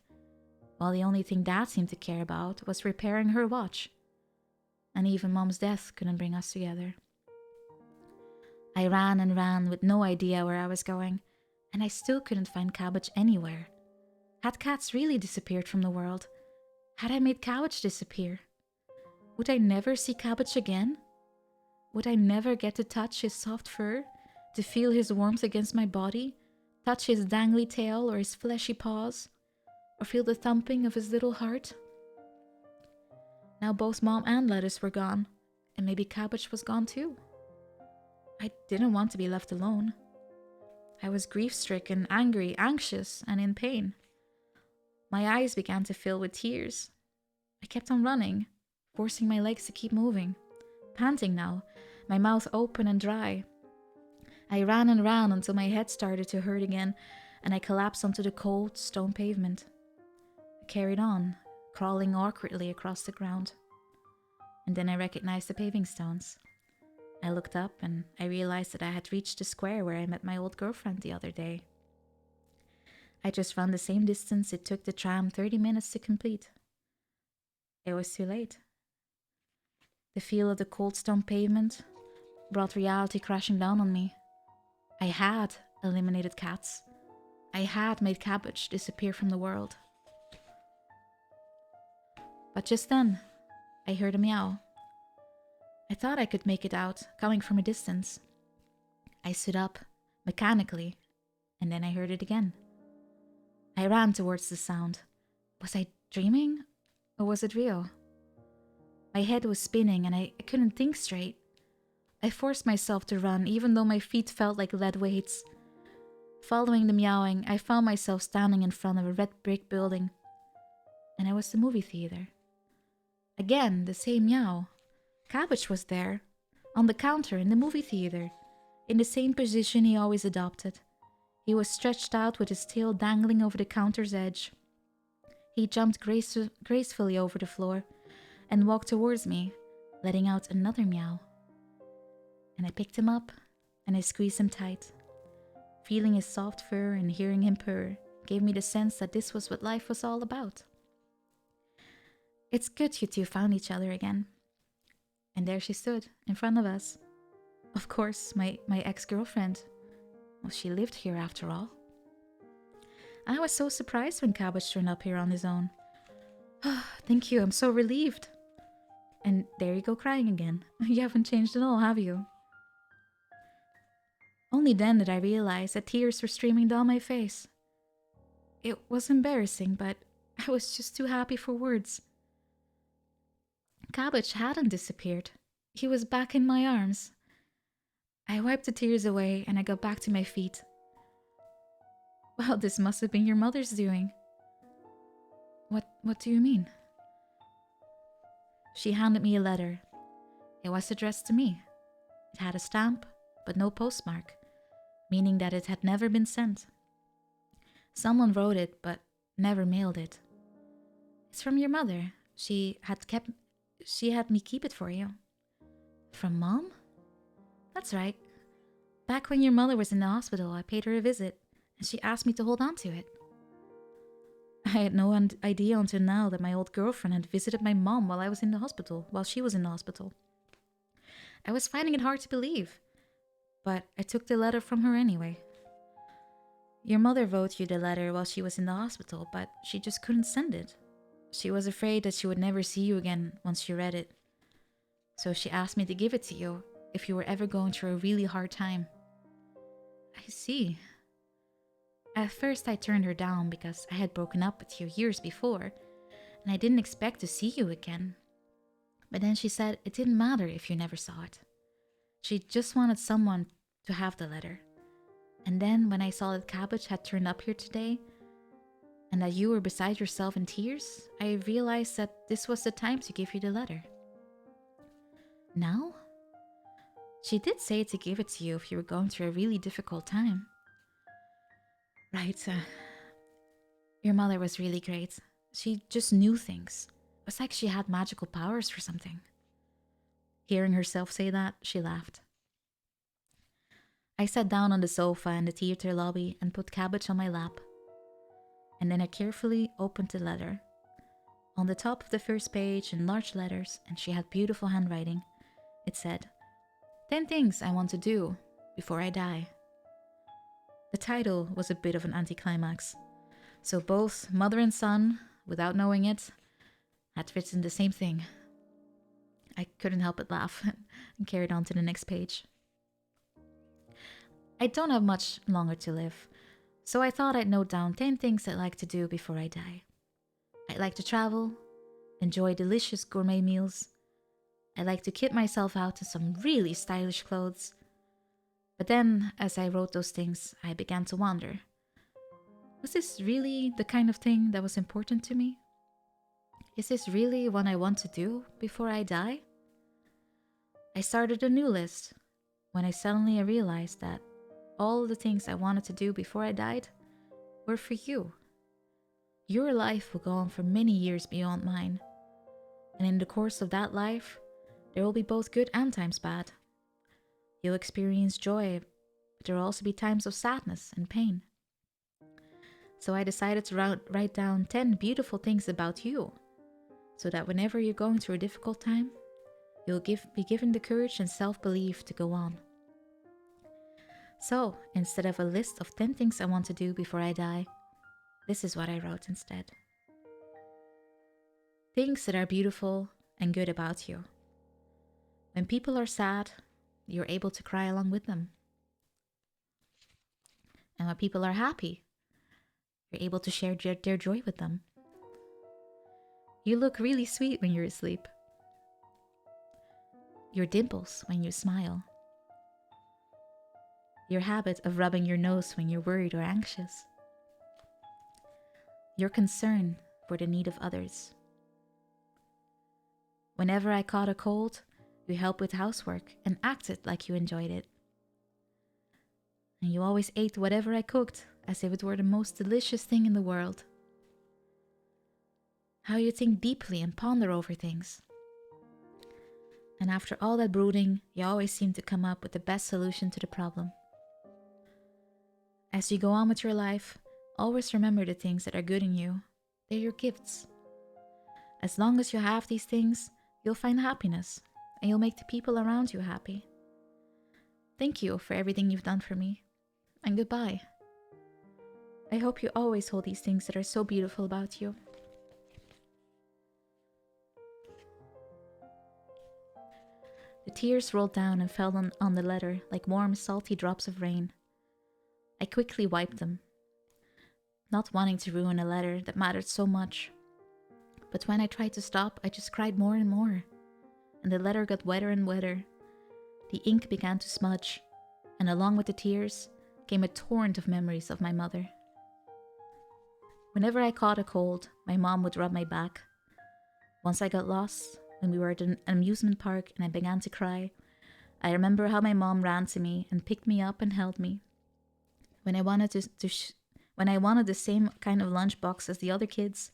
while the only thing Dad seemed to care about was repairing her watch. And even Mom's death couldn't bring us together. I ran and ran with no idea where I was going, and I still couldn't find Cabbage anywhere. Had cats really disappeared from the world? Had I made Cabbage disappear? Would I never see Cabbage again? Would I never get to touch his soft fur, to feel his warmth against my body, touch his dangly tail or his fleshy paws, or feel the thumping of his little heart? Now both Mom and Lettuce were gone, and maybe Cabbage was gone too. I didn't want to be left alone. I was grief-stricken, angry, anxious, and in pain. My eyes began to fill with tears. I kept on running, forcing my legs to keep moving, panting now, my mouth open and dry. I ran and ran until my head started to hurt again, and I collapsed onto the cold stone pavement. I carried on, crawling awkwardly across the ground. And then I recognized the paving stones. I looked up and I realized that I had reached the square where I met my old girlfriend the other day. I just ran the same distance it took the tram 30 minutes to complete. It was too late. The feel of the cold stone pavement brought reality crashing down on me. I had eliminated cats. I had made Cabbage disappear from the world. But just then, I heard a meow. I thought I could make it out, coming from a distance. I stood up, mechanically, and then I heard it again. I ran towards the sound. Was I dreaming, or was it real? My head was spinning and I couldn't think straight. I forced myself to run, even though my feet felt like lead weights. Following the meowing, I found myself standing in front of a red brick building. And it was the movie theater. Again, the same meow. Cabbage was there, on the counter in the movie theater, in the same position he always adopted. He was stretched out with his tail dangling over the counter's edge. He jumped gracefully over the floor and walked towards me, letting out another meow. And I picked him up and I squeezed him tight. Feeling his soft fur and hearing him purr gave me the sense that this was what life was all about. It's good you two found each other again. And there she stood, in front of us. Of course, my ex-girlfriend. Well, she lived here after all. I was so surprised when Cabbage turned up here on his own. Thank you, I'm so relieved. And there you go crying again. You haven't changed at all, have you? Only then did I realize that tears were streaming down my face. It was embarrassing, but I was just too happy for words. Cabbage hadn't disappeared. He was back in my arms. I wiped the tears away and I got back to my feet. Well, this must have been your mother's doing. What do you mean? She handed me a letter. It was addressed to me. It had a stamp, but no postmark, meaning that it had never been sent. Someone wrote it, but never mailed it. It's from your mother. She had me keep it for you. From Mom? That's right. Back when your mother was in the hospital, I paid her a visit, and she asked me to hold on to it. I had no idea until now that my old girlfriend had visited my mom while she was in the hospital. I was finding it hard to believe, but I took the letter from her anyway. Your mother wrote you the letter while she was in the hospital, but she just couldn't send it. She was afraid that she would never see you again once she read it. So she asked me to give it to you if you were ever going through a really hard time. I see. At first I turned her down because I had broken up with you years before, and I didn't expect to see you again. But then she said it didn't matter if you never saw it. She just wanted someone to have the letter. And then when I saw that Cabbage had turned up here today, and that you were beside yourself in tears, I realized that this was the time to give you the letter. Now? She did say to give it to you if you were going through a really difficult time. Right, your mother was really great. She just knew things. It was like she had magical powers or something. Hearing herself say that, she laughed. I sat down on the sofa in the theater lobby and put Cabbage on my lap. And then I carefully opened the letter. On the top of the first page in large letters, and she had beautiful handwriting, it said, 10 things I want to do before I die. The title was a bit of an anticlimax, so both mother and son, without knowing it, had written the same thing. I couldn't help but laugh and carried on to the next page. I don't have much longer to live, so I thought I'd note down 10 things I'd like to do before I die. I'd like to travel, enjoy delicious gourmet meals. I'd like to kit myself out in some really stylish clothes. But then, as I wrote those things, I began to wonder. Was this really the kind of thing that was important to me? Is this really what I want to do before I die? I started a new list when I suddenly realized that all the things I wanted to do before I died were for you. Your life will go on for many years beyond mine. And in the course of that life, there will be both good and times bad. You'll experience joy, but there will also be times of sadness and pain. So I decided to write down 10 beautiful things about you, so that whenever you're going through a difficult time, you'll be given the courage and self-belief to go on. So, instead of a list of 10 things I want to do before I die, this is what I wrote instead. Things that are beautiful and good about you. When people are sad, you're able to cry along with them. And when people are happy, you're able to share their joy with them. You look really sweet when you're asleep. Your dimples when you smile. Your habit of rubbing your nose when you're worried or anxious. Your concern for the need of others. Whenever I caught a cold, you helped with housework and acted like you enjoyed it. And you always ate whatever I cooked as if it were the most delicious thing in the world. How you think deeply and ponder over things. And after all that brooding, you always seem to come up with the best solution to the problem. As you go on with your life, always remember the things that are good in you. They're your gifts. As long as you have these things, you'll find happiness, and you'll make the people around you happy. Thank you for everything you've done for me, and goodbye. I hope you always hold these things that are so beautiful about you. The tears rolled down and fell on the letter like warm, salty drops of rain. I quickly wiped them, not wanting to ruin a letter that mattered so much. But when I tried to stop, I just cried more and more, and the letter got wetter and wetter. The ink began to smudge, and along with the tears came a torrent of memories of my mother. Whenever I caught a cold, my mom would rub my back. Once I got lost, when we were at an amusement park and I began to cry, I remember how my mom ran to me and picked me up and held me. When I wanted when I wanted the same kind of lunchbox as the other kids,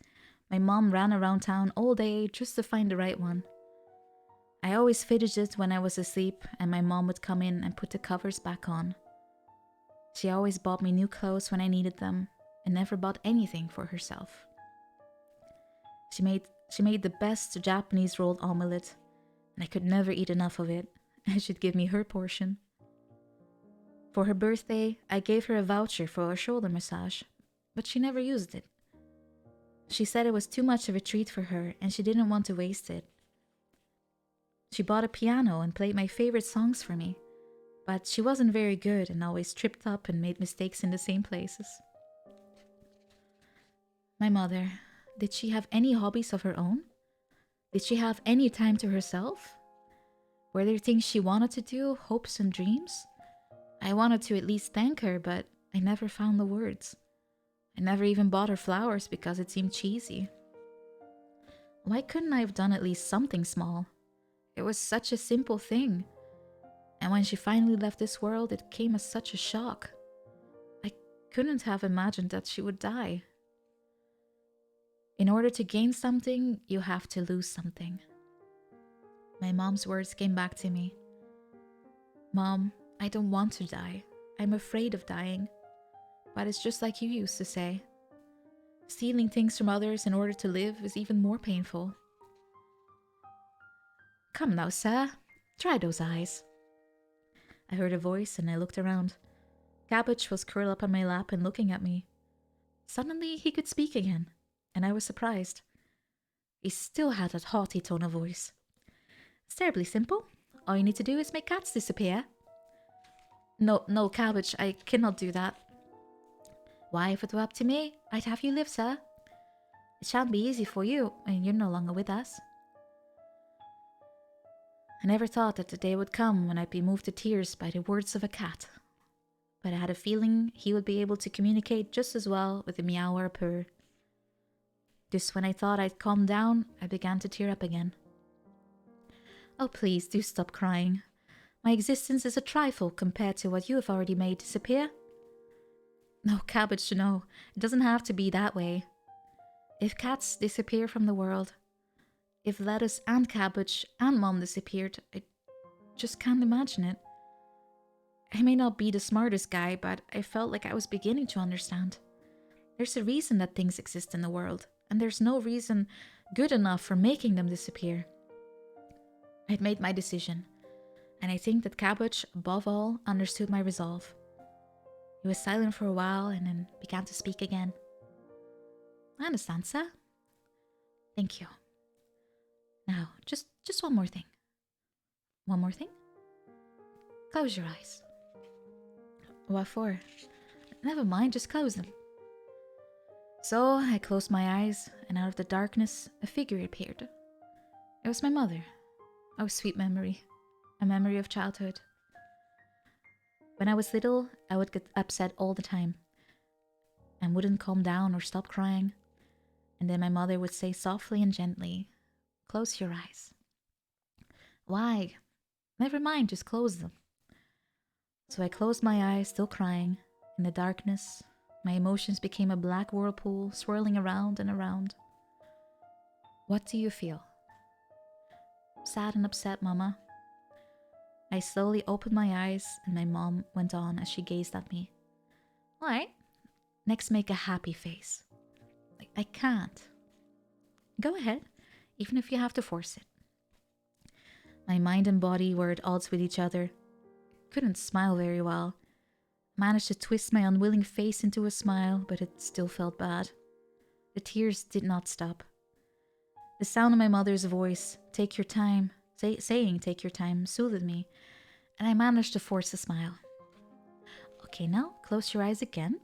my mom ran around town all day just to find the right one. I always fidgeted when I was asleep, and my mom would come in and put the covers back on. She always bought me new clothes when I needed them, and never bought anything for herself. She made the best Japanese rolled omelette, and I could never eat enough of it, and she'd give me her portion. For her birthday, I gave her a voucher for a shoulder massage, but she never used it. She said it was too much of a treat for her, and she didn't want to waste it. She bought a piano and played my favorite songs for me, but she wasn't very good and always tripped up and made mistakes in the same places. My mother, did she have any hobbies of her own? Did she have any time to herself? Were there things she wanted to do, hopes and dreams? I wanted to at least thank her, but I never found the words. I never even bought her flowers because it seemed cheesy. Why couldn't I have done at least something small? It was such a simple thing. And when she finally left this world, it came as such a shock. I couldn't have imagined that she would die. In order to gain something, you have to lose something. My mom's words came back to me. Mom, I don't want to die. I'm afraid of dying. But it's just like you used to say. Stealing things from others in order to live is even more painful. Come now, sir. Try those eyes. I heard a voice and I looked around. Cabbage was curled up on my lap and looking at me. Suddenly he could speak again, and I was surprised. He still had that haughty tone of voice. It's terribly simple. All you need to do is make cats disappear. No, Cabbage, I cannot do that. Why, if it were up to me, I'd have you live, sir. It shan't be easy for you when you're no longer with us. I never thought that the day would come when I'd be moved to tears by the words of a cat. But I had a feeling he would be able to communicate just as well with a meow or a purr. Just when I thought I'd calmed down, I began to tear up again. Oh, please do stop crying. My existence is a trifle compared to what you have already made disappear. No, Cabbage, no. It doesn't have to be that way. If cats disappear from the world, if lettuce and cabbage and mom disappeared, I just can't imagine it. I may not be the smartest guy, but I felt like I was beginning to understand. There's a reason that things exist in the world, and there's no reason good enough for making them disappear. I'd made my decision, and I think that Cabbage, above all, understood my resolve. He was silent for a while and then began to speak again. I understand, sir. Thank you. Now, just one more thing. One more thing? Close your eyes. What for? Never mind, just close them. So I closed my eyes, and out of the darkness, a figure appeared. It was my mother. Oh, sweet memory. A memory of childhood. When I was little, I would get upset all the time and wouldn't calm down or stop crying. And then my mother would say softly and gently, "Close your eyes." Why? Never mind, just close them. So I closed my eyes, still crying. In the darkness, my emotions became a black whirlpool, swirling around and around. What do you feel? Sad and upset, Mama. I slowly opened my eyes, and my mom went on as she gazed at me. All right, next make a happy face. I can't. Go ahead, even if you have to force it. My mind and body were at odds with each other. Couldn't smile very well. Managed to twist my unwilling face into a smile, but it still felt bad. The tears did not stop. The sound of my mother's voice, take your time, saying take your time, soothed me, and I managed to force a smile. Okay, now close your eyes again.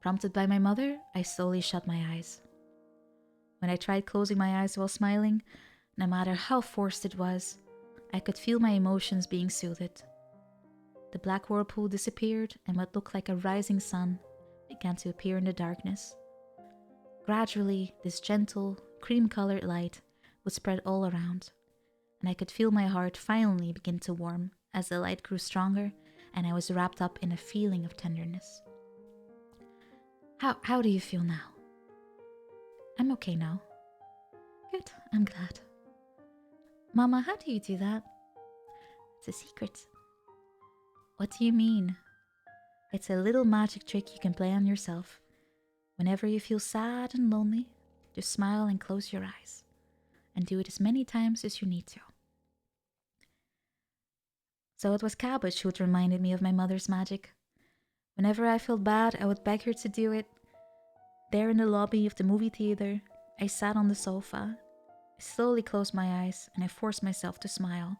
Prompted by my mother, I slowly shut my eyes. When I tried closing my eyes while smiling, no matter how forced it was, I could feel my emotions being soothed. The black whirlpool disappeared, and what looked like a rising sun began to appear in the darkness. Gradually, this gentle, cream-colored light would spread all around, and I could feel my heart finally begin to warm as the light grew stronger and I was wrapped up in a feeling of tenderness. How do you feel now? I'm okay now. Good, I'm glad. Mama, how do you do that? It's a secret. What do you mean? It's a little magic trick you can play on yourself. Whenever you feel sad and lonely, just smile and close your eyes. And do it as many times as you need to. So it was Cabbage who reminded me of my mother's magic. Whenever I felt bad, I would beg her to do it. There in the lobby of the movie theater, I sat on the sofa. I slowly closed my eyes and I forced myself to smile.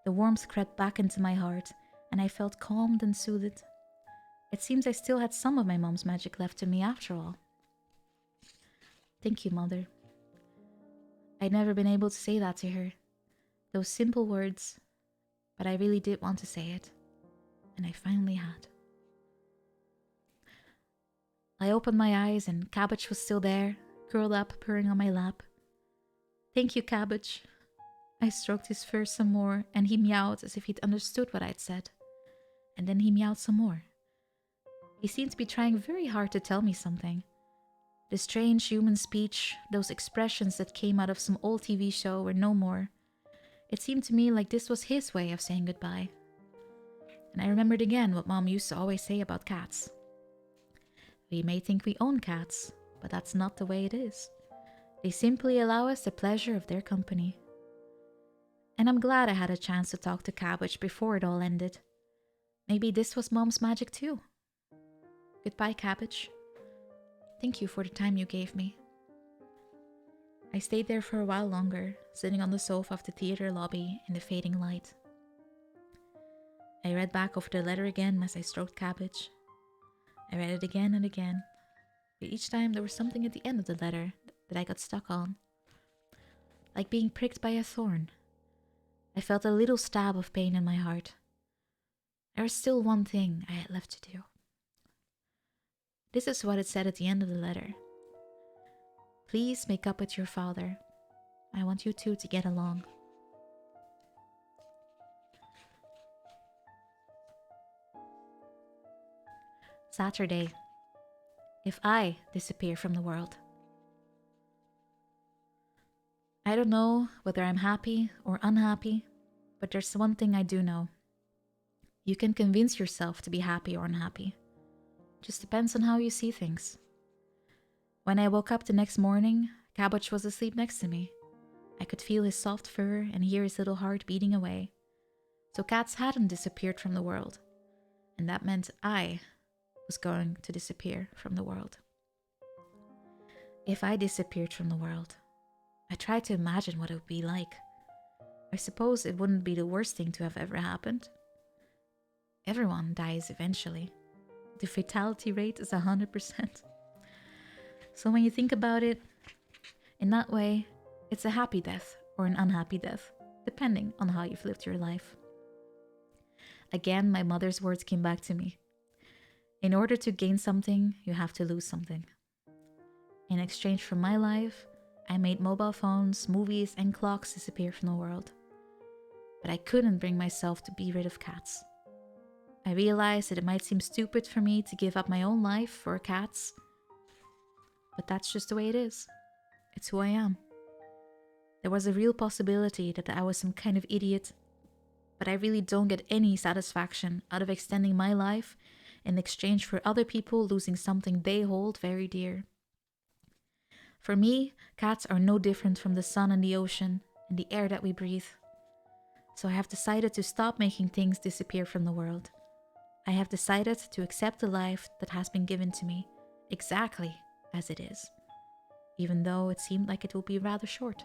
The warmth crept back into my heart and I felt calmed and soothed. It seems I still had some of my mom's magic left in me after all. Thank you, Mother. I'd never been able to say that to her. Those simple words, but I really did want to say it. And I finally had. I opened my eyes and Cabbage was still there, curled up, purring on my lap. Thank you, Cabbage. I stroked his fur some more and he meowed as if he'd understood what I'd said. And then he meowed some more. He seemed to be trying very hard to tell me something. The strange human speech, those expressions that came out of some old TV show were no more. It seemed to me like this was his way of saying goodbye. And I remembered again what Mom used to always say about cats. We may think we own cats, but that's not the way it is. They simply allow us the pleasure of their company. And I'm glad I had a chance to talk to Cabbage before it all ended. Maybe this was Mom's magic too. Goodbye, Cabbage. Thank you for the time you gave me. I stayed there for a while longer, sitting on the sofa of the theater lobby in the fading light. I read back over the letter again as I stroked Cabbage. I read it again and again, but each time there was something at the end of the letter that I got stuck on. Like being pricked by a thorn. I felt a little stab of pain in my heart. There was still one thing I had left to do. This is what it said at the end of the letter. Please make up with your father. I want you two to get along. Saturday. If I disappear from the world. I don't know whether I'm happy or unhappy, but there's one thing I do know. You can convince yourself to be happy or unhappy. Just depends on how you see things. When I woke up the next morning, Cabbage was asleep next to me. I could feel his soft fur and hear his little heart beating away. So cats hadn't disappeared from the world. And that meant I was going to disappear from the world. If I disappeared from the world, I tried to imagine what it would be like. I suppose it wouldn't be the worst thing to have ever happened. Everyone dies eventually. The fatality rate is 100%. So when you think about it, in that way, it's a happy death or an unhappy death, depending on how you've lived your life. Again, my mother's words came back to me. In order to gain something, you have to lose something. In exchange for my life, I made mobile phones, movies, and clocks disappear from the world. But I couldn't bring myself to be rid of cats. I realized that it might seem stupid for me to give up my own life for cats, but that's just the way it is. It's who I am. There was a real possibility that I was some kind of idiot, but I really don't get any satisfaction out of extending my life in exchange for other people losing something they hold very dear. For me, cats are no different from the sun and the ocean and the air that we breathe. So I have decided to stop making things disappear from the world. I have decided to accept the life that has been given to me, exactly as it is, even though it seemed like it will be rather short.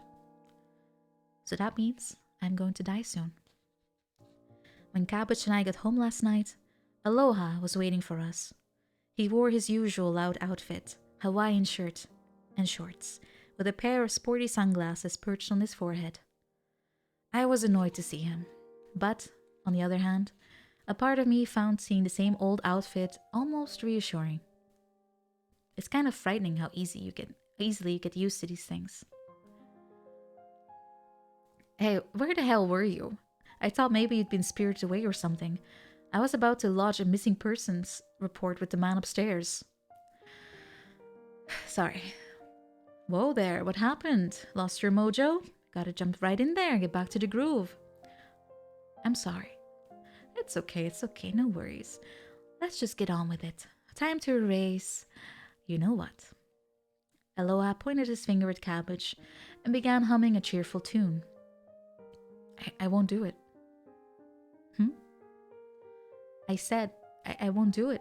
So that means I'm going to die soon. When Cabbage and I got home last night, Aloha was waiting for us. He wore his usual loud outfit, Hawaiian shirt and shorts, with a pair of sporty sunglasses perched on his forehead. I was annoyed to see him, but, on the other hand, a part of me found seeing the same old outfit almost reassuring. It's kind of frightening how easily you get used to these things. Hey, where the hell were you? I thought maybe you'd been spirited away or something. I was about to lodge a missing persons report with the man upstairs. Sorry. Whoa there, what happened? Lost your mojo? Gotta jump right in there, get back to the groove. I'm sorry. It's okay, no worries. Let's just get on with it. Time to erase. You know what? Aloha pointed his finger at Cabbage and began humming a cheerful tune. I won't do it. I said, I won't do it.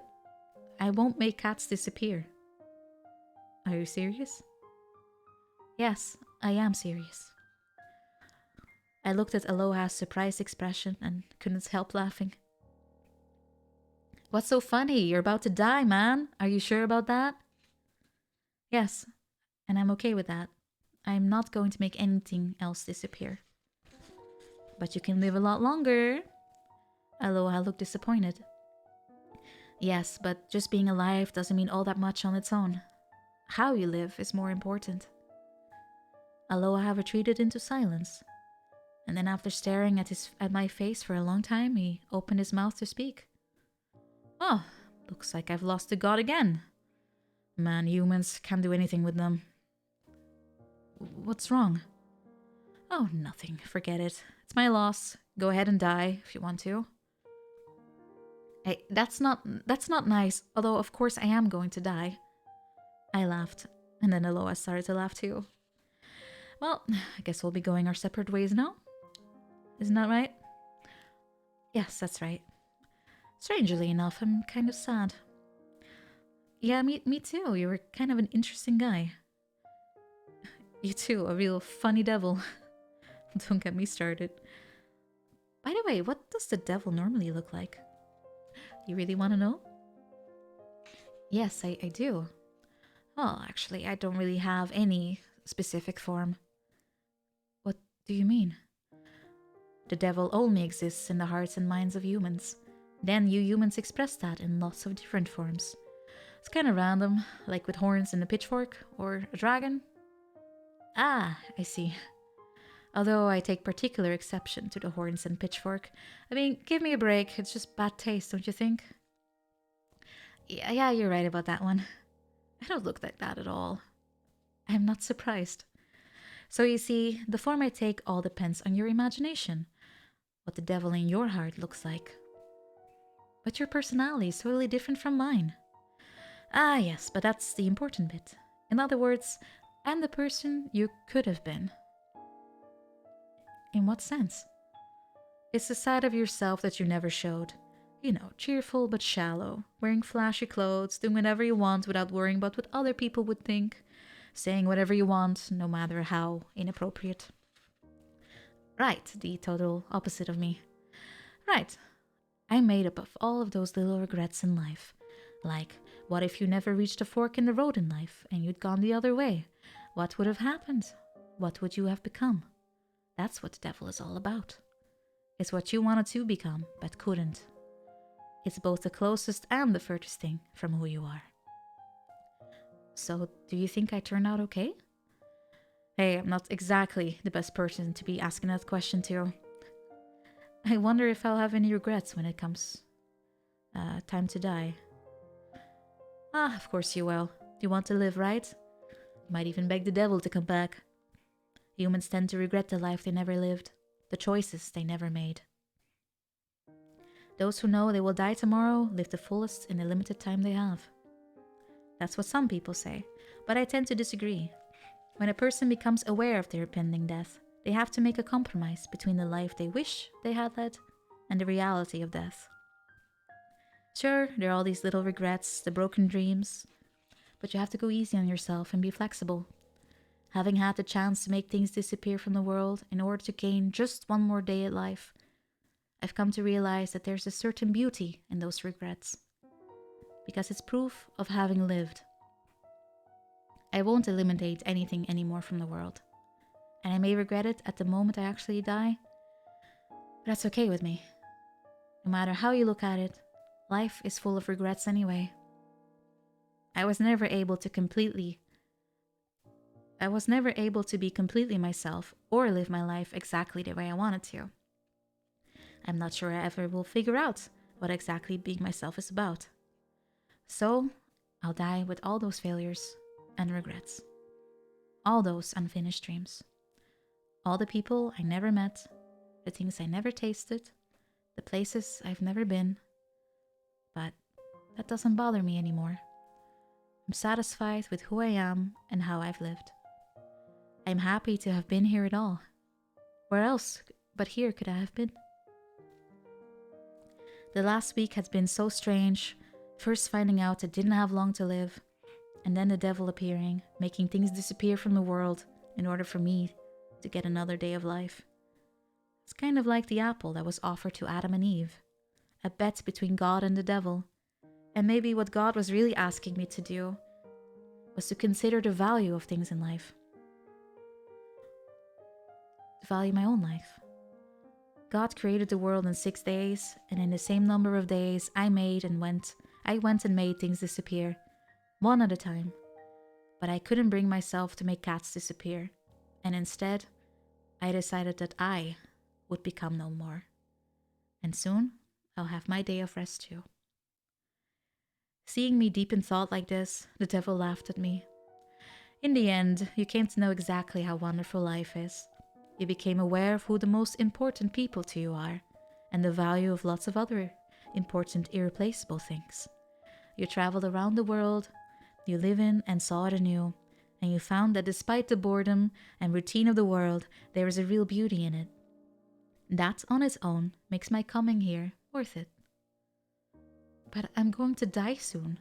I won't make cats disappear. Are you serious? Yes, I am serious. I looked at Aloha's surprised expression and couldn't help laughing. What's so funny? You're about to die, man. Are you sure about that? Yes, and I'm okay with that. I'm not going to make anything else disappear. But you can live a lot longer. Aloha looked disappointed. Yes, but just being alive doesn't mean all that much on its own. How you live is more important. Aloha retreated into silence, and then after staring at my face for a long time, he opened his mouth to speak. Oh, looks like I've lost the god again. Man, humans can't do anything with them. What's wrong? Oh, nothing. Forget it. It's my loss. Go ahead and die if you want to. Hey, that's not nice, although of course I am going to die. I laughed, and then Aloha started to laugh too. Well, I guess we'll be going our separate ways now. Isn't that right? Yes, that's right. Strangely enough, I'm kind of sad. Yeah, me too. You were kind of an interesting guy. You too, a real funny devil. Don't get me started. By the way, what does the devil normally look like? You really want to know? Yes, I do. Well, actually, I don't really have any specific form. What do you mean? The devil only exists in the hearts and minds of humans. Then you humans express that in lots of different forms. It's kind of random, like with horns and a pitchfork, or a dragon. Ah, I see. Although I take particular exception to the horns and pitchfork. I mean, give me a break, it's just bad taste, don't you think? Yeah, you're right about that one. I don't look like that at all. I'm not surprised. So you see, the form I take all depends on your imagination. What the devil in your heart looks like. But your personality is totally different from mine. Ah, yes, but that's the important bit. In other words, I'm the person you could have been. In what sense? It's the side of yourself that you never showed. You know, cheerful but shallow, wearing flashy clothes, doing whatever you want without worrying about what other people would think, saying whatever you want, no matter how inappropriate. Right, the total opposite of me. Right, I'm made up of all of those little regrets in life. Like, what if you never reached a fork in the road in life and you'd gone the other way? What would have happened? What would you have become? That's what the devil is all about. It's what you wanted to become, but couldn't. It's both the closest and the furthest thing from who you are. So, do you think I turned out okay? Hey, I'm not exactly the best person to be asking that question to. I wonder if I'll have any regrets when it comes time to die. Ah, of course you will. You want to live, right? You might even beg the devil to come back. Humans tend to regret the life they never lived, the choices they never made. Those who know they will die tomorrow live the fullest in the limited time they have. That's what some people say, but I tend to disagree. When a person becomes aware of their impending death, they have to make a compromise between the life they wish they had led and the reality of death. Sure, there are all these little regrets, the broken dreams, but you have to go easy on yourself and be flexible. Having had the chance to make things disappear from the world in order to gain just one more day at life, I've come to realize that there's a certain beauty in those regrets, because it's proof of having lived. I won't eliminate anything anymore from the world, and I may regret it at the moment I actually die, but that's okay with me. No matter how you look at it, life is full of regrets anyway. I was never able to be completely myself or live my life exactly the way I wanted to. I'm not sure I ever will figure out what exactly being myself is about. So, I'll die with all those failures and regrets. All those unfinished dreams. All the people I never met, the things I never tasted, the places I've never been. But that doesn't bother me anymore. I'm satisfied with who I am and how I've lived. I'm happy to have been here at all. Where else but here could I have been? The last week has been so strange, first finding out I didn't have long to live, and then the devil appearing, making things disappear from the world in order for me to get another day of life. It's kind of like the apple that was offered to Adam and Eve, a bet between God and the devil, and maybe what God was really asking me to do was to consider the value of things in life. To value my own life. God created the world in 6 days, and in the same number of days I went and made things disappear, one at a time. But I couldn't bring myself to make cats disappear, and instead, I decided that I would become no more. And soon, I'll have my day of rest too. Seeing me deep in thought like this, the devil laughed at me. In the end, you came to know exactly how wonderful life is. You became aware of who the most important people to you are, and the value of lots of other important, irreplaceable things. You traveled around the world, you live in and saw it anew, and you found that despite the boredom and routine of the world, there is a real beauty in it. That on its own makes my coming here worth it. But I'm going to die soon.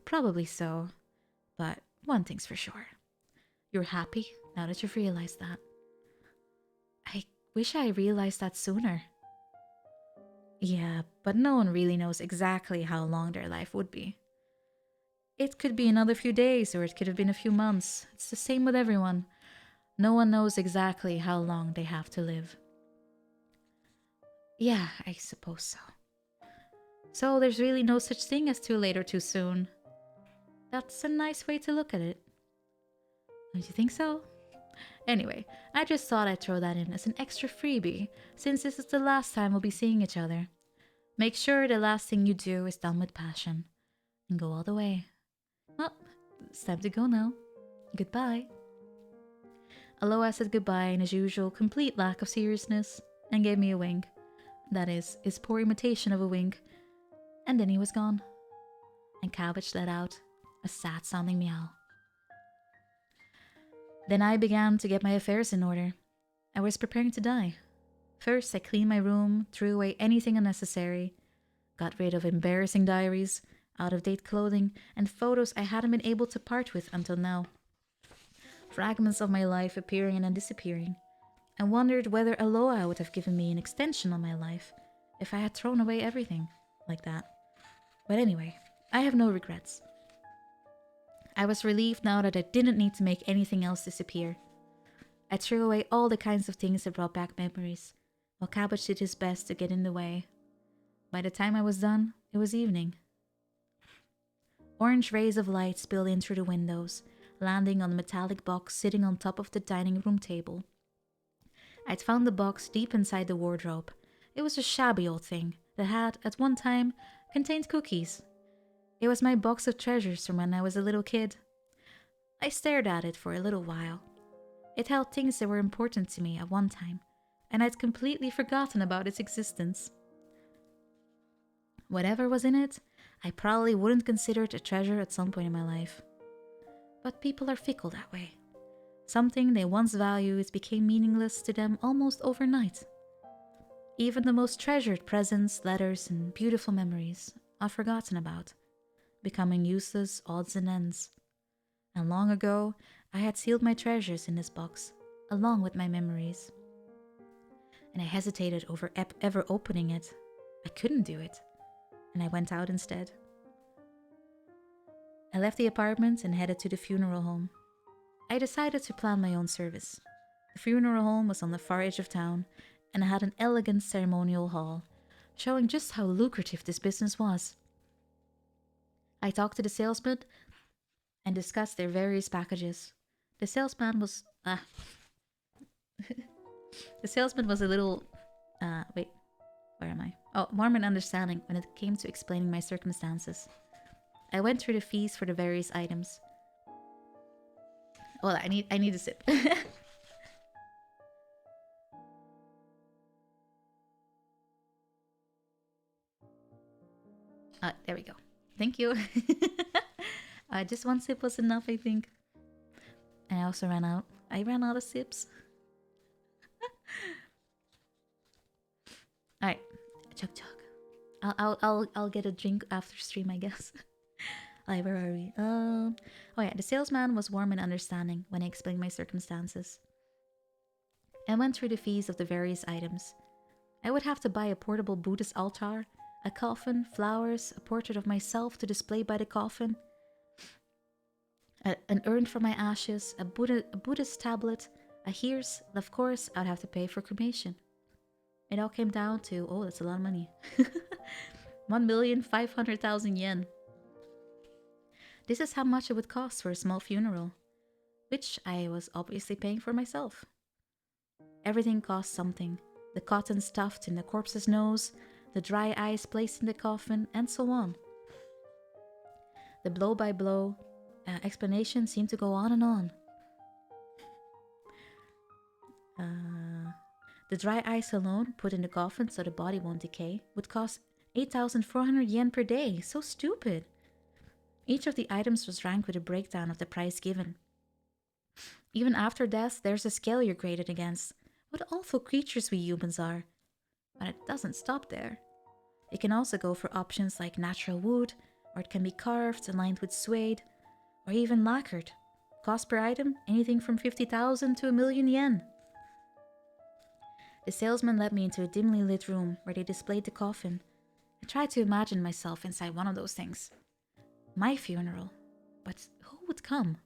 Probably so, but one thing's for sure. You're happy now that you've realized that. I wish I realized that sooner. Yeah, but no one really knows exactly how long their life would be. It could be another few days, or it could have been a few months. It's the same with everyone. No one knows exactly how long they have to live. Yeah, I suppose so. So there's really no such thing as too late or too soon. That's a nice way to look at it. Don't you think so? Anyway, I just thought I'd throw that in as an extra freebie, since this is the last time we'll be seeing each other. Make sure the last thing you do is done with passion. And go all the way. Well, it's time to go now. Goodbye. Aloha said goodbye in his usual complete lack of seriousness, and gave me a wink. That is, his poor imitation of a wink. And then he was gone. And Cabbage let out a sad-sounding meow. Then I began to get my affairs in order. I was preparing to die. First, I cleaned my room, threw away anything unnecessary, got rid of embarrassing diaries, out-of-date clothing, and photos I hadn't been able to part with until now. Fragments of my life appearing and then disappearing. I wondered whether Aloha would have given me an extension on my life if I had thrown away everything like that. But anyway, I have no regrets. I was relieved now that I didn't need to make anything else disappear. I threw away all the kinds of things that brought back memories, while Cabbage did his best to get in the way. By the time I was done, it was evening. Orange rays of light spilled in through the windows, landing on the metallic box sitting on top of the dining room table. I'd found the box deep inside the wardrobe. It was a shabby old thing that had, at one time, contained cookies. It was my box of treasures from when I was a little kid. I stared at it for a little while. It held things that were important to me at one time, and I'd completely forgotten about its existence. Whatever was in it, I probably wouldn't consider it a treasure at some point in my life. But people are fickle that way. Something they once valued became meaningless to them almost overnight. Even the most treasured presents, letters, and beautiful memories are forgotten about, becoming useless odds and ends. And long ago, I had sealed my treasures in this box, along with my memories. And I hesitated over ever opening it. I couldn't do it, and I went out instead. I left the apartment and headed to the funeral home. I decided to plan my own service. The funeral home was on the far edge of town, and had an elegant ceremonial hall, showing just how lucrative this business was. I talked to the salesman and discussed their various packages. The salesman was the salesman was a little wait, where am I? Oh, warm and understanding when it came to explaining my circumstances. I went through the fees for the various items. Well, I need a sip. There we go. Thank you. Just one sip was enough, I think. And I also ran out. I ran out of sips. All right, chug chug. I'll get a drink after stream, I guess. Alright, where are we? Oh yeah, the salesman was warm and understanding when I explained my circumstances. I went through the fees of the various items. I would have to buy a portable Buddhist altar, a coffin, flowers, a portrait of myself to display by the coffin, an urn for my ashes, a Buddhist tablet, a hearse, and of course, I'd have to pay for cremation. It all came down to, oh, that's a lot of money. 1,500,000 yen. This is how much it would cost for a small funeral, which I was obviously paying for myself. Everything cost something. The cotton stuffed in the corpse's nose, the dry ice placed in the coffin, and so on. The blow-by-blow explanation seemed to go on and on. The dry ice alone, put in the coffin so the body won't decay, would cost 8,400 yen per day. So stupid. Each of the items was ranked with a breakdown of the price given. Even after death, there's a scale you're graded against. What awful creatures we humans are. But it doesn't stop there. It can also go for options like natural wood, or it can be carved and lined with suede, or even lacquered. Cost per item, anything from 50,000 to 1,000,000 yen. The salesman led me into a dimly lit room where they displayed the coffin. I tried to imagine myself inside one of those things. My funeral. But who would come?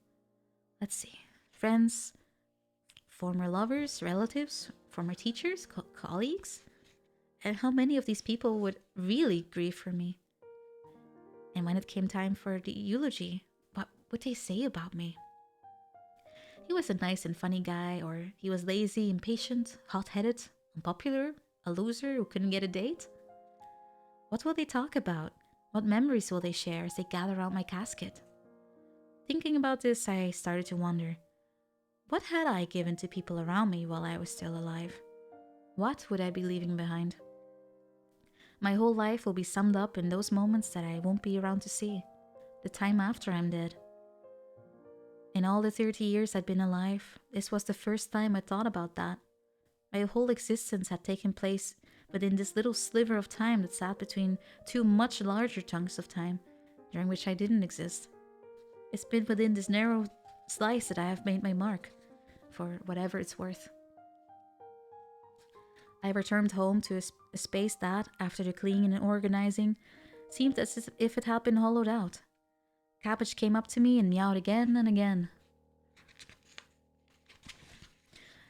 Let's see. Friends, former lovers, relatives, former teachers, colleagues? And how many of these people would really grieve for me? And when it came time for the eulogy, what would they say about me? He was a nice and funny guy, or he was lazy, impatient, hot-headed, unpopular, a loser who couldn't get a date? What will they talk about? What memories will they share as they gather around my casket? Thinking about this, I started to wonder, what had I given to people around me while I was still alive? What would I be leaving behind? My whole life will be summed up in those moments that I won't be around to see, the time after I'm dead. In all the 30 years I'd been alive, this was the first time I thought about that. My whole existence had taken place within this little sliver of time that sat between two much larger chunks of time, during which I didn't exist. It's been within this narrow slice that I have made my mark, for whatever it's worth. I returned home to a space that, after the cleaning and organizing, seemed as if it had been hollowed out. Cabbage came up to me and meowed again and again,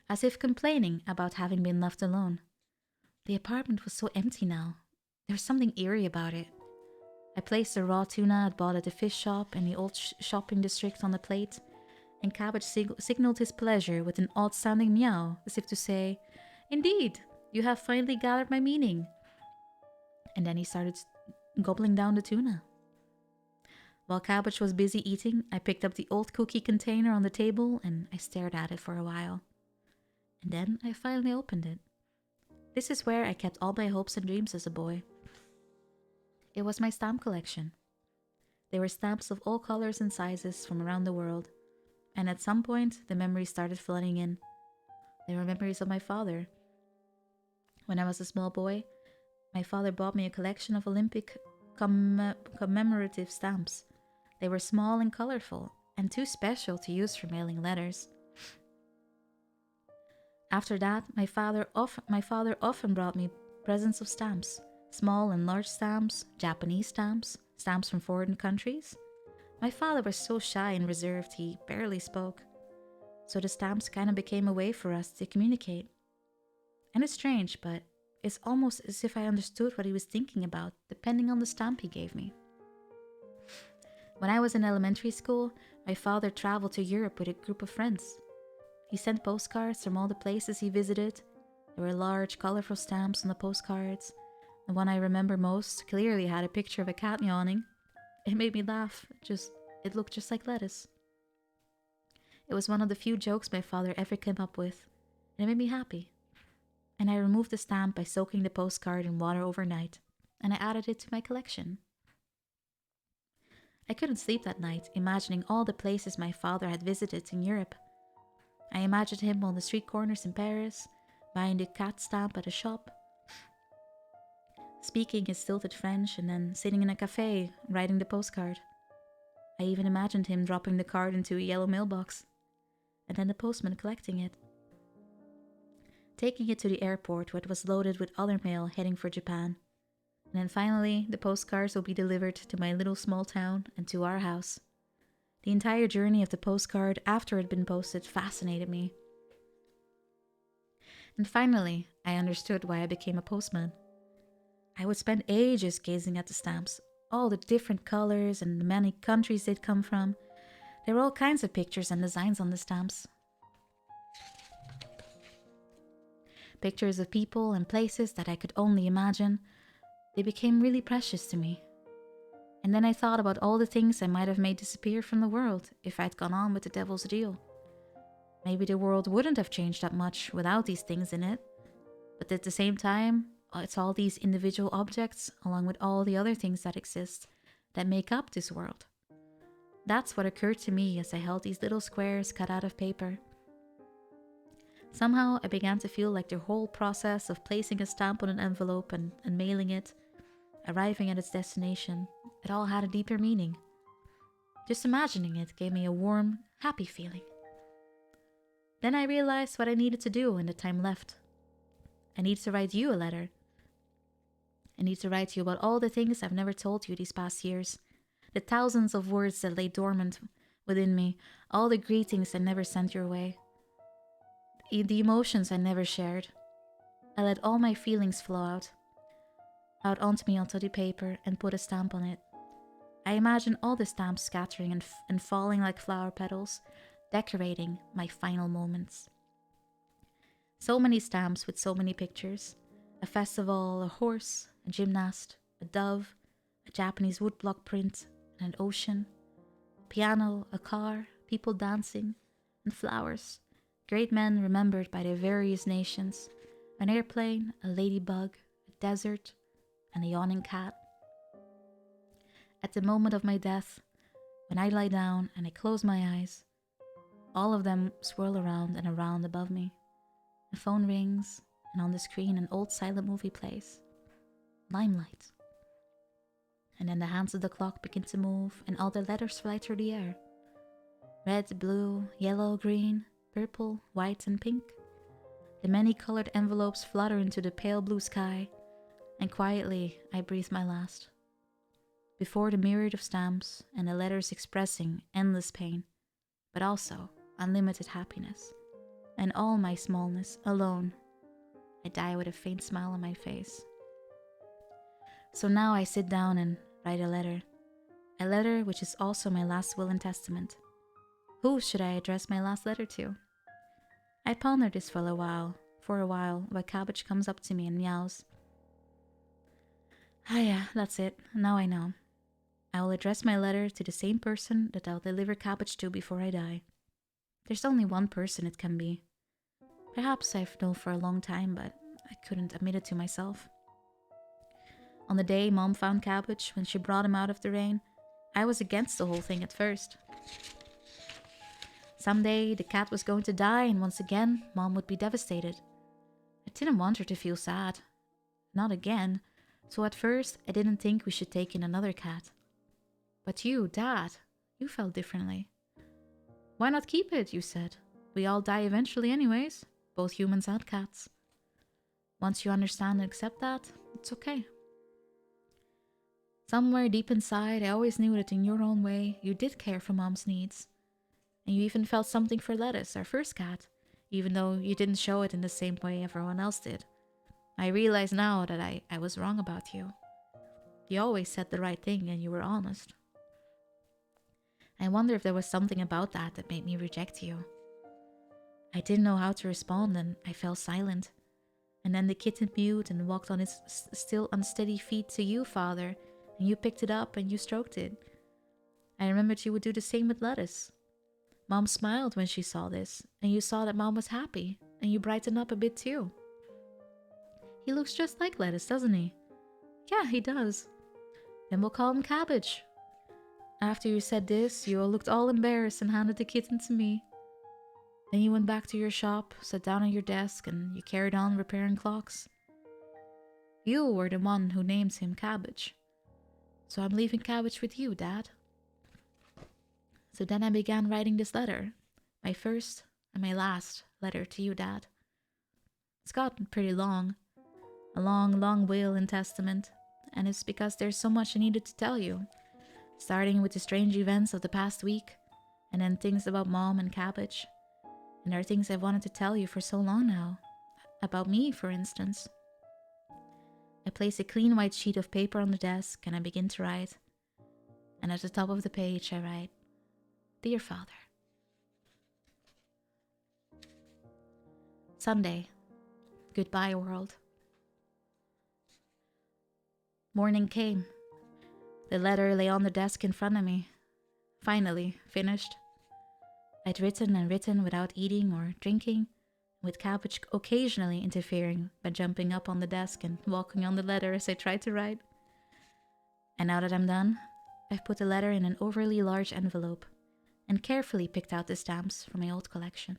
as if complaining about having been left alone. The apartment was so empty now. There was something eerie about it. I placed the raw tuna I'd bought at the fish shop in the old shopping district on the plate, and Cabbage signaled his pleasure with an odd-sounding meow, as if to say, "Indeed, you have finally gathered my meaning." And then he started gobbling down the tuna. While Cabbage was busy eating, I picked up the old cookie container on the table and I stared at it for a while. And then I finally opened it. This is where I kept all my hopes and dreams as a boy. It was my stamp collection. There were stamps of all colors and sizes from around the world, and at some point the memories started flooding in. They were memories of my father. When I was a small boy, my father bought me a collection of Olympic commemorative stamps. They were small and colorful, and too special to use for mailing letters. After that, my father often brought me presents of stamps, small and large stamps, Japanese stamps, stamps from foreign countries. My father was so shy and reserved he barely spoke, so the stamps kind of became a way for us to communicate. And it's strange, but it's almost as if I understood what he was thinking about, depending on the stamp he gave me. When I was in elementary school, my father traveled to Europe with a group of friends. He sent postcards from all the places he visited. There were large, colorful stamps on the postcards. The one I remember most clearly had a picture of a cat yawning. It made me laugh. It looked just like lettuce. It was one of the few jokes my father ever came up with, and it made me happy. And I removed the stamp by soaking the postcard in water overnight, and I added it to my collection. I couldn't sleep that night, imagining all the places my father had visited in Europe. I imagined him on the street corners in Paris, buying the cat stamp at a shop, speaking his stilted French, and then sitting in a cafe, writing the postcard. I even imagined him dropping the card into a yellow mailbox, and then the postman collecting it, taking it to the airport where it was loaded with other mail heading for Japan. And then finally, the postcards will be delivered to my little small town and to our house. The entire journey of the postcard after it had been posted fascinated me. And finally, I understood why I became a postman. I would spend ages gazing at the stamps, all the different colors and the many countries they'd come from. There were all kinds of pictures and designs on the stamps. Pictures of people and places that I could only imagine. They became really precious to me. And then I thought about all the things I might have made disappear from the world if I'd gone on with the devil's deal. Maybe the world wouldn't have changed that much without these things in it. But at the same time, it's all these individual objects, along with all the other things that exist, that make up this world. That's what occurred to me as I held these little squares cut out of paper. Somehow I began to feel like the whole process of placing a stamp on an envelope and mailing it, arriving at its destination, it all had a deeper meaning. Just imagining it gave me a warm, happy feeling. Then I realized what I needed to do in the time left. I needed to write you a letter. I need to write you about all the things I've never told you these past years, the thousands of words that lay dormant within me, all the greetings I never sent your way, the emotions I never shared. I let all my feelings flow out onto me onto the paper and put a stamp on it. I imagine all the stamps scattering and falling like flower petals, decorating my final moments. So many stamps with so many pictures. A festival, a horse, a gymnast, a dove, a Japanese woodblock print, and an ocean. A piano, a car, people dancing, and flowers. Great men remembered by their various nations. An airplane, a ladybug, a desert, and a yawning cat. At the moment of my death, when I lie down and I close my eyes, all of them swirl around and around above me. The phone rings, and on the screen an old silent movie plays. Limelight. And then the hands of the clock begin to move and all the letters fly through the air. Red, blue, yellow, green, purple, white, and pink. The many-colored envelopes flutter into the pale blue sky, and quietly I breathe my last. Before the myriad of stamps and the letters expressing endless pain, but also unlimited happiness, and all my smallness alone, I die with a faint smile on my face. So now I sit down and write a letter which is also my last will and testament. Who should I address my last letter to? I ponder this for a while, while Cabbage comes up to me and meows. Ah yeah, that's it, now I know. I will address my letter to the same person that I'll deliver Cabbage to before I die. There's only one person it can be. Perhaps I've known for a long time, but I couldn't admit it to myself. On the day Mom found Cabbage, when she brought him out of the rain, I was against the whole thing at first. Someday the cat was going to die, and once again Mom would be devastated. A didn't want her to feel sad. Not again. So at first, I didn't think we should take in another cat. But you, Dad, you felt differently. Why not keep it, you said. We all die eventually anyways, both humans and cats. Once you understand and accept that, it's okay. Somewhere deep inside, I always knew that in your own way, you did care for Mom's needs. And you even felt something for Lettuce, our first cat, even though you didn't show it in the same way everyone else did. I realize now that I was wrong about you. You always said the right thing and you were honest. I wonder if there was something about that made me reject you. I didn't know how to respond and I fell silent. And then the kitten mewed and walked on its still unsteady feet to you, Father, and you picked it up and you stroked it. I remembered you would do the same with Lettuce. Mom smiled when she saw this, and you saw that Mom was happy, and you brightened up a bit too. He looks just like Lettuce, doesn't he? Yeah, he does. Then we'll call him Cabbage. After you said this, you looked all embarrassed and handed the kitten to me. Then you went back to your shop, sat down at your desk, and you carried on repairing clocks. You were the one who named him Cabbage. So I'm leaving Cabbage with you, Dad. So then I began writing this letter, my first and my last letter to you, Dad. It's gotten pretty long, a long, long will and testament, and it's because there's so much I needed to tell you, starting with the strange events of the past week, and then things about Mom and Cabbage. And there are things I've wanted to tell you for so long now, about me, for instance. I place a clean white sheet of paper on the desk and I begin to write. And at the top of the page I write, Dear Father. Sunday. Goodbye, world. Morning came. The letter lay on the desk in front of me. Finally, finished. I'd written and written without eating or drinking, with Cabbage occasionally interfering by jumping up on the desk and walking on the letter as I tried to write. And now that I'm done, I've put the letter in an overly large envelope and carefully picked out the stamps from my old collection.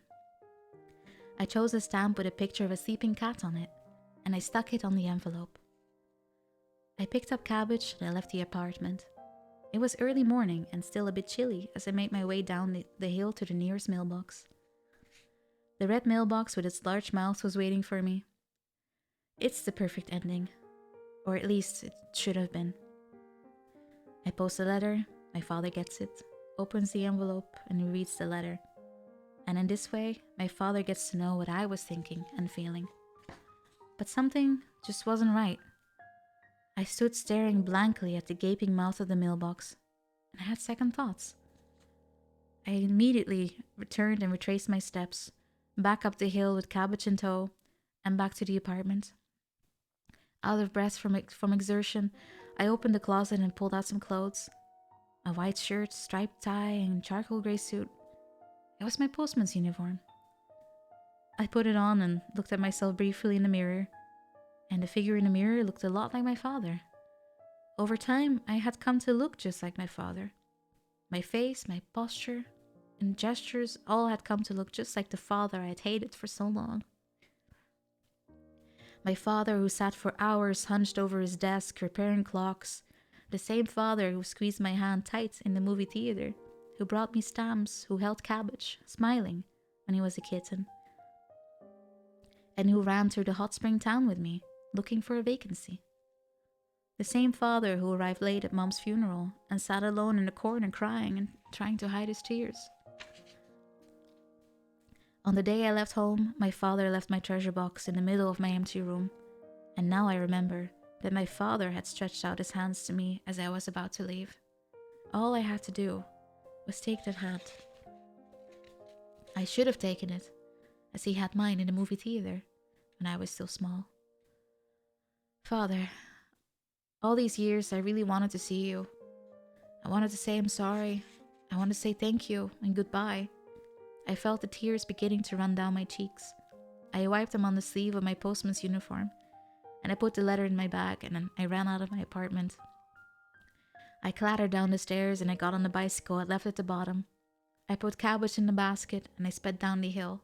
I chose a stamp with a picture of a sleeping cat on it, and I stuck it on the envelope. I picked up Cabbage and I left the apartment. It was early morning and still a bit chilly as I made my way down the hill to the nearest mailbox. The red mailbox with its large mouth was waiting for me. It's the perfect ending, or at least it should have been. I post the letter, my father gets it, opens the envelope, and reads the letter. And in this way, my father gets to know what I was thinking and feeling. But something just wasn't right. I stood staring blankly at the gaping mouth of the mailbox, and I had second thoughts. I immediately returned and retraced my steps, back up the hill with Cabbage in tow, and back to the apartment. Out of breath from exertion, I opened the closet and pulled out some clothes. A white shirt, striped tie, and charcoal gray suit. It was my postman's uniform. I put it on and looked at myself briefly in the mirror, and the figure in the mirror looked a lot like my father. Over time, I had come to look just like my father. My face, my posture, and gestures all had come to look just like the father I had hated for so long. My father who sat for hours hunched over his desk repairing clocks. The same father who squeezed my hand tight in the movie theater, who brought me stamps, who held Cabbage, smiling, when he was a kitten. And who ran through the hot spring town with me, looking for a vacancy. The same father who arrived late at Mom's funeral and sat alone in the corner crying and trying to hide his tears. On the day I left home, my father left my treasure box in the middle of my empty room, and now I remember that my father had stretched out his hands to me as I was about to leave. All I had to do was take that hand. I should have taken it, as he had mine in the movie theater when I was still small. Father, all these years I really wanted to see you. I wanted to say I'm sorry. I wanted to say thank you and goodbye. I felt the tears beginning to run down my cheeks. I wiped them on the sleeve of my postman's uniform, and I put the letter in my bag, and then I ran out of my apartment. I clattered down the stairs and I got on the bicycle I left at the bottom. I put Cabbage in the basket and I sped down the hill.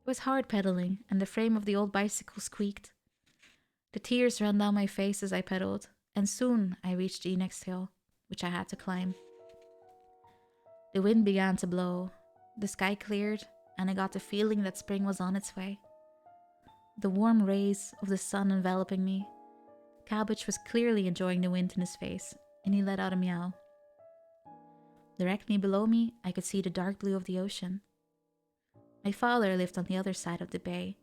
It was hard pedaling, and the frame of the old bicycle squeaked. The tears ran down my face as I pedaled, and soon I reached the next hill, which I had to climb. The wind began to blow, the sky cleared, and I got the feeling that spring was on its way. The warm rays of the sun enveloping me. Cabbage was clearly enjoying the wind in his face, and he let out a meow. Directly below me, I could see the dark blue of the ocean. My father lived on the other side of the bay.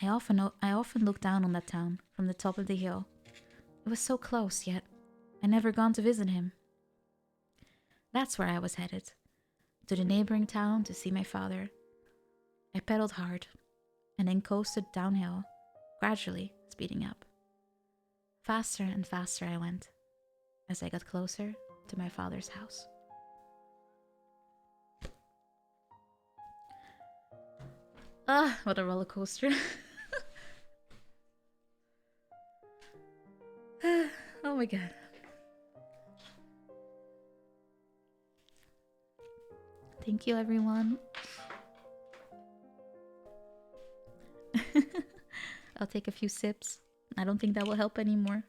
I often looked down on that town from the top of the hill. It was so close, yet I never gone to visit him. That's where I was headed, to the neighboring town to see my father. I pedaled hard, and then coasted downhill, gradually speeding up. Faster and faster I went, as I got closer to my father's house. Ah, what a roller coaster. Oh my god. Thank you, everyone. I'll take a few sips. I don't think that will help anymore.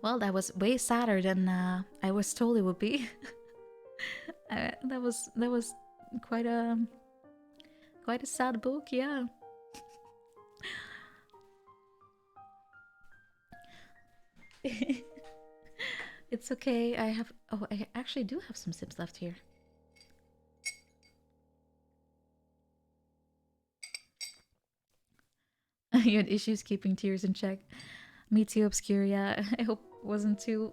Well, that was way sadder than I was told it would be. That was quite a sad book, yeah. It's okay. I actually do have some sips left here. You had issues keeping tears in check. Me too, Obscure. Yeah, I hope it wasn't too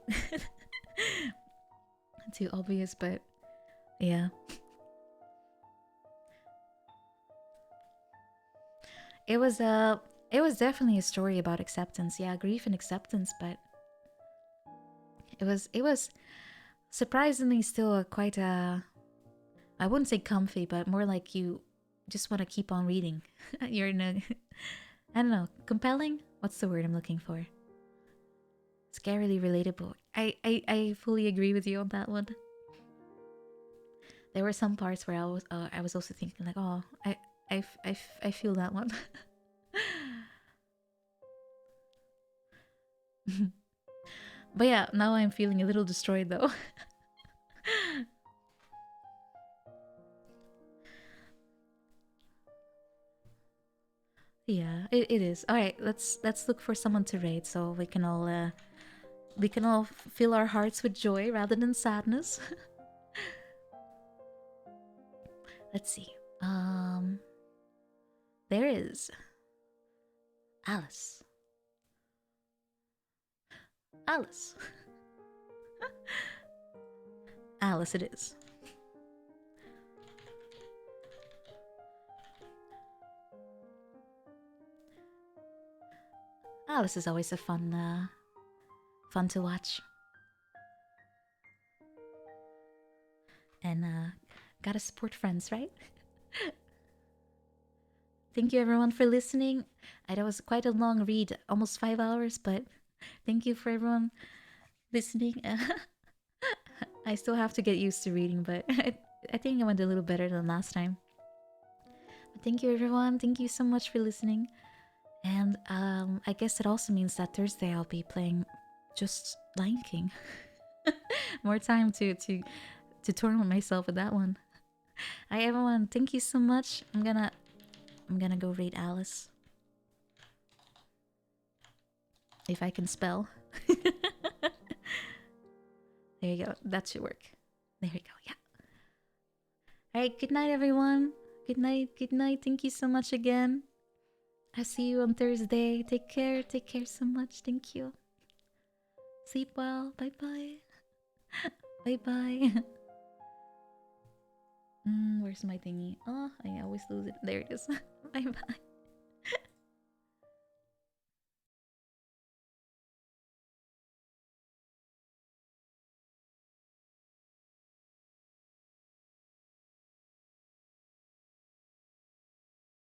too obvious, but yeah. It was definitely a story about acceptance. Yeah, grief and acceptance, but it was surprisingly still quite a, I wouldn't say comfy, but more like you just want to keep on reading. You're in a I don't know, compelling? What's the word I'm looking for? Scarily relatable. I fully agree with you on that one. There were some parts where I was also thinking like, oh, I feel that one. But yeah, now I'm feeling a little destroyed though. Yeah, it is. All right, let's look for someone to raid so we can all fill our hearts with joy rather than sadness. Let's see. There is Alice. Alice. Alice it is. Alice is always a fun to watch. And gotta support friends, right? Thank you everyone for listening. That was quite a long read, almost 5 hours, but thank you for everyone listening. I still have to get used to reading, but I think I went a little better than last time. But thank you everyone. Thank you so much for listening. And I guess it also means that Thursday I'll be playing just Lion King. More time to torment myself with that one. Hi everyone, thank you so much. I'm gonna go read Alice. If I can spell. There you go. That should work. There we go. Yeah. Alright, good night everyone. Good night, good night. Thank you so much again. I'll see you on Thursday. Take care so much. Thank you. Sleep well. Bye bye. Bye bye. Where's my thingy? Oh, I always lose it. There it is. Bye bye.